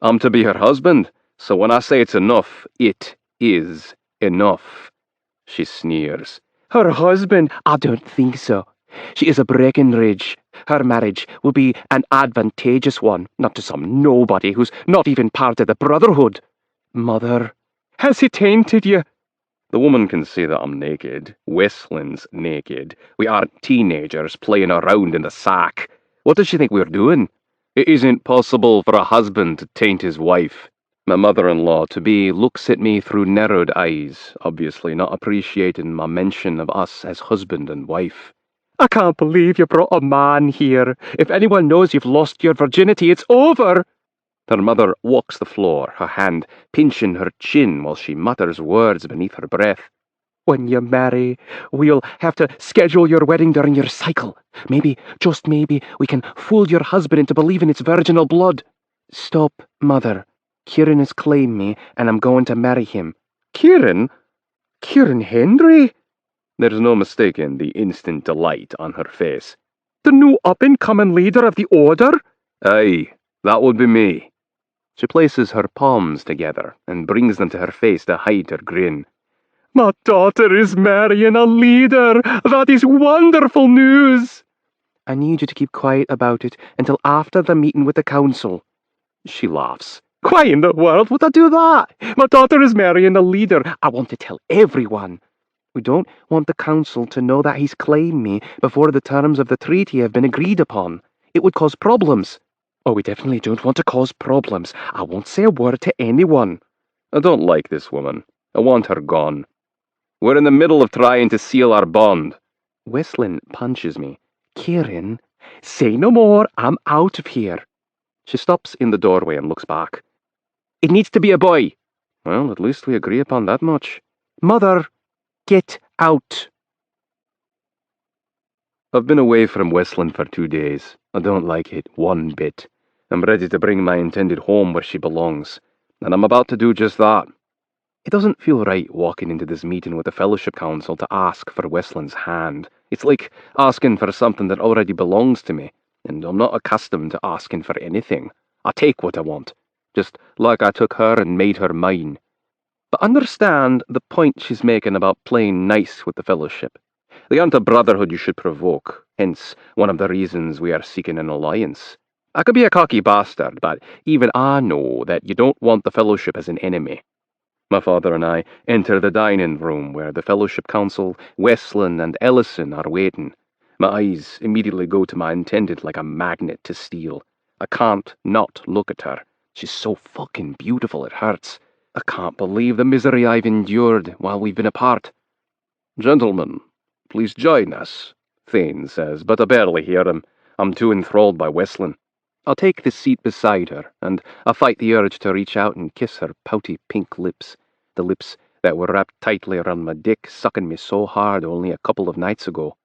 I'm to be her husband, so when I say it's enough, it is enough. She sneers. Her husband? I don't think so. She is a Breckenridge. Her marriage will be an advantageous one, not to some nobody who's not even part of the Brotherhood. Mother, has he tainted you? The woman can see that I'm naked. Wesleyan's naked. We aren't teenagers playing around in the sack. What does she think we're doing? It isn't possible for a husband to taint his wife. My mother-in-law-to-be looks at me through narrowed eyes, obviously not appreciating my mention of us as husband and wife. I can't believe you brought a man here. If anyone knows you've lost your virginity, it's over. Her mother walks the floor, her hand pinching her chin while she mutters words beneath her breath. When you marry, we'll have to schedule your wedding during your cycle. Maybe, just maybe, we can fool your husband into believing it's virginal blood. Stop, Mother. Kieran has claimed me, and I'm going to marry him. Kieran? Kieran Hendry? There's no mistaking the instant delight on her face. The new up-and-coming leader of the Order? Aye, that would be me. She places her palms together and brings them to her face to hide her grin. My daughter is marrying a leader. That is wonderful news. I need you to keep quiet about it until after the meeting with the council. She laughs. Why in the world would I do that? My daughter is marrying a leader. I want to tell everyone. We don't want the council to know that he's claimed me before the terms of the treaty have been agreed upon. It would cause problems. Oh, we definitely don't want to cause problems. I won't say a word to anyone. I don't like this woman. I want her gone. We're in the middle of trying to seal our bond. Wesleyan punches me. Kieran, say no more. I'm out of here. She stops in the doorway and looks back. It needs to be a boy. Well, at least we agree upon that much. Mother, get out. I've been away from Wesleyan for 2 days. I don't like it one bit. I'm ready to bring my intended home where she belongs, and I'm about to do just that. It doesn't feel right walking into this meeting with the Fellowship Council to ask for Wesleyan's hand. It's like asking for something that already belongs to me. and I'm not accustomed to asking for anything. I take what I want, just like I took her and made her mine. But understand the point she's making about playing nice with the Fellowship. They aren't a brotherhood you should provoke, hence one of the reasons we are seeking an alliance. I could be a cocky bastard, but even I know that you don't want the Fellowship as an enemy. My father and I enter the dining room where the Fellowship Council, Wesleyan, and Ellison are waiting. My eyes immediately go to my intended like a magnet to steel. I can't not look at her. She's so fucking beautiful it hurts. I can't believe the misery I've endured while we've been apart. Gentlemen, please join us, Thane says, but I barely hear him. I'm too enthralled by Wesleyan. I'll take the seat beside her, and I fight the urge to reach out and kiss her pouty pink lips, the lips that were wrapped tightly around my dick, sucking me so hard only a couple of nights ago.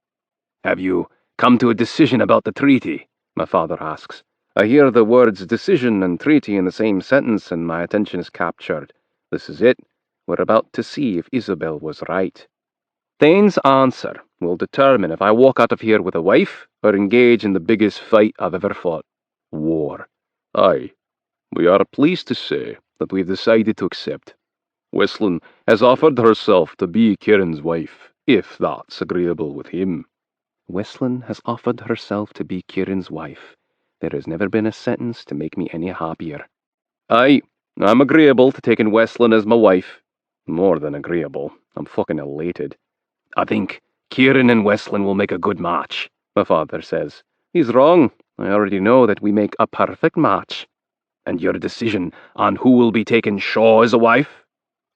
Have you come to a decision about the treaty? My father asks. I hear the words decision and treaty in the same sentence, and my attention is captured. This is it. We're about to see if Isabel was right. Thane's answer will determine if I walk out of here with a wife or engage in the biggest fight I've ever fought. War. Aye, we are pleased to say that we've decided to accept. Wesleyan has offered herself to be Kieran's wife, if that's agreeable with him. Wesleyan has offered herself to be Kieran's wife. There has never been a sentence to make me any happier. Aye, I'm agreeable to taking Wesleyan as my wife. More than agreeable. I'm fucking elated. I think Kieran and Wesleyan will make a good match, my father says. He's wrong. I already know that we make a perfect match. And your decision on who will be taking Shaw as a wife?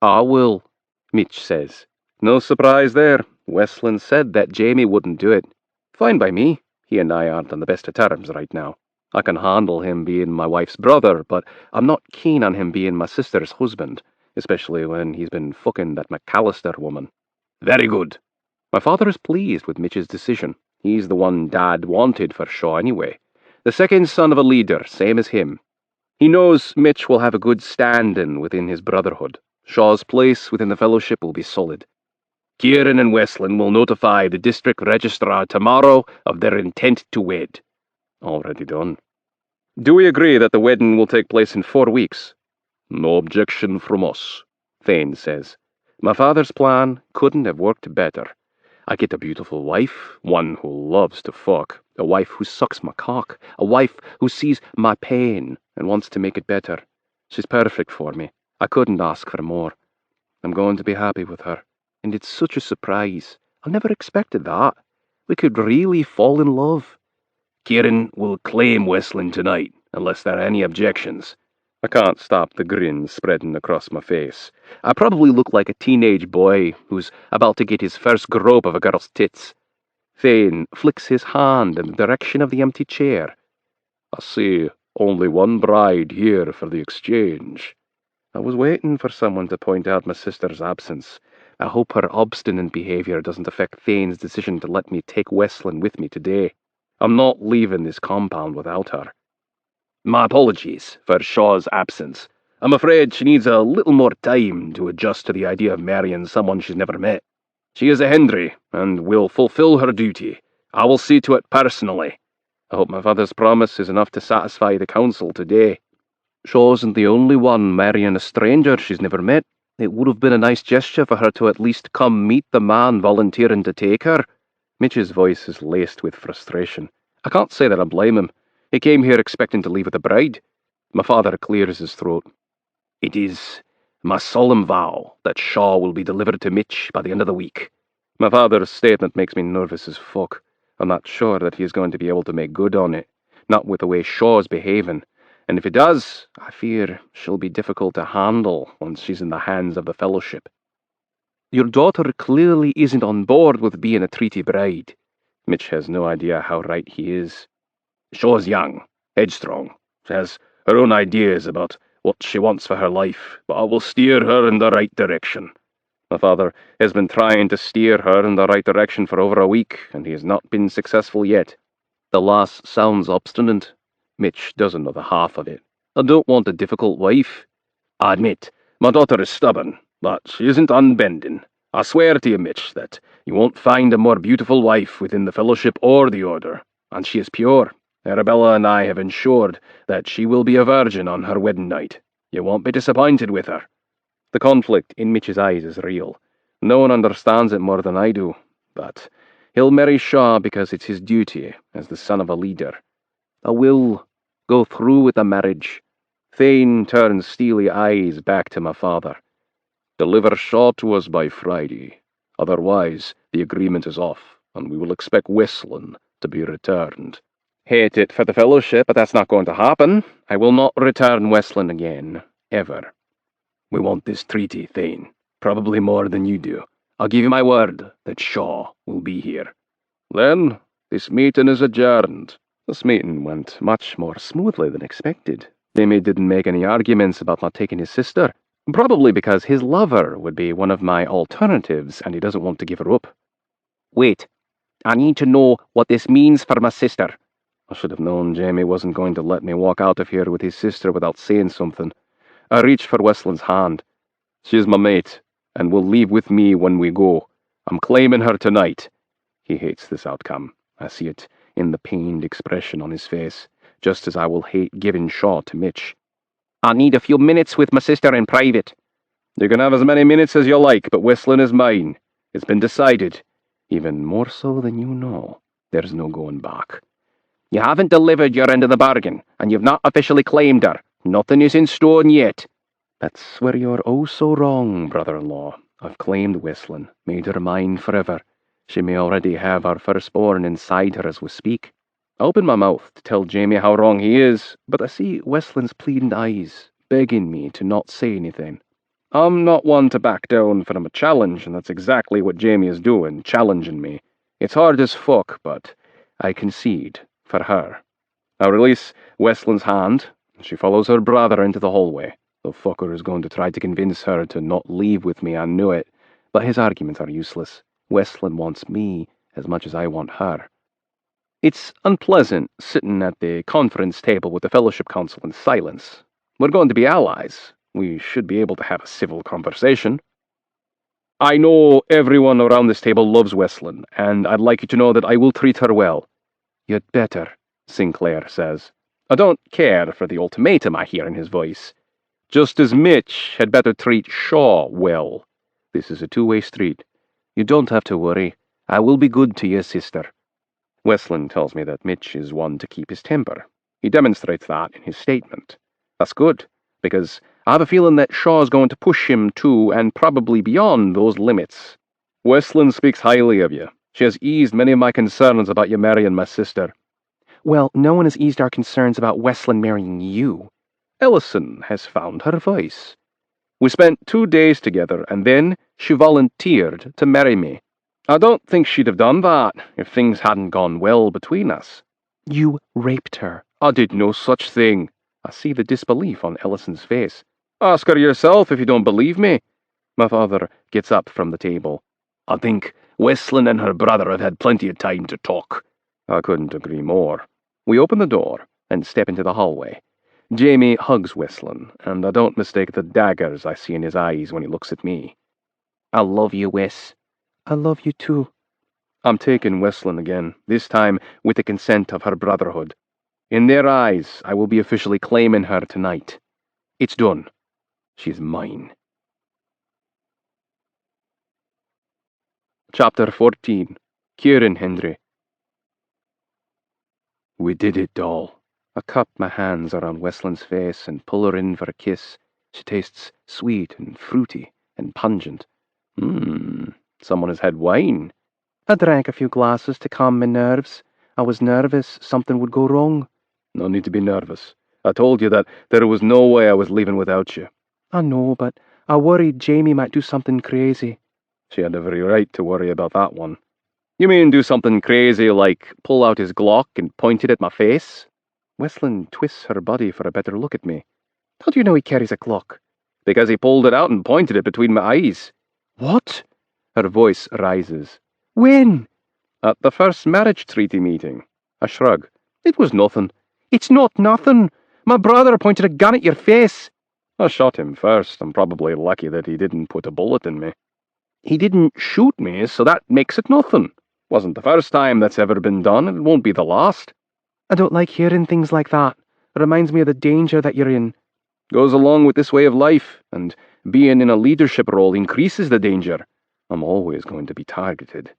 I will, Mitch says. No surprise there. Wesleyan said that Jamie wouldn't do it. Fine by me. He and I aren't on the best of terms right now. I can handle him being my wife's brother, but I'm not keen on him being my sister's husband, especially when he's been fucking that McAllister woman. Very good. My father is pleased with Mitch's decision. He's the one Dad wanted for Shaw anyway. The second son of a leader, same as him. He knows Mitch will have a good stand-in within his brotherhood. Shaw's place within the Fellowship will be solid. Kieran and Wesleyan will notify the district registrar tomorrow of their intent to wed. Already done. Do we agree that the wedding will take place in 4 weeks? No objection from us, Thane says. My father's plan couldn't have worked better. I get a beautiful wife, one who loves to fuck, a wife who sucks my cock, a wife who sees my pain and wants to make it better. She's perfect for me. I couldn't ask for more. I'm going to be happy with her, and it's such a surprise. I never expected that. We could really fall in love. Kieran will claim Wesleyan tonight, unless there are any objections. I can't stop the grin spreading across my face. I probably look like a teenage boy who's about to get his first grope of a girl's tits. Thane flicks his hand in the direction of the empty chair. I see only one bride here for the exchange. I was waiting for someone to point out my sister's absence. I hope her obstinate behaviour doesn't affect Thane's decision to let me take Wesleyan with me today. I'm not leaving this compound without her. My apologies for Shaw's absence. I'm afraid she needs a little more time to adjust to the idea of marrying someone she's never met. She is a Hendry, and will fulfill her duty. I will see to it personally. I hope my father's promise is enough to satisfy the council today. Shaw isn't the only one marrying a stranger she's never met. It would have been a nice gesture for her to at least come meet the man volunteering to take her. Mitch's voice is laced with frustration. I can't say that I blame him. He came here expecting to leave with a bride. My father clears his throat. It is my solemn vow that Shaw will be delivered to Mitch by the end of the week. My father's statement makes me nervous as fuck. I'm not sure that he's going to be able to make good on it, not with the way Shaw's behaving. And if he does, I fear she'll be difficult to handle once she's in the hands of the Fellowship. Your daughter clearly isn't on board with being a treaty bride. Mitch has no idea how right he is. Shaw's young, headstrong. She has her own ideas about what she wants for her life, but I will steer her in the right direction. My father has been trying to steer her in the right direction for over a week, and he has not been successful yet. The lass sounds obstinate. Mitch doesn't know the half of it. I don't want a difficult wife. I admit, my daughter is stubborn, but she isn't unbending. I swear to you, Mitch, that you won't find a more beautiful wife within the Fellowship or the Order, and she is pure. Arabella and I have ensured that she will be a virgin on her wedding night. You won't be disappointed with her." The conflict in Mitch's eyes is real. No one understands it more than I do, but he'll marry Shaw because it's his duty as the son of a leader. I will go through with the marriage. Thane turns steely eyes back to my father. "Deliver Shaw to us by Friday. Otherwise, the agreement is off, and we will expect Westland to be returned." Hate it for the fellowship, but that's not going to happen. I will not return Westland again, ever. We want this treaty, Thane. Probably more than you do. I'll give you my word that Shaw will be here. Then, this meeting is adjourned. This meeting went much more smoothly than expected. Jamie didn't make any arguments about not taking his sister, probably because his lover would be one of my alternatives and he doesn't want to give her up. "Wait, I need to know what this means for my sister." I should have known Jamie wasn't going to let me walk out of here with his sister without saying something. I reached for Westland's hand. "She's my mate, and will leave with me when we go. I'm claiming her tonight." He hates this outcome. I see it in the pained expression on his face, just as I will hate giving Shaw to Mitch. "I need a few minutes with my sister in private." "You can have as many minutes as you like, but Westland is mine. It's been decided. Even more so than you know. There's no going back." "You haven't delivered your end of the bargain, and you've not officially claimed her. Nothing is in stone yet." "That's where you're oh so wrong, brother-in-law. I've claimed Westland, made her mine forever. She may already have our firstborn inside her as we speak." I open my mouth to tell Jamie how wrong he is, but I see Westland's pleading eyes, begging me to not say anything. I'm not one to back down from a challenge, and that's exactly what Jamie is doing, challenging me. It's hard as fuck, but I concede. For her. I release Westland's hand, and she follows her brother into the hallway. The fucker is going to try to convince her to not leave with me, I knew it, but his arguments are useless. Westland wants me as much as I want her. It's unpleasant sitting at the conference table with the Fellowship Council in silence. We're going to be allies. We should be able to have a civil conversation. "I know everyone around this table loves Westland, and I'd like you to know that I will treat her well." "You'd better," Sinclair says. I don't care for the ultimatum I hear in his voice. Just as Mitch had better treat Shaw well. This is a two-way street. You don't have to worry. I will be good to your sister. Westland tells me that Mitch is one to keep his temper. He demonstrates that in his statement. That's good, because I have a feeling that Shaw's going to push him to and probably beyond those limits. "Westland speaks highly of you. She has eased many of my concerns about you marrying my sister." "Well, no one has eased our concerns about Westland marrying you." Ellison has found her voice. "We spent 2 days together, and then she volunteered to marry me. I don't think she'd have done that if things hadn't gone well between us." "You raped her." "I did no such thing." I see the disbelief on Ellison's face. "Ask her yourself if you don't believe me." My father gets up from the table. "I think Westland and her brother have had plenty of time to talk." I couldn't agree more. We open the door and step into the hallway. Jamie hugs Westland, and I don't mistake the daggers I see in his eyes when he looks at me. "I love you, Wes." "I love you too." I'm taking Westland again, this time with the consent of her brotherhood. In their eyes, I will be officially claiming her tonight. It's done. She's mine. Chapter 14. Kieran Hendry. We did it, doll. I cup my hands around Westland's face and pull her in for a kiss. She tastes sweet and fruity and pungent. Someone has had wine. "I drank a few glasses to calm my nerves. I was nervous something would go wrong." No need to be nervous. I told you that there was no way I was leaving without you. "I know, but I worried Jamie might do something crazy." She had every right to worry about that one. "You mean do something crazy like pull out his Glock and point it at my face?" Westland twists her body for a better look at me. "How do you know he carries a Glock?" "Because he pulled it out and pointed it between my eyes." "What?" Her voice rises. "When?" "At the first marriage treaty meeting." I shrug. "It was nothing." "It's not nothing. My brother pointed a gun at your face." "I shot him first. I'm probably lucky that he didn't put a bullet in me." "He didn't shoot me, So that makes it nothing. Wasn't the first time that's ever been done, and it won't be the last." I don't like hearing things like that. It reminds me of the danger that you're in. Goes along with this way of life, and being in a leadership role increases the danger. I'm always going to be targeted.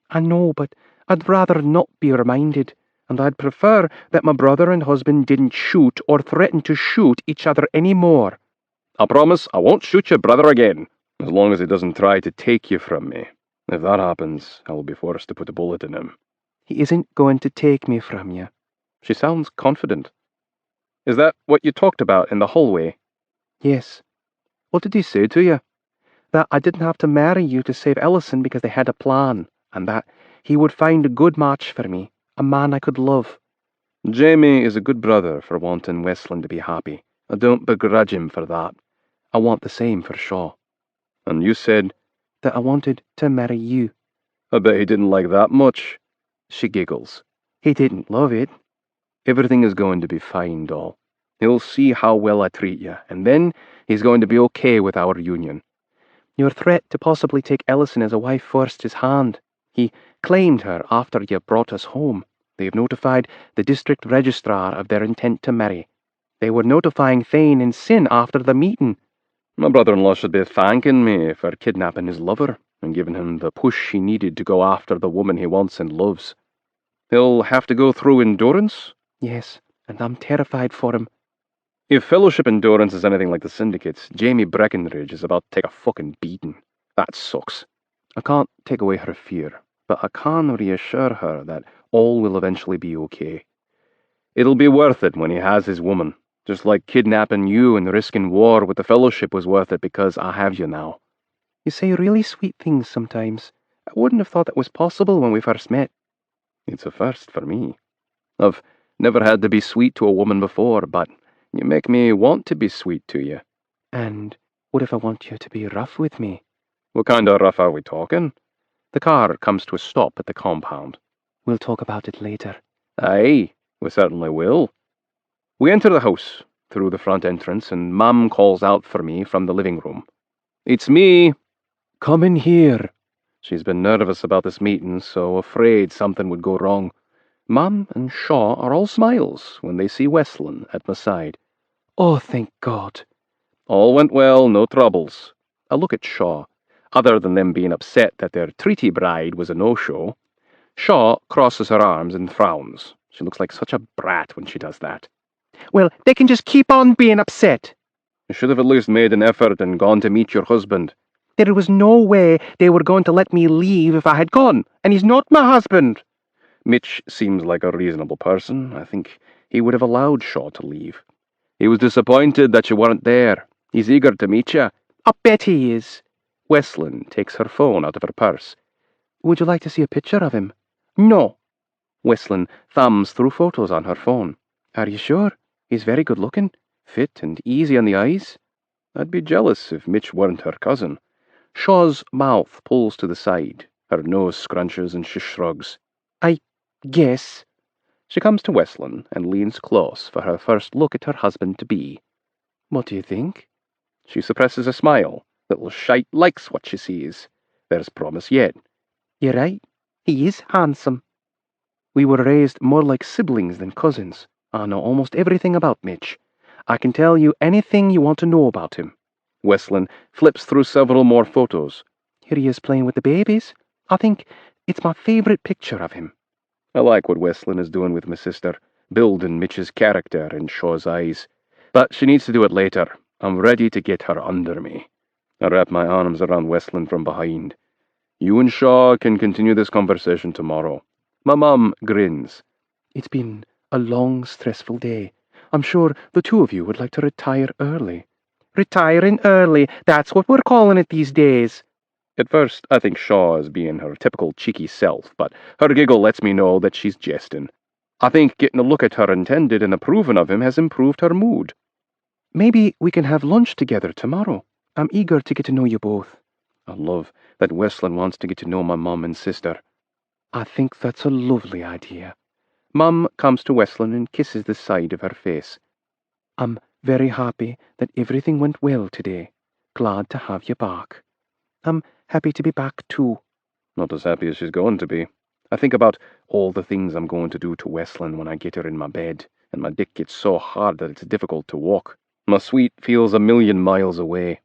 I know, but I'd rather not be reminded, and I'd prefer that my brother and husband didn't shoot or threaten to shoot each other any more. I promise I won't shoot your brother again, as long as he doesn't try to take you from me. If that happens, I will be forced to put a bullet in him. He isn't going to take me from you. She sounds confident. Is that what you talked about in the hallway? Yes. What did he say to you? That I didn't have to marry you to save Ellison because they had a plan, and that he would find a good match for me, a man I could love. Jamie is a good brother for wanting Westland to be happy. I don't begrudge him for that. I want the same for Shaw. And you said that I wanted to marry you. I bet he didn't like that much. She giggles. He didn't love it. Everything is going to be fine, doll. He'll see how well I treat you, and then he's going to be okay with our union. Your threat to possibly take Ellison as a wife forced his hand. He claimed her after you brought us home. They've notified the district registrar of their intent to marry. They were notifying Thane and Sin after the meeting. My brother-in-law should be thanking me for kidnapping his lover and giving him the push he needed to go after the woman he wants and loves. He'll have to go through endurance? Yes, and I'm terrified for him. If Fellowship Endurance is anything like the Syndicate's, Jamie Breckenridge is about to take a fucking beating. That sucks. I can't take away her fear, but I can reassure her that all will eventually be okay. It'll be worth it when he has his woman, just like kidnapping you and risking war with the Fellowship was worth it because I have you now. You say really sweet things sometimes. I wouldn't have thought that was possible when we first met. It's a first for me. I've never had to be sweet to a woman before, but you make me want to be sweet to you. And what if I want you to be rough with me? What kind of rough are we talking? The car comes to a stop at the compound. We'll talk about it later. Aye, we certainly will. We enter the house through the front entrance, and Mum calls out for me from the living room. It's me. Come in here. She's been nervous about this meeting, so afraid something would go wrong. Mum and Shaw are all smiles when they see Westland at my side. Oh, thank God. All went well, no troubles. I look at Shaw. Other than them being upset that their treaty bride was a no-show, Shaw crosses her arms and frowns. She looks like such a brat when she does that. Well, they can just keep on being upset. You should have at least made an effort and gone to meet your husband. There was no way they were going to let me leave if I had gone, and he's not my husband. Mitch seems like a reasonable person. I think he would have allowed Shaw to leave. He was disappointed that you weren't there. He's eager to meet you. I bet he is. Westland takes her phone out of her purse. Would you like to see a picture of him? No. Westland thumbs through photos on her phone. Are you sure? He's very good looking, fit and easy on the eyes. I'd be jealous if Mitch weren't her cousin. Shaw's mouth pulls to the side. Her nose scrunches and she shrugs. I guess. She comes to Westland and leans close for her first look at her husband-to-be. What do you think? She suppresses a smile. Little shite likes what she sees. There's promise yet. You're right. He is handsome. We were raised more like siblings than cousins. I know almost everything about Mitch. I can tell you anything you want to know about him. Westland flips through several more photos. Here he is playing with the babies. I think it's my favourite picture of him. I like what Westland is doing with my sister, building Mitch's character in Shaw's eyes. But she needs to do it later. I'm ready to get her under me. I wrap my arms around Westland from behind. You and Shaw can continue this conversation tomorrow. My mum grins. It's been a long, stressful day. I'm sure the two of you would like to retire early. Retiring early, that's what we're calling it these days. At first, I think Shaw is being her typical cheeky self, but her giggle lets me know that she's jesting. I think getting a look at her intended and approving of him has improved her mood. Maybe we can have lunch together tomorrow. I'm eager to get to know you both. I love that Westland wants to get to know my mum and sister. I think that's a lovely idea. Mum comes to Westland and kisses the side of her face. I'm very happy that everything went well today. Glad to have you back. I'm happy to be back too. Not as happy as she's going to be. I think about all the things I'm going to do to Wesleyan when I get her in my bed, and my dick gets so hard that it's difficult to walk. My sweet feels a million miles away.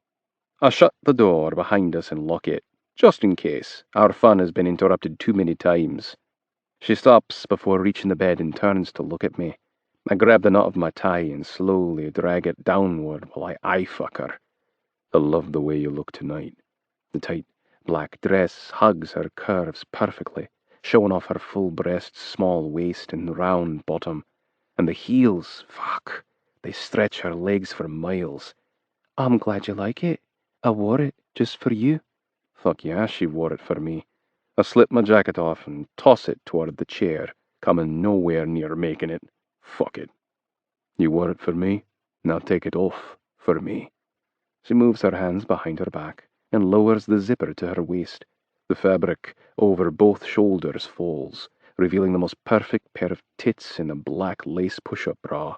I shut the door behind us and lock it, just in case. Our fun has been interrupted too many times. She stops before reaching the bed and turns to look at me. I grab the knot of my tie and slowly drag it downward while I eye-fuck her. I love the way you look tonight. The tight black dress hugs her curves perfectly, showing off her full breasts, small waist, and round bottom. And the heels, fuck, they stretch her legs for miles. I'm glad you like it. I wore it just for you. Fuck yeah, she wore it for me. I slip my jacket off and toss it toward the chair, coming nowhere near making it. Fuck it. You wore it for me, now take it off for me. She moves her hands behind her back and lowers the zipper to her waist. The fabric over both shoulders falls, revealing the most perfect pair of tits in a black lace push-up bra.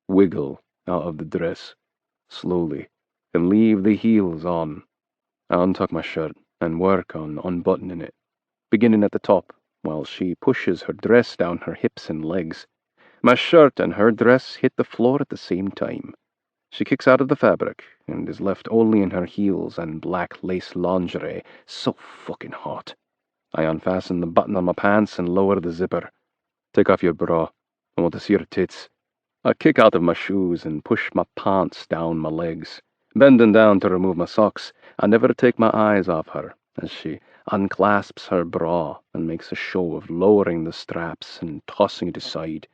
Wiggle out of the dress, slowly, and leave the heels on. I untuck my shirt and work on unbuttoning it, beginning at the top, while she pushes her dress down her hips and legs. My shirt and her dress hit the floor at the same time. She kicks out of the fabric and is left only in her heels and black lace lingerie, so fucking hot. I unfasten the button on my pants and lower the zipper. Take off your bra. I want to see your tits. I kick out of my shoes and push my pants down my legs. Bending down to remove my socks, I never take my eyes off her as she unclasps her bra and makes a show of lowering the straps and tossing it aside.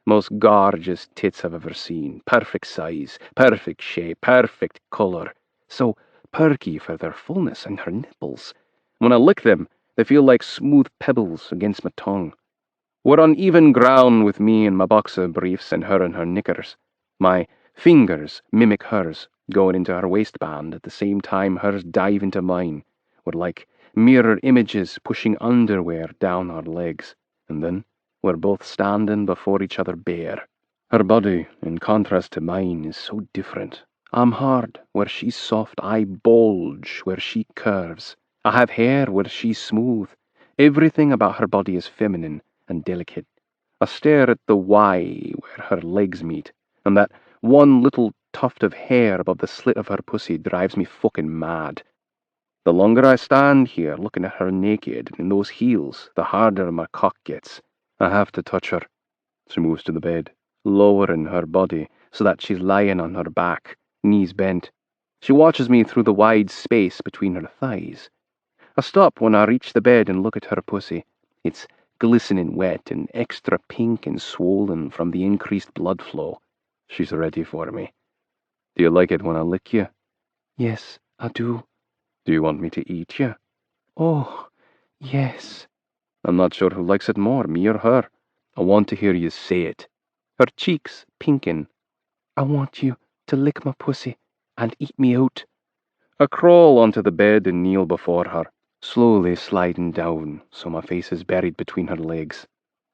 Most gorgeous tits I've ever seen. Perfect size, perfect shape, perfect color. So perky for their fullness and her nipples. When I lick them, they feel like smooth pebbles against my tongue. We're on even ground with me in my boxer briefs and her in her knickers. My fingers mimic hers, going into her waistband at the same time hers dive into mine. We're like mirror images pushing underwear down our legs. And then we're both standing before each other bare. Her body, in contrast to mine, is so different. I'm hard where she's soft. I bulge where she curves. I have hair where she's smooth. Everything about her body is feminine and delicate. I stare at the Y where her legs meet, and that one little tuft of hair above the slit of her pussy drives me fucking mad. The longer I stand here looking at her naked in those heels, the harder my cock gets. I have to touch her. She moves to the bed, lowering her body so that she's lying on her back, knees bent. She watches me through the wide space between her thighs. I stop when I reach the bed and look at her pussy. It's glistening wet and extra pink and swollen from the increased blood flow. She's ready for me. Do you like it when I lick you? Yes, I do. Do you want me to eat you? Oh, yes. I'm not sure who likes it more, me or her. I want to hear you say it. Her cheeks pinking. I want you to lick my pussy and eat me out. I crawl onto the bed and kneel before her, slowly sliding down so my face is buried between her legs.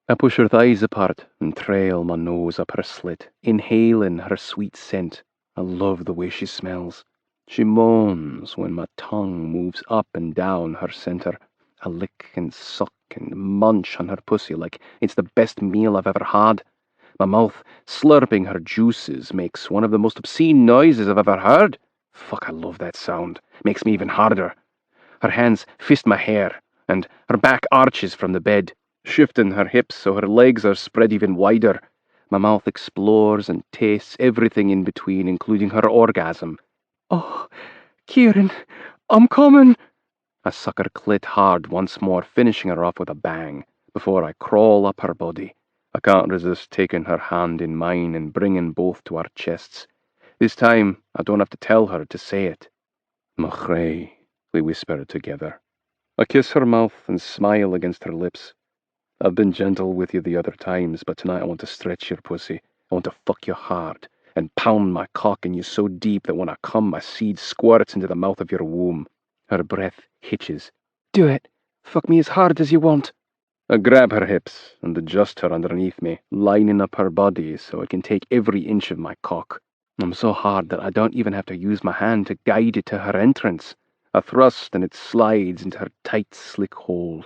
I push her thighs apart and trail my nose up her slit, inhaling her sweet scent. I love the way she smells. She moans when my tongue moves up and down her center. I lick and suck and munch on her pussy like it's the best meal I've ever had. My mouth slurping her juices makes one of the most obscene noises I've ever heard. Fuck, I love that sound. Makes me even harder. Her hands fist my hair, and her back arches from the bed, shifting her hips so her legs are spread even wider. My mouth explores and tastes everything in between, including her orgasm. Oh, Kieran, I'm coming. I suck her clit hard once more, finishing her off with a bang, before I crawl up her body. I can't resist taking her hand in mine and bringing both to our chests. This time, I don't have to tell her to say it. Machray, we whisper together. I kiss her mouth and smile against her lips. I've been gentle with you the other times, but tonight I want to stretch your pussy. I want to fuck you hard and pound my cock in you so deep that when I come, my seed squirts into the mouth of your womb. Her breath hitches. Do it. Fuck me as hard as you want. I grab her hips and adjust her underneath me, lining up her body so it can take every inch of my cock. I'm so hard that I don't even have to use my hand to guide it to her entrance. I thrust and it slides into her tight, slick hole.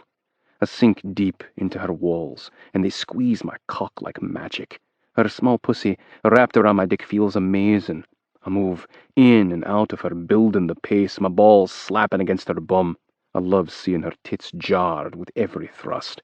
I sink deep into her walls, and they squeeze my cock like magic. Her small pussy wrapped around my dick feels amazing. I move in and out of her, building the pace, my balls slapping against her bum. I love seeing her tits jarred with every thrust.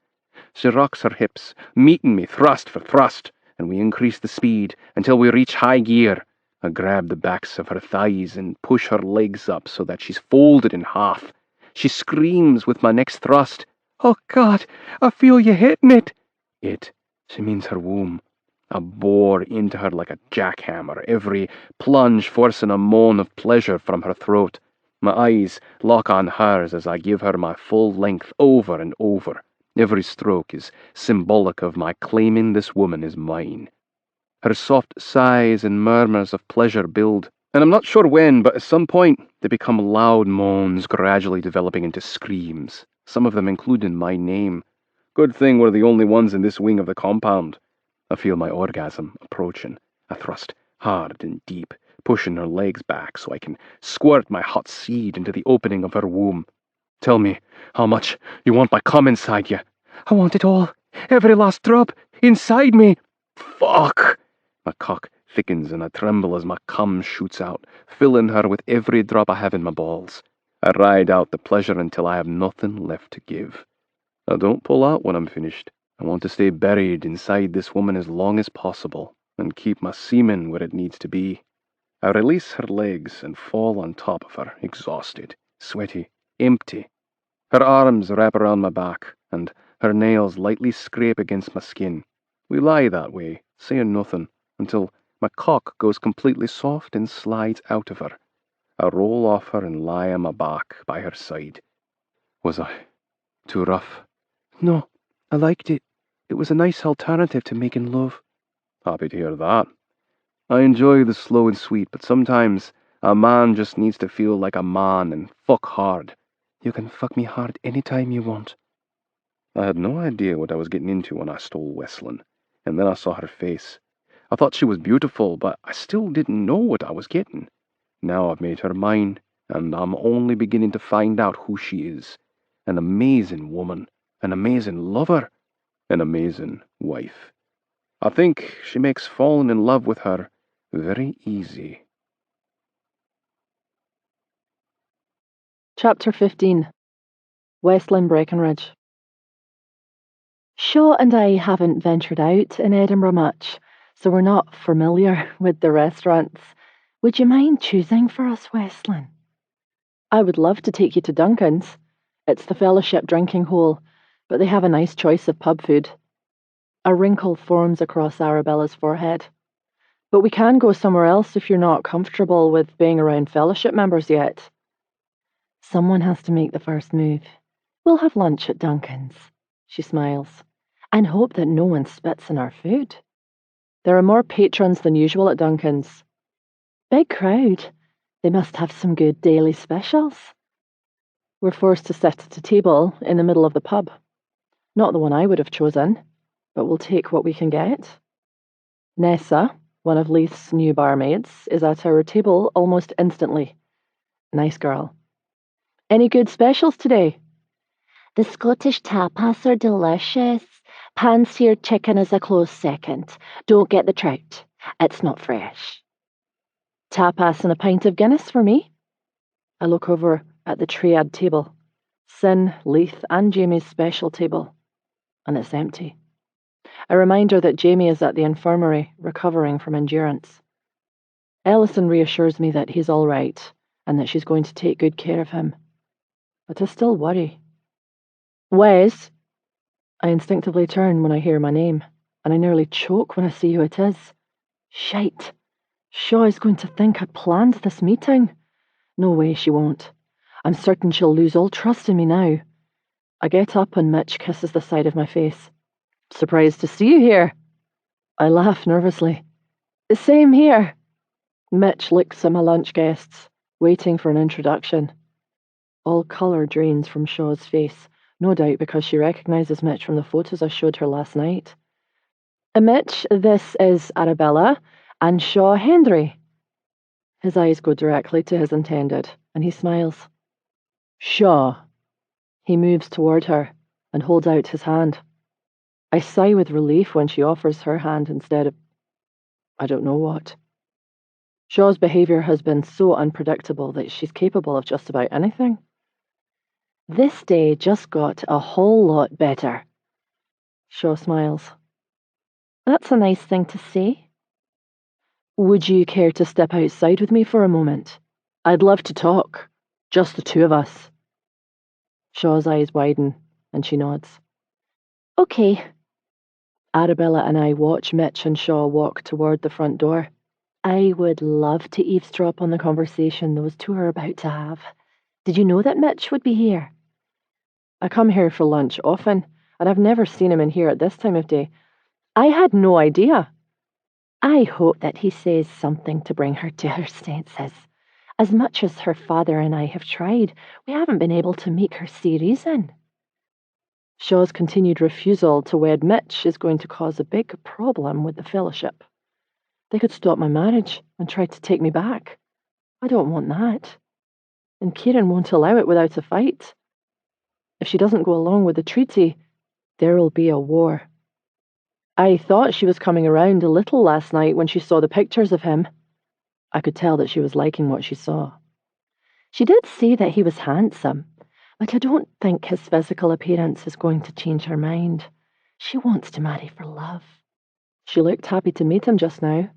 She rocks her hips, meeting me thrust for thrust, and we increase the speed until we reach high gear. I grab the backs of her thighs and push her legs up so that she's folded in half. She screams with my next thrust. "Oh, God, I feel you hitting it." She means her womb. I bore into her like a jackhammer, every plunge forcing a moan of pleasure from her throat. My eyes lock on hers as I give her my full length over and over. Every stroke is symbolic of my claiming this woman is mine. Her soft sighs and murmurs of pleasure build, and I'm not sure when, but at some point they become loud moans, gradually developing into screams, some of them including my name. Good thing we're the only ones in this wing of the compound. I feel my orgasm approaching. I thrust hard and deep, pushing her legs back so I can squirt my hot seed into the opening of her womb. "Tell me how much you want my cum inside you." "I want it all. Every last drop. Inside me." "Fuck!" My cock thickens and I tremble as my cum shoots out, filling her with every drop I have in my balls. I ride out the pleasure until I have nothing left to give. I don't pull out when I'm finished. I want to stay buried inside this woman as long as possible and keep my semen where it needs to be. I release her legs and fall on top of her, exhausted, sweaty, empty. Her arms wrap around my back, and her nails lightly scrape against my skin. We lie that way, saying nothing, until my cock goes completely soft and slides out of her. I roll off her and lie on my back by her side. Was I too rough? No, I liked it. It was a nice alternative to making love. Happy to hear that. I enjoy the slow and sweet, but sometimes a man just needs to feel like a man and fuck hard. You can fuck me hard anytime you want. I had no idea what I was getting into when I stole Wesleyan, and then I saw her face. I thought she was beautiful, but I still didn't know what I was getting. Now I've made her mine, and I'm only beginning to find out who she is. An amazing woman, an amazing lover, an amazing wife. I think she makes falling in love with her very easy. Chapter 15. Westland Breckenridge. Shaw and I haven't ventured out in Edinburgh much, so we're not familiar with the restaurants. Would you mind choosing for us, Westland? I would love to take you to Duncan's. It's the fellowship drinking hole, but they have a nice choice of pub food. A wrinkle forms across Arabella's forehead. But we can go somewhere else if you're not comfortable with being around fellowship members yet. Someone has to make the first move. We'll have lunch at Duncan's, she smiles, and hope that no one spits in our food. There are more patrons than usual at Duncan's. Big crowd. They must have some good daily specials. We're forced to sit at a table in the middle of the pub. Not the one I would have chosen, but we'll take what we can get. Nessa, one of Leith's new barmaids, is at our table almost instantly. Nice girl. Any good specials today? The Scottish tapas are delicious. Pan-seared chicken is a close second. Don't get the trout. It's not fresh. Tapas and a pint of Guinness for me. I look over at the triad table. Sin, Leith, and Jamie's special table. And it's empty. A reminder that Jamie is at the infirmary, recovering from endurance. Ellison reassures me that he's all right, and that she's going to take good care of him. But I still worry. Wes? I instinctively turn when I hear my name, and I nearly choke when I see who it is. Shite. Shaw is going to think I planned this meeting. No way she won't. I'm certain she'll lose all trust in me now. I get up and Mitch kisses the side of my face. Surprised to see you here. I laugh nervously. The same here. Mitch looks at my lunch guests, waiting for an introduction. All colour drains from Shaw's face, no doubt because she recognises Mitch from the photos I showed her last night. Mitch, this is Arabella, and Shaw Hendry. His eyes go directly to his intended, and he smiles. Shaw. He moves toward her. and holds out his hand. I sigh with relief when she offers her hand instead of I don't know what. Shaw's behaviour has been so unpredictable that she's capable of just about anything. This day just got a whole lot better. Shaw smiles. That's a nice thing to say. Would you care to step outside with me for a moment? I'd love to talk. Just the two of us. Shaw's eyes widen, and she nods. Okay. Arabella and I watch Mitch and Shaw walk toward the front door. I would love to eavesdrop on the conversation those two are about to have. Did you know that Mitch would be here? I come here for lunch often, and I've never seen him in here at this time of day. I had no idea. I hope that he says something to bring her to her senses. As much as her father and I have tried, we haven't been able to make her see reason. Shaw's continued refusal to wed Mitch is going to cause a big problem with the fellowship. They could stop my marriage and try to take me back. I don't want that. And Kieran won't allow it without a fight. If she doesn't go along with the treaty, there will be a war. I thought she was coming around a little last night when she saw the pictures of him. I could tell that she was liking what she saw. She did say that he was handsome, but I don't think his physical appearance is going to change her mind. She wants to marry for love. She looked happy to meet him just now.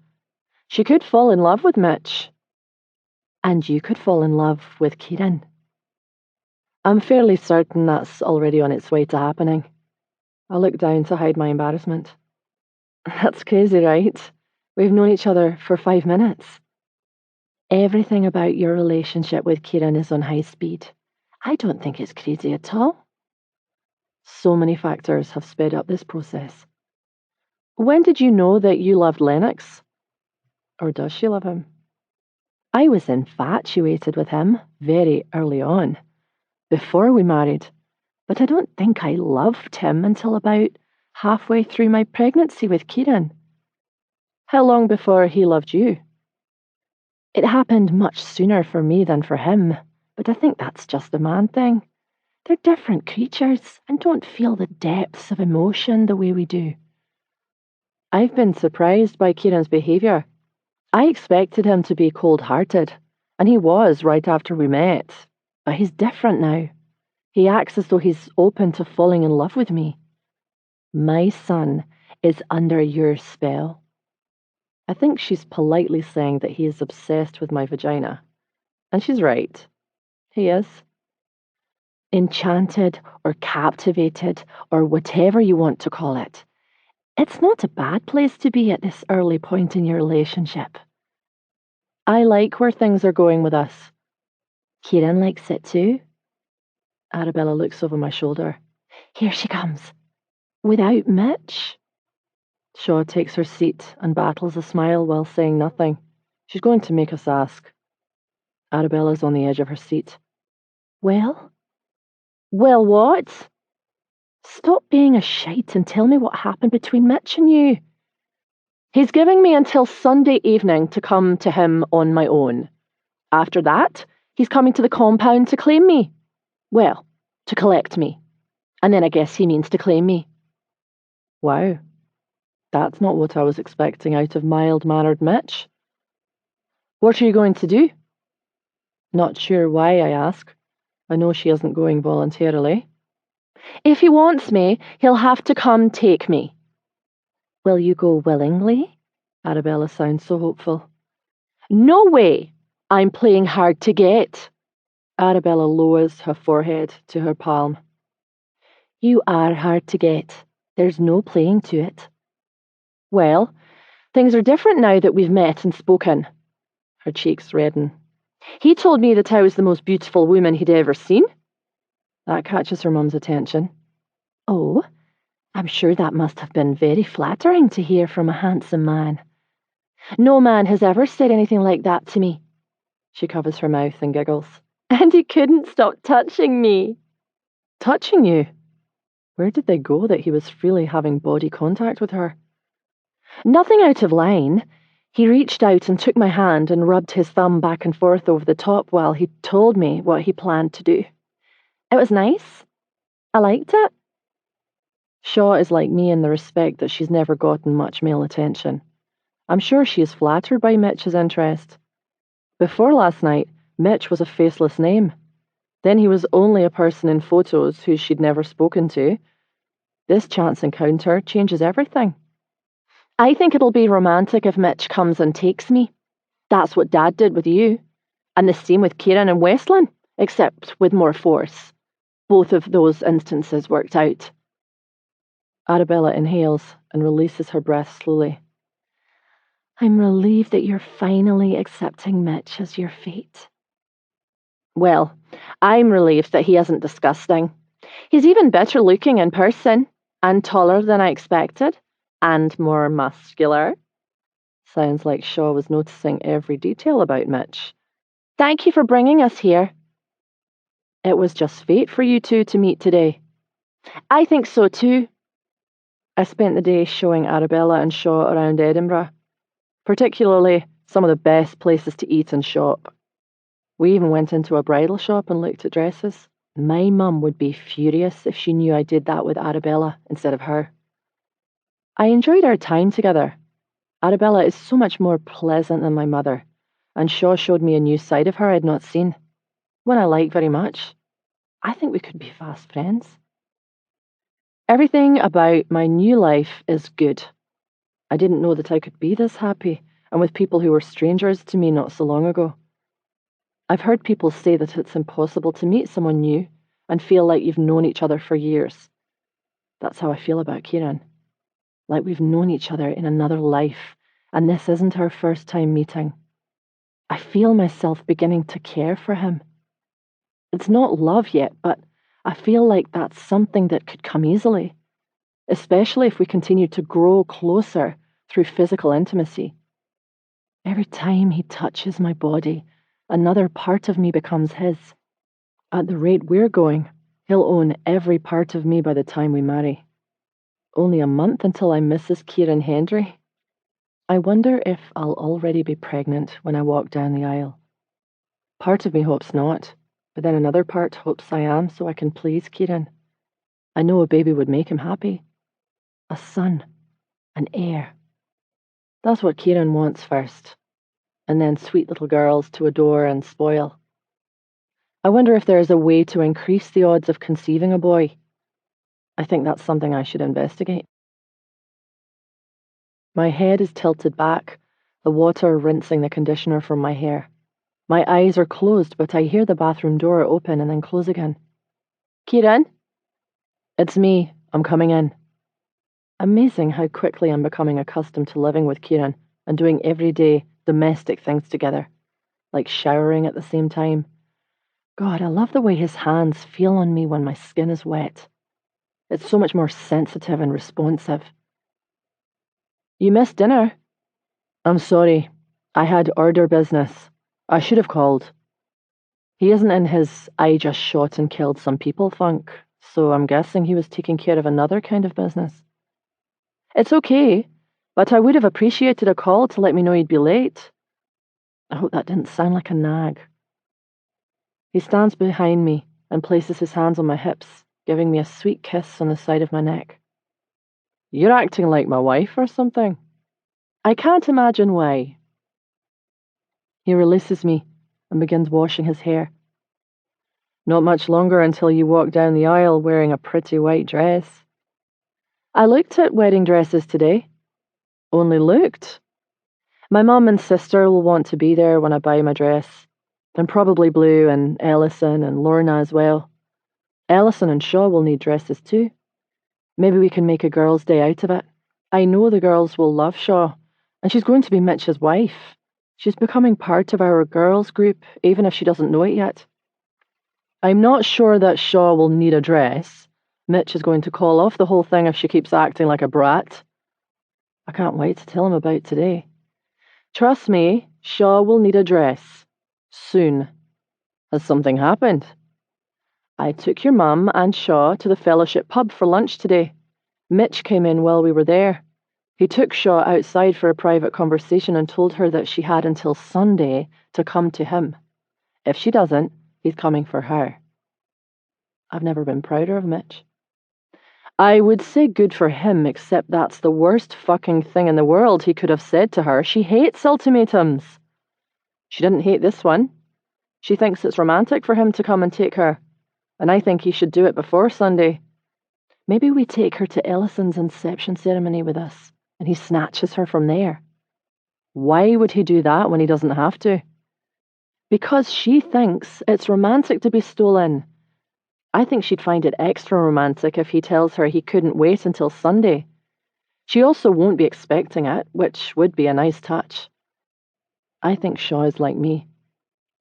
She could fall in love with Mitch. And you could fall in love with Kieran. I'm fairly certain that's already on its way to happening. I look down to hide my embarrassment. That's crazy, right? We've known each other for 5 minutes. Everything about your relationship with Kieran is on high speed. I don't think it's crazy at all. So many factors have sped up this process. When did you know that you loved Lennox? Or does she love him? I was infatuated with him very early on, before we married, but I don't think I loved him until about halfway through my pregnancy with Kieran. How long before he loved you? It happened much sooner for me than for him, but I think that's just a man thing. They're different creatures and don't feel the depths of emotion the way we do. I've been surprised by Kieran's behaviour. I expected him to be cold-hearted, and he was right after we met, but he's different now. He acts as though he's open to falling in love with me. My son is under your spell. I think she's politely saying that he is obsessed with my vagina. And she's right. He is. Enchanted or captivated or whatever you want to call it. It's not a bad place to be at this early point in your relationship. I like where things are going with us. Kieran likes it too. Arabella looks over my shoulder. Here she comes. Without Mitch? Shaw takes her seat and battles a smile while saying nothing. She's going to make us ask. Arabella's on the edge of her seat. Well? Well, what? Stop being a shite and tell me what happened between Mitch and you. He's giving me until Sunday evening to come to him on my own. After that, he's coming to the compound to claim me. Well, to collect me. And then I guess he means to claim me. Wow. That's not what I was expecting out of mild-mannered Mitch. What are you going to do? Not sure why, I ask. I know she isn't going voluntarily. If he wants me, he'll have to come take me. Will you go willingly? Arabella sounds so hopeful. No way! I'm playing hard to get. Arabella lowers her forehead to her palm. You are hard to get. There's no playing to it. Well, things are different now that we've met and spoken. Her cheeks redden. He told me that I was the most beautiful woman he'd ever seen. That catches her mum's attention. Oh, I'm sure that must have been very flattering to hear from a handsome man. No man has ever said anything like that to me. She covers her mouth and giggles. And he couldn't stop touching me. Touching you? Where did they go that he was freely having body contact with her? Nothing out of line. He reached out and took my hand and rubbed his thumb back and forth over the top while he told me what he planned to do. It was nice. I liked it. Shaw is like me in the respect that she's never gotten much male attention. I'm sure she is flattered by Mitch's interest. Before last night, Mitch was a faceless name. Then he was only a person in photos who she'd never spoken to. This chance encounter changes everything. I think it'll be romantic if Mitch comes and takes me. That's what Dad did with you. And the same with Kieran and Westlin, except with more force. Both of those instances worked out. Arabella inhales and releases her breath slowly. I'm relieved that you're finally accepting Mitch as your fate. Well, I'm relieved that he isn't disgusting. He's even better looking in person, and taller than I expected, and more muscular. Sounds like Shaw was noticing every detail about Mitch. Thank you for bringing us here. It was just fate for you two to meet today. I think so too. I spent the day showing Arabella and Shaw around Edinburgh, particularly some of the best places to eat and shop. We even went into a bridal shop and looked at dresses. My mum would be furious if she knew I did that with Arabella instead of her. I enjoyed our time together. Arabella is so much more pleasant than my mother, and Shaw showed me a new side of her I'd not seen, one I like very much. I think we could be fast friends. Everything about my new life is good. I didn't know that I could be this happy, and with people who were strangers to me not so long ago. I've heard people say that it's impossible to meet someone new and feel like you've known each other for years. That's how I feel about Kieran. Like we've known each other in another life, and this isn't our first time meeting. I feel myself beginning to care for him. It's not love yet, but I feel like that's something that could come easily, especially if we continue to grow closer through physical intimacy. Every time he touches my body, another part of me becomes his. At the rate we're going, he'll own every part of me by the time we marry. Only a month until I'm Mrs. Kieran Hendry. I wonder if I'll already be pregnant when I walk down the aisle. Part of me hopes not, but then another part hopes I am so I can please Kieran. I know a baby would make him happy. A son, an heir. That's what Kieran wants first, and then sweet little girls to adore and spoil. I wonder if there is a way to increase the odds of conceiving a boy. I think that's something I should investigate. My head is tilted back, the water rinsing the conditioner from my hair. My eyes are closed, but I hear the bathroom door open and then close again. Kieran? It's me. I'm coming in. Amazing how quickly I'm becoming accustomed to living with Kieran and doing everyday domestic things together, like showering at the same time. God, I love the way his hands feel on me when my skin is wet. It's so much more sensitive and responsive. You missed dinner. I'm sorry. I had order business. I should have called. He isn't in his I just shot and killed some people funk, so I'm guessing he was taking care of another kind of business. It's okay, but I would have appreciated a call to let me know you'd be late. I hope that didn't sound like a nag. He stands behind me and places his hands on my hips, giving me a sweet kiss on the side of my neck. You're acting like my wife or something. I can't imagine why. He releases me and begins washing his hair. Not much longer until you walk down the aisle wearing a pretty white dress. I looked at wedding dresses today. Only looked. My mum and sister will want to be there when I buy my dress. And probably Blue and Ellison and Lorna as well. Ellison and Shaw will need dresses too. Maybe we can make a girls' day out of it. I know the girls will love Shaw, and she's going to be Mitch's wife. She's becoming part of our girls' group, even if she doesn't know it yet. I'm not sure that Shaw will need a dress. Mitch is going to call off the whole thing if she keeps acting like a brat. I can't wait to tell him about today. Trust me, Shaw will need a dress. Soon. Has something happened? I took your mum and Shaw to the Fellowship pub for lunch today. Mitch came in while we were there. He took Shaw outside for a private conversation and told her that she had until Sunday to come to him. If she doesn't, he's coming for her. I've never been prouder of Mitch. I would say good for him, except that's the worst fucking thing in the world he could have said to her. She hates ultimatums. She didn't hate this one. She thinks it's romantic for him to come and take her, and I think he should do it before Sunday. Maybe we take her to Ellison's inception ceremony with us, and he snatches her from there. Why would he do that when he doesn't have to? Because she thinks it's romantic to be stolen. I think she'd find it extra romantic if he tells her he couldn't wait until Sunday. She also won't be expecting it, which would be a nice touch. I think Shaw is like me.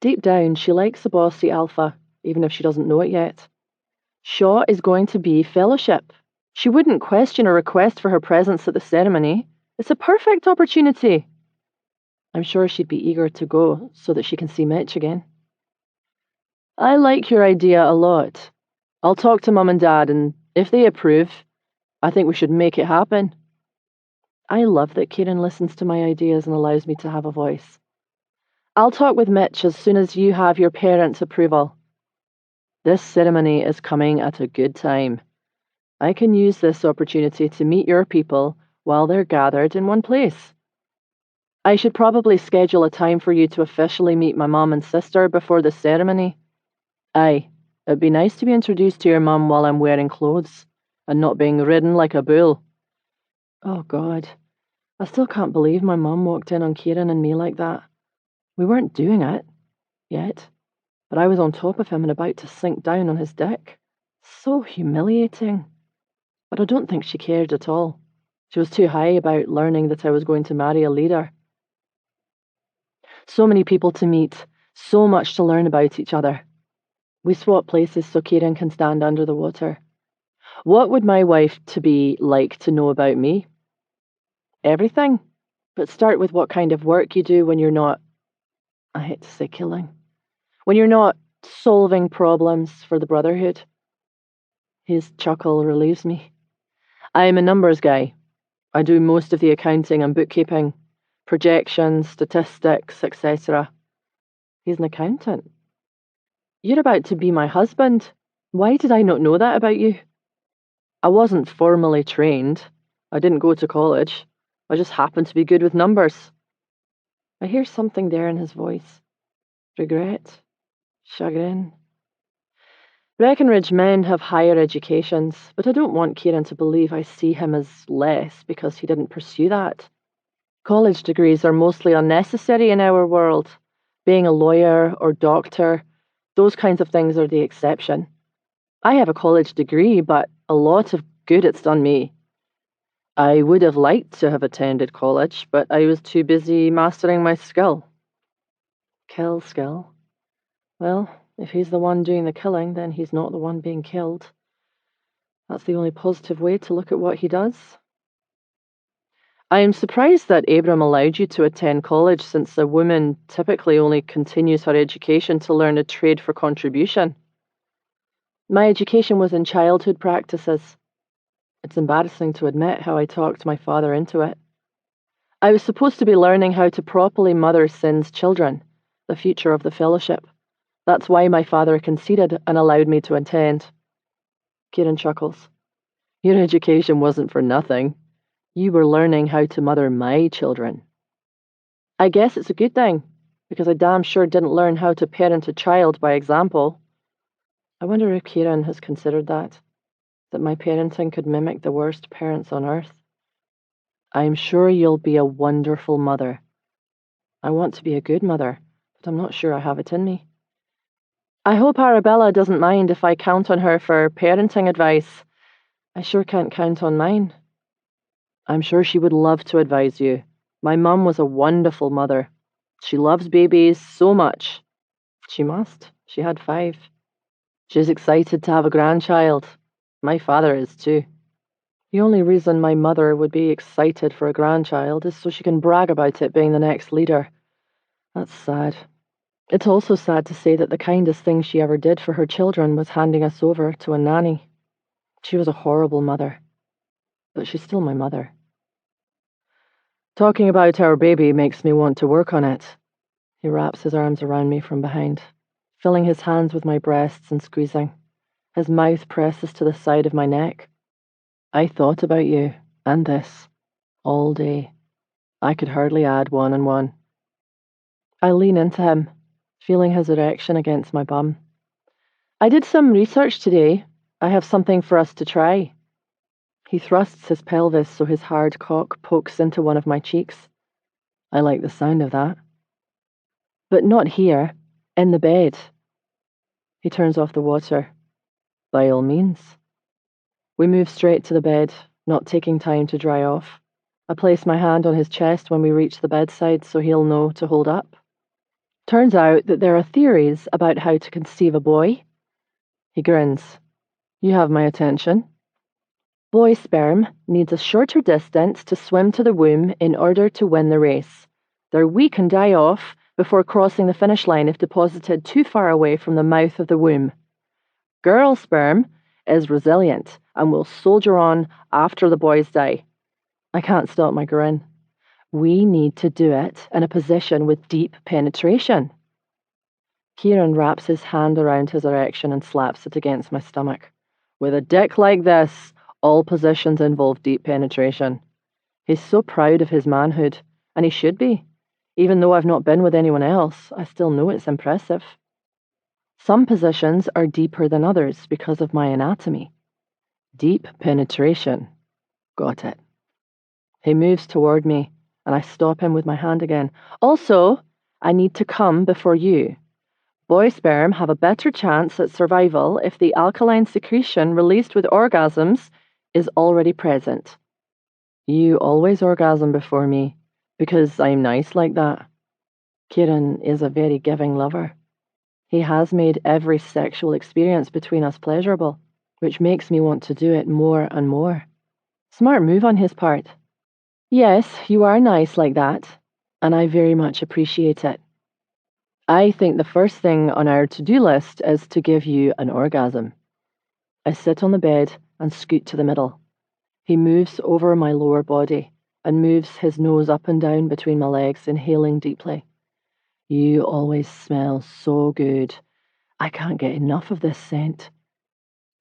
Deep down, she likes a bossy alpha, even if she doesn't know it yet. Shaw is going to be fellowship. She wouldn't question a request for her presence at the ceremony. It's a perfect opportunity. I'm sure she'd be eager to go so that she can see Mitch again. I like your idea a lot. I'll talk to Mum and Dad, and if they approve, I think we should make it happen. I love that Kieran listens to my ideas and allows me to have a voice. I'll talk with Mitch as soon as you have your parents' approval. This ceremony is coming at a good time. I can use this opportunity to meet your people while they're gathered in one place. I should probably schedule a time for you to officially meet my mum and sister before the ceremony. Aye, it'd be nice to be introduced to your mum while I'm wearing clothes and not being ridden like a bull. Oh, God. I still can't believe my mum walked in on Kieran and me like that. We weren't doing it yet, but I was on top of him and about to sink down on his dick. So humiliating. But I don't think she cared at all. She was too high about learning that I was going to marry a leader. So many people to meet, so much to learn about each other. We swap places so Kieran can stand under the water. What would my wife-to-be like to know about me? Everything. But start with what kind of work you do when you're not, I hate to say killing, when you're not solving problems for the Brotherhood. His chuckle relieves me. I'm a numbers guy. I do most of the accounting and bookkeeping, projections, statistics, etc. He's an accountant. You're about to be my husband. Why did I not know that about you? I wasn't formally trained. I didn't go to college. I just happened to be good with numbers. I hear something there in his voice. Regret. Chagrin. Breckenridge men have higher educations, but I don't want Kieran to believe I see him as less because he didn't pursue that. College degrees are mostly unnecessary in our world. Being a lawyer or doctor, those kinds of things are the exception. I have a college degree, but a lot of good it's done me. I would have liked to have attended college, but I was too busy mastering my skill. Kill skill? Well, if he's the one doing the killing, then he's not the one being killed. That's the only positive way to look at what he does. I am surprised that Abram allowed you to attend college, since a woman typically only continues her education to learn a trade for contribution. My education was in childhood practices. It's embarrassing to admit how I talked my father into it. I was supposed to be learning how to properly mother Sin's children, the future of the fellowship. That's why my father conceded and allowed me to attend. Kieran chuckles. Your education wasn't for nothing. You were learning how to mother my children. I guess it's a good thing, because I damn sure didn't learn how to parent a child by example. I wonder if Kieran has considered that my parenting could mimic the worst parents on earth. I'm sure you'll be a wonderful mother. I want to be a good mother, but I'm not sure I have it in me. I hope Arabella doesn't mind if I count on her for parenting advice. I sure can't count on mine. I'm sure she would love to advise you. My mum was a wonderful mother. She loves babies so much. She must. She had 5. She's excited to have a grandchild. My father is too. The only reason my mother would be excited for a grandchild is so she can brag about it being the next leader. That's sad. It's also sad to say that the kindest thing she ever did for her children was handing us over to a nanny. She was a horrible mother, but she's still my mother. Talking about our baby makes me want to work on it. He wraps his arms around me from behind, filling his hands with my breasts and squeezing. His mouth presses to the side of my neck. I thought about you and this all day. I could hardly add one and one. I lean into him, feeling his erection against my bum. I did some research today. I have something for us to try. He thrusts his pelvis so his hard cock pokes into one of my cheeks. I like the sound of that. But not here, in the bed. He turns off the water. By all means. We move straight to the bed, not taking time to dry off. I place my hand on his chest when we reach the bedside so he'll know to hold up. Turns out that there are theories about how to conceive a boy. He grins. You have my attention. Boy sperm needs a shorter distance to swim to the womb in order to win the race. They're weak and die off before crossing the finish line if deposited too far away from the mouth of the womb. Girl sperm is resilient and will soldier on after the boys die. I can't stop my grin. We need to do it in a position with deep penetration. Kieran wraps his hand around his erection and slaps it against my stomach. With a dick like this, all positions involve deep penetration. He's so proud of his manhood, and he should be. Even though I've not been with anyone else, I still know it's impressive. Some positions are deeper than others because of my anatomy. Deep penetration. Got it. He moves toward me, and I stop him with my hand again. Also, I need to come before you. Boy sperm have a better chance at survival if the alkaline secretion released with orgasms is already present. You always orgasm before me, because I'm nice like that. Kieran is a very giving lover. He has made every sexual experience between us pleasurable, which makes me want to do it more and more. Smart move on his part. Yes, you are nice like that, and I very much appreciate it. I think the first thing on our to-do list is to give you an orgasm. I sit on the bed and scoot to the middle. He moves over my lower body and moves his nose up and down between my legs, inhaling deeply. You always smell so good. I can't get enough of this scent.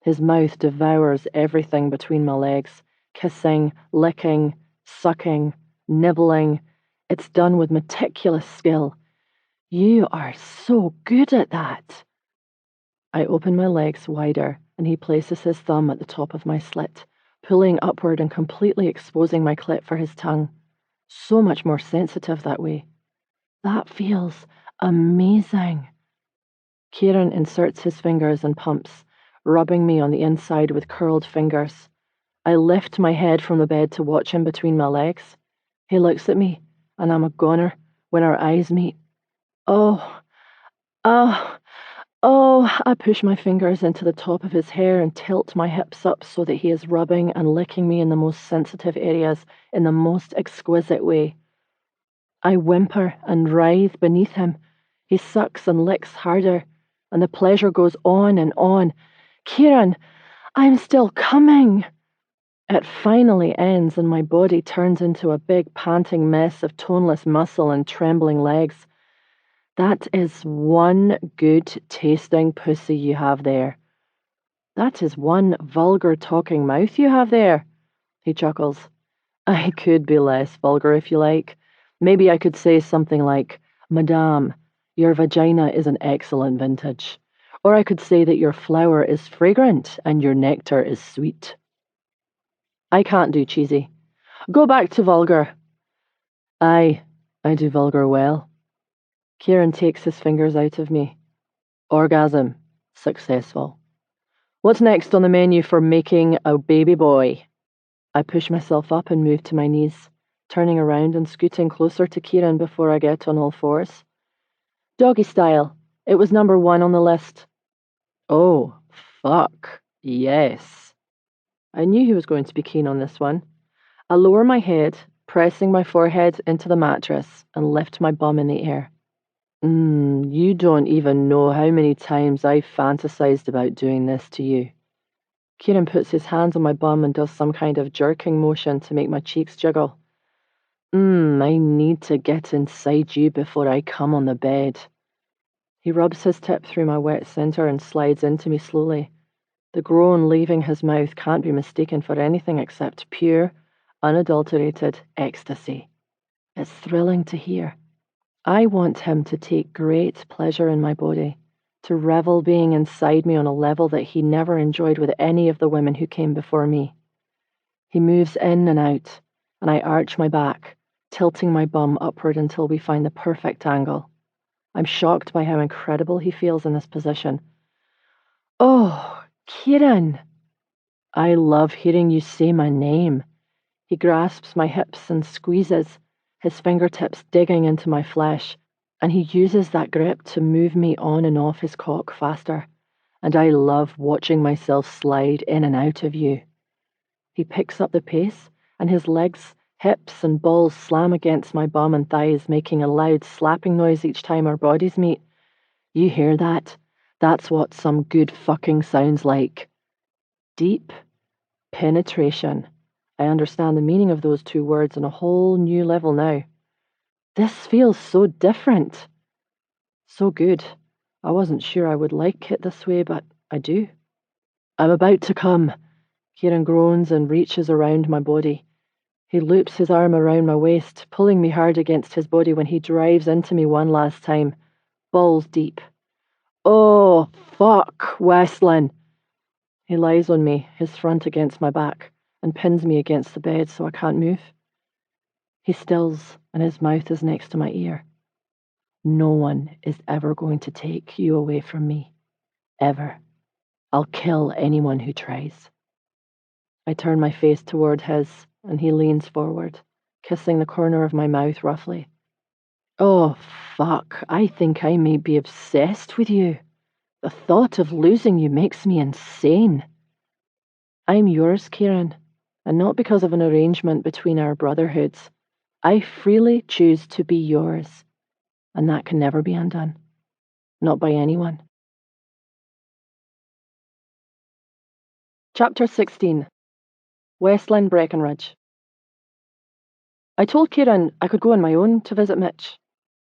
His mouth devours everything between my legs, kissing, licking, sucking, nibbling. It's done with meticulous skill. You are so good at that. I open my legs wider, and he places his thumb at the top of my slit, pulling upward and completely exposing my clit for his tongue. So much more sensitive that way. That feels amazing. Kieran inserts his fingers and pumps, rubbing me on the inside with curled fingers. I lift my head from the bed to watch him between my legs. He looks at me, and I'm a goner when our eyes meet. Oh, oh, oh, I push my fingers into the top of his hair and tilt my hips up so that he is rubbing and licking me in the most sensitive areas in the most exquisite way. I whimper and writhe beneath him. He sucks and licks harder, and the pleasure goes on and on. Kieran, I'm still coming. It finally ends, and my body turns into a big panting mess of toneless muscle and trembling legs. That is one good tasting pussy you have there. That is one vulgar talking mouth you have there. He chuckles. I could be less vulgar if you like. Maybe I could say something like, Madame, your vagina is an excellent vintage. Or I could say that your flower is fragrant and your nectar is sweet. I can't do cheesy. Go back to vulgar. I do vulgar well. Kieran takes his fingers out of me. Orgasm. Successful. What's next on the menu for making a baby boy? I push myself up and move to my knees, turning around and scooting closer to Kieran before I get on all fours. Doggy style. It was number 1 on the list. Oh, fuck. Yes. I knew he was going to be keen on this one. I lower my head, pressing my forehead into the mattress, and lift my bum in the air. You don't even know how many times I've fantasized about doing this to you. Kieran puts his hands on my bum and does some kind of jerking motion to make my cheeks jiggle. I need to get inside you before I come on the bed. He rubs his tip through my wet center and slides into me slowly. The groan leaving his mouth can't be mistaken for anything except pure, unadulterated ecstasy. It's thrilling to hear. I want him to take great pleasure in my body, to revel being inside me on a level that he never enjoyed with any of the women who came before me. He moves in and out, and I arch my back, tilting my bum upward until we find the perfect angle. I'm shocked by how incredible he feels in this position. Oh, Kieran! I love hearing you say my name. He grasps my hips and squeezes, his fingertips digging into my flesh, and he uses that grip to move me on and off his cock faster, and I love watching myself slide in and out of you. He picks up the pace, and his legs, hips, and balls slam against my bum and thighs, making a loud slapping noise each time our bodies meet. You hear that? That's what some good fucking sounds like. Deep penetration. I understand the meaning of those two words on a whole new level now. This feels so different. So good. I wasn't sure I would like it this way, but I do. I'm about to come. Kieran groans and reaches around my body. He loops his arm around my waist, pulling me hard against his body when he drives into me one last time, balls deep. Oh, fuck, Westlin. He lies on me, his front against my back, and pins me against the bed so I can't move. He stills, and his mouth is next to my ear. No one is ever going to take you away from me. Ever. I'll kill anyone who tries. I turn my face toward his, and he leans forward, kissing the corner of my mouth roughly. Oh, fuck, I think I may be obsessed with you. The thought of losing you makes me insane. I'm yours, Kieran, and not because of an arrangement between our brotherhoods. I freely choose to be yours, and that can never be undone. Not by anyone. Chapter 16. Westland Breckenridge. I told Kieran I could go on my own to visit Mitch.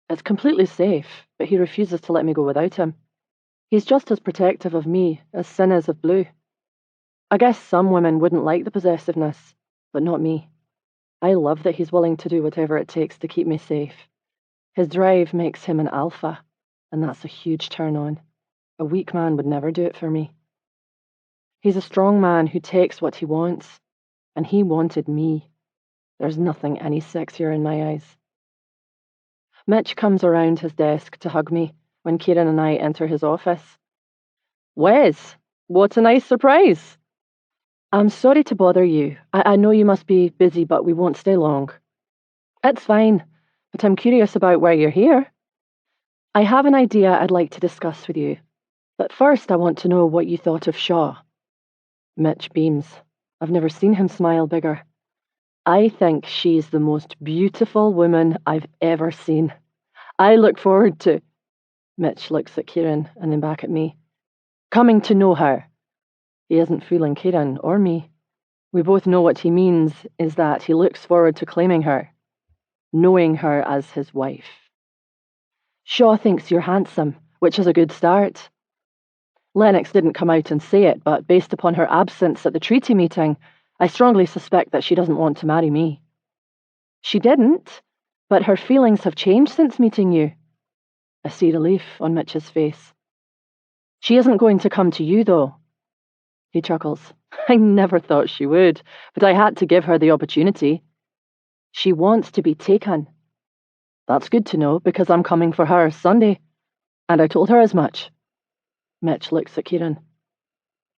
It's completely safe, but he refuses to let me go without him. He's just as protective of me as Sin is of Blue. I guess some women wouldn't like the possessiveness, but not me. I love that he's willing to do whatever it takes to keep me safe. His drive makes him an alpha, and that's a huge turn on. A weak man would never do it for me. He's a strong man who takes what he wants, and he wanted me. There's nothing any sexier in my eyes. Mitch comes around his desk to hug me when Kieran and I enter his office. Wes, what a nice surprise. I'm sorry to bother you. I know you must be busy, but we won't stay long. It's fine, but I'm curious about why you're here. I have an idea I'd like to discuss with you, but first I want to know what you thought of Shaw. Mitch beams. I've never seen him smile bigger. I think she's the most beautiful woman I've ever seen. I look forward to... Mitch looks at Kieran and then back at me. Coming to know her. He isn't fooling Kieran or me. We both know what he means is that he looks forward to claiming her, knowing her as his wife. Shaw thinks you're handsome, which is a good start. Lennox didn't come out and say it, but based upon her absence at the treaty meeting, I strongly suspect that she doesn't want to marry me. She didn't, but her feelings have changed since meeting you. I see relief on Mitch's face. She isn't going to come to you, though. He chuckles. I never thought she would, but I had to give her the opportunity. She wants to be taken. That's good to know, because I'm coming for her Sunday, and I told her as much. Mitch looks at Kieran.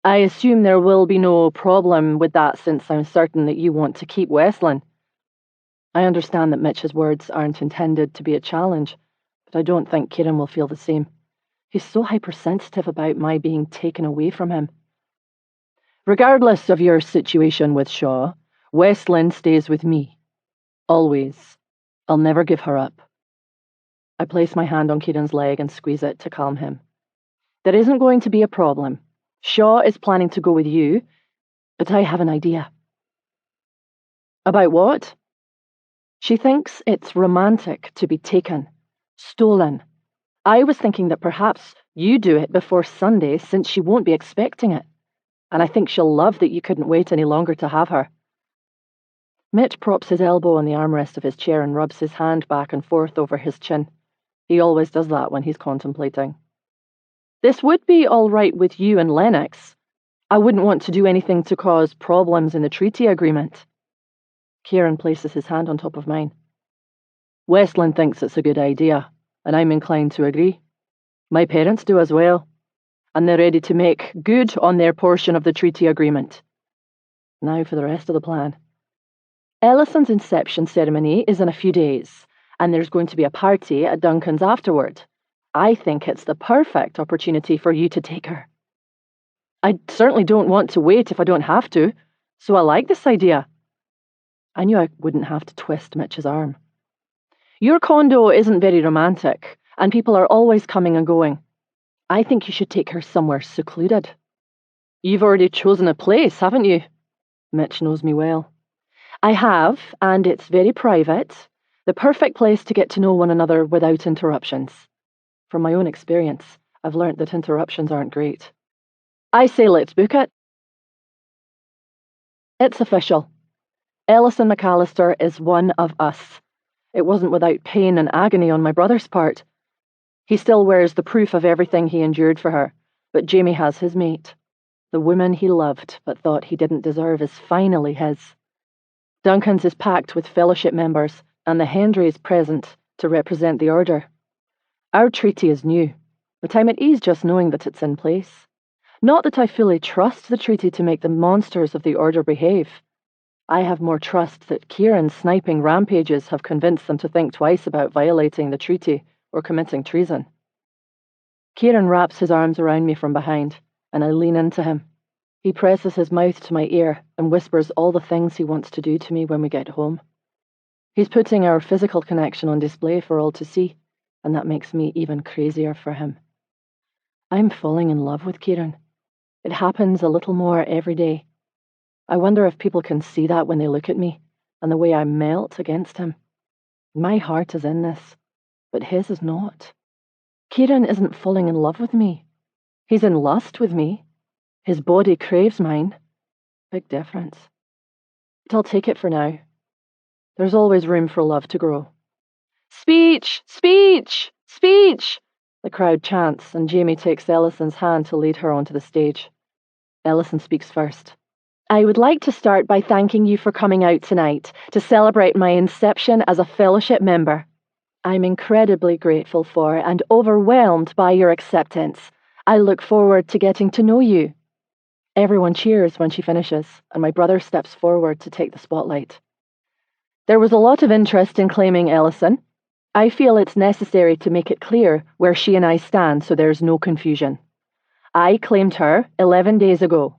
I assume there will be no problem with that since I'm certain that you want to keep Westland. I understand that Mitch's words aren't intended to be a challenge, but I don't think Kieran will feel the same. He's so hypersensitive about my being taken away from him. Regardless of your situation with Shaw, Westland stays with me. Always. I'll never give her up. I place my hand on Kieran's leg and squeeze it to calm him. There isn't going to be a problem. Shaw is planning to go with you, but I have an idea. About what? She thinks it's romantic to be taken, stolen. I was thinking that perhaps you do it before Sunday since she won't be expecting it. and I think she'll love that you couldn't wait any longer to have her. Mitch props his elbow on the armrest of his chair and rubs his hand back and forth over his chin. He always does that when he's contemplating. This would be all right with you and Lennox. I wouldn't want to do anything to cause problems in the treaty agreement. Kieran places his hand on top of mine. Westland thinks it's a good idea, and I'm inclined to agree. My parents do as well, and they're ready to make good on their portion of the treaty agreement. Now for the rest of the plan. Ellison's inception ceremony is in a few days, and there's going to be a party at Duncan's afterward. I think it's the perfect opportunity for you to take her. I certainly don't want to wait if I don't have to, so I like this idea. I knew I wouldn't have to twist Mitch's arm. Your condo isn't very romantic, and people are always coming and going. I think you should take her somewhere secluded. You've already chosen a place, haven't you? Mitch knows me well. I have, and it's very private. The perfect place to get to know one another without interruptions. From my own experience, I've learnt that interruptions aren't great. I say let's book it. It's official. Ellison McAllister is one of us. It wasn't without pain and agony on my brother's part. He still wears the proof of everything he endured for her, but Jamie has his mate. The woman he loved but thought he didn't deserve is finally his. Duncan's is packed with fellowship members, and the Hendry is present to represent the order. Our treaty is new, but I'm at ease just knowing that it's in place. Not that I fully trust the treaty to make the monsters of the order behave. I have more trust that Kieran's sniping rampages have convinced them to think twice about violating the treaty or committing treason. Kieran wraps his arms around me from behind, and I lean into him. He presses his mouth to my ear and whispers all the things he wants to do to me when we get home. He's putting our physical connection on display for all to see, and that makes me even crazier for him. I'm falling in love with Kieran. It happens a little more every day. I wonder if people can see that when they look at me, and the way I melt against him. My heart is in this, but his is not. Kieran isn't falling in love with me. He's in lust with me. His body craves mine. Big difference. But I'll take it for now. There's always room for love to grow. Speech! Speech! Speech! The crowd chants, and Jamie takes Ellison's hand to lead her onto the stage. Ellison speaks first. I would like to start by thanking you for coming out tonight to celebrate my inception as a fellowship member. I'm incredibly grateful for and overwhelmed by your acceptance. I look forward to getting to know you. Everyone cheers when she finishes, and my brother steps forward to take the spotlight. There was a lot of interest in claiming Ellison. I feel it's necessary to make it clear where she and I stand so there's no confusion. I claimed her 11 days ago.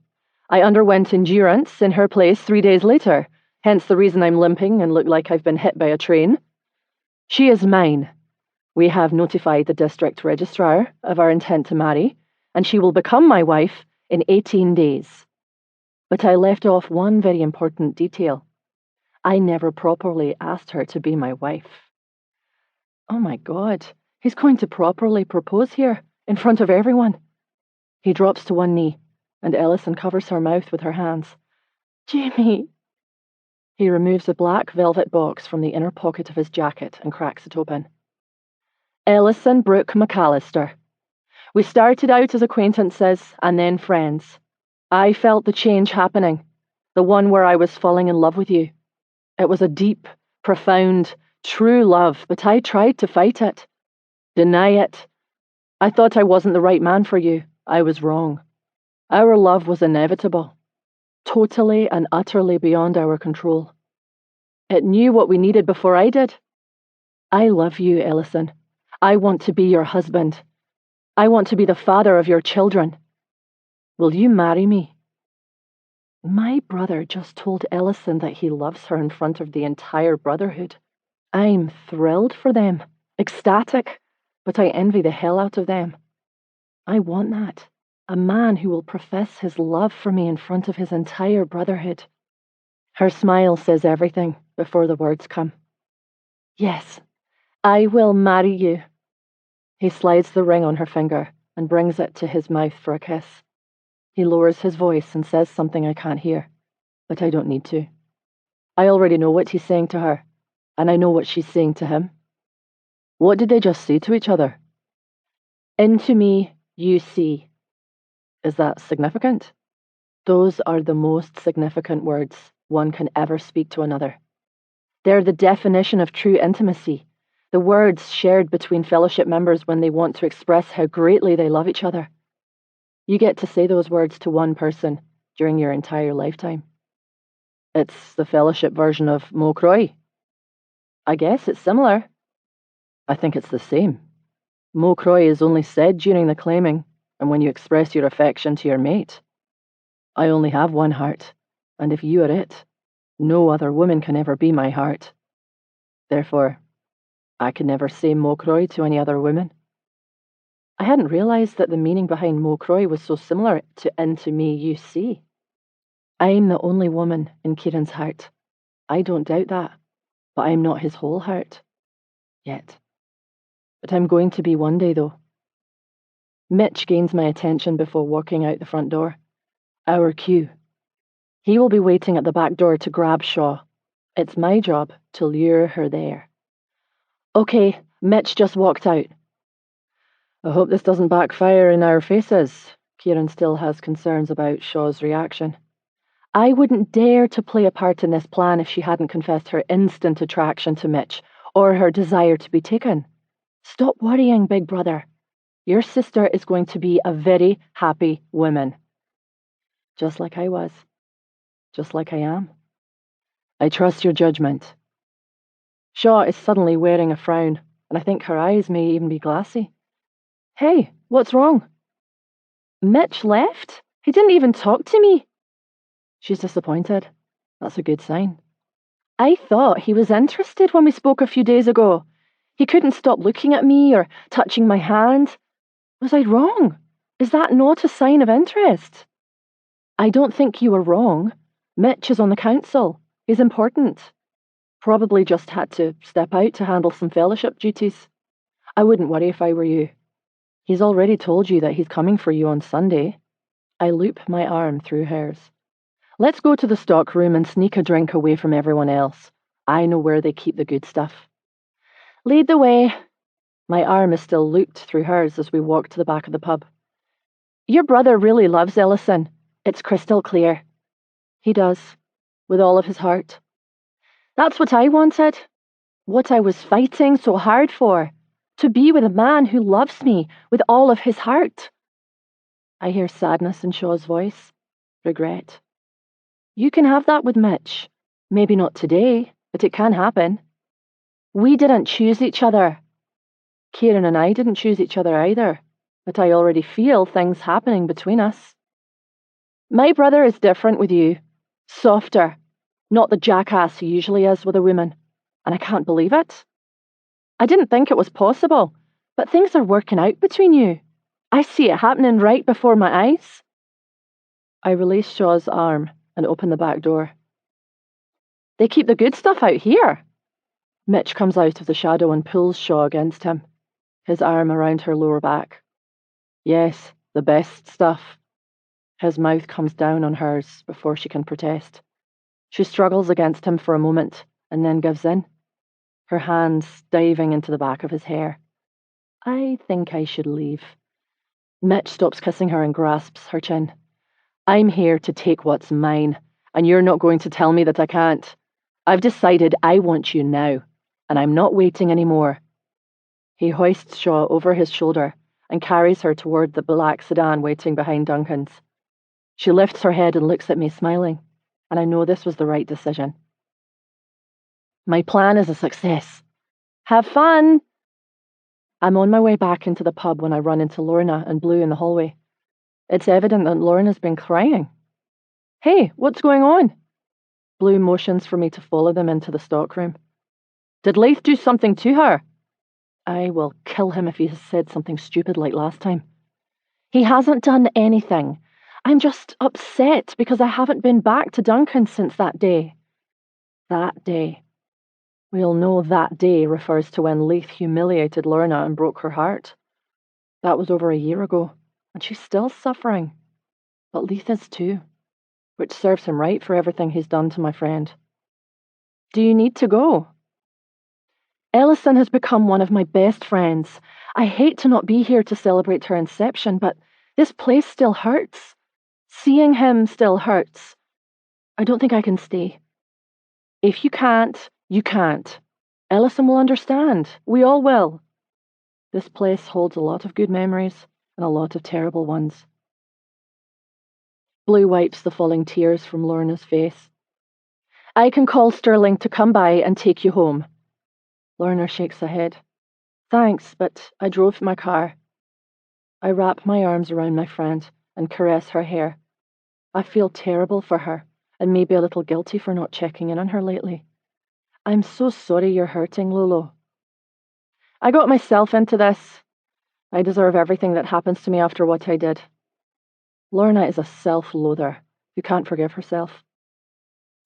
I underwent endurance in her place 3 days later, hence the reason I'm limping and look like I've been hit by a train. She is mine. We have notified the district registrar of our intent to marry, and she will become my wife in 18 days. But I left off one very important detail. I never properly asked her to be my wife. Oh my God, he's going to properly propose here, in front of everyone. He drops to one knee, and Ellison covers her mouth with her hands. Jamie! He removes a black velvet box from the inner pocket of his jacket and cracks it open. Ellison Brooke McAllister. We started out as acquaintances and then friends. I felt the change happening, the one where I was falling in love with you. It was a deep, profound, true love, but I tried to fight it, deny it. I thought I wasn't the right man for you. I was wrong. Our love was inevitable, totally and utterly beyond our control. It knew what we needed before I did. I love you, Ellison. I want to be your husband. I want to be the father of your children. Will you marry me? My brother just told Ellison that he loves her in front of the entire brotherhood. I'm thrilled for them, ecstatic, but I envy the hell out of them. I want that. A man who will profess his love for me in front of his entire brotherhood. Her smile says everything before the words come. Yes, I will marry you. He slides the ring on her finger and brings it to his mouth for a kiss. He lowers his voice and says something I can't hear, but I don't need to. I already know what he's saying to her, and I know what she's saying to him. What did they just say to each other? Into me, you see. Is that significant? Those are the most significant words one can ever speak to another. They're the definition of true intimacy, the words shared between fellowship members when they want to express how greatly they love each other. You get to say those words to one person during your entire lifetime. It's the fellowship version of Mo Croy. I guess it's similar. I think it's the same. Mo Croy is only said during the claiming and when you express your affection to your mate. I only have one heart, and if you are it, no other woman can ever be my heart. Therefore, I can never say Mo Croy to any other woman. I hadn't realised that the meaning behind Mo Croy was so similar to Into Me You See. I'm the only woman in Kieran's heart. I don't doubt that, but I'm not his whole heart. Yet. But I'm going to be one day, though. Mitch gains my attention before walking out the front door. Our cue. He will be waiting at the back door to grab Shaw. It's my job to lure her there. Okay, Mitch just walked out. I hope this doesn't backfire in our faces. Kieran still has concerns about Shaw's reaction. I wouldn't dare to play a part in this plan if she hadn't confessed her instant attraction to Mitch, or her desire to be taken. Stop worrying, big brother. Your sister is going to be a very happy woman. Just like I was. Just like I am. I trust your judgment. Shaw is suddenly wearing a frown, and I think her eyes may even be glassy. Hey, what's wrong? Mitch left? He didn't even talk to me. She's disappointed. That's a good sign. I thought he was interested when we spoke a few days ago. He couldn't stop looking at me or touching my hand. Was I wrong? Is that not a sign of interest? I don't think you were wrong. Mitch is on the council. He's important. Probably just had to step out to handle some fellowship duties. I wouldn't worry if I were you. He's already told you that he's coming for you on Sunday. I loop my arm through hers. Let's go to the stock room and sneak a drink away from everyone else. I know where they keep the good stuff. Lead the way. My arm is still looped through hers as we walk to the back of the pub. Your brother really loves Ellison. It's crystal clear. He does, with all of his heart. That's what I wanted. What I was fighting so hard for. To be with a man who loves me with all of his heart. I hear sadness in Shaw's voice. Regret. You can have that with Mitch. Maybe not today, but it can happen. We didn't choose each other. Kieran and I didn't choose each other either, but I already feel things happening between us. My brother is different with you. Softer. Not the jackass he usually is with a woman. And I can't believe it. I didn't think it was possible, but things are working out between you. I see it happening right before my eyes. I release Shaw's arm and open the back door. They keep the good stuff out here. Mitch comes out of the shadow and pulls Shaw against him, his arm around her lower back. Yes, the best stuff. His mouth comes down on hers before she can protest. She struggles against him for a moment and then gives in, her hands diving into the back of his hair. I think I should leave. Mitch stops kissing her and grasps her chin. I'm here to take what's mine, and you're not going to tell me that I can't. I've decided I want you now, and I'm not waiting anymore. He hoists Shaw over his shoulder and carries her toward the black sedan waiting behind Duncan's. She lifts her head and looks at me, smiling, and I know this was the right decision. My plan is a success. Have fun! I'm on my way back into the pub when I run into Lorna and Blue in the hallway. It's evident that Lorna's been crying. Hey, what's going on? Blue motions for me to follow them into the stockroom. Did Leith do something to her? I will kill him if he has said something stupid like last time. He hasn't done anything. I'm just upset because I haven't been back to Duncan since that day. That day. We'll know that day refers to when Leith humiliated Lorna and broke her heart. That was over a year ago, and she's still suffering. But Leith is too, which serves him right for everything he's done to my friend. Do you need to go? Ellison has become one of my best friends. I hate to not be here to celebrate her inception, but this place still hurts. Seeing him still hurts. I don't think I can stay. If you can't, you can't. Ellison will understand. We all will. This place holds a lot of good memories and a lot of terrible ones. Blue wipes the falling tears from Lorna's face. I can call Sterling to come by and take you home. Lorna shakes her head. Thanks, but I drove my car. I wrap my arms around my friend and caress her hair. I feel terrible for her, and maybe a little guilty for not checking in on her lately. I'm so sorry you're hurting, Lolo. I got myself into this. I deserve everything that happens to me after what I did. Lorna is a self-loather who can't forgive herself.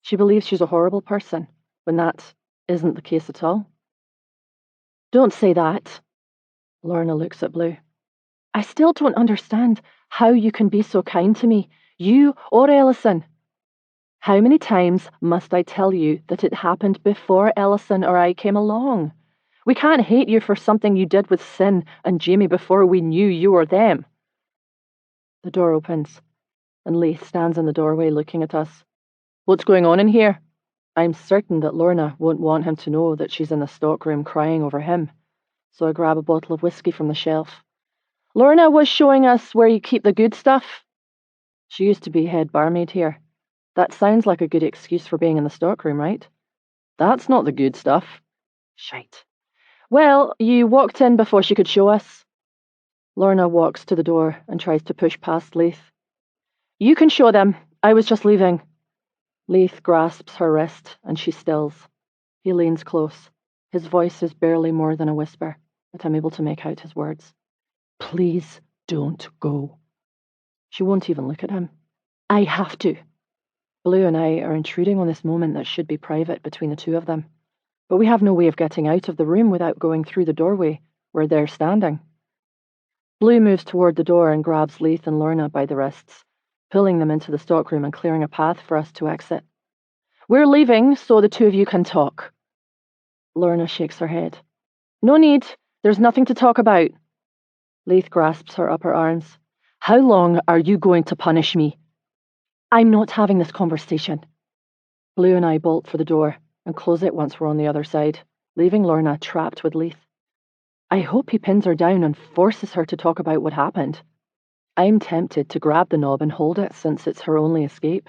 She believes she's a horrible person, when that isn't the case at all. Don't say that. Lorna looks at Blue. I still don't understand how you can be so kind to me, you or Ellison. How many times must I tell you that it happened before Ellison or I came along? We can't hate you for something you did with Sin and Jamie before we knew you or them. The door opens, and Leith stands in the doorway looking at us. What's going on in here? I'm certain that Lorna won't want him to know that she's in the stockroom crying over him, so I grab a bottle of whiskey from the shelf. Lorna was showing us where you keep the good stuff. She used to be head barmaid here. That sounds like a good excuse for being in the stockroom, right? That's not the good stuff. Shite. Well, you walked in before she could show us. Lorna walks to the door and tries to push past Leith. You can show them. I was just leaving. Leith grasps her wrist and she stills. He leans close. His voice is barely more than a whisper, but I'm able to make out his words. Please don't go. She won't even look at him. I have to. Blue and I are intruding on this moment that should be private between the two of them. But we have no way of getting out of the room without going through the doorway where they're standing. Blue moves toward the door and grabs Leith and Lorna by the wrists, pulling them into the stockroom and clearing a path for us to exit. We're leaving so the two of you can talk. Lorna shakes her head. No need. There's nothing to talk about. Leith grasps her upper arms. How long are you going to punish me? I'm not having this conversation. Blue and I bolt for the door and close it once we're on the other side, leaving Lorna trapped with Leith. I hope he pins her down and forces her to talk about what happened. I'm tempted to grab the knob and hold it since it's her only escape.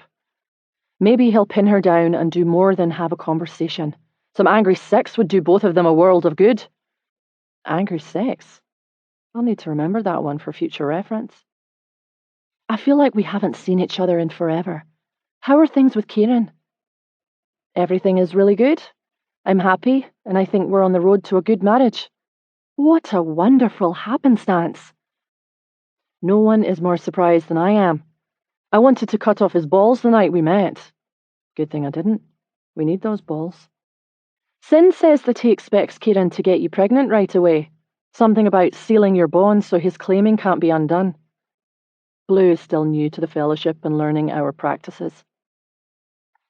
Maybe he'll pin her down and do more than have a conversation. Some angry sex would do both of them a world of good. Angry sex? I'll need to remember that one for future reference. I feel like we haven't seen each other in forever. How are things with Kieran? Everything is really good. I'm happy, and I think we're on the road to a good marriage. What a wonderful happenstance. No one is more surprised than I am. I wanted to cut off his balls the night we met. Good thing I didn't. We need those balls. Sin says that he expects Kieran to get you pregnant right away. Something about sealing your bonds so his claiming can't be undone. Blue is still new to the fellowship and learning our practices.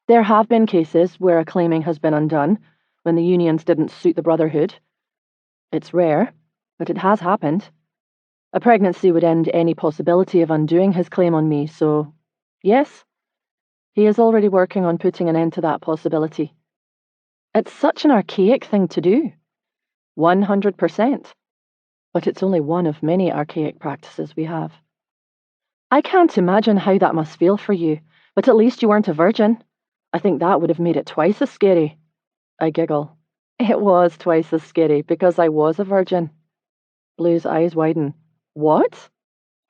There have been cases where a claiming has been undone when the unions didn't suit the Brotherhood. It's rare, but it has happened. A pregnancy would end any possibility of undoing his claim on me, so yes, he is already working on putting an end to that possibility. It's such an archaic thing to do. 100%. But it's only one of many archaic practices we have. I can't imagine how that must feel for you, but at least you weren't a virgin. I think that would have made it twice as scary. I giggle. It was twice as scary because I was a virgin. Blue's eyes widen. What?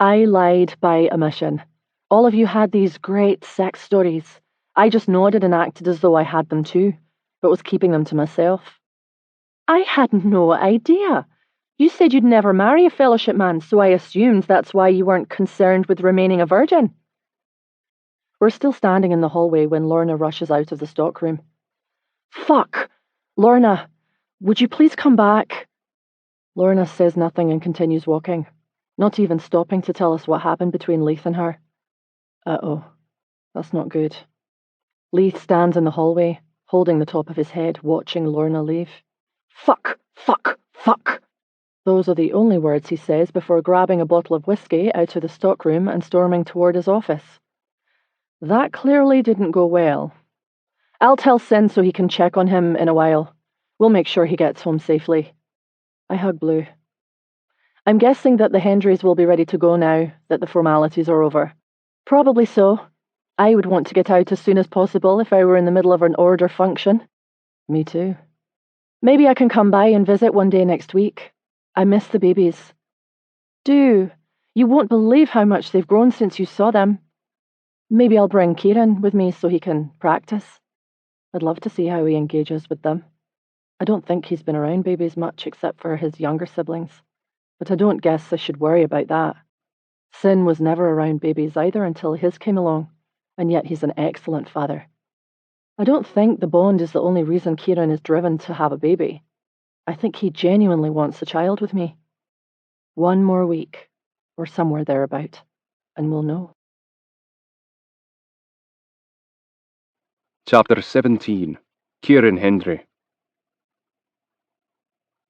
I lied by omission. All of you had these great sex stories. I just nodded and acted as though I had them too, but was keeping them to myself. I had no idea. You said you'd never marry a fellowship man, so I assumed that's why you weren't concerned with remaining a virgin. We're still standing in the hallway when Lorna rushes out of the stockroom. Fuck! Lorna, would you please come back? Lorna says nothing and continues walking, not even stopping to tell us what happened between Leith and her. Uh-oh, that's not good. Leith stands in the hallway, holding the top of his head, watching Lorna leave. Fuck! Fuck! Fuck! Those are the only words he says before grabbing a bottle of whiskey out of the stockroom and storming toward his office. That clearly didn't go well. I'll tell Sin so he can check on him in a while. We'll make sure he gets home safely. I hug Blue. I'm guessing that the Hendrys will be ready to go now that the formalities are over. Probably so. I would want to get out as soon as possible if I were in the middle of an order function. Me too. Maybe I can come by and visit one day next week. I miss the babies. Do. You won't believe how much they've grown since you saw them. Maybe I'll bring Kieran with me so he can practice. I'd love to see how he engages with them. I don't think he's been around babies much except for his younger siblings, but I don't guess I should worry about that. Sin was never around babies either until his came along, and yet he's an excellent father. I don't think the bond is the only reason Kieran is driven to have a baby. I think he genuinely wants a child with me. One more week, or somewhere thereabout, and we'll know. Chapter 17. Kieran Hendry.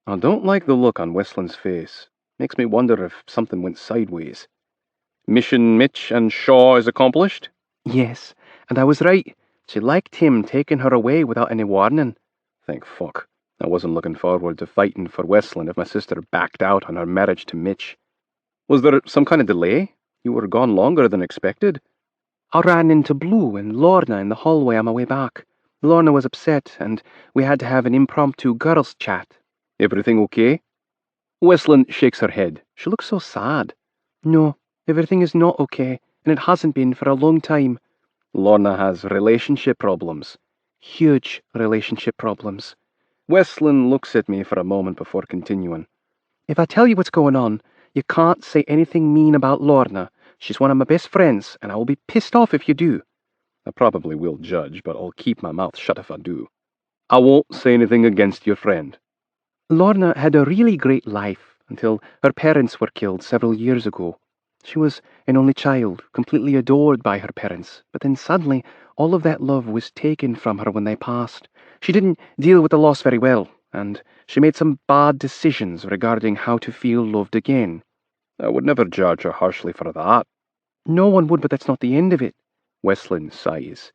I don't like the look on Westland's face. Makes me wonder if something went sideways. Mission Mitch and Shaw is accomplished? Yes, and I was right. She liked him taking her away without any warning. Thank fuck. I wasn't looking forward to fighting for Westland if my sister backed out on her marriage to Mitch. Was there some kind of delay? You were gone longer than expected. I ran into Blue and Lorna in the hallway on my way back. Lorna was upset, and we had to have an impromptu girls' chat. Everything okay? Westland shakes her head. She looks so sad. No, everything is not okay, and it hasn't been for a long time. Lorna has relationship problems. Huge relationship problems. Westland looks at me for a moment before continuing. If I tell you what's going on, you can't say anything mean about Lorna. She's one of my best friends, and I will be pissed off if you do. I probably will judge, but I'll keep my mouth shut if I do. I won't say anything against your friend. Lorna had a really great life until her parents were killed several years ago. She was an only child, completely adored by her parents, but then suddenly all of that love was taken from her when they passed. She didn't deal with the loss very well, and she made some bad decisions regarding how to feel loved again. I would never judge her harshly for that. No one would, but that's not the end of it. Westland sighs.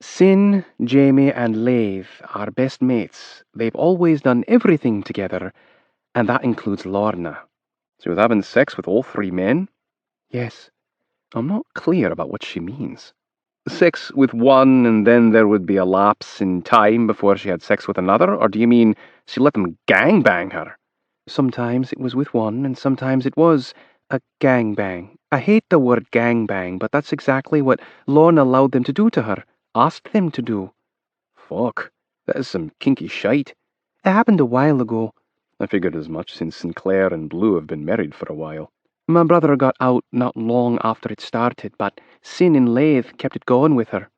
Sin, Jamie, and Leith are best mates. They've always done everything together, and that includes Lorna. She was having sex with all three men? Yes. I'm not clear about what she means. Sex with one, and then there would be a lapse in time before she had sex with another? Or do you mean she let them gangbang her? Sometimes it was with one, and sometimes it was a gangbang. I hate the word gangbang, but that's exactly what Lorna allowed them to do to her. Asked them to do. Fuck, that is some kinky shite. It happened a while ago. I figured as much since Sinclair and Blue have been married for a while. My brother got out not long after it started, but Sin and Leith kept it going with her.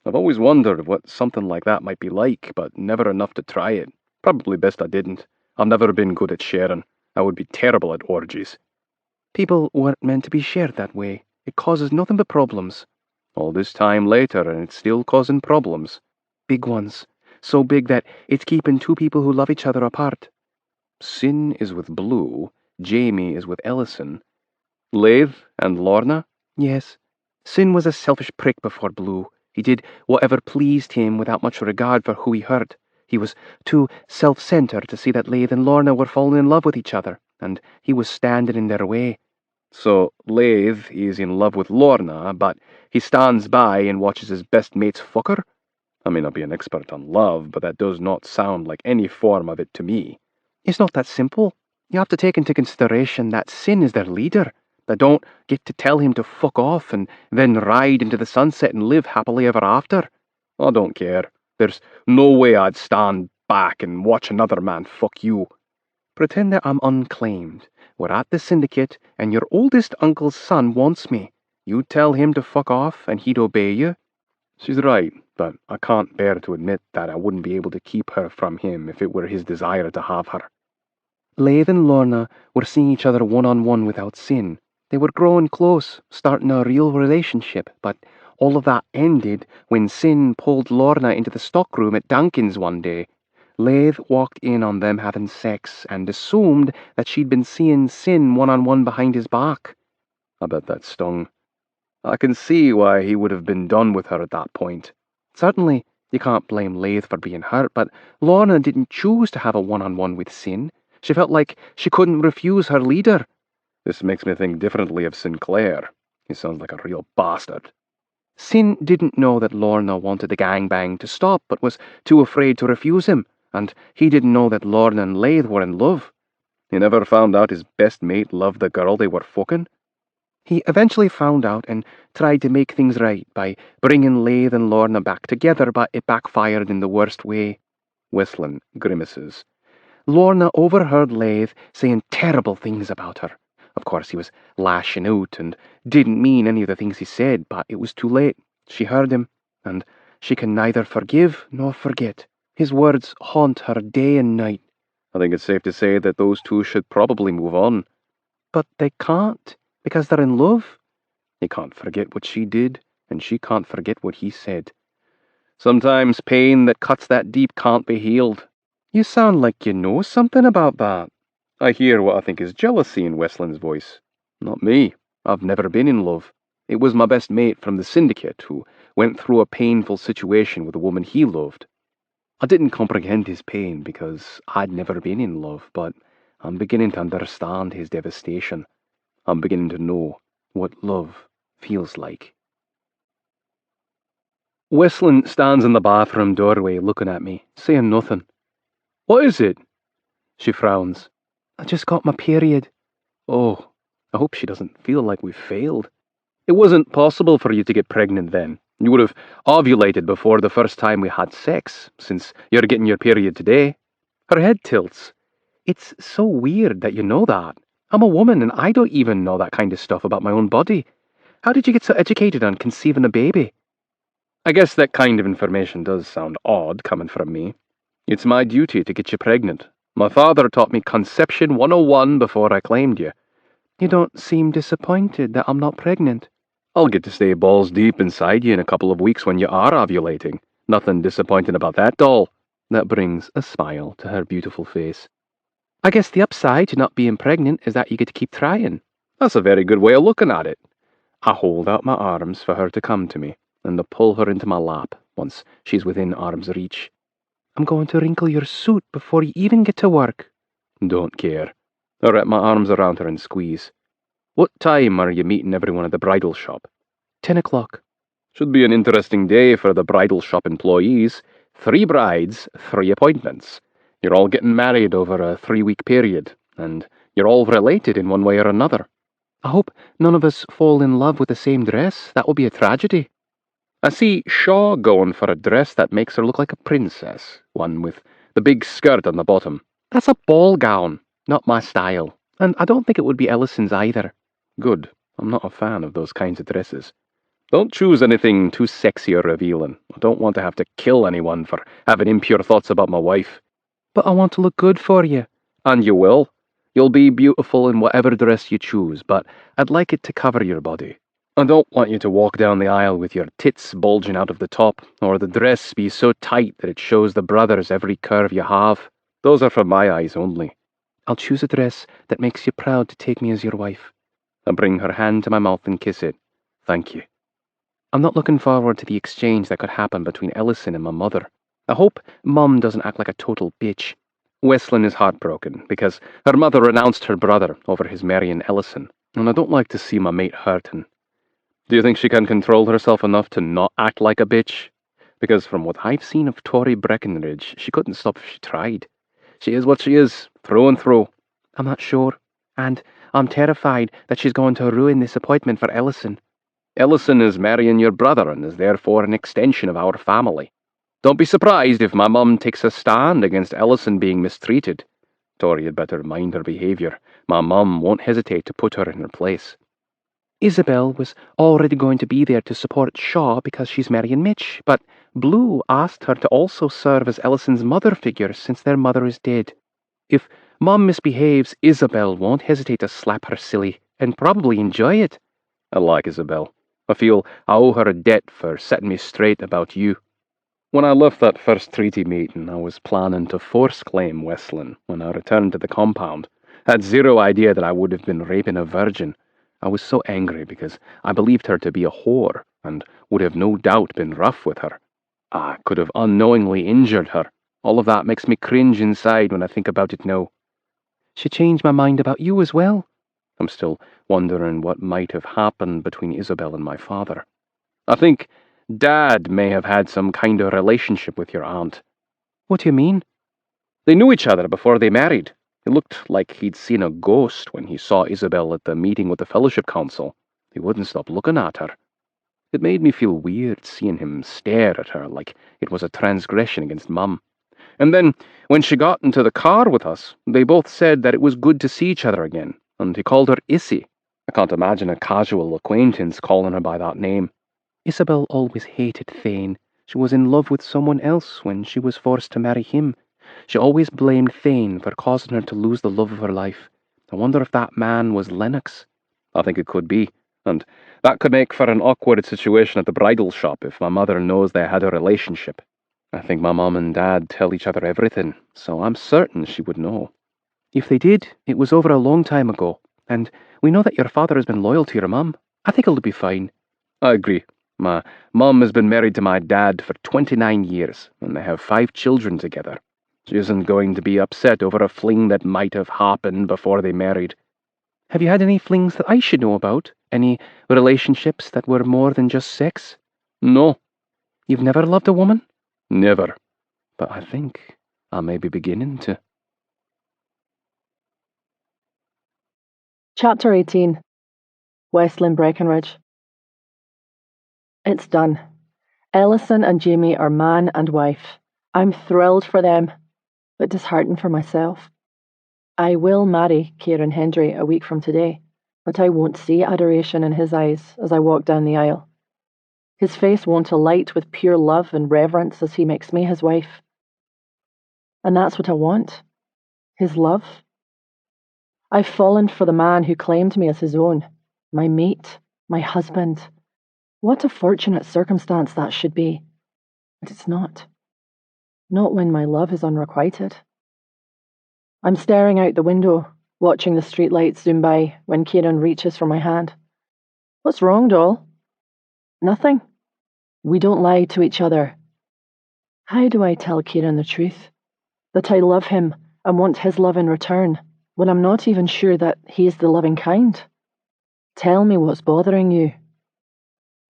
I've always wondered what something like that might be like, but never enough to try it. Probably best I didn't. I've never been good at sharing. I would be terrible at orgies. People weren't meant to be shared that way. It causes nothing but problems. All this time later, and it's still causing problems. Big ones. So big that it's keeping two people who love each other apart. Sin is with Blue, Jamie is with Ellison. Leith and Lorna? Yes. Sin was a selfish prick before Blue. He did whatever pleased him without much regard for who he hurt. He was too self-centered to see that Leith and Lorna were falling in love with each other, and he was standing in their way. So Leith is in love with Lorna, but he stands by and watches his best mate's fuck her? I may not be an expert on love, but that does not sound like any form of it to me. It's not that simple. You have to take into consideration that Sin is their leader. They don't get to tell him to fuck off and then ride into the sunset and live happily ever after. I don't care. There's no way I'd stand back and watch another man fuck you. Pretend that I'm unclaimed. We're at the syndicate, and your oldest uncle's son wants me. You tell him to fuck off, and he'd obey you. She's right, but I can't bear to admit that I wouldn't be able to keep her from him if it were his desire to have her. Leith and Lorna were seeing each other one-on-one without Sin. They were growing close, starting a real relationship, but all of that ended when Sin pulled Lorna into the stockroom at Duncan's one day. Laith walked in on them having sex and assumed that she'd been seeing Sin one-on-one behind his back. I bet that stung. I can see why he would have been done with her at that point. Certainly, you can't blame Laith for being hurt, but Lorna didn't choose to have a one-on-one with Sin. She felt like she couldn't refuse her leader. This makes me think differently of Sinclair. He sounds like a real bastard. Sin didn't know that Lorna wanted the gangbang to stop, but was too afraid to refuse him, and he didn't know that Lorna and Laith were in love. He never found out his best mate loved the girl they were fucking? He eventually found out and tried to make things right by bringing Laith and Lorna back together, but it backfired in the worst way. Westlin grimaces. Lorna overheard Laith saying terrible things about her. Of course, he was lashing out and didn't mean any of the things he said, but it was too late. She heard him, and she can neither forgive nor forget. His words haunt her day and night. I think it's safe to say that those two should probably move on. But they can't, because they're in love. He can't forget what she did, and she can't forget what he said. Sometimes pain that cuts that deep can't be healed. You sound like you know something about that. I hear what I think is jealousy in Westland's voice. Not me. I've never been in love. It was my best mate from the syndicate who went through a painful situation with a woman he loved. I didn't comprehend his pain because I'd never been in love, but I'm beginning to understand his devastation. I'm beginning to know what love feels like. Westland stands in the bathroom doorway looking at me, saying nothing. What is it? She frowns. I just got my period. Oh, I hope she doesn't feel like we've failed. It wasn't possible for you to get pregnant then. You would have ovulated before the first time we had sex, since you're getting your period today. Her head tilts. It's so weird that you know that. I'm a woman and I don't even know that kind of stuff about my own body. How did you get so educated on conceiving a baby? I guess that kind of information does sound odd coming from me. It's my duty to get you pregnant. My father taught me Conception 101 before I claimed you. You don't seem disappointed that I'm not pregnant. I'll get to stay balls deep inside you in a couple of weeks when you are ovulating. Nothing disappointing about that, doll. That brings a smile to her beautiful face. I guess the upside to not being pregnant is that you get to keep trying. That's a very good way of looking at it. I hold out my arms for her to come to me, and I pull her into my lap once she's within arm's reach. I'm going to wrinkle your suit before you even get to work. Don't care. I wrap my arms around her and squeeze. What time are you meeting everyone at the bridal shop? 10 o'clock. Should be an interesting day for the bridal shop employees. 3 brides, 3 appointments. You're all getting married over a 3-week period, and you're all related in one way or another. I hope none of us fall in love with the same dress. That will be a tragedy. I see Shaw going for a dress that makes her look like a princess, one with the big skirt on the bottom. That's a ball gown, not my style, and I don't think it would be Ellison's either. Good. I'm not a fan of those kinds of dresses. Don't choose anything too sexy or revealing. I don't want to have to kill anyone for having impure thoughts about my wife. But I want to look good for you. And you will. You'll be beautiful in whatever dress you choose, but I'd like it to cover your body. I don't want you to walk down the aisle with your tits bulging out of the top, or the dress be so tight that it shows the brothers every curve you have. Those are for my eyes only. I'll choose a dress that makes you proud to take me as your wife. I bring her hand to my mouth and kiss it. Thank you. I'm not looking forward to the exchange that could happen between Ellison and my mother. I hope Mum doesn't act like a total bitch. Westlin is heartbroken because her mother renounced her brother over his marrying Ellison, and I don't like to see my mate hurting. Do you think she can control herself enough to not act like a bitch? Because from what I've seen of Tori Breckenridge, she couldn't stop if she tried. She is what she is, through and through. I'm not sure, and I'm terrified that she's going to ruin this appointment for Ellison. Ellison is marrying your brother and is therefore an extension of our family. Don't be surprised if my mum takes a stand against Ellison being mistreated. Tori had better mind her behaviour. My mum won't hesitate to put her in her place. Isabel was already going to be there to support Shaw because she's marrying Mitch, but Blue asked her to also serve as Ellison's mother figure since their mother is dead. If Mum misbehaves, Isabel won't hesitate to slap her silly and probably enjoy it. I like Isabel. I feel I owe her a debt for setting me straight about you. When I left that first treaty meeting, I was planning to force claim Westland when I returned to the compound. I had zero idea that I would have been raping a virgin. I was so angry because I believed her to be a whore and would have no doubt been rough with her. I could have unknowingly injured her. All of that makes me cringe inside when I think about it now. She changed my mind about you as well. I'm still wondering what might have happened between Isabel and my father. I think Dad may have had some kind of relationship with your aunt. What do you mean? They knew each other before they married. It looked like he'd seen a ghost when he saw Isabel at the meeting with the Fellowship Council. He wouldn't stop looking at her. It made me feel weird seeing him stare at her like it was a transgression against Mum. And then, when she got into the car with us, they both said that it was good to see each other again, and he called her Issy. I can't imagine a casual acquaintance calling her by that name. Isabel always hated Thane. She was in love with someone else when she was forced to marry him. She always blamed Thane for causing her to lose the love of her life. I wonder if that man was Lennox. I think it could be, and that could make for an awkward situation at the bridal shop if my mother knows they had a relationship. I think my mum and dad tell each other everything, so I'm certain she would know. If they did, it was over a long time ago, and we know that your father has been loyal to your mum. I think it'll be fine. I agree. My mum has been married to my dad for 29 years, and they have 5 children together. She isn't going to be upset over a fling that might have happened before they married. Have you had any flings that I should know about? Any relationships that were more than just sex? No. You've never loved a woman? Never. But I think I may be beginning to. Chapter 18. Westland Breckenridge. It's done. Ellison and Jamie are man and wife. I'm thrilled for them, but disheartened for myself. I will marry Kieran Hendry a week from today, but I won't see adoration in his eyes as I walk down the aisle. His face won't alight with pure love and reverence as he makes me his wife. And that's what I want. His love. I've fallen for the man who claimed me as his own, my mate, my husband. What a fortunate circumstance that should be. But it's not. Not when my love is unrequited. I'm staring out the window, watching the streetlights zoom by when Kieran reaches for my hand. What's wrong, doll? Nothing. We don't lie to each other. How do I tell Kieran the truth? That I love him and want his love in return, when I'm not even sure that he is the loving kind? Tell me what's bothering you.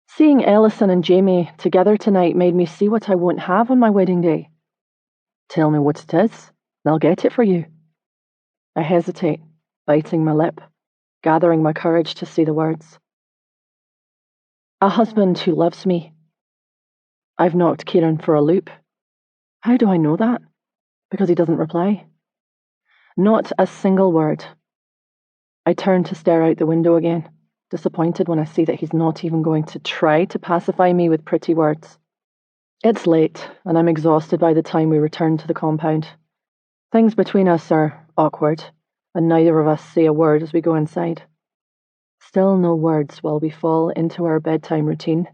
Seeing Ellison and Jamie together tonight made me see what I won't have on my wedding day. Tell me what it is, and I'll get it for you. I hesitate, biting my lip, gathering my courage to say the words. A husband who loves me. I've knocked Kieran for a loop. How do I know that? Because he doesn't reply. Not a single word. I turn to stare out the window again, disappointed when I see that he's not even going to try to pacify me with pretty words. It's late, and I'm exhausted by the time we return to the compound. Things between us are awkward, and neither of us say a word as we go inside. Still no words while we fall into our bedtime routine.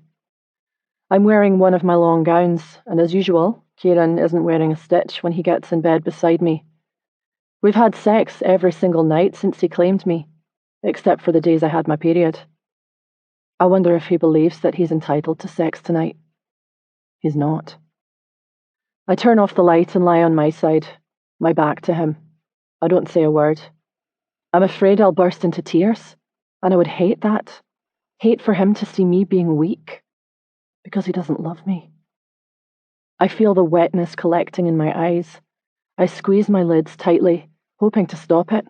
I'm wearing one of my long gowns, and as usual, Kieran isn't wearing a stitch when he gets in bed beside me. We've had sex every single night since he claimed me, except for the days I had my period. I wonder if he believes that he's entitled to sex tonight. He's not. I turn off the light and lie on my side, my back to him. I don't say a word. I'm afraid I'll burst into tears, and I would hate that. Hate for him to see me being weak, because he doesn't love me. I feel the wetness collecting in my eyes. I squeeze my lids tightly, hoping to stop it,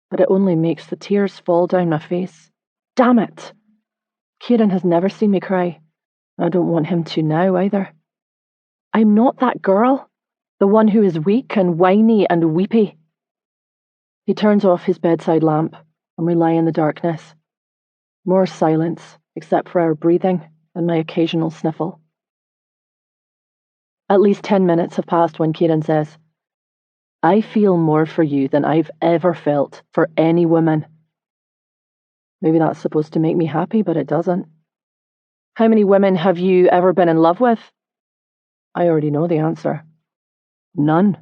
but it only makes the tears fall down my face. Damn it! Kieran has never seen me cry. I don't want him to now either. I'm not that girl, the one who is weak and whiny and weepy. He turns off his bedside lamp, and we lie in the darkness. More silence, except for our breathing and my occasional sniffle. At least 10 minutes have passed when Kieran says, I feel more for you than I've ever felt for any woman. Maybe that's supposed to make me happy, but it doesn't. How many women have you ever been in love with? I already know the answer. None.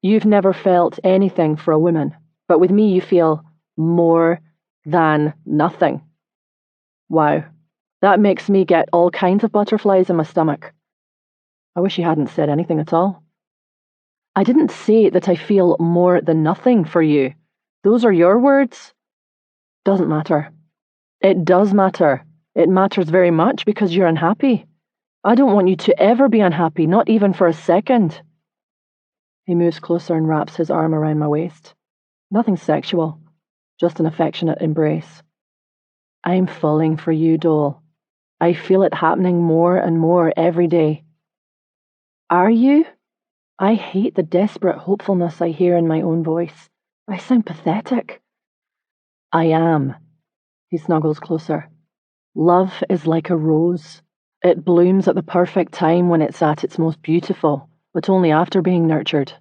You've never felt anything for a woman, but with me you feel more than nothing. Wow, that makes me get all kinds of butterflies in my stomach. I wish you hadn't said anything at all. I didn't say that I feel more than nothing for you. Those are your words. Doesn't matter. It does matter. It matters very much because you're unhappy. I don't want you to ever be unhappy, not even for a second. He moves closer and wraps his arm around my waist. Nothing sexual, just an affectionate embrace. I'm falling for you, doll. I feel it happening more and more every day. Are you? I hate the desperate hopefulness I hear in my own voice. I sound pathetic. I am. He snuggles closer. Love is like a rose. It blooms at the perfect time when it's at its most beautiful, but only after being nurtured.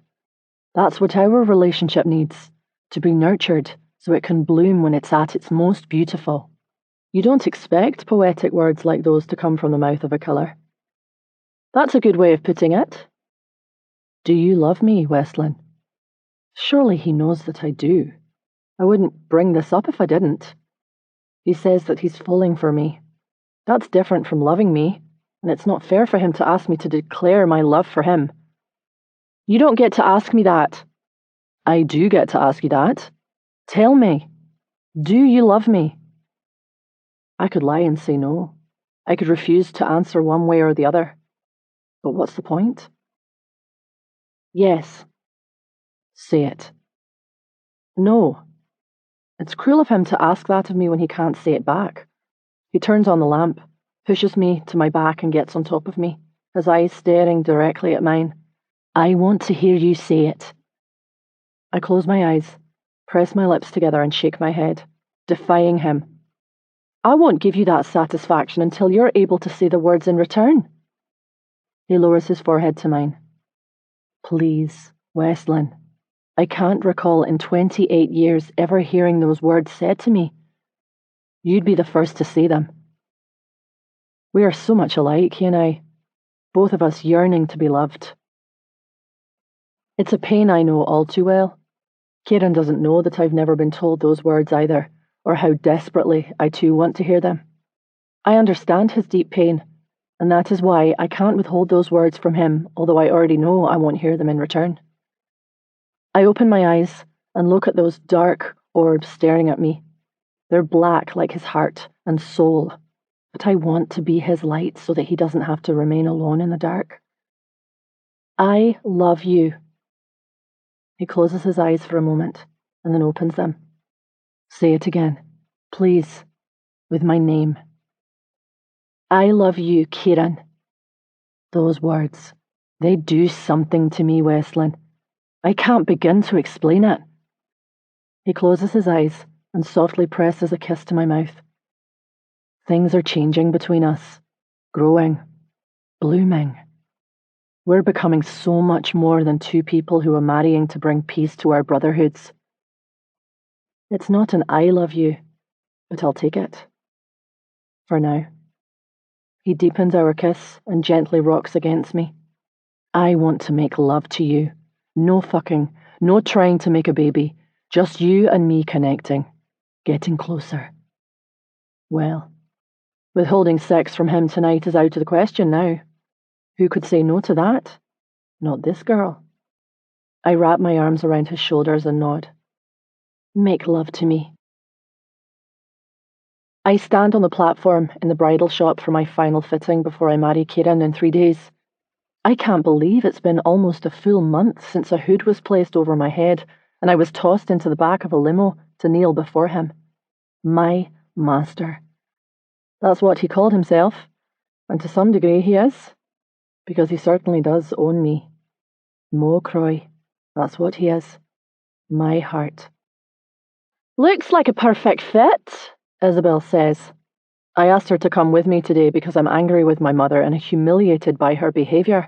That's what our relationship needs, to be nurtured so it can bloom when it's at its most beautiful. You don't expect poetic words like those to come from the mouth of a killer. That's a good way of putting it. Do you love me, Westlin? Surely he knows that I do. I wouldn't bring this up if I didn't. He says that he's falling for me. That's different from loving me, and it's not fair for him to ask me to declare my love for him. You don't get to ask me that. I do get to ask you that. Tell me, do you love me? I could lie and say no. I could refuse to answer one way or the other. But what's the point? Yes. Say it. No. It's cruel of him to ask that of me when he can't say it back. He turns on the lamp, pushes me to my back and gets on top of me, his eyes staring directly at mine. I want to hear you say it. I close my eyes, press my lips together and shake my head, defying him. I won't give you that satisfaction until you're able to say the words in return. He lowers his forehead to mine. Please, Westlin. I can't recall in 28 years ever hearing those words said to me. You'd be the first to say them. We are so much alike, he and I, both of us yearning to be loved. It's a pain I know all too well. Kieran doesn't know that I've never been told those words either, or how desperately I too want to hear them. I understand his deep pain, and that is why I can't withhold those words from him, although I already know I won't hear them in return. I open my eyes and look at those dark orbs staring at me. They're black like his heart and soul, but I want to be his light so that he doesn't have to remain alone in the dark. I love you. He closes his eyes for a moment and then opens them. Say it again, please, with my name. I love you, Kieran. Those words, they do something to me, Westlin. I can't begin to explain it. He closes his eyes and softly presses a kiss to my mouth. Things are changing between us, growing, blooming. We're becoming so much more than two people who are marrying to bring peace to our brotherhoods. It's not an I love you, but I'll take it. For now. He deepens our kiss and gently rocks against me. I want to make love to you. No fucking, no trying to make a baby. Just you and me connecting, getting closer. Well, withholding sex from him tonight is out of the question now. Who could say no to that? Not this girl. I wrap my arms around his shoulders and nod. Make love to me. I stand on the platform in the bridal shop for my final fitting before I marry Kieran in 3 days. I can't believe it's been almost a full month since a hood was placed over my head and I was tossed into the back of a limo to kneel before him. My master. That's what he called himself, and to some degree he is, because he certainly does own me. Mo Croy, that's what he is. My heart. Looks like a perfect fit, Isabel says. I asked her to come with me today because I'm angry with my mother and humiliated by her behaviour.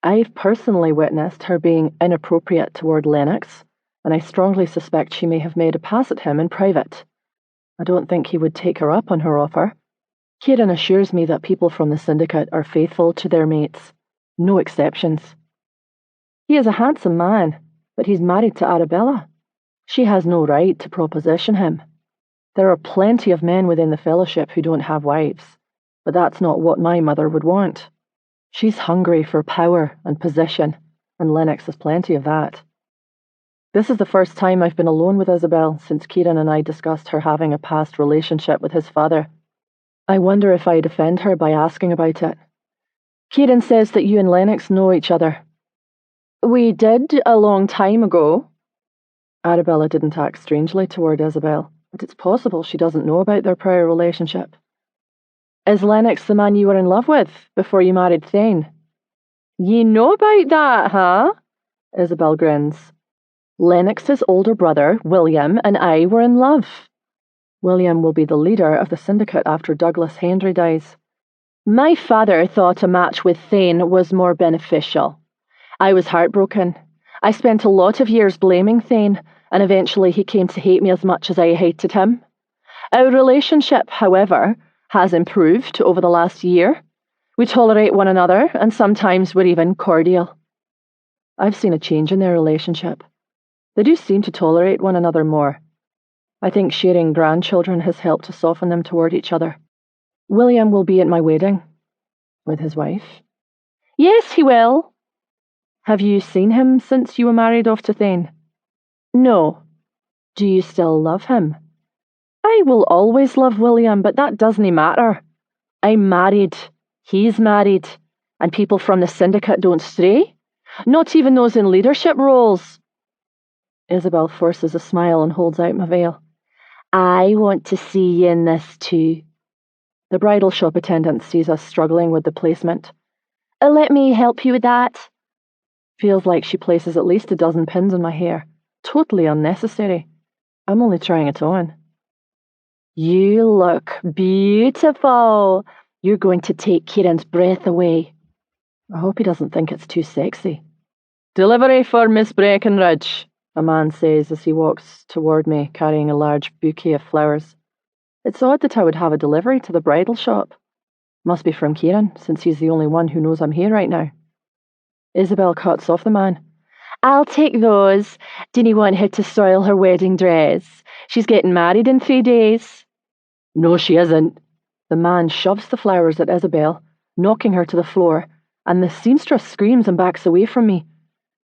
I've personally witnessed her being inappropriate toward Lennox, and I strongly suspect she may have made a pass at him in private. I don't think he would take her up on her offer. Kieran assures me that people from the syndicate are faithful to their mates. No exceptions. He is a handsome man, but he's married to Arabella. She has no right to proposition him. There are plenty of men within the fellowship who don't have wives, but that's not what my mother would want. She's hungry for power and position, and Lennox has plenty of that. This is the first time I've been alone with Isabel since Kieran and I discussed her having a past relationship with his father. I wonder if I'd offend her by asking about it. Kieran says that you and Lennox know each other. We did a long time ago. Arabella didn't act strangely toward Isabel, but it's possible she doesn't know about their prior relationship. Is Lennox the man you were in love with before you married Thane? Ye know about that, huh? Isabel grins. Lennox's older brother, William, and I were in love. William will be the leader of the syndicate after Douglas Hendry dies. My father thought a match with Thane was more beneficial. I was heartbroken. I spent a lot of years blaming Thane, and eventually he came to hate me as much as I hated him. Our relationship, however, has improved over the last year. We tolerate one another, and sometimes we're even cordial. I've seen a change in their relationship. They do seem to tolerate one another more. I think sharing grandchildren has helped to soften them toward each other. William will be at my wedding. With his wife? Yes, he will. Have you seen him since you were married off to Thane? No. Do you still love him? I will always love William, but that doesn't matter. I'm married. He's married. And people from the syndicate don't stray. Not even those in leadership roles. Isabel forces a smile and holds out my veil. I want to see you in this too. The bridal shop attendant sees us struggling with the placement. Let me help you with that. Feels like she places at least a dozen pins in my hair. Totally unnecessary. I'm only trying it on. You look beautiful. You're going to take Kieran's breath away. I hope he doesn't think it's too sexy. Delivery for Miss Breckenridge, a man says as he walks toward me carrying a large bouquet of flowers. It's odd that I would have a delivery to the bridal shop. Must be from Kieran, since he's the only one who knows I'm here right now. Isabel cuts off the man. I'll take those. Didn't you want her to soil her wedding dress? She's getting married in 3 days. No, she isn't. The man shoves the flowers at Isabel, knocking her to the floor, and the seamstress screams and backs away from me.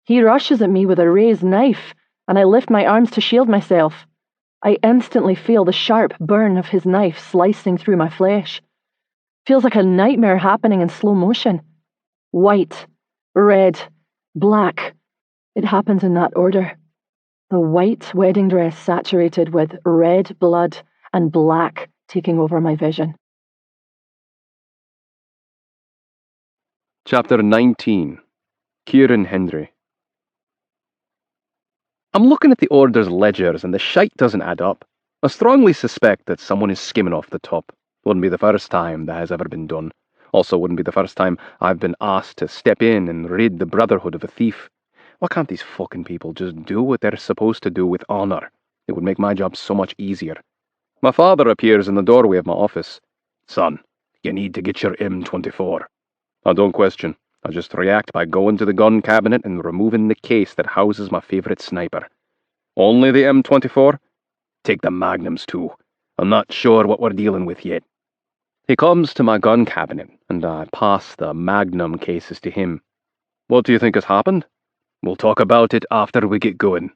He rushes at me with a raised knife, and I lift my arms to shield myself. I instantly feel the sharp burn of his knife slicing through my flesh. Feels like a nightmare happening in slow motion. White, red, black. It happens in that order. The white wedding dress saturated with red blood and black taking over my vision. Chapter 19. Kieran Hendry. I'm looking at the order's ledgers and the shite doesn't add up. I strongly suspect that someone is skimming off the top. Wouldn't be the first time that has ever been done. Also wouldn't be the first time I've been asked to step in and rid the brotherhood of a thief. Why can't these fucking people just do what they're supposed to do with honor? It would make my job so much easier. My father appears in the doorway of my office. Son, you need to get your M24. I don't question. I just react by going to the gun cabinet and removing the case that houses my favorite sniper. Only the M24? Take the magnums too. I'm not sure what we're dealing with yet. He comes to my gun cabinet, and I pass the magnum cases to him. What do you think has happened? We'll talk about it after we get going.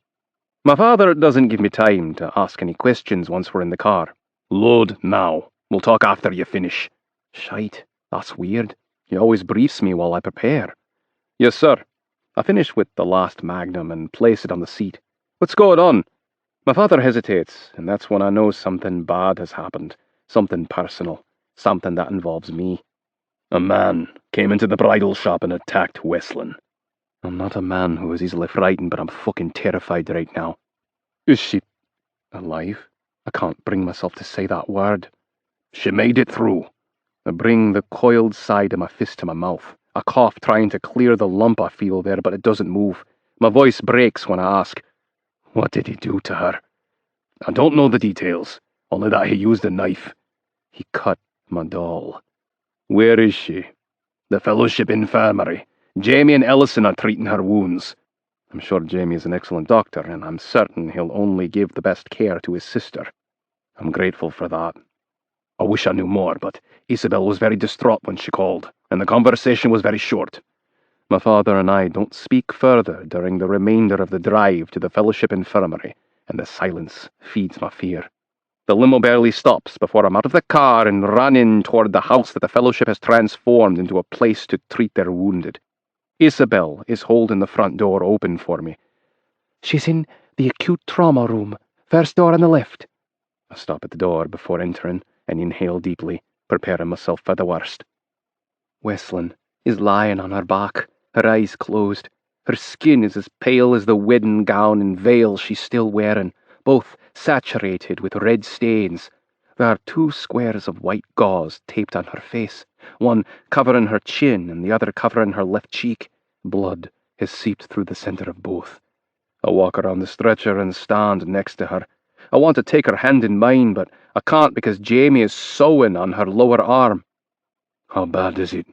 My father doesn't give me time to ask any questions once we're in the car. Load now. We'll talk after you finish. Shite, that's weird. He always briefs me while I prepare. Yes, sir. I finish with the last magnum and place it on the seat. What's going on? My father hesitates, and that's when I know something bad has happened. Something personal. Something that involves me. A man came into the bridal shop and attacked Westlin. I'm not a man who is easily frightened, but I'm fucking terrified right now. Is she alive? I can't bring myself to say that word. She made it through. I bring the coiled side of my fist to my mouth. I cough, trying to clear the lump I feel there, but it doesn't move. My voice breaks when I ask, what did he do to her? I don't know the details. only that he used a knife. He cut my doll. Where is she? The Fellowship Infirmary. Jamie and Ellison are treating her wounds. I'm sure Jamie is an excellent doctor, and I'm certain he'll only give the best care to his sister. I'm grateful for that. I wish I knew more, but Isabel was very distraught when she called, and the conversation was very short. My father and I don't speak further during the remainder of the drive to the Fellowship Infirmary, and the silence feeds my fear. The limo barely stops before I'm out of the car and running toward the house that the Fellowship has transformed into a place to treat their wounded. Isabel is holding the front door open for me. She's in the acute trauma room, first door on the left. I stop at the door before entering and inhale deeply, preparing myself for the worst. Wesleyan is lying on her back, her eyes closed. Her skin is as pale as the wedding gown and veil she's still wearing, both saturated with red stains. There are 2 squares of white gauze taped on her face, one covering her chin and the other covering her left cheek. Blood has seeped through the center of both. I walk around the stretcher and stand next to her. I want to take her hand in mine, but I can't because Jamie is sewing on her lower arm. How bad is it?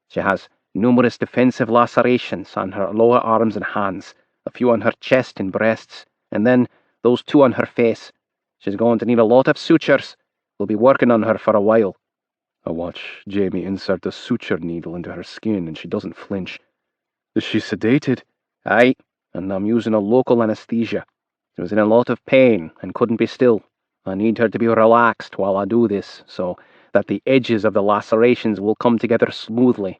She has numerous defensive lacerations on her lower arms and hands, a few on her chest and breasts, and then those 2 on her face. She's going to need a lot of sutures. We'll be working on her for a while. I watch Jamie insert a suture needle into her skin, and she doesn't flinch. Is she sedated? Aye, and I'm using a local anesthesia. She was in a lot of pain and couldn't be still. I need her to be relaxed while I do this, so that the edges of the lacerations will come together smoothly.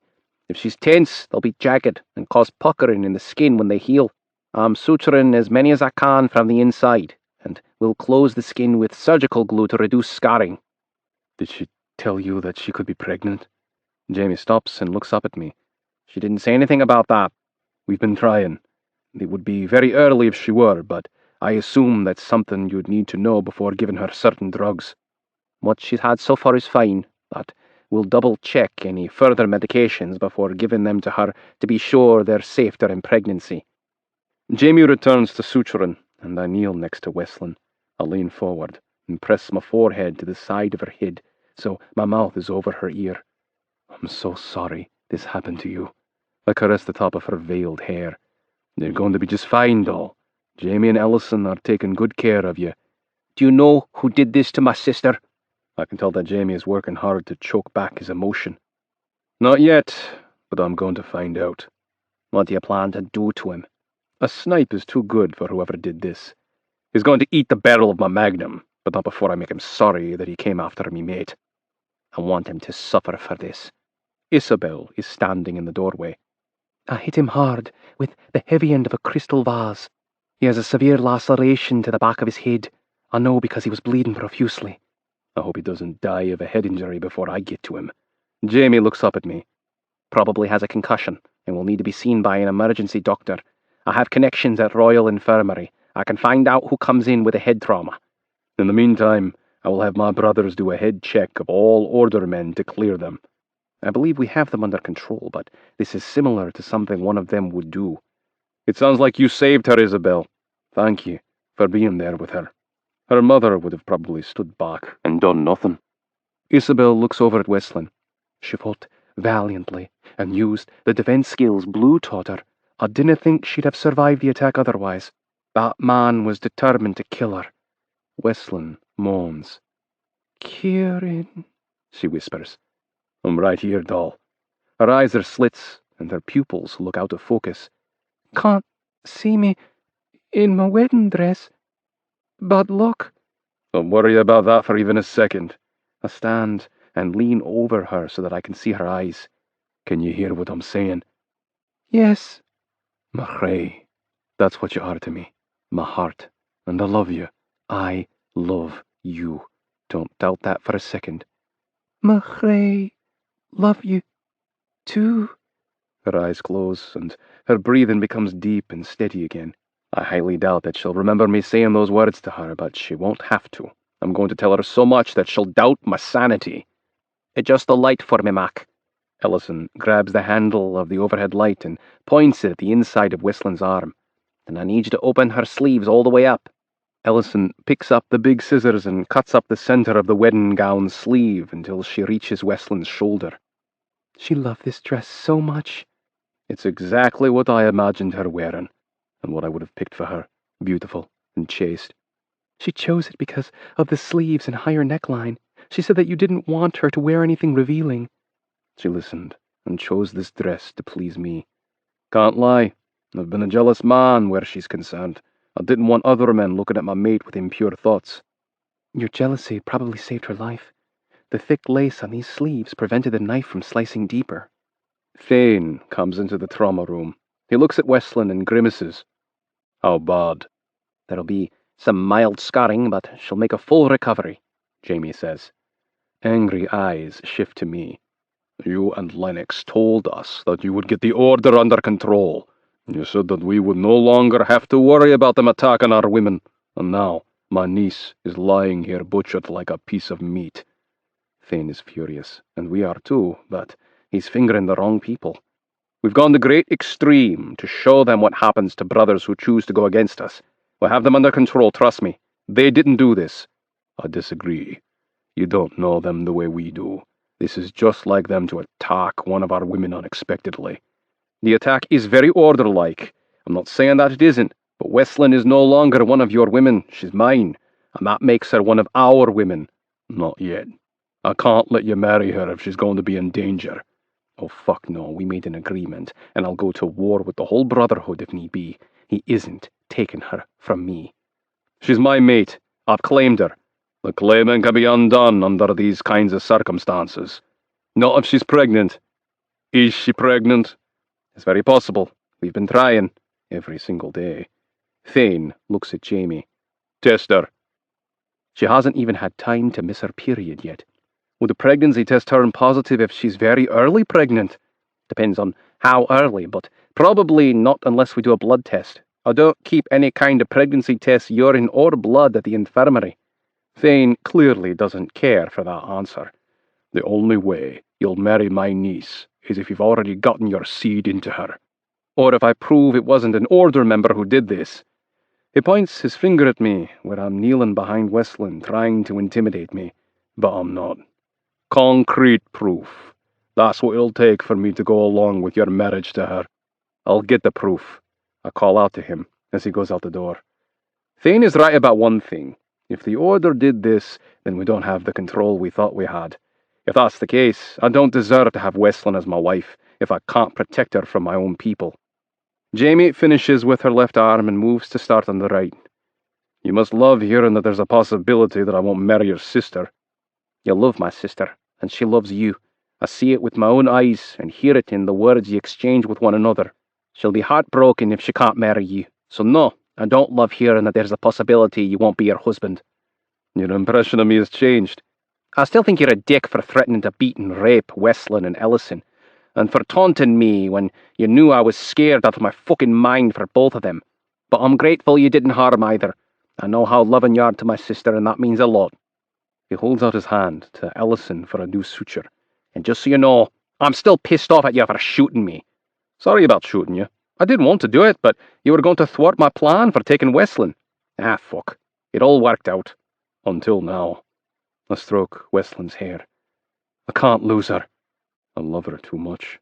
If she's tense, they'll be jagged and cause puckering in the skin when they heal. I'm suturing as many as I can from the inside, and we'll close the skin with surgical glue to reduce scarring. Did she tell you that she could be pregnant? Jamie stops and looks up at me. She didn't say anything about that. We've been trying. It would be very early if she were, but I assume that's something you'd need to know before giving her certain drugs. What she's had so far is fine, but we'll double-check any further medications before giving them to her to be sure they're safe during pregnancy. Jamie returns to suturing, and I kneel next to Wesleyan. I lean forward and press my forehead to the side of her head, so my mouth is over her ear. I'm so sorry this happened to you. I caress the top of her veiled hair. You're going to be just fine, doll. Jamie and Ellison are taking good care of you. Do you know who did this to my sister? I can tell that Jamie is working hard to choke back his emotion. Not yet, but I'm going to find out. What do you plan to do to him? A snipe is too good for whoever did this. He's going to eat the barrel of my magnum, but not before I make him sorry that he came after me mate. I want him to suffer for this. Isabel is standing in the doorway. I hit him hard with the heavy end of a crystal vase. He has a severe laceration to the back of his head. I know because he was bleeding profusely. I hope he doesn't die of a head injury before I get to him. Jamie looks up at me. Probably has a concussion and will need to be seen by an emergency doctor. I have connections at Royal Infirmary. I can find out who comes in with a head trauma. In the meantime, I will have my brothers do a head check of all order men to clear them. I believe we have them under control, but this is similar to something one of them would do. It sounds like you saved her, Isabel. Thank you for being there with her. Her mother would have probably stood back and done nothing. Isabel looks over at Wesleyan. She fought valiantly and used the defense skills Blue taught her. I didn't think she'd have survived the attack otherwise. That man was determined to kill her. Wesleyan moans. Kieran, she whispers. I'm right here, doll. Her eyes are slits, and her pupils look out of focus. Can't see me in my wedding dress. Bad luck. Don't worry about that for even a second. I stand and lean over her so that I can see her eyes. Can you hear what I'm saying? Yes. Machrei, that's what you are to me. My heart. And I love you. I love you. Don't doubt that for a second. Machrei, love you too. Her eyes close, and her breathing becomes deep and steady again. I highly doubt that she'll remember me saying those words to her, but she won't have to. I'm going to tell her so much that she'll doubt my sanity. Adjust the light for me, Mac. Ellison grabs the handle of the overhead light and points it at the inside of Wesleyan's arm. And I need you to open her sleeves all the way up. Ellison picks up the big scissors and cuts up the center of the wedding gown sleeve until she reaches Westland's shoulder. She loved this dress so much. It's exactly what I imagined her wearing, and what I would have picked for her, beautiful and chaste. She chose it because of the sleeves and higher neckline. She said that you didn't want her to wear anything revealing. She listened and chose this dress to please me. Can't lie, I've been a jealous man where she's concerned. I didn't want other men looking at my mate with impure thoughts. Your jealousy probably saved her life. The thick lace on these sleeves prevented the knife from slicing deeper. Thane comes into the trauma room. He looks at Westland and grimaces. How bad? There'll be some mild scarring, but she'll make a full recovery, Jamie says. Angry eyes shift to me. You and Lennox told us that you would get the order under control. You said that we would no longer have to worry about them attacking our women, and now my niece is lying here butchered like a piece of meat. Thane is furious, and we are too, but he's fingering the wrong people. We've gone to great extreme to show them what happens to brothers who choose to go against us. We'll have them under control, trust me. They didn't do this. I disagree. You don't know them the way we do. This is just like them to attack one of our women unexpectedly. The attack is very order-like. I'm not saying that it isn't, but Westland is no longer one of your women. She's mine, and that makes her one of our women. Not yet. I can't let you marry her if she's going to be in danger. Oh, fuck no, we made an agreement, and I'll go to war with the whole Brotherhood if need be. He isn't taking her from me. She's my mate. I've claimed her. The claiming can be undone under these kinds of circumstances. Not if she's pregnant. Is she pregnant? It's very possible. We've been trying. Every single day. Thane looks at Jamie. Test her. She hasn't even had time to miss her period yet. Would the pregnancy test turn positive if she's very early pregnant? Depends on how early, but probably not unless we do a blood test. I don't keep any kind of pregnancy test, urine, or blood at the infirmary. Thane clearly doesn't care for that answer. The only way you'll marry my niece is if you've already gotten your seed into her. Or if I prove it wasn't an Order member who did this. He points his finger at me, where I'm kneeling behind Westland, trying to intimidate me, but I'm not. Concrete proof. That's what it'll take for me to go along with your marriage to her. I'll get the proof. I call out to him as he goes out the door. Thane is right about one thing. If the Order did this, then we don't have the control we thought we had. If that's the case, I don't deserve to have Westland as my wife if I can't protect her from my own people. Jamie finishes with her left arm and moves to start on the right. You must love hearing that there's a possibility that I won't marry your sister. You love my sister, and she loves you. I see it with my own eyes and hear it in the words you exchange with one another. She'll be heartbroken if she can't marry you. So no, I don't love hearing that there's a possibility you won't be her husband. Your impression of me has changed. I still think you're a dick for threatening to beat and rape Westland and Ellison, and for taunting me when you knew I was scared out of my fucking mind for both of them. But I'm grateful you didn't harm either. I know how loving you are to my sister, and that means a lot. He holds out his hand to Ellison for a new suture. And just so you know, I'm still pissed off at you for shooting me. Sorry about shooting you. I didn't want to do it, but you were going to thwart my plan for taking Westland. Ah, fuck. It all worked out. Until now. I stroke Westland's hair. I can't lose her. I love her too much.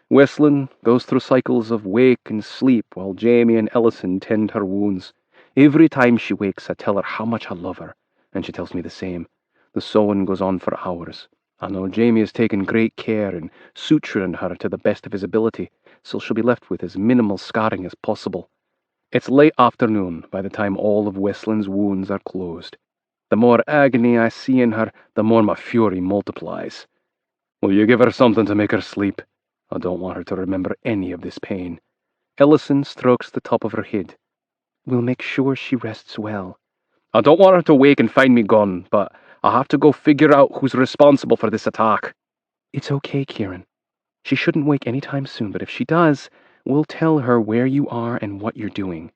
Westland goes through cycles of wake and sleep while Jamie and Ellison tend her wounds. Every time she wakes, I tell her how much I love her, and she tells me the same. The sewing goes on for hours. I know Jamie has taken great care in suturing her to the best of his ability, so she'll be left with as minimal scarring as possible. It's late afternoon by the time all of Westland's wounds are closed. The more agony I see in her, the more my fury multiplies. Will you give her something to make her sleep? I don't want her to remember any of this pain. Ellison strokes the top of her head. We'll make sure she rests well. I don't want her to wake and find me gone, but I have to go figure out who's responsible for this attack. It's okay, Kieran. She shouldn't wake anytime soon, but if she does, we'll tell her where you are and what you're doing.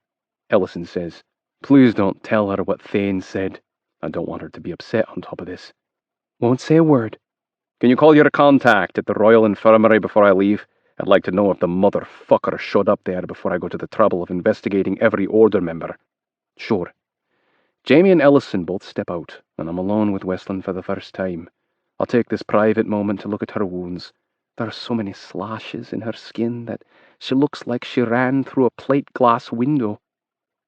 Ellison says, Please don't tell her what Thane said. I don't want her to be upset on top of this. Won't say a word. Can you call your contact at the Royal Infirmary before I leave? I'd like to know if the motherfucker showed up there before I go to the trouble of investigating every Order member. Sure. Jamie and Ellison both step out, and I'm alone with Westland for the first time. I'll take this private moment to look at her wounds. There are so many slashes in her skin that she looks like she ran through a plate glass window.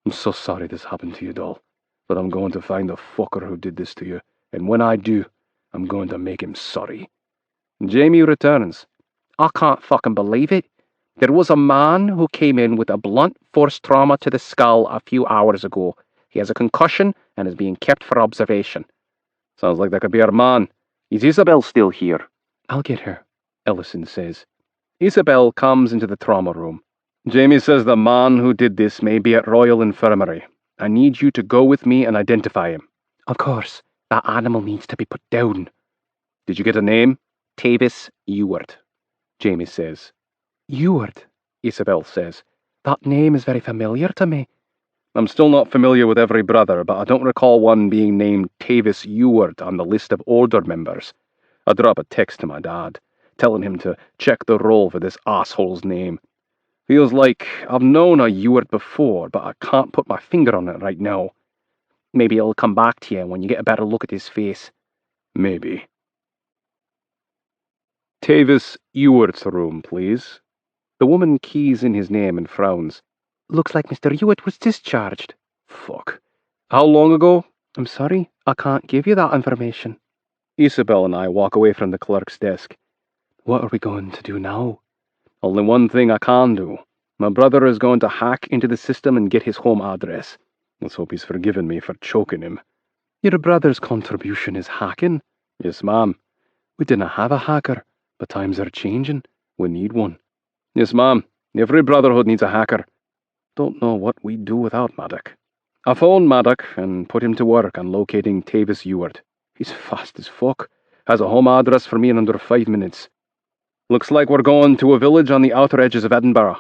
I'm so sorry this happened to you, doll, but I'm going to find the fucker who did this to you, and when I do, I'm going to make him sorry. Jamie returns. I can't fucking believe it. There was a man who came in with a blunt force trauma to the skull a few hours ago. He has a concussion and is being kept for observation. Sounds like that could be our man. Is Isabel still here? I'll get her, Ellison says. Isabel comes into the trauma room. Jamie says the man who did this may be at Royal Infirmary. I need you to go with me and identify him. Of course. That animal needs to be put down. Did you get a name? Tavis Ewart, Jamie says. Ewart, Isabel says. That name is very familiar to me. I'm still not familiar with every brother, but I don't recall one being named Tavis Ewart on the list of order members. I drop a text to my dad, telling him to check the roll for this asshole's name. Feels like I've known a Ewart before, but I can't put my finger on it right now. Maybe it'll come back to you when you get a better look at his face. Maybe. Tavis Ewart's room, please. The woman keys in his name and frowns. Looks like Mr. Ewart was discharged. Fuck. How long ago? I'm sorry, I can't give you that information. Isabel and I walk away from the clerk's desk. What are we going to do now? Only one thing I can do. My brother is going to hack into the system and get his home address. Let's hope he's forgiven me for choking him. Your brother's contribution is hacking? Yes, ma'am. We didn't have a hacker, but times are changing. We need one. Yes, ma'am. Every brotherhood needs a hacker. Don't know what we'd do without Maddock. I phoned Maddock and put him to work on locating Tavis Ewart. He's fast as fuck. Has a home address for me in under 5 minutes. Looks like we're going to a village on the outer edges of Edinburgh.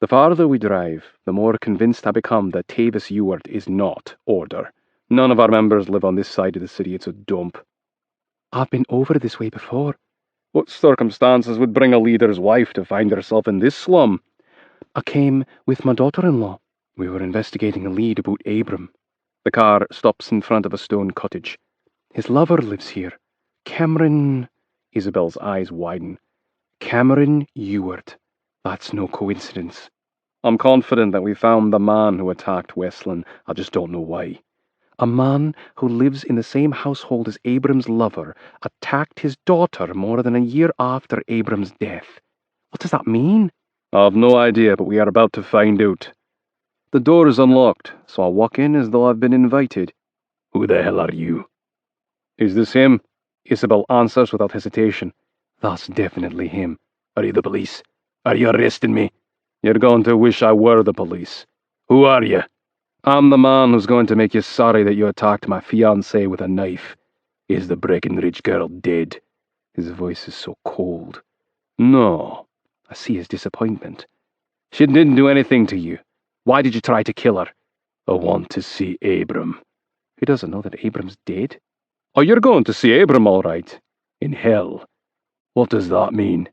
The farther we drive, the more convinced I become that Tavis Ewart is not order. None of our members live on this side of the city. It's a dump. I've been over this way before. What circumstances would bring a leader's wife to find herself in this slum? I came with my daughter-in-law. We were investigating a lead about Abram. The car stops in front of a stone cottage. His lover lives here. Cameron... Isabel's eyes widen. Cameron Ewart. That's no coincidence. I'm confident that we found the man who attacked Westland. I just don't know why. A man who lives in the same household as Abram's lover attacked his daughter more than a year after Abram's death. What does that mean? I have no idea, but we are about to find out. The door is unlocked, so I walk in as though I've been invited. Who the hell are you? Is this him? Isabel answers without hesitation. That's definitely him. Are you the police? Are you arresting me? You're going to wish I were the police. Who are you? I'm the man who's going to make you sorry that you attacked my fiancée with a knife. Is the Breckenridge girl dead? His voice is so cold. No. I see his disappointment. She didn't do anything to you. Why did you try to kill her? I want to see Abram. He doesn't know that Abram's dead? Oh, you're going to see Abram, all right. In hell. What does that mean?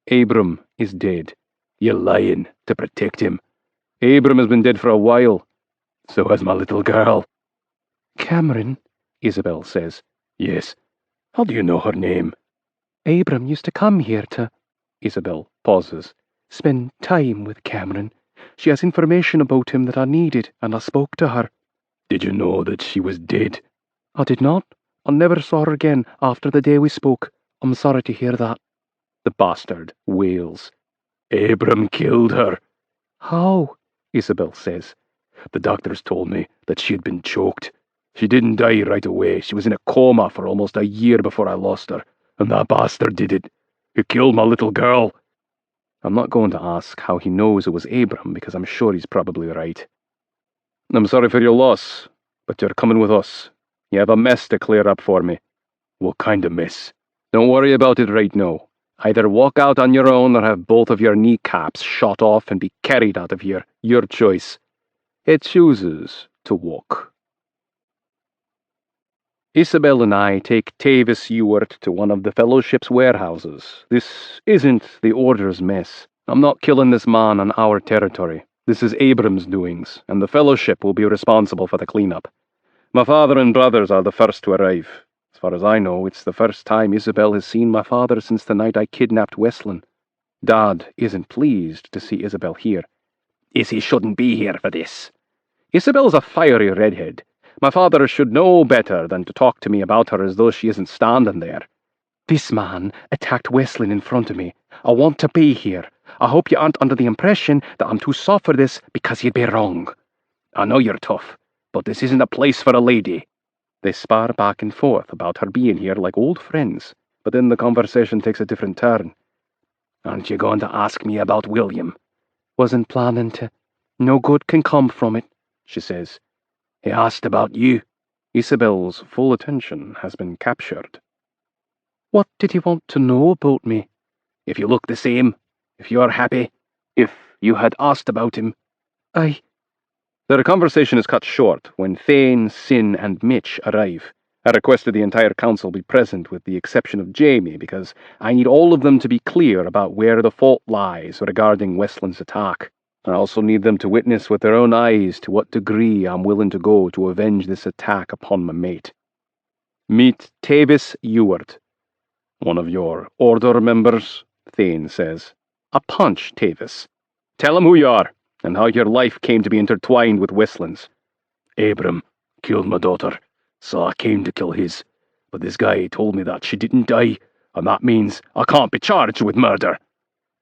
Abram is dead. You're lying to protect him. Abram has been dead for a while. So has my little girl. Cameron, Isabel says. Yes. How do you know her name? Abram used to come here to... Isabel pauses. Spend time with Cameron. She has information about him that I needed, and I spoke to her. Did you know that she was dead? I did not. I never saw her again after the day we spoke. I'm sorry to hear that. The bastard wails. Abram killed her. How? Isabel says. The doctors told me that she had been choked. She didn't die right away. She was in a coma for almost a year before I lost her. And that bastard did it. He killed my little girl. I'm not going to ask how he knows it was Abram, because I'm sure he's probably right. I'm sorry for your loss, but you're coming with us. You have a mess to clear up for me. What kind of mess? Don't worry about it right now. Either walk out on your own or have both of your kneecaps shot off and be carried out of here. Your choice. It chooses to walk. Isabel and I take Tavis Ewart to one of the Fellowship's warehouses. This isn't the Order's mess. I'm not killing this man on our territory. This is Abram's doings, and the Fellowship will be responsible for the cleanup. My father and brothers are the first to arrive. As far as I know, it's the first time Isabel has seen my father since the night I kidnapped Westlin. Dad isn't pleased to see Isabel here. He shouldn't be here for this. Isabel's a fiery redhead. My father should know better than to talk to me about her as though she isn't standing there. This man attacked Westlin in front of me. I want to be here. I hope you aren't under the impression that I'm too soft for this because you'd be wrong. I know you're tough, but this isn't a place for a lady. They spar back and forth about her being here like old friends, but then the conversation takes a different turn. Aren't you going to ask me about William? Wasn't planning to. No good can come from it, she says. He asked about you. Isabel's full attention has been captured. What did he want to know about me? If you look the same, if you're happy, if you had asked about him. Their conversation is cut short when Thane, Sin, and Mitch arrive. I requested the entire council be present with the exception of Jamie because I need all of them to be clear about where the fault lies regarding Westland's attack. I also need them to witness with their own eyes to what degree I'm willing to go to avenge this attack upon my mate. Meet Tavis Ewart. One of your order members, Thane says. I punch Tavis. Tell him who you are, and how your life came to be intertwined with Westland's. Abram killed my daughter, so I came to kill his. But this guy told me that she didn't die, and that means I can't be charged with murder.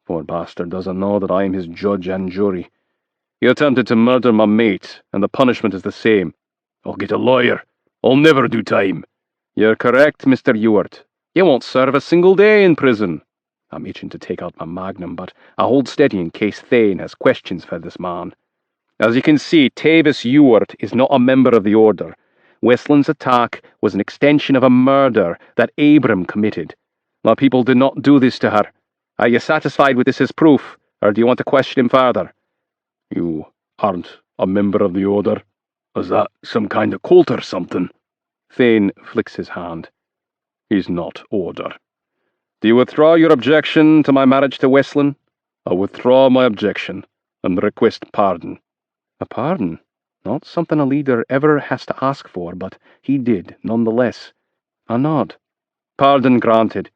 Poor bastard doesn't know that I am his judge and jury. He attempted to murder my mate, and the punishment is the same. I'll get a lawyer. I'll never do time. You're correct, Mr. Ewart. You won't serve a single day in prison. I'm itching to take out my magnum, but I hold steady in case Thane has questions for this man. As you can see, Tavis Ewart is not a member of the Order. Westland's attack was an extension of a murder that Abram committed. My people did not do this to her. Are you satisfied with this as proof, or do you want to question him further? You aren't a member of the Order? Is that some kind of cult or something? Thane flicks his hand. He's not Order. Do you withdraw your objection to my marriage to Westlin? I withdraw my objection and request pardon. A pardon? Not something a leader ever has to ask for, but he did, nonetheless. I nod. Pardon granted.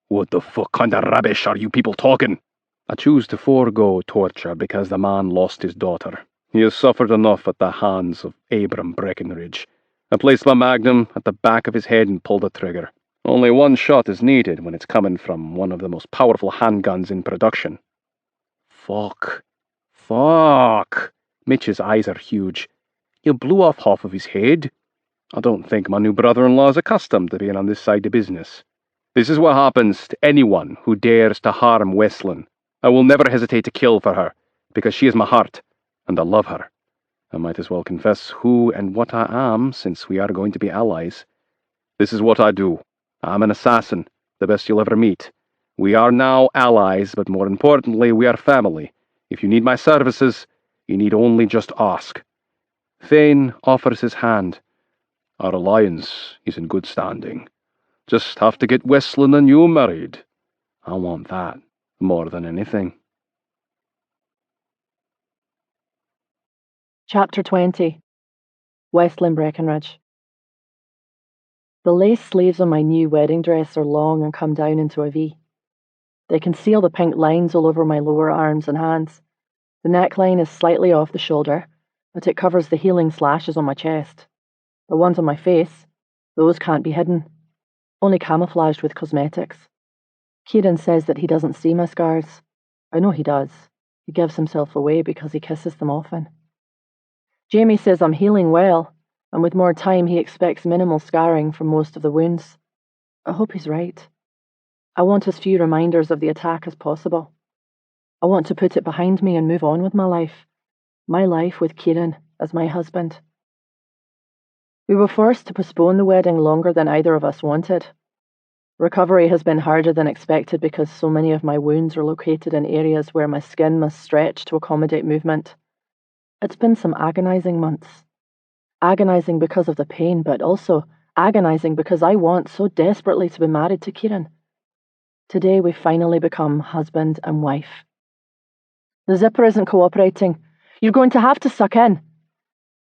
What the fuck kind of rubbish are you people talking? I choose to forego torture because the man lost his daughter. He has suffered enough at the hands of Abram Breckenridge. I placed my magnum at the back of his head and pulled the trigger. Only one shot is needed when it's coming from one of the most powerful handguns in production. Fuck. Mitch's eyes are huge. You blew off half of his head. I don't think my new brother-in-law is accustomed to being on this side of business. This is what happens to anyone who dares to harm Westlin. I will never hesitate to kill for her, because she is my heart, and I love her. I might as well confess who and what I am, since we are going to be allies. This is what I do. I'm an assassin, the best you'll ever meet. We are now allies, but more importantly, we are family. If you need my services, you need only just ask. Thane offers his hand. Our alliance is in good standing. Just have to get Westlin and you married. I want that more than anything. Chapter 20. Westlin Breckenridge. The lace sleeves on my new wedding dress are long and come down into a V. They conceal the pink lines all over my lower arms and hands. The neckline is slightly off the shoulder, but it covers the healing slashes on my chest. The ones on my face, those can't be hidden, only camouflaged with cosmetics. Kieran says that he doesn't see my scars. I know he does. He gives himself away because he kisses them often. Jamie says I'm healing well, and with more time he expects minimal scarring from most of the wounds. I hope he's right. I want as few reminders of the attack as possible. I want to put it behind me and move on with my life with Kieran as my husband. We were forced to postpone the wedding longer than either of us wanted. Recovery has been harder than expected because so many of my wounds are located in areas where my skin must stretch to accommodate movement. It's been some agonizing months. Agonizing because of the pain, but also agonizing because I want so desperately to be married to Kieran. Today we finally become husband and wife. The zipper isn't cooperating. You're going to have to suck in.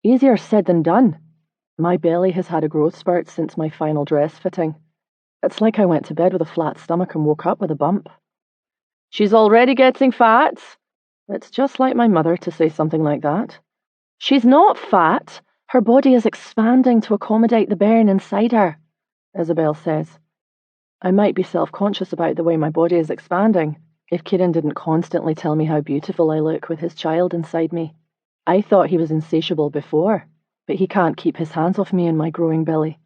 Easier said than done. My belly has had a growth spurt since my final dress fitting. It's like I went to bed with a flat stomach and woke up with a bump. She's already getting fat. It's just like my mother to say something like that. She's not fat. Her body is expanding to accommodate the bairn inside her, Isabel says. I might be self-conscious about the way my body is expanding if Kieran didn't constantly tell me how beautiful I look with his child inside me. I thought he was insatiable before, but he can't keep his hands off me and my growing belly.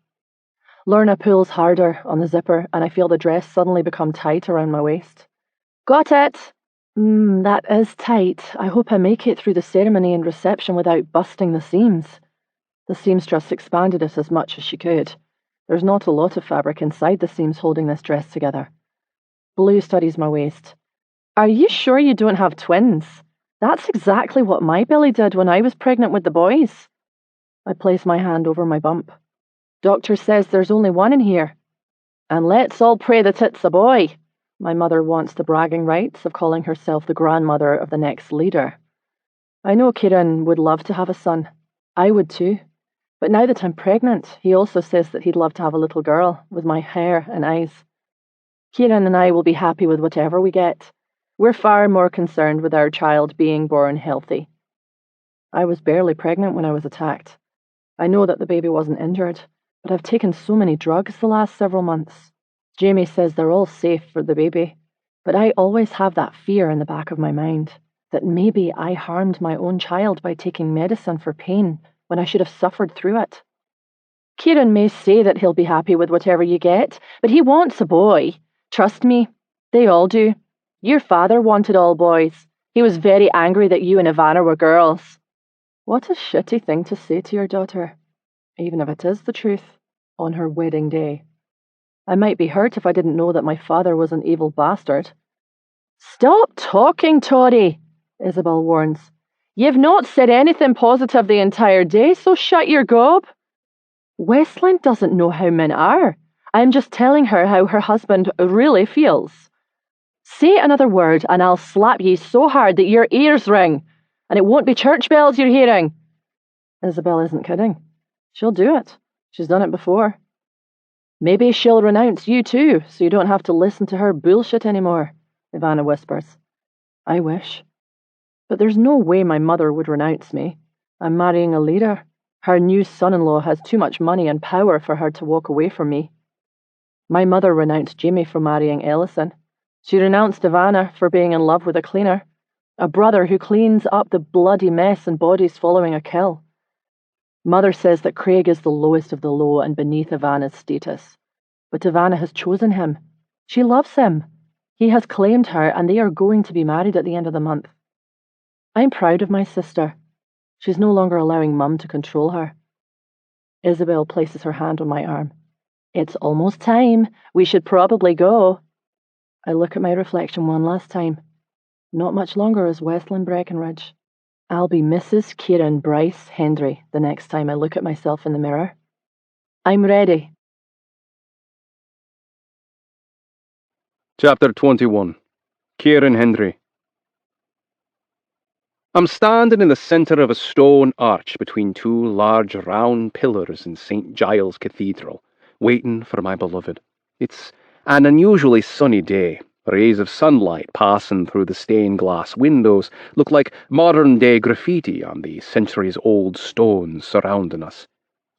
Lorna pulls harder on the zipper and I feel the dress suddenly become tight around my waist. Got it! That is tight. I hope I make it through the ceremony and reception without busting the seams. The seamstress expanded it as much as she could. There's not a lot of fabric inside the seams holding this dress together. Blue studies my waist. Are you sure you don't have twins? That's exactly what my belly did when I was pregnant with the boys. I place my hand over my bump. Doctor says there's only one in here. And let's all pray that it's a boy. My mother wants the bragging rights of calling herself the grandmother of the next leader. I know Kieran would love to have a son. I would too. But now that I'm pregnant, he also says that he'd love to have a little girl with my hair and eyes. Kieran and I will be happy with whatever we get. We're far more concerned with our child being born healthy. I was barely pregnant when I was attacked. I know that the baby wasn't injured, but I've taken so many drugs the last several months. Jamie says they're all safe for the baby, but I always have that fear in the back of my mind that maybe I harmed my own child by taking medicine for pain when I should have suffered through it. Kieran may say that he'll be happy with whatever you get, but he wants a boy. Trust me, they all do. Your father wanted all boys. He was very angry that you and Ivana were girls. What a shitty thing to say to your daughter, even if it is the truth, on her wedding day. I might be hurt if I didn't know that my father was an evil bastard. Stop talking, Tori, Isabel warns. You've not said anything positive the entire day, so shut your gob. Westland doesn't know how men are. I'm just telling her how her husband really feels. Say another word and I'll slap you so hard that your ears ring, and it won't be church bells you're hearing. Isabel isn't kidding. She'll do it. She's done it before. Maybe she'll renounce you too, so you don't have to listen to her bullshit anymore, Ivana whispers. I wish. But there's no way my mother would renounce me. I'm marrying a leader. Her new son-in-law has too much money and power for her to walk away from me. My mother renounced Jamie for marrying Ellison. She renounced Ivana for being in love with a cleaner, a brother who cleans up the bloody mess and bodies following a kill. Mother says that Craig is the lowest of the low and beneath Ivana's status. But Ivana has chosen him. She loves him. He has claimed her, and they are going to be married at the end of the month. I'm proud of my sister. She's no longer allowing Mum to control her. Isabel places her hand on my arm. It's almost time. We should probably go. I look at my reflection one last time. Not much longer as Westland Breckenridge. I'll be Mrs. Kieran Bryce Hendry the next time I look at myself in the mirror. I'm ready. Chapter 21. Kieran Hendry. I'm standing in the centre of a stone arch between two large round pillars in St. Giles Cathedral, waiting for my beloved. It's an unusually sunny day. Rays of sunlight passing through the stained glass windows look like modern-day graffiti on the centuries-old stones surrounding us.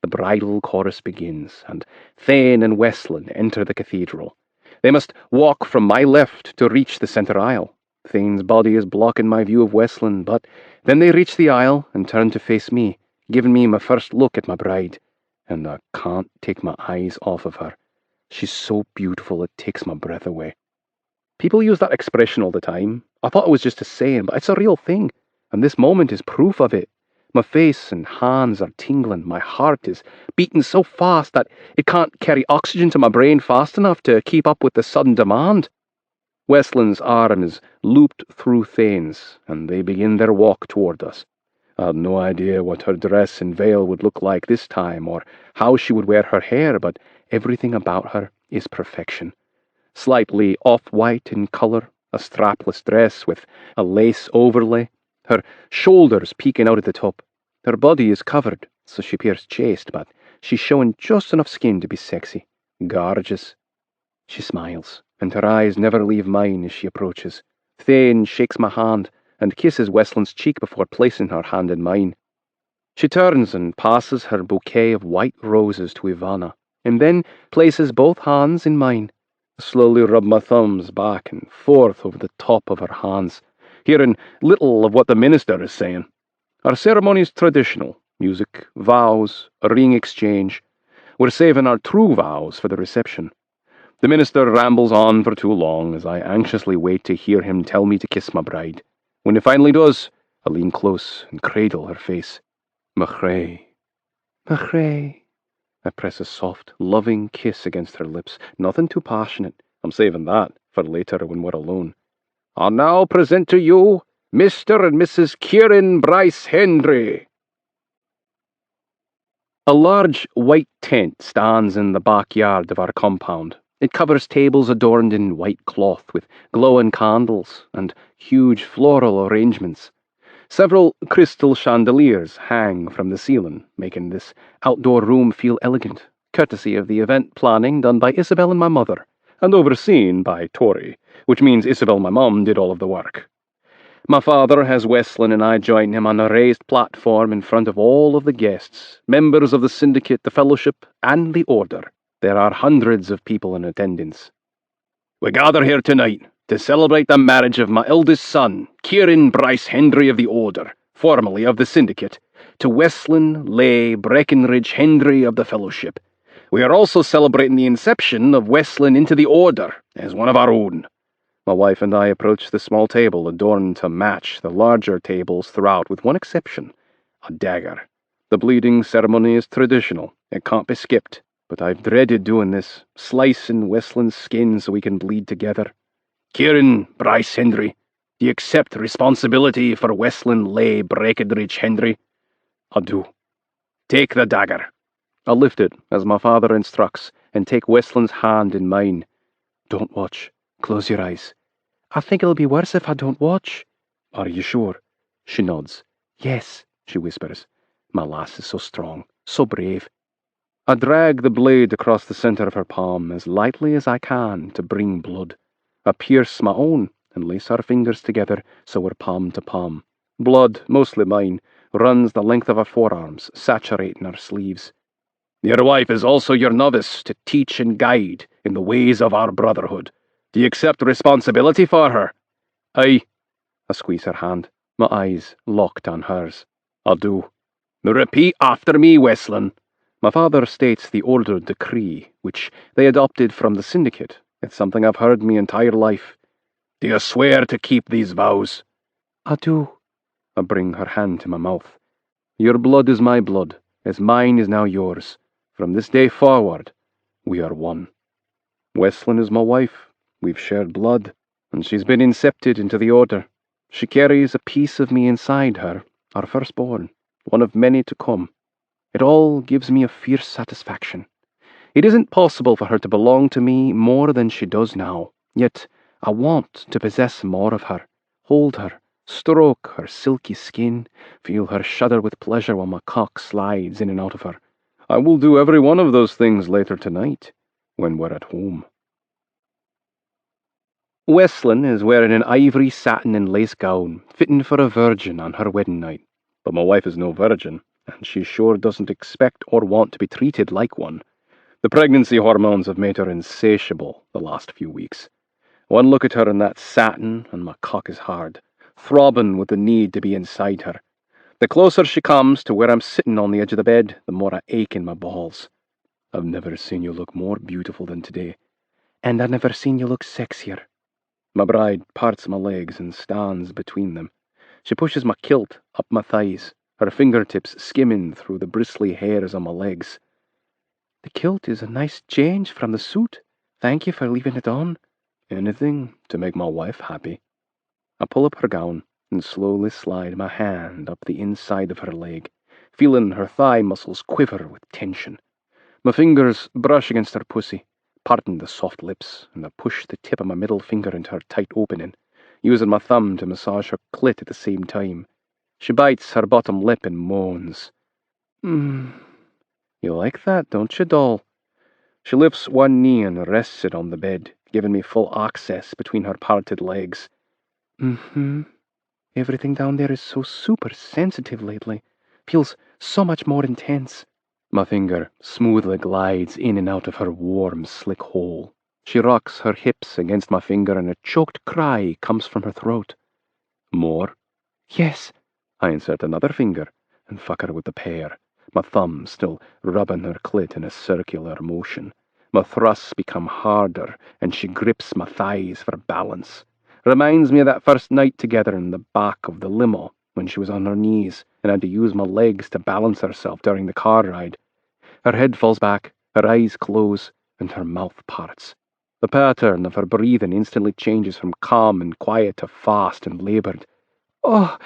The bridal chorus begins, and Thane and Westland enter the cathedral. They must walk from my left to reach the centre aisle. Thane's body is blocking my view of Westland, but then they reach the aisle and turn to face me, giving me my first look at my bride, and I can't take my eyes off of her. She's so beautiful it takes my breath away. People use that expression all the time. I thought it was just a saying, but it's a real thing, and this moment is proof of it. My face and hands are tingling. My heart is beating so fast that it can't carry oxygen to my brain fast enough to keep up with the sudden demand. Westland's arm is looped through Thane's, and they begin their walk toward us. I had no idea what her dress and veil would look like this time, or how she would wear her hair, but everything about her is perfection. Slightly off-white in colour, a strapless dress with a lace overlay, her shoulders peeking out at the top. Her body is covered, so she appears chaste, but She's showing just enough skin to be sexy. Gorgeous. She smiles, and her eyes never leave mine as she approaches. Thane shakes my hand and kisses Westland's cheek before placing her hand in mine. She turns and passes her bouquet of white roses to Ivana, and then places both hands in mine. I slowly rub my thumbs back and forth over the top of her hands, hearing little of what the minister is saying. Our ceremony is traditional: music, vows, a ring exchange. We're saving our true vows for the reception. The minister rambles on for too long as I anxiously wait to hear him tell me to kiss my bride. When he finally does, I lean close and cradle her face. Machray. Machray. I press a soft, loving kiss against her lips. Nothing too passionate. I'm saving that for later when we're alone. I'll now present to you Mr. and Mrs. Kieran Bryce Hendry. A large white tent stands in the backyard of our compound. It covers tables adorned in white cloth with glowing candles and huge floral arrangements. Several crystal chandeliers hang from the ceiling, making this outdoor room feel elegant, courtesy of the event planning done by Isabel and my mother, and overseen by Tori, which means Isabel, my mum, did all of the work. My father has Westland and I join him on a raised platform in front of all of the guests, members of the syndicate, the fellowship, and the order. There are hundreds of people in attendance. We gather here tonight to celebrate the marriage of my eldest son, Kieran Bryce Hendry of the Order, formerly of the Syndicate, to Westland Leigh Breckenridge Hendry of the Fellowship. We are also celebrating the inception of Westland into the Order as one of our own. My wife and I approach the small table adorned to match the larger tables throughout, with one exception: a dagger. The bleeding ceremony is traditional. It can't be skipped. But I've dreaded doing this, slicing Westland's skin so we can bleed together. Kieran Bryce Hendry, do you accept responsibility for Westland Leigh Breckenridge Hendry? I do. Take the dagger. I lift it, as my father instructs, and take Westland's hand in mine. Don't watch. Close your eyes. I think it'll be worse if I don't watch. Are you sure? She nods. Yes, she whispers. My lass is so strong, so brave. I drag the blade across the center of her palm as lightly as I can to bring blood. I pierce my own and lace our fingers together so we're palm to palm. Blood, mostly mine, runs the length of our forearms, saturating our sleeves. Your wife is also your novice to teach and guide in the ways of our brotherhood. Do you accept responsibility for her? Aye. I squeeze her hand, my eyes locked on hers. I do. Repeat after me, Westland. My father states the order decree, which they adopted from the syndicate. It's something I've heard my entire life. Do you swear to keep these vows? I do. I bring her hand to my mouth. Your blood is my blood, as mine is now yours. From this day forward, we are one. Westland is my wife. We've shared blood, and she's been incepted into the order. She carries a piece of me inside her, our firstborn, one of many to come. It all gives me a fierce satisfaction. It isn't possible for her to belong to me more than she does now, yet I want to possess more of her, hold her, stroke her silky skin, feel her shudder with pleasure while my cock slides in and out of her. I will do every one of those things later tonight, when we're at home. Westland is wearing an ivory satin and lace gown, fitting for a virgin on her wedding night. But my wife is no virgin, and she sure doesn't expect or want to be treated like one. The pregnancy hormones have made her insatiable the last few weeks. One look at her in that satin, and my cock is hard, throbbing with the need to be inside her. The closer she comes to where I'm sitting on the edge of the bed, the more I ache in my balls. I've never seen you look more beautiful than today, and I've never seen you look sexier. My bride parts my legs and stands between them. She pushes my kilt up my thighs, her fingertips skimming through the bristly hairs on my legs. The kilt is a nice change from the suit. Thank you for leaving it on. Anything to make my wife happy. I pull up her gown and slowly slide my hand up the inside of her leg, feeling her thigh muscles quiver with tension. My fingers brush against her pussy, parting the soft lips, and I push the tip of my middle finger into her tight opening, using my thumb to massage her clit at the same time. She bites her bottom lip and moans. You like that, don't you, doll? She lifts one knee and rests it on the bed, giving me full access between her parted legs. Mm-hmm. Everything down there is so super sensitive lately. Feels so much more intense. My finger smoothly glides in and out of her warm, slick hole. She rocks her hips against my finger and a choked cry comes from her throat. More? Yes. I insert another finger and fuck her with the pair, my thumb still rubbing her clit in a circular motion. My thrusts become harder and she grips my thighs for balance. Reminds me of that first night together in the back of the limo when she was on her knees and had to use my legs to balance herself during the car ride. Her head falls back, her eyes close, and her mouth parts. The pattern of her breathing instantly changes from calm and quiet to fast and labored. Oh,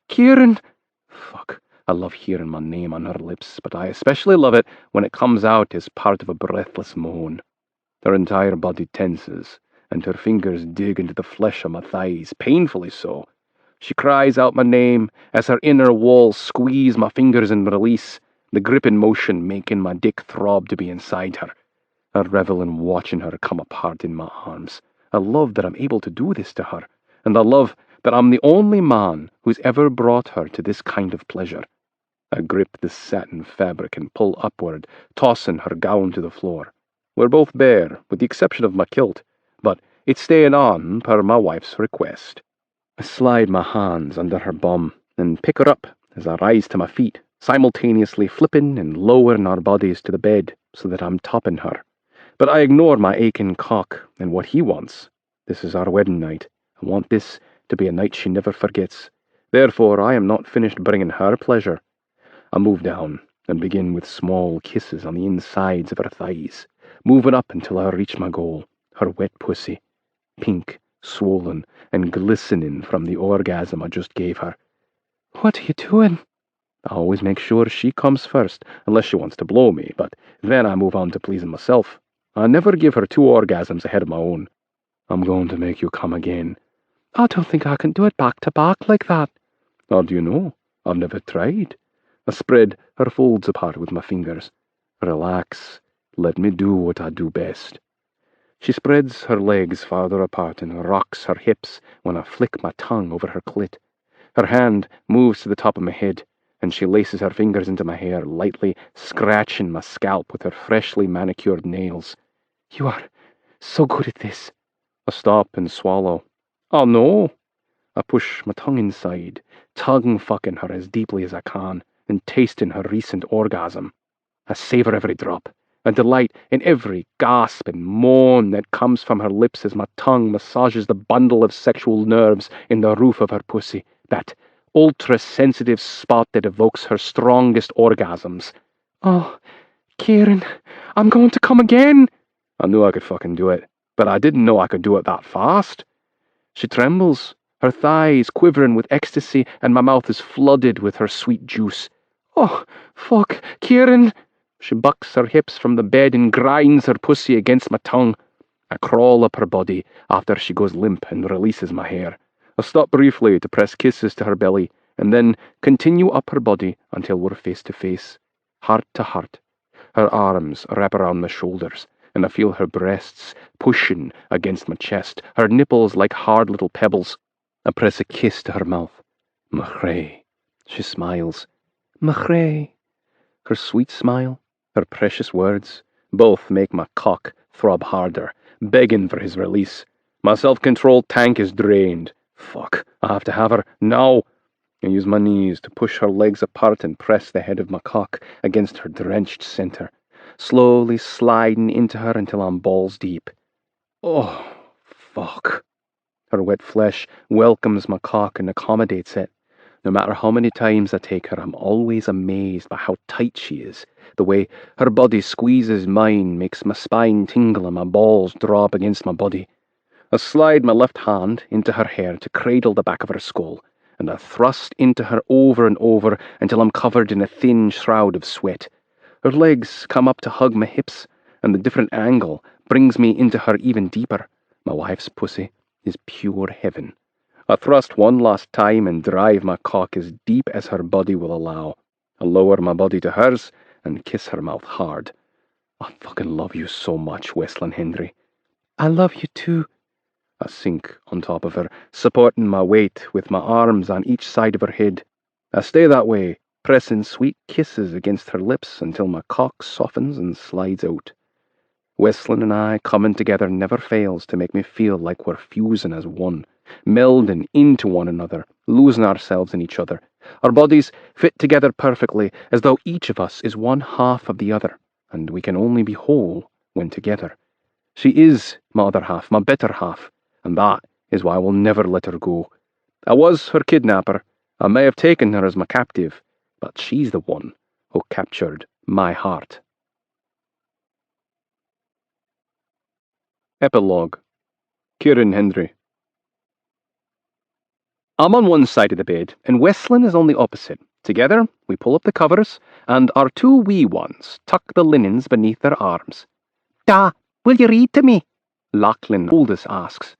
Kieran! Fuck, I love hearing my name on her lips, but I especially love it when it comes out as part of a breathless moan. Her entire body tenses, and her fingers dig into the flesh of my thighs, painfully so. She cries out my name as her inner walls squeeze my fingers and release, the gripping motion making my dick throb to be inside her. I revel in watching her come apart in my arms. I love that I'm able to do this to her, and I love that I'm the only man who's ever brought her to this kind of pleasure. I grip the satin fabric and pull upward, tossing her gown to the floor. We're both bare, with the exception of my kilt, but it's staying on per my wife's request. I slide my hands under her bum and pick her up as I rise to my feet, simultaneously flipping and lowering our bodies to the bed so that I'm topping her. But I ignore my aching cock and what he wants. This is our wedding night. I want this to be a night she never forgets. Therefore, I am not finished bringing her pleasure. I move down and begin with small kisses on the insides of her thighs, moving up until I reach my goal, her wet pussy, pink, swollen, and glistening from the orgasm I just gave her. What are you doing? I always make sure she comes first, unless she wants to blow me, but then I move on to pleasing myself. I never give her 2 orgasms ahead of my own. I'm going to make you come again. I don't think I can do it back to back like that. How do you know? I've never tried. I spread her folds apart with my fingers. Relax. Let me do what I do best. She spreads her legs farther apart and rocks her hips when I flick my tongue over her clit. Her hand moves to the top of my head, and she laces her fingers into my hair, lightly scratching my scalp with her freshly manicured nails. You are so good at this. I stop and swallow. Oh no! I push my tongue inside, tongue-fucking her as deeply as I can, and tasting her recent orgasm. I savor every drop, and delight in every gasp and moan that comes from her lips as my tongue massages the bundle of sexual nerves in the roof of her pussy, that ultra-sensitive spot that evokes her strongest orgasms. Oh, Kieran, I'm going to come again! I knew I could fucking do it, but I didn't know I could do it that fast. She trembles, her thighs quivering with ecstasy, and my mouth is flooded with her sweet juice. Oh, fuck, Kieran! She bucks her hips from the bed and grinds her pussy against my tongue. I crawl up her body after she goes limp and releases my hair. I stop briefly to press kisses to her belly, and then continue up her body until we're face to face, heart to heart. Her arms wrap around my shoulders, and I feel her breasts pushing against my chest, her nipples like hard little pebbles. I press a kiss to her mouth. Machray. She smiles. Machray. Her sweet smile, her precious words, both make my cock throb harder, begging for his release. My self-control tank is drained. Fuck, I have to have her now. I use my knees to push her legs apart and press the head of my cock against her drenched center, slowly sliding into her until I'm balls deep. Oh, fuck. Her wet flesh welcomes my cock and accommodates it. No matter how many times I take her, I'm always amazed by how tight she is. The way her body squeezes mine makes my spine tingle and my balls drop against my body. I slide my left hand into her hair to cradle the back of her skull, and I thrust into her over and over until I'm covered in a thin shroud of sweat. Her legs come up to hug my hips, and the different angle brings me into her even deeper. My wife's pussy is pure heaven. I thrust one last time and drive my cock as deep as her body will allow. I lower my body to hers, and kiss her mouth hard. I fucking love you so much, Westlin Hendry. I love you too. I sink on top of her, supporting my weight with my arms on each side of her head. I stay that way, pressing sweet kisses against her lips until my cock softens and slides out. Westlin and I coming together never fails to make me feel like we're fusing as one, melding into one another, losing ourselves in each other. Our bodies fit together perfectly, as though each of us is one half of the other, and we can only be whole when together. She is my other half, my better half, and that is why I will never let her go. I was her kidnapper. I may have taken her as my captive, but she's the one who captured my heart. Epilogue. Kieran Hendry. I'm on one side of the bed, and Westlin is on the opposite. Together, we pull up the covers, and our two wee ones tuck the linens beneath their arms. Da, will you read to me? Lachlan, oldest, asks.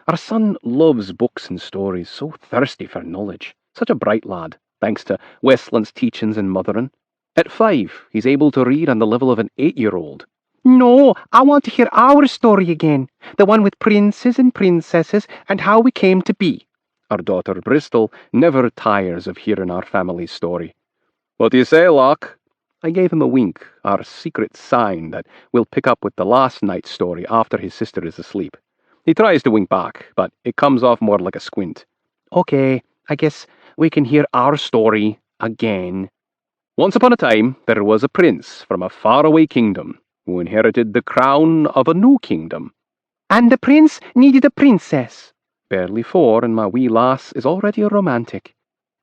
Our son loves books and stories, so thirsty for knowledge. Such a bright lad, thanks to Westlin's teachings and mothering. At 5, he's able to read on the level of an 8-year-old. No, I want to hear our story again. The one with princes and princesses and how we came to be. Our daughter Bristol never tires of hearing our family's story. What do you say, Locke? I gave him a wink, our secret sign that we'll pick up with the last night's story after his sister is asleep. He tries to wink back, but it comes off more like a squint. Okay, I guess we can hear our story again. Once upon a time, there was a prince from a faraway kingdom who inherited the crown of a new kingdom. And the prince needed a princess. Barely 4, and my wee lass is already a romantic.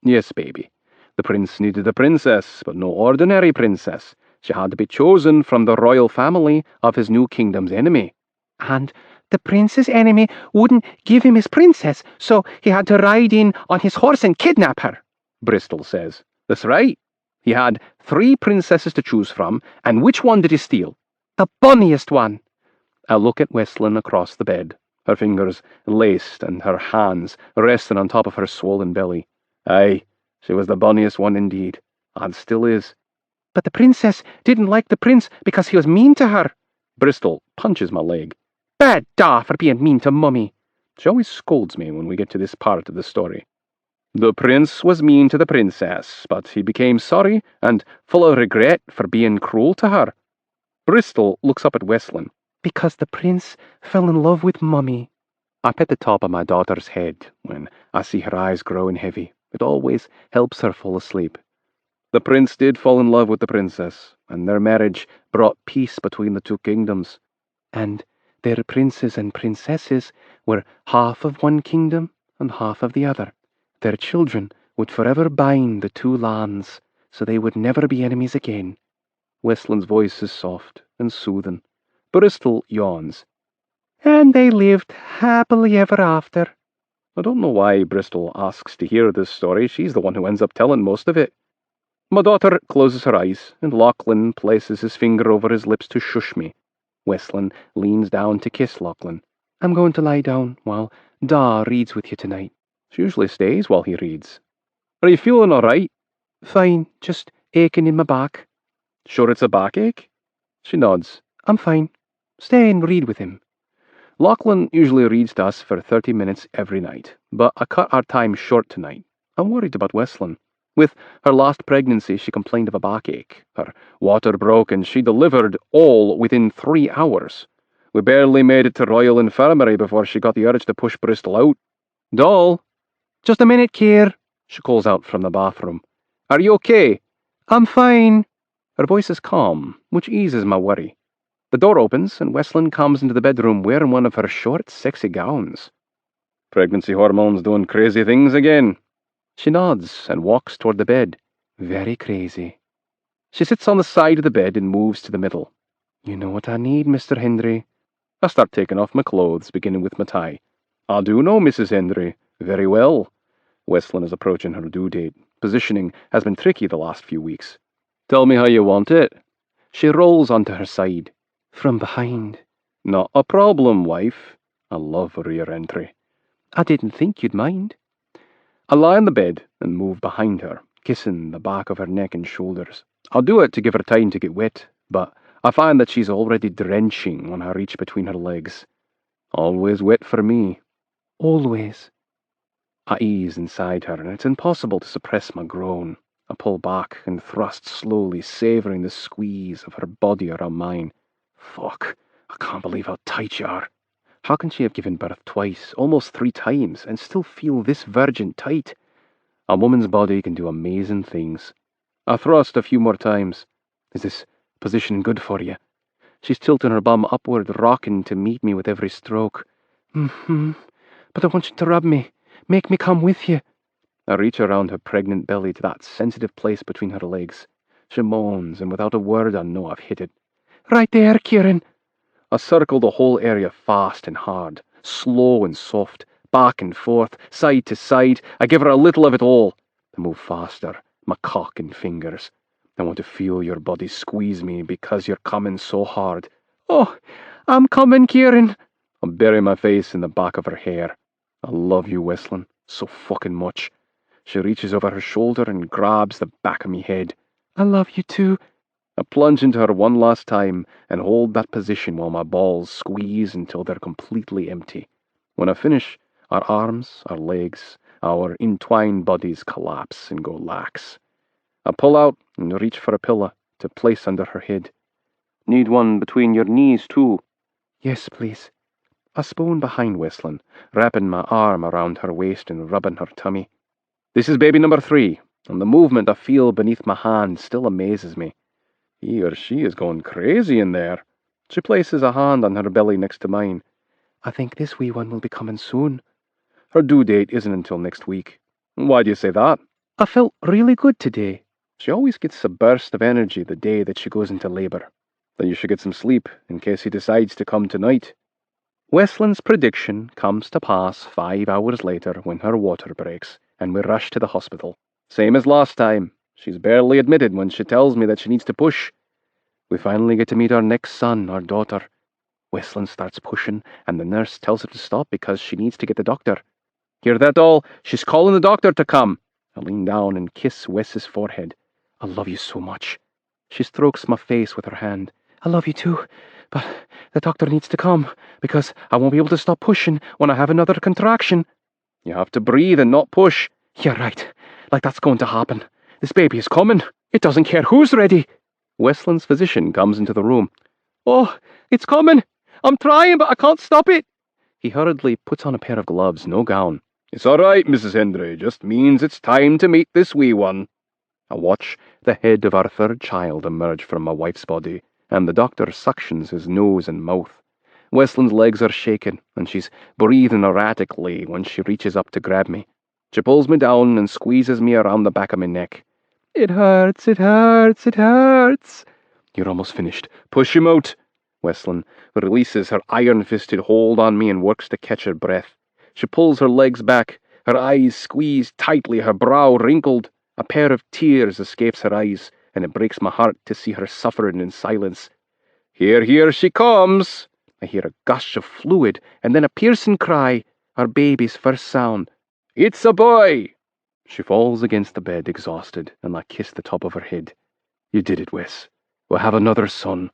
Yes, baby. The prince needed a princess, but no ordinary princess. She had to be chosen from the royal family of his new kingdom's enemy. And the prince's enemy wouldn't give him his princess, so he had to ride in on his horse and kidnap her, Bristol says. That's right. He had 3 princesses to choose from, and which one did he steal? The bonniest one. I look at Westlin across the bed, her fingers laced and her hands resting on top of her swollen belly. Aye, she was the bonniest one indeed, and still is. But the princess didn't like the prince because he was mean to her. Bristol punches my leg. Bad da for being mean to Mummy. She always scolds me when we get to this part of the story. The prince was mean to the princess, but he became sorry and full of regret for being cruel to her. Bristol looks up at Westlin. Because the prince fell in love with Mummy. I pet the top of my daughter's head when I see her eyes growing heavy. It always helps her fall asleep. The prince did fall in love with the princess, and their marriage brought peace between the 2 kingdoms. And their princes and princesses were half of one kingdom and half of the other. Their children would forever bind the 2 lands, so they would never be enemies again. Westlin's voice is soft and soothing. Bristol yawns. And they lived happily ever after. I don't know why Bristol asks to hear this story. She's the one who ends up telling most of it. My daughter closes her eyes, and Lachlan places his finger over his lips to shush me. Westlin leans down to kiss Lachlan. I'm going to lie down while Da reads with you tonight. She usually stays while he reads. Are you feeling all right? Fine, just aching in my back. Sure it's a backache? She nods. I'm fine. Stay and read with him. Lachlan usually reads to us for 30 minutes every night, but I cut our time short tonight. I'm worried about Westlin. With her last pregnancy, she complained of a backache. Her water broke and she delivered all within 3 hours. We barely made it to Royal Infirmary before she got the urge to push Bristol out. Doll! Just a minute, Keir, she calls out from the bathroom. Are you okay? I'm fine. Her voice is calm, which eases my worry. The door opens and Westlin comes into the bedroom wearing one of her short, sexy gowns. Pregnancy hormones doing crazy things again. She nods and walks toward the bed. Very crazy. She sits on the side of the bed and moves to the middle. You know what I need, Mr. Hendry? I start taking off my clothes, beginning with my tie. I do know, Mrs. Hendry. Very well. Westlin is approaching her due date. Positioning has been tricky the last few weeks. Tell me how you want it. She rolls onto her side. From behind. Not a problem, wife. I love rear entry. I didn't think you'd mind. I lie on the bed and move behind her, kissing the back of her neck and shoulders. I'll do it to give her time to get wet, but I find that she's already drenching when I reach between her legs. Always wet for me. Always. I ease inside her, and it's impossible to suppress my groan. I pull back and thrust slowly, savouring the squeeze of her body around mine. Fuck, I can't believe how tight you are. How can she have given birth twice, almost 3 times, and still feel this virgin tight? A woman's body can do amazing things. I thrust a few more times. Is this position good for you? She's tilting her bum upward, rocking to meet me with every stroke. But I want you to rub me. Make me come with you. I reach around her pregnant belly to that sensitive place between her legs. She moans, and without a word I know I've hit it. Right there, Kieran. I circle the whole area fast and hard, slow and soft, back and forth, side to side. I give her a little of it all. I move faster, my cock and fingers. I want to feel your body squeeze me because you're coming so hard. Oh, I'm coming, Kieran. I bury my face in the back of her hair. I love you, Westlin, so fucking much. She reaches over her shoulder and grabs the back of me head. I love you too. I plunge into her one last time and hold that position while my balls squeeze until they're completely empty. When I finish, our arms, our legs, our entwined bodies collapse and go lax. I pull out and reach for a pillow to place under her head. Need one between your knees, too? Yes, please. I spoon behind Westlin, wrapping my arm around her waist and rubbing her tummy. This is baby number 3, and the movement I feel beneath my hand still amazes me. He or she is going crazy in there. She places a hand on her belly next to mine. I think this wee one will be coming soon. Her due date isn't until next week. Why do you say that? I felt really good today. She always gets a burst of energy the day that she goes into labour. Then you should get some sleep, in case he decides to come tonight. Westland's prediction comes to pass 5 hours later when her water breaks, and we rush to the hospital. Same as last time. She's barely admitted when she tells me that she needs to push. We finally get to meet our next son, our daughter. Westland starts pushing, and the nurse tells her to stop because she needs to get the doctor. Hear that, all? She's calling the doctor to come. I lean down and kiss Wes's forehead. I love you so much. She strokes my face with her hand. I love you too, but the doctor needs to come because I won't be able to stop pushing when I have another contraction. You have to breathe and not push. You're right. Like that's going to happen. This baby is coming. It doesn't care who's ready. Westland's physician comes into the room. Oh, it's coming. I'm trying, but I can't stop it. He hurriedly puts on a pair of gloves, no gown. It's all right, Mrs. Hendry. Just means it's time to meet this wee one. I watch the head of our 3rd child emerge from my wife's body, and the doctor suctions his nose and mouth. Westland's legs are shaking, and she's breathing erratically when she reaches up to grab me. She pulls me down and squeezes me around the back of my neck. It hurts, it hurts, it hurts. You're almost finished. Push him out. Westland releases her iron-fisted hold on me and works to catch her breath. She pulls her legs back, her eyes squeezed tightly, her brow wrinkled. A pair of tears escapes her eyes, and it breaks my heart to see her suffering in silence. Here she comes. I hear a gush of fluid, and then a piercing cry, our baby's first sound. It's a boy! She falls against the bed, exhausted, and I kiss the top of her head. You did it, Wes. We'll have another son.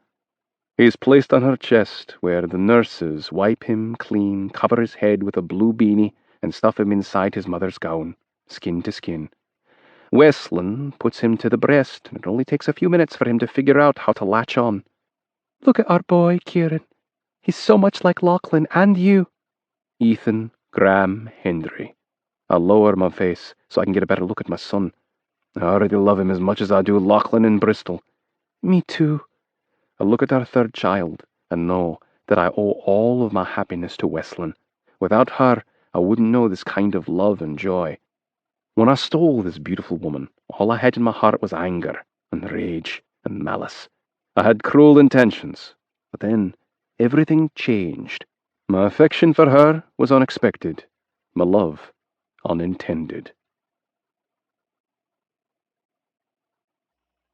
He is placed on her chest, where the nurses wipe him clean, cover his head with a blue beanie, and stuff him inside his mother's gown, skin to skin. Westland puts him to the breast, and it only takes a few minutes for him to figure out how to latch on. Look at our boy, Kieran. He's so much like Lachlan and you. Ethan Graham Hendry. I lower my face so I can get a better look at my son. I already love him as much as I do Lachlan in Bristol. Me too. I look at our 3rd child and know that I owe all of my happiness to Westland. Without her, I wouldn't know this kind of love and joy. When I stole this beautiful woman, all I had in my heart was anger and rage and malice. I had cruel intentions, but then everything changed. My affection for her was unexpected, my love unintended.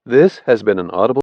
This has been an Audible